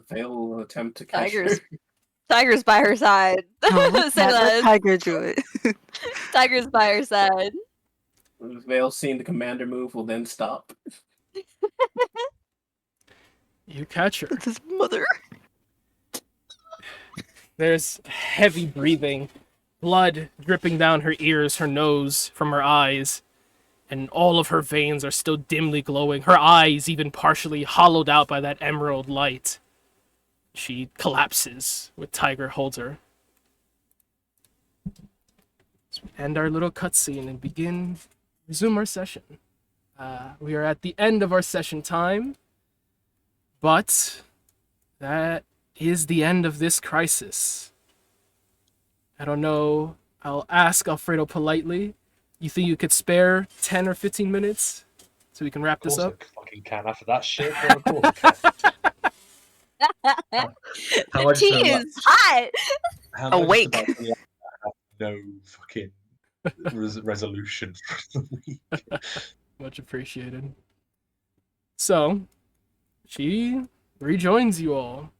Vale will attempt to catch her. Tiger's by her side. Let Say that. Tiger do it. Tiger's by her side. Vale, seeing the commander move, will then stop. You catch her. It's his mother. There's heavy breathing, blood dripping down her ears, her nose, from her eyes, and all of her veins are still dimly glowing, her eyes even partially hollowed out by that emerald light. She collapses with Tiger holds her. So we end our little cutscene and resume our session. We are at the end of our session time, but that is the end of this crisis. I don't know. I'll ask Alfredo politely. You think you could spare 10 or 15 minutes so we can wrap this up? I fucking can after that shit. Bro. Of course I can. How much Tea is hot. How much Awake. about the fact I have no fucking resolution for the week. Much appreciated. So, she rejoins you all.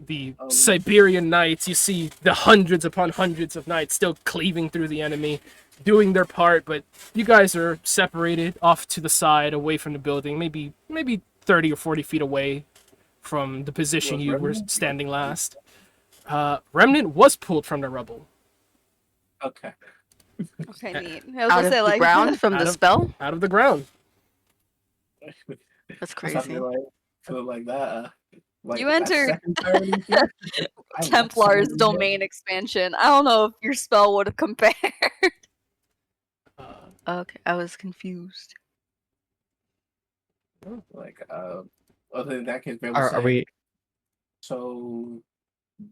The Siberian knights, you see the hundreds upon hundreds of knights still cleaving through the enemy, doing their part, but you guys are separated off to the side, away from the building, maybe 30 or 40 feet away from the position you were standing last. Remnant was pulled from the rubble. Okay. Okay, neat. I was Out gonna of say, the like, ground from the spell? Out of the ground. That's I crazy. feel like that. Like You that entered second turn here, I left Templar's someone domain expansion. I don't know if your spell would have compared. Okay, I was confused. like other than that case, Vale will Are say, we? so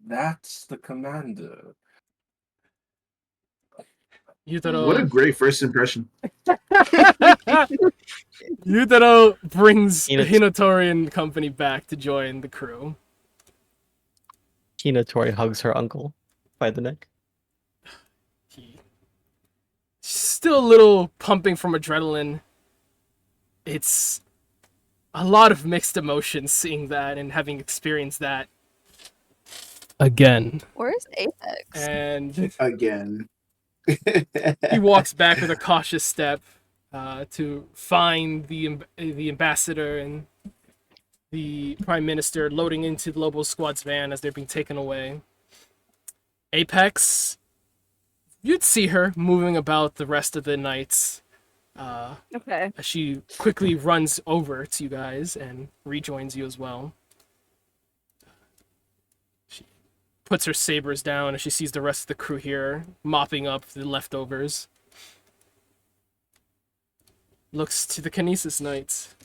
that's the commander. What a great first impression. Yutaro brings Hina- Hinotori and company back to join the crew. Hinatori hugs her uncle by the neck. He's still a little pumping from adrenaline. It's a lot of mixed emotions seeing that and having experienced that again. Where's Apex? And Again. he walks back with a cautious step to find the ambassador and the prime minister loading into the Lobo Squad's van as they're being taken away. Apex, you'd see her moving about the rest of the knights. Okay. As she quickly runs over to you guys and rejoins you as well. She puts her sabers down as she sees the rest of the crew here mopping up the leftovers. Looks to the Kinesis Knights.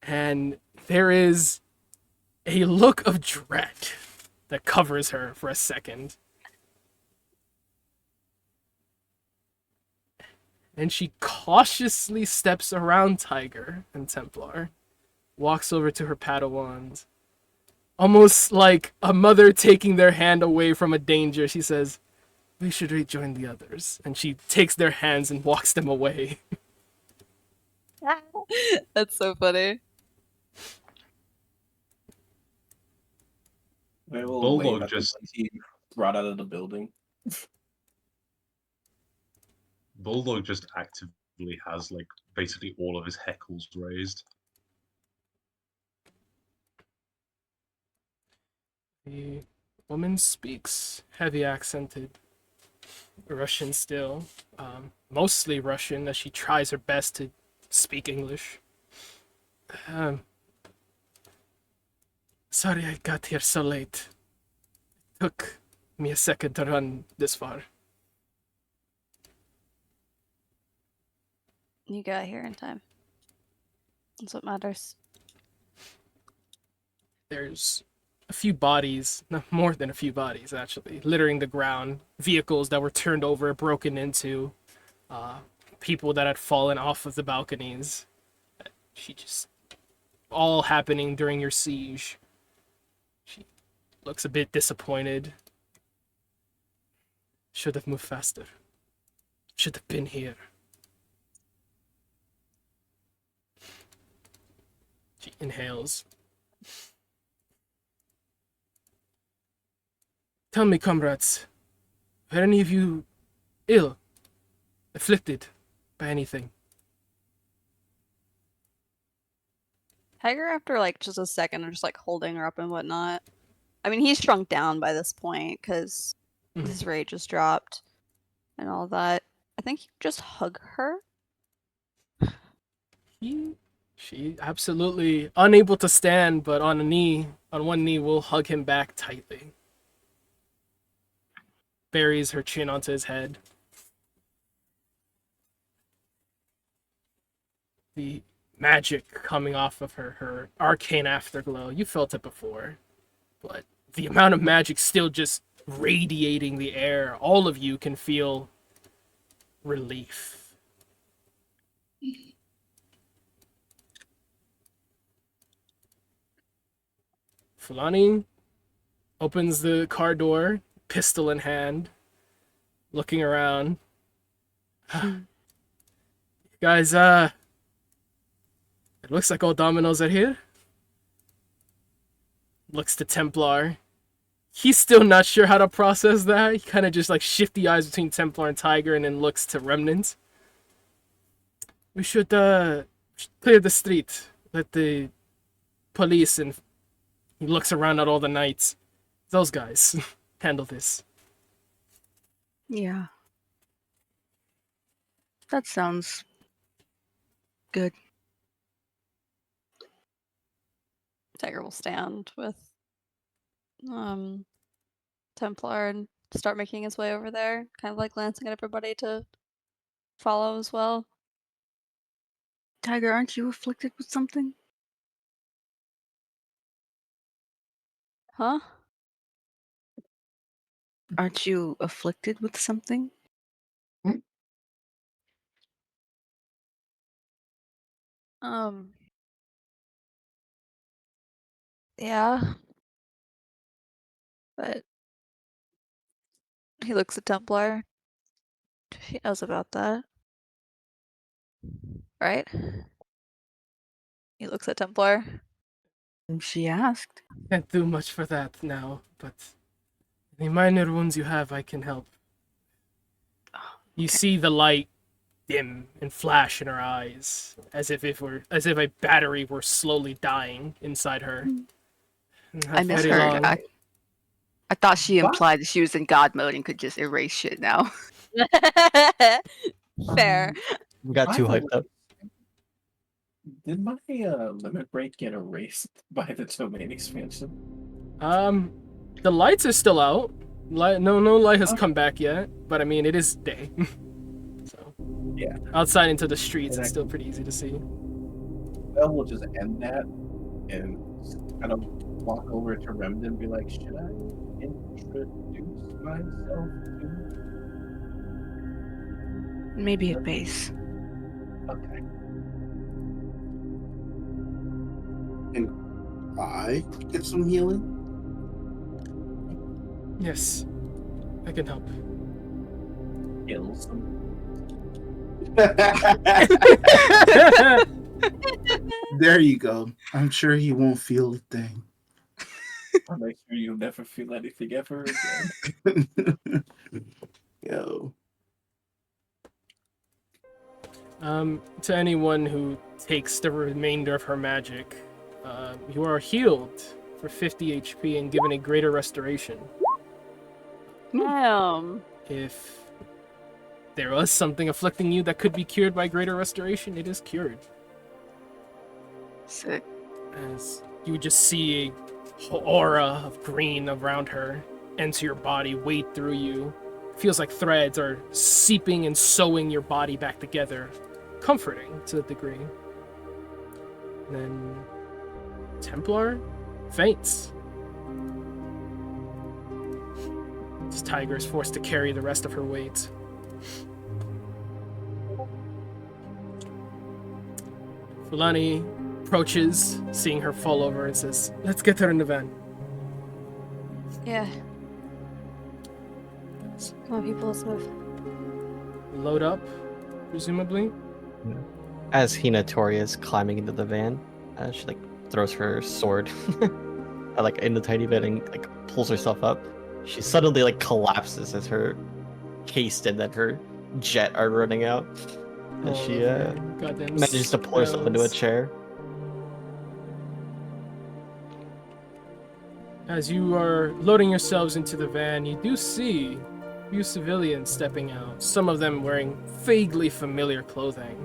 And there is a look of dread that covers her for a second. And she cautiously steps around Tiger and Templar, walks over to her Padawans. Almost like a mother taking their hand away from a danger, she says, "We should rejoin the others." And she takes their hands and walks them away. That's so funny. Bulldog just he brought out of the building. Bulldog just actively has like basically all of his heckles raised. The woman speaks heavy accented Russian still, mostly Russian as she tries her best to speak English. Sorry I got here so late. It took me a second to run this far. You got here in time. That's what matters. There's a few bodies, no, more than a few bodies actually, littering the ground. Vehicles that were turned over, broken into, people that had fallen off of the balconies. She just all happening during your siege. She looks a bit disappointed. Should have moved faster. Should have been here. She inhales. Tell me, comrades, are any of you ill, afflicted by anything? Tiger, after like just a second of just like holding her up and whatnot. I mean, he's shrunk down by this point because his rage has dropped and all that. I think you just hug her. She absolutely unable to stand, but on one knee, will hug him back tightly. Buries her chin onto his head. The magic coming off of her arcane afterglow, you felt it before, but the amount of magic still just radiating the air, all of you can feel relief. Fulani opens the car door, pistol in hand, looking around. Guys, it looks like all dominoes are here. Looks to Templar. He's still not sure how to process that. He kind of just like shifty eyes between Templar and Tiger and then looks to Remnant. We should clear the street. Let the police and he looks around at all the knights. Those guys handle this. Yeah. That sounds good. Tiger will stand with Templar and start making his way over there, kind of like glancing at everybody to follow as well. Tiger, aren't you afflicted with something? Huh? Aren't you afflicted with something? Yeah. But he looks at Templar. He knows about that. Right? He looks at Templar. She asked. Can't do much for that now, but any minor wounds you have, I can help. You see the light dim and flash in her eyes, as if a battery were slowly dying inside her. I misheard. I thought she implied that she was in God mode and could just erase shit now. Fair. Got too hyped up. Did my limit break get erased by the domain expansion? The lights are still out. No light has come back yet, but I mean it is day. So yeah, outside into the streets, it's still pretty easy to see. Well, we'll just end that and kind of walk over to Remden and be like, should I introduce myself to? Maybe at base. Okay. And I get some healing. Yes, I can help. Kill some. There you go. I'm sure he won't feel a thing. I'll make sure you'll never feel anything ever again. Yo. To anyone who takes the remainder of her magic, you are healed for 50 HP and given a greater restoration. Damn. If there was something afflicting you that could be cured by greater restoration, it is cured. Sick. As you just see a aura of green around her enter your body, wade through you. Feels like threads are seeping and sewing your body back together. Comforting to a degree. And then Templar, faints. This tiger is forced to carry the rest of her weight. Fulani approaches, seeing her fall over, and says, "Let's get her in the van." Yeah. Come on, people, let's move. Load up, presumably. As Hinatori is climbing into the van, she like throws her sword like in the tiny bit and like pulls herself up. She suddenly like collapses as her haste and then her jet are running out. And she Goddamn manages to pull herself into a spells. chair. As you are loading yourselves into the van, you do see a few civilians stepping out, some of them wearing vaguely familiar clothing.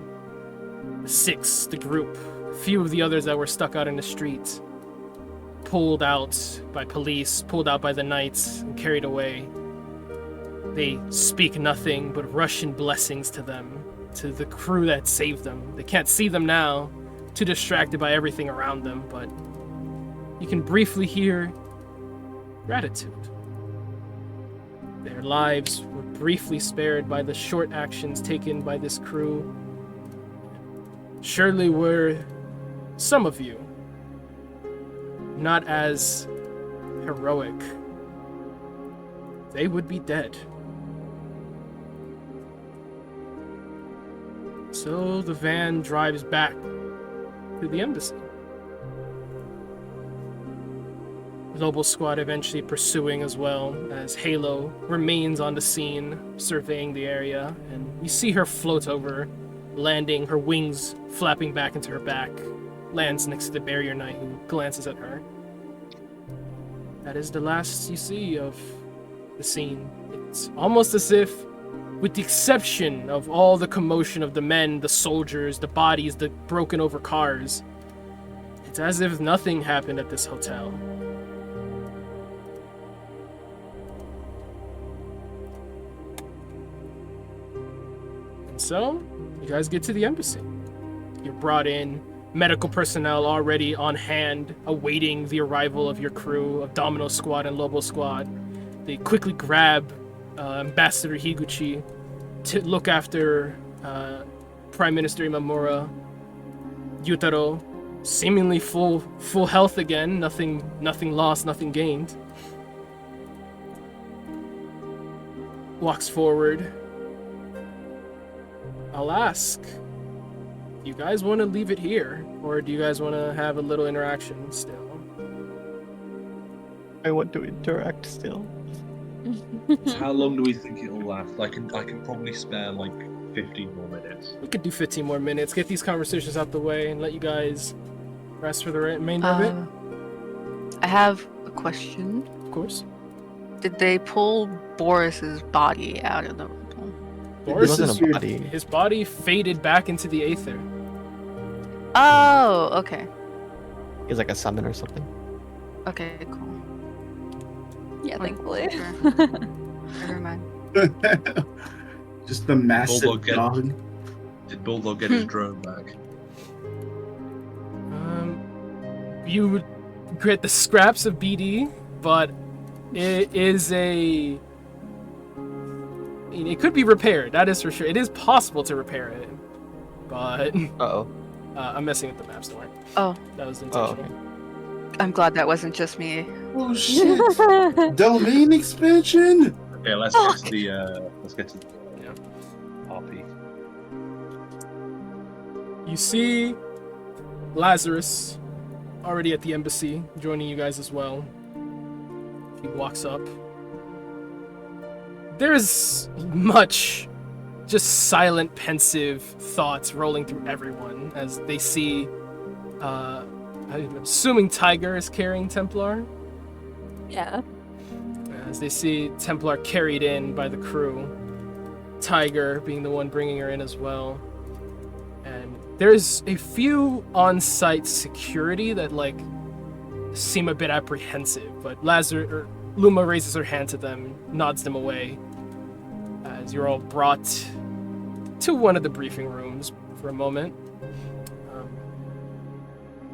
The six, the group, a few of the others that were stuck out in the street, pulled out by police, pulled out by the knights, and carried away. They speak nothing but Russian blessings to them, to the crew that saved them. They can't see them now, too distracted by everything around them, but you can briefly hear gratitude. Their lives were briefly spared by the short actions taken by this crew. Surely were some of you not as heroic, they would be dead. So the van drives back to the embassy. Global Squad eventually pursuing as well, as Halo remains on the scene, surveying the area, and you see her float over, landing, her wings flapping back into her back, lands next to the barrier knight who glances at her. That is the last you see of the scene. It's almost as if, with the exception of all the commotion of the men, the soldiers, the bodies, the broken over cars, it's as if nothing happened at this hotel. So, you guys get to the embassy. You're brought in, medical personnel already on hand, awaiting the arrival of your crew of Domino Squad and Lobo Squad. They quickly grab Ambassador Higuchi to look after Prime Minister Imamura. Yutaro, seemingly full health again, nothing lost, nothing gained. Walks forward. I'll ask, do you guys want to leave it here, or do you guys want to have a little interaction still? I want to interact still. How long do we think it'll last? I can probably spare like 15 more minutes. We could do 15 more minutes, get these conversations out the way, and let you guys rest for the remainder of it. I have a question. Of course. Did they pull Boris's body out of the room? Boris wasn't is a body. His body faded back into the aether. Oh, okay. He's like a summon or something. Okay, cool. Yeah, thankfully. Never mind. Just the massive Bulldog get- dog. Did Bulldog get his drone back? You would get the scraps of BD, but it is a... It could be repaired, that is for sure. It is possible to repair it, but... Uh-oh. I'm messing with the maps, don't worry. Oh. That was Oh, intentional. okay. I'm glad that wasn't just me. Oh shit! Domain expansion. Okay, let's get to the Yeah. RP. You see Lazarus already at the embassy, joining you guys as well. He walks up. There's much just silent, pensive thoughts rolling through everyone as they see, I'm assuming Tiger is carrying Templar. Yeah. As they see Templar carried in by the crew, Tiger being the one bringing her in as well. And there's a few on-site security that like seem a bit apprehensive, but Luma raises her hand to them, nods them away, as you're all brought to one of the briefing rooms for a moment.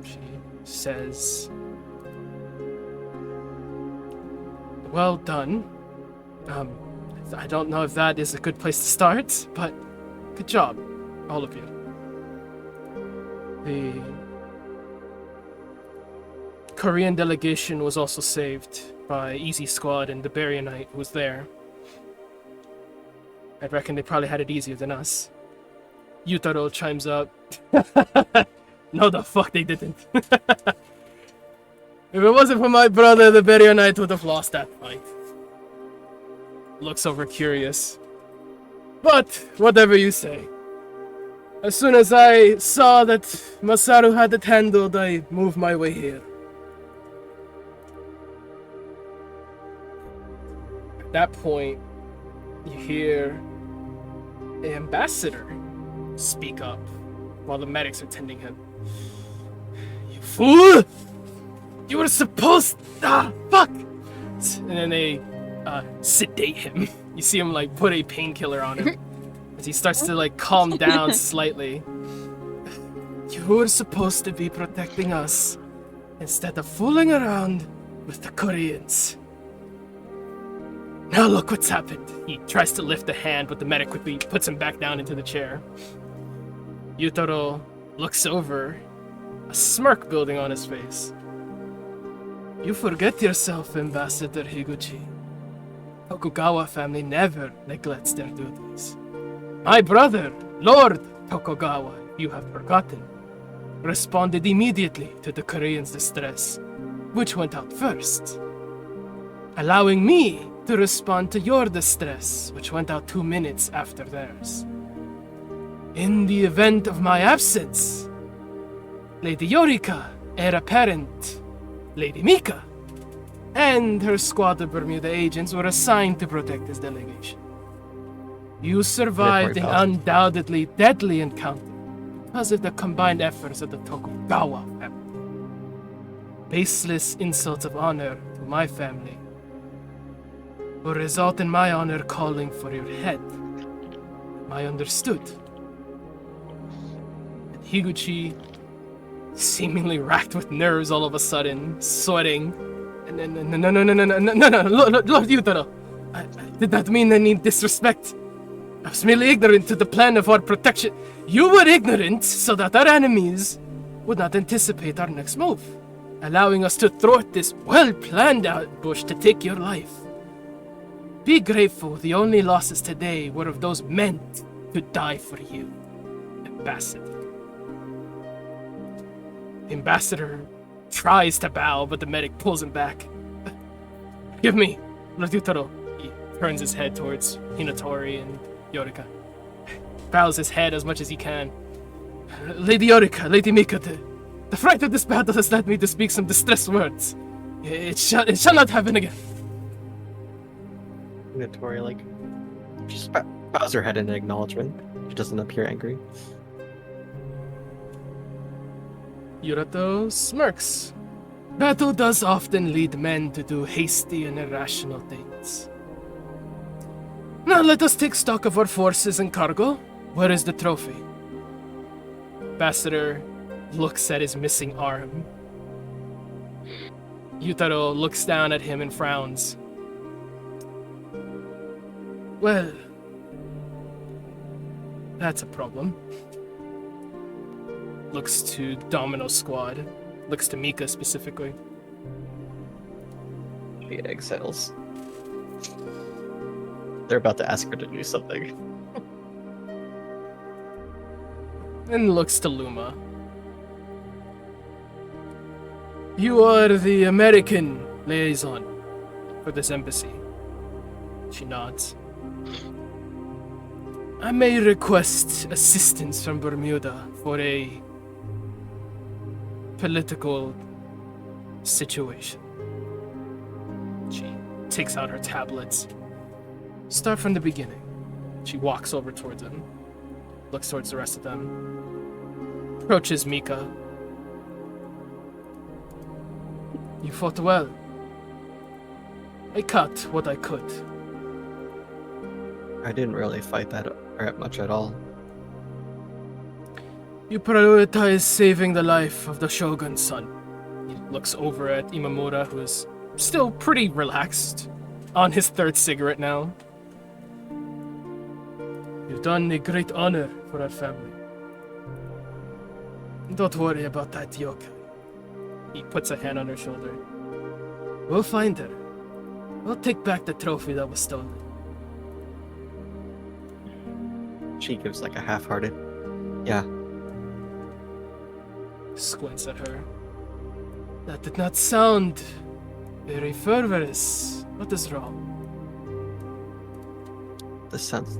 She says, Well done. I don't know if that is a good place to start, but good job, all of you. The Korean delegation was also saved by Easy Squad and the Barionite who was there. I reckon they probably had it easier than us. Yutaro chimes up. No, the fuck they didn't. If it wasn't for my brother, the Barionite would have lost that fight. Looks over curious. But, whatever you say. As soon as I saw that Masaru had it handled, I moved my way here. At that point, you hear the ambassador speak up while the medics are tending him. You fool! You were supposed... Ah, fuck! And then they sedate him. You see him like put a painkiller on him as he starts to like calm down slightly. You were supposed to be protecting us instead of fooling around with the Koreans. Now look what's happened. He tries to lift the hand, but the medic quickly puts him back down into the chair. Yutaro looks over, a smirk building on his face. You forget yourself, Ambassador Higuchi. Tokugawa family never neglects their duties. My brother, Lord Tokugawa, you have forgotten, responded immediately to the Koreans' distress, which went out first, allowing me to respond to your distress, which went out 2 minutes after theirs. In the event of my absence, Lady Yorika, heir apparent, Lady Mika, and her squad of Bermuda agents were assigned to protect this delegation. You survived an undoubtedly deadly encounter because of the combined efforts of the Tokugawa family. Baseless insults of honor to my family will result in my honor calling for your head. I understood. And Higuchi, seemingly racked with nerves all of a sudden, sweating. No, Lord Yutaro. I did not mean any disrespect. I was merely ignorant to the plan of our protection. You were ignorant so that our enemies would not anticipate our next move, allowing us to thwart this well-planned ambush to take your life. Be grateful the only losses today were of those meant to die for you, Ambassador. The Ambassador tries to bow, but the medic pulls him back. Give me, Lord Yutaro. He turns his head towards Hinatori and Yorika. Bows his head as much as he can. Lady Yorika, Lady Mika, the fright of this battle has led me to speak some distressed words. It shall not happen again. Hinatori, like, she just bows her head in acknowledgement. She doesn't appear angry. Yurato smirks. Battle does often lead men to do hasty and irrational things. Now let us take stock of our forces and cargo. Where is the trophy? Ambassador looks at his missing arm. Yutaro looks down at him and frowns. Well, that's a problem. Looks to Domino Squad. Looks to Mika specifically. She exhales. They're about to ask her to do something. And looks to Luma. You are the American liaison for this embassy. She nods. I may request assistance from Bermuda for a political situation. She takes out her tablets. Start from the beginning. She walks over towards him, looks towards the rest of them, approaches Mika. You fought well. I cut what I could. I didn't really fight that much at all. You prioritize saving the life of the Shogun's son. He looks over at Imamura, who is still pretty relaxed, on his third cigarette now. You've done a great honor for our family. Don't worry about that yokai. He puts a hand on her shoulder. We'll find her. We'll take back the trophy that was stolen. She gives like a half-hearted, yeah. Squints at her. That did not sound very fervorous. What is wrong? This sounds.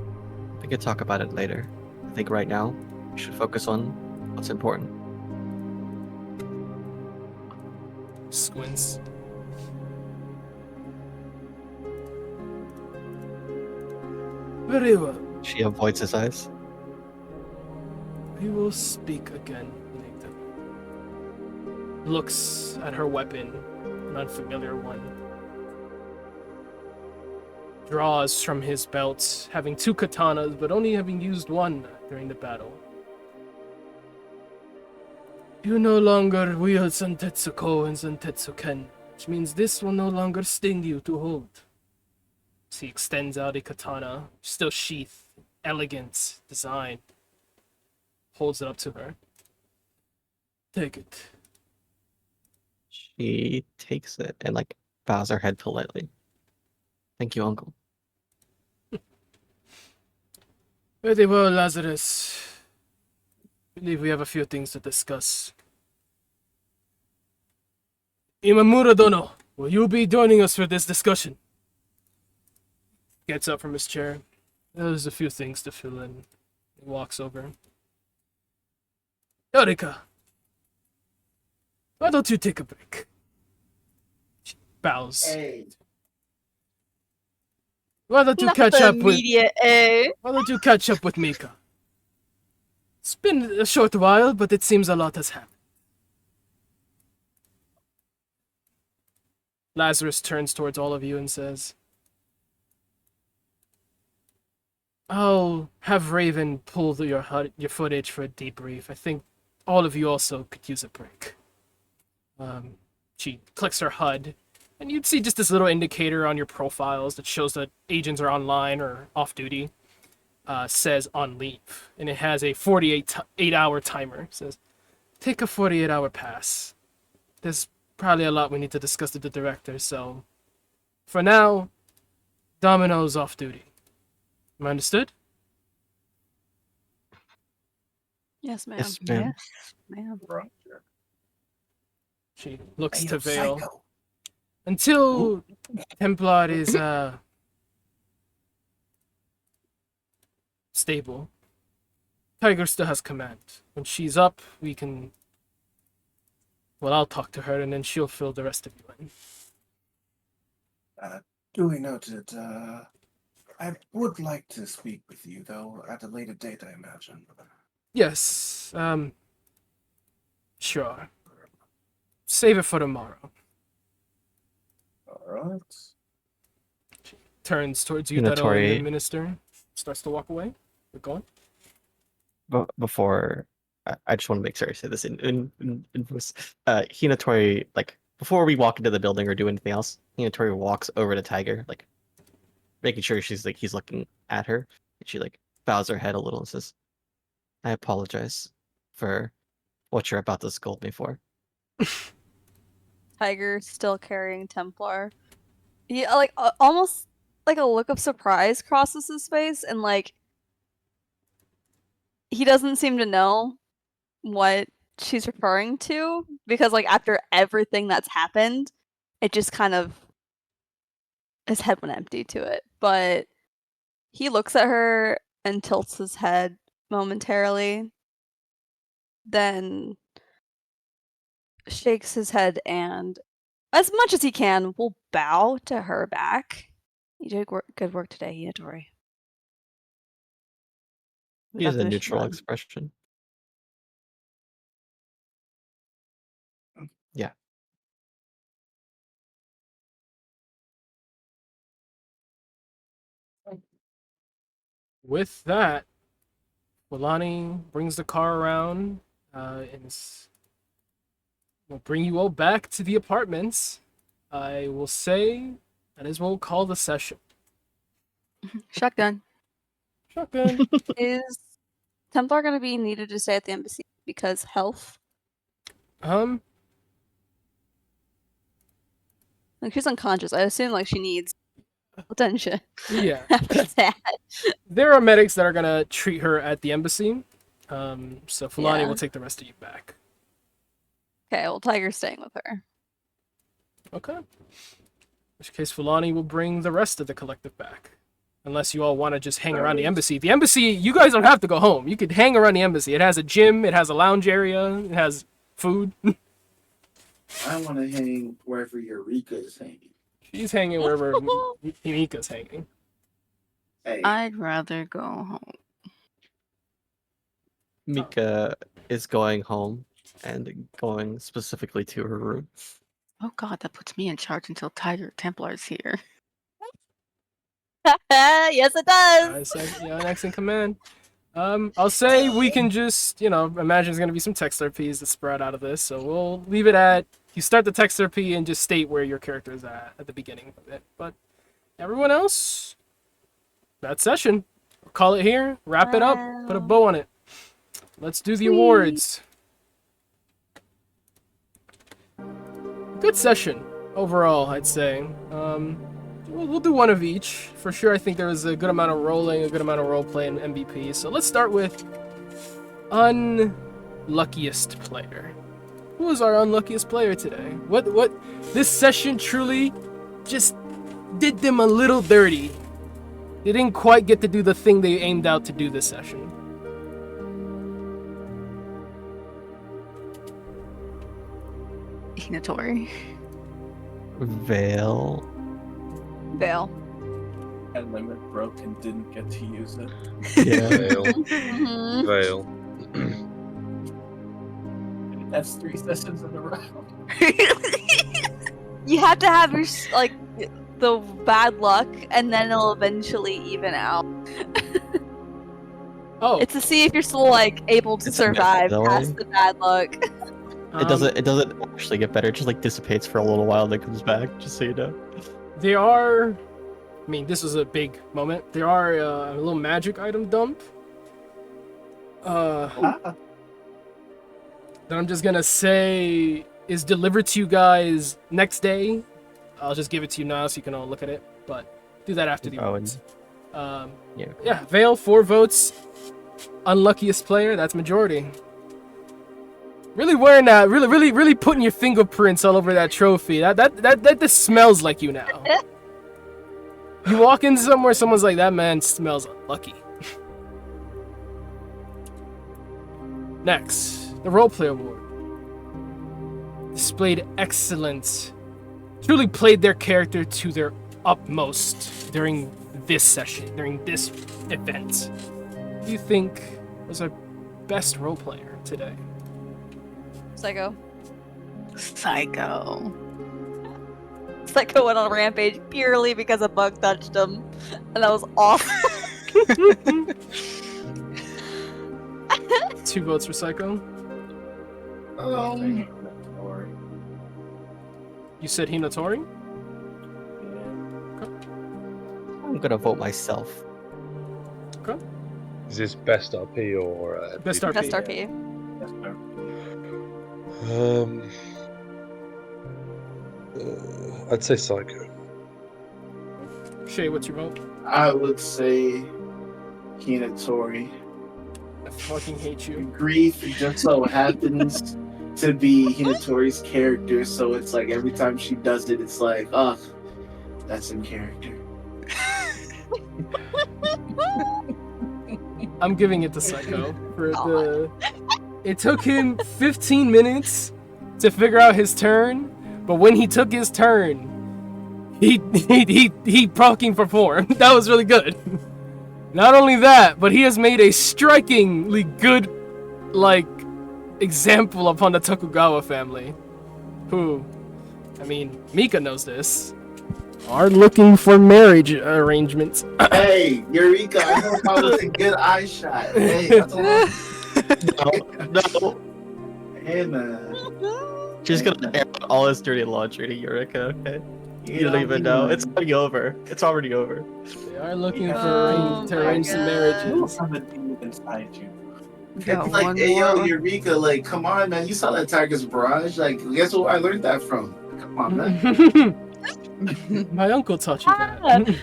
We could talk about it later. I think right now we should focus on what's important. Squints. Very well. She avoids his eyes. We will speak again later. Looks at her weapon, an unfamiliar one. Draws from his belt, having 2 katanas, but only having used one during the battle. You no longer wield Zantetsuko and Zantetsuken, which means this will no longer sting you to hold. He extends out a katana, still sheathed, elegant design. Holds it up to her. Take it. She takes it and like bows her head politely. Thank you, Uncle. Very well, Lazarus. I believe we have a few things to discuss. Imamura Dono, will you be joining us for this discussion? Gets up from his chair. There's a few things to fill in. He walks over. Yorika, why don't you take a break? She bows. Hey. Why don't you Not catch the up with? immediate A. Why don't you catch up with Mika? It's been a short while, but it seems a lot has happened. Lazarus turns towards all of you and says, I'll have Raven pull your footage for a debrief. I think all of you also could use a break. She clicks her HUD, and you'd see just this little indicator on your profiles that shows that agents are online or off duty. Says on leave, and it has a 48-hour timer. It says, take a 48-hour pass. There's probably a lot we need to discuss with the director, so for now, Domino's off duty. Am I understood? Yes, ma'am. Yes, ma'am. Yes, ma'am. Roger. She looks Hey, to yo, Vale. psycho. Until Templar is stable, Tiger still has command. When she's up, we can. Well, I'll talk to her, and then she'll fill the rest of you in. Duly noted. I would like to speak with you, though, at a later date, I imagine. Yes. Sure. Save it for tomorrow. All right. Turns towards you, Taro, and the Minatori, minister. Starts to walk away. We're going. before I just want to make sure I say this in voice. Hinatori, like before we walk into the building or do anything else, Hinatori walks over to Tiger, like making sure he's looking at her. And she like bows her head a little and says, I apologize for what you're about to scold me for. Tiger still carrying Templar. He like almost like a look of surprise crosses his face, and like he doesn't seem to know what she's referring to, because like after everything that's happened, it just kind of his head went empty to it. But he looks at her and tilts his head momentarily, then shakes his head and, as much as he can, will bow to her back. You did good work today, Hinatori. He has a Nothing to neutral shrug. expression. Yeah. With that, Wilani brings the car around and will bring you all back to the apartments. I will say That is when we'll call the session. Shotgun. Shotgun. Is Templar gonna be needed to stay at the embassy because health? Like she's unconscious. I assume like she needs attention. Yeah. After that. There are medics that are gonna treat her at the embassy. So Fulani Yeah. will take the rest of you back. Okay, well Tiger's staying with her. Okay. In which case Fulani will bring the rest of the collective back. Unless you all want to just hang around the embassy. The embassy, you guys don't have to go home. You could hang around the embassy. It has a gym, it has a lounge area, it has food. I want to hang wherever Eureka is hanging. She's hanging wherever Mika's hanging. Hey, I'd rather go home. Mika is going home and going specifically to her room. Oh god, that puts me in charge until Tiger Templar's here. Yes, it does. Next in command. I'll say we can just, imagine there's going to be some text RPs that sprout out of this, so we'll leave it at, you start the text RP and just state where your character is at the beginning of it. But everyone else, that session. We'll call it here, wrap it up, put a bow on it. Let's do the awards. Good session overall, I'd say. We'll do one of each. For sure, I think there was a good amount of rolling, a good amount of roleplay and MVP. So let's start with unluckiest player. Who was our unluckiest player today? What this session truly just did them a little dirty. They didn't quite get to do the thing they aimed out to do this session. Hinatori. Vale. Vale. And limit broke and didn't get to use it. Yeah. Veil. Mhm. Veil. That's 3 sessions in a row. You have to have your the bad luck, and then it'll eventually even out. Oh, It's to see if you're still able to It's survive that way? past the bad luck. It doesn't actually get better. It just like dissipates for a little while, then comes back. Just so you know. They are. I mean, this was a big moment. There are a little magic item dump. That I'm just gonna say is delivered to you guys next day. I'll just give it to you now so you can all look at it. But do that after the awards. Yeah, Vale 4 votes. Unluckiest player. That's majority. Really wearing that. Really putting your fingerprints all over that trophy. That just smells like you now. You walk in somewhere, someone's like, that man smells unlucky. Next, the Roleplay Award. Displayed excellence. Truly played their character to their utmost during this session, during this event. Who do you think was our best role player today? Psycho. Psycho. Psycho went on a rampage purely because a bug touched him, and that was awful. 2 votes for Psycho. You said Hinatori? I'm gonna vote myself. Okay. Is this best RP or Best MVP? RP. Best RP. I'd say Psycho. Shay, what's your vote? I would say Hinatori. I fucking hate you. Grief just so happens to be Hinatori's character, so it's like every time she does it, it's like, ugh, that's in character. I'm giving it to Psycho for the. It took him 15 minutes to figure out his turn, but when he took his turn, he fucking performed. That was really good. Not only that, but he has made a strikingly good, example upon the Tokugawa family, who, I mean, Mika knows this, are looking for marriage arrangements. Hey, Eureka, I know that was a good eye shot. Hey, that's all. No. Hey, man. She's gonna air out all his dirty laundry to Eureka, okay? You don't even know. It's already over. It's already over. They are looking Yeah. Oh to my arrange some God. marriages. have a demon inside you. We got It's like, one hey, yo, more. Eureka, like, come on, man. You saw that Tiger's Barrage? Like, guess who I learned that from? Come on, man. My uncle taught you that.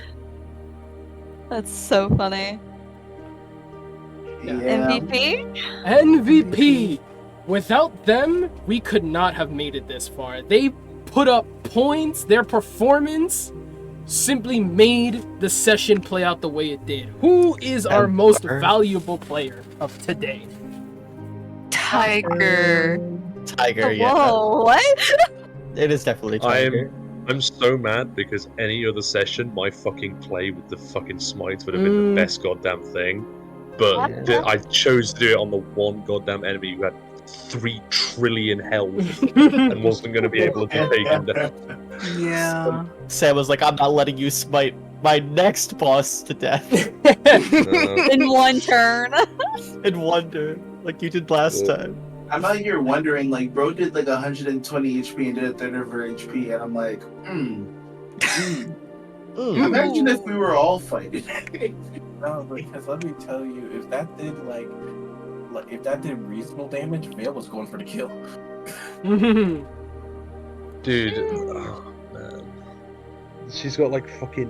That's so funny. Yeah. MVP? MVP. Without them, we could not have made it this far. They put up points. Their performance simply made the session play out the way it did. Who is our most valuable player of today? Tiger. Tiger, yeah. Whoa, what? It is definitely Tiger. I'm so mad because any other session, my fucking play with the fucking smites would have been the best goddamn thing. But Yeah. I chose to do it on the one goddamn enemy who had 3 trillion health and wasn't going to be able to take him down. Yeah. Sam was like, I'm not letting you smite my next boss to death In one turn. in one turn, like you did last time. I'm out here wondering, like, bro did like 120 HP and did a third of her HP, and I'm like, imagine if we were all fighting. No, because let me tell you, if that did if that did reasonable damage, Vale was going for the kill. Dude, oh man, she's got like fucking.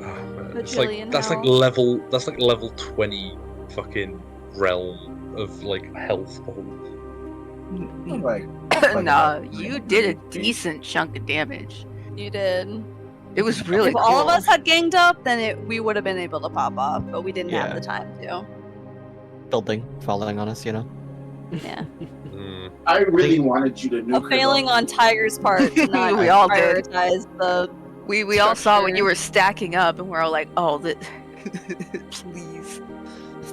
Oh man, it's like Bajillion that's like health. level 20 fucking realm of like health. Like, Nah, you did a decent chunk of damage. You did. It was really If all of cool. us had ganged up, then we would have been able to pop off, but we didn't Yeah. have the time to. Building, falling on us, you know. Yeah. I really wanted you to A nuke her, failing though. on Tiger's part to not We all did. prioritize the. We all saw when structure. you were stacking up, and we're all like, "Oh, that, please."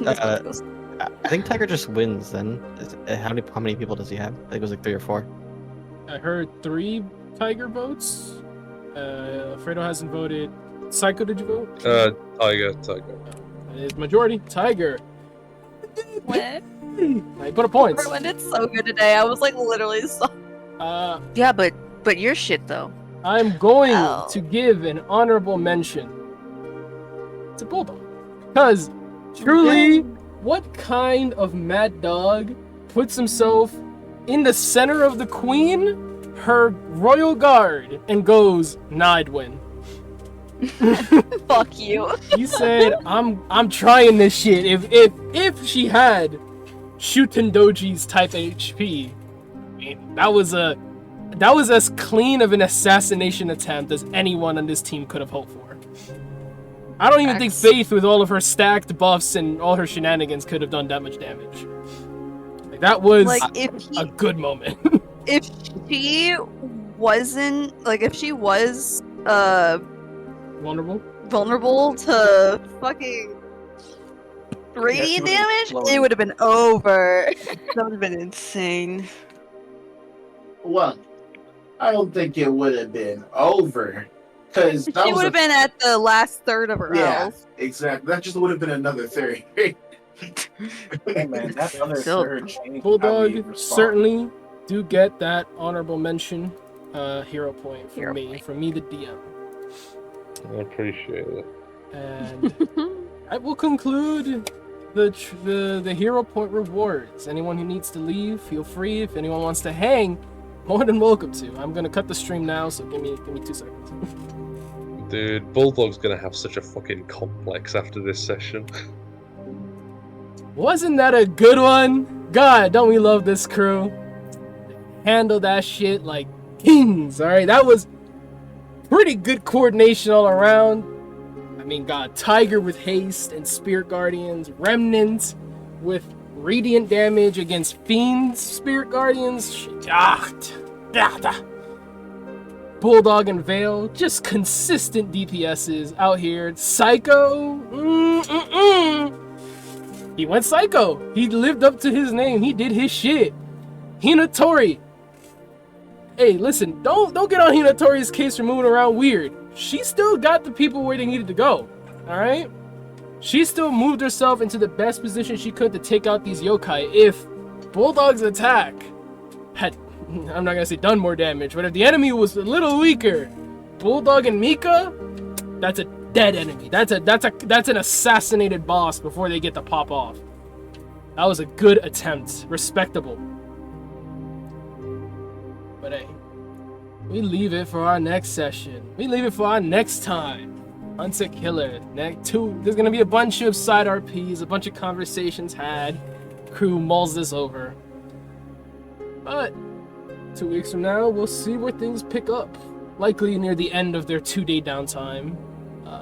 I think Tiger just wins then. How many people does he have? I think it was like 3 or 4. I heard 3 Tiger votes. Fredo hasn't voted. Psycho, did you vote? Tiger. It's majority. Tiger. What? I put a point. Everyone did so good today. I was like literally so. Yeah, but your shit though. I'm going Oh. to give an honorable mention to Bulldog. Because truly, what kind of mad dog puts himself in the center of the queen, her royal guard, and goes, nah, I'd win. Fuck you. He said, I'm trying this shit. If she had Shuten Doji's type HP, I mean, that was as clean of an assassination attempt as anyone on this team could have hoped for. I don't even think Faith, with all of her stacked buffs and all her shenanigans, could have done that much damage. Like, that was Like a good moment. if she wasn't like if she was vulnerable to fucking radiant damage, it would have been over. That would have been insane. Well, I don't think it would have been over. Because She would have been at the last third of her health. exactly. That just would have been another theory. Hey man, that other Still- third changed how we Bulldog respond. certainly do get that honorable mention hero point from Hero me, point. from me the DM. I appreciate it. And I will conclude the hero point rewards. Anyone who needs to leave, feel free. If anyone wants to hang, more than welcome to. I'm gonna cut the stream now, so give me 2 seconds. Dude, Bulldog's gonna have such a fucking complex after this session. Wasn't that a good one? God, don't we love this crew? Handle that shit like kings, alright? That was pretty good coordination all around. I mean, God, Tiger with haste and Spirit Guardians, Remnant with radiant damage against Fiend's Spirit Guardians. Bulldog and Vale, just consistent DPSs out here. Psycho, he went psycho. He lived up to his name. He did his shit. Hinatori. Hey, listen, don't get on Hinatori's case for moving around weird. She still got the people where they needed to go. Alright? She still moved herself into the best position she could to take out these yokai. If Bulldog's attack had, I'm not gonna say done more damage, but if the enemy was a little weaker, Bulldog and Mika, that's a dead enemy. That's an assassinated boss before they get to pop off. That was a good attempt. Respectable. But hey, we leave it for our next session. We leave it for our next time. Hunter Killer. There's gonna be a bunch of side RPs, a bunch of conversations had. Crew mulls this over. But 2 weeks from now, we'll see where things pick up. Likely near the end of their 2-day downtime,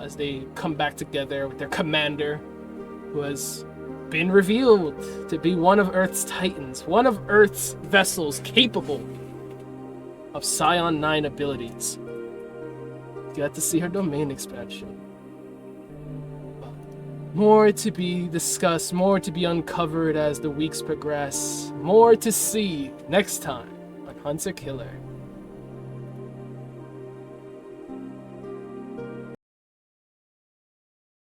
as they come back together with their commander, who has been revealed to be one of Earth's titans, one of Earth's vessels capable of Scion 9 abilities. Got to see her domain expansion. More to be discussed, more to be uncovered as the weeks progress, more to see next time on Hunter Killer.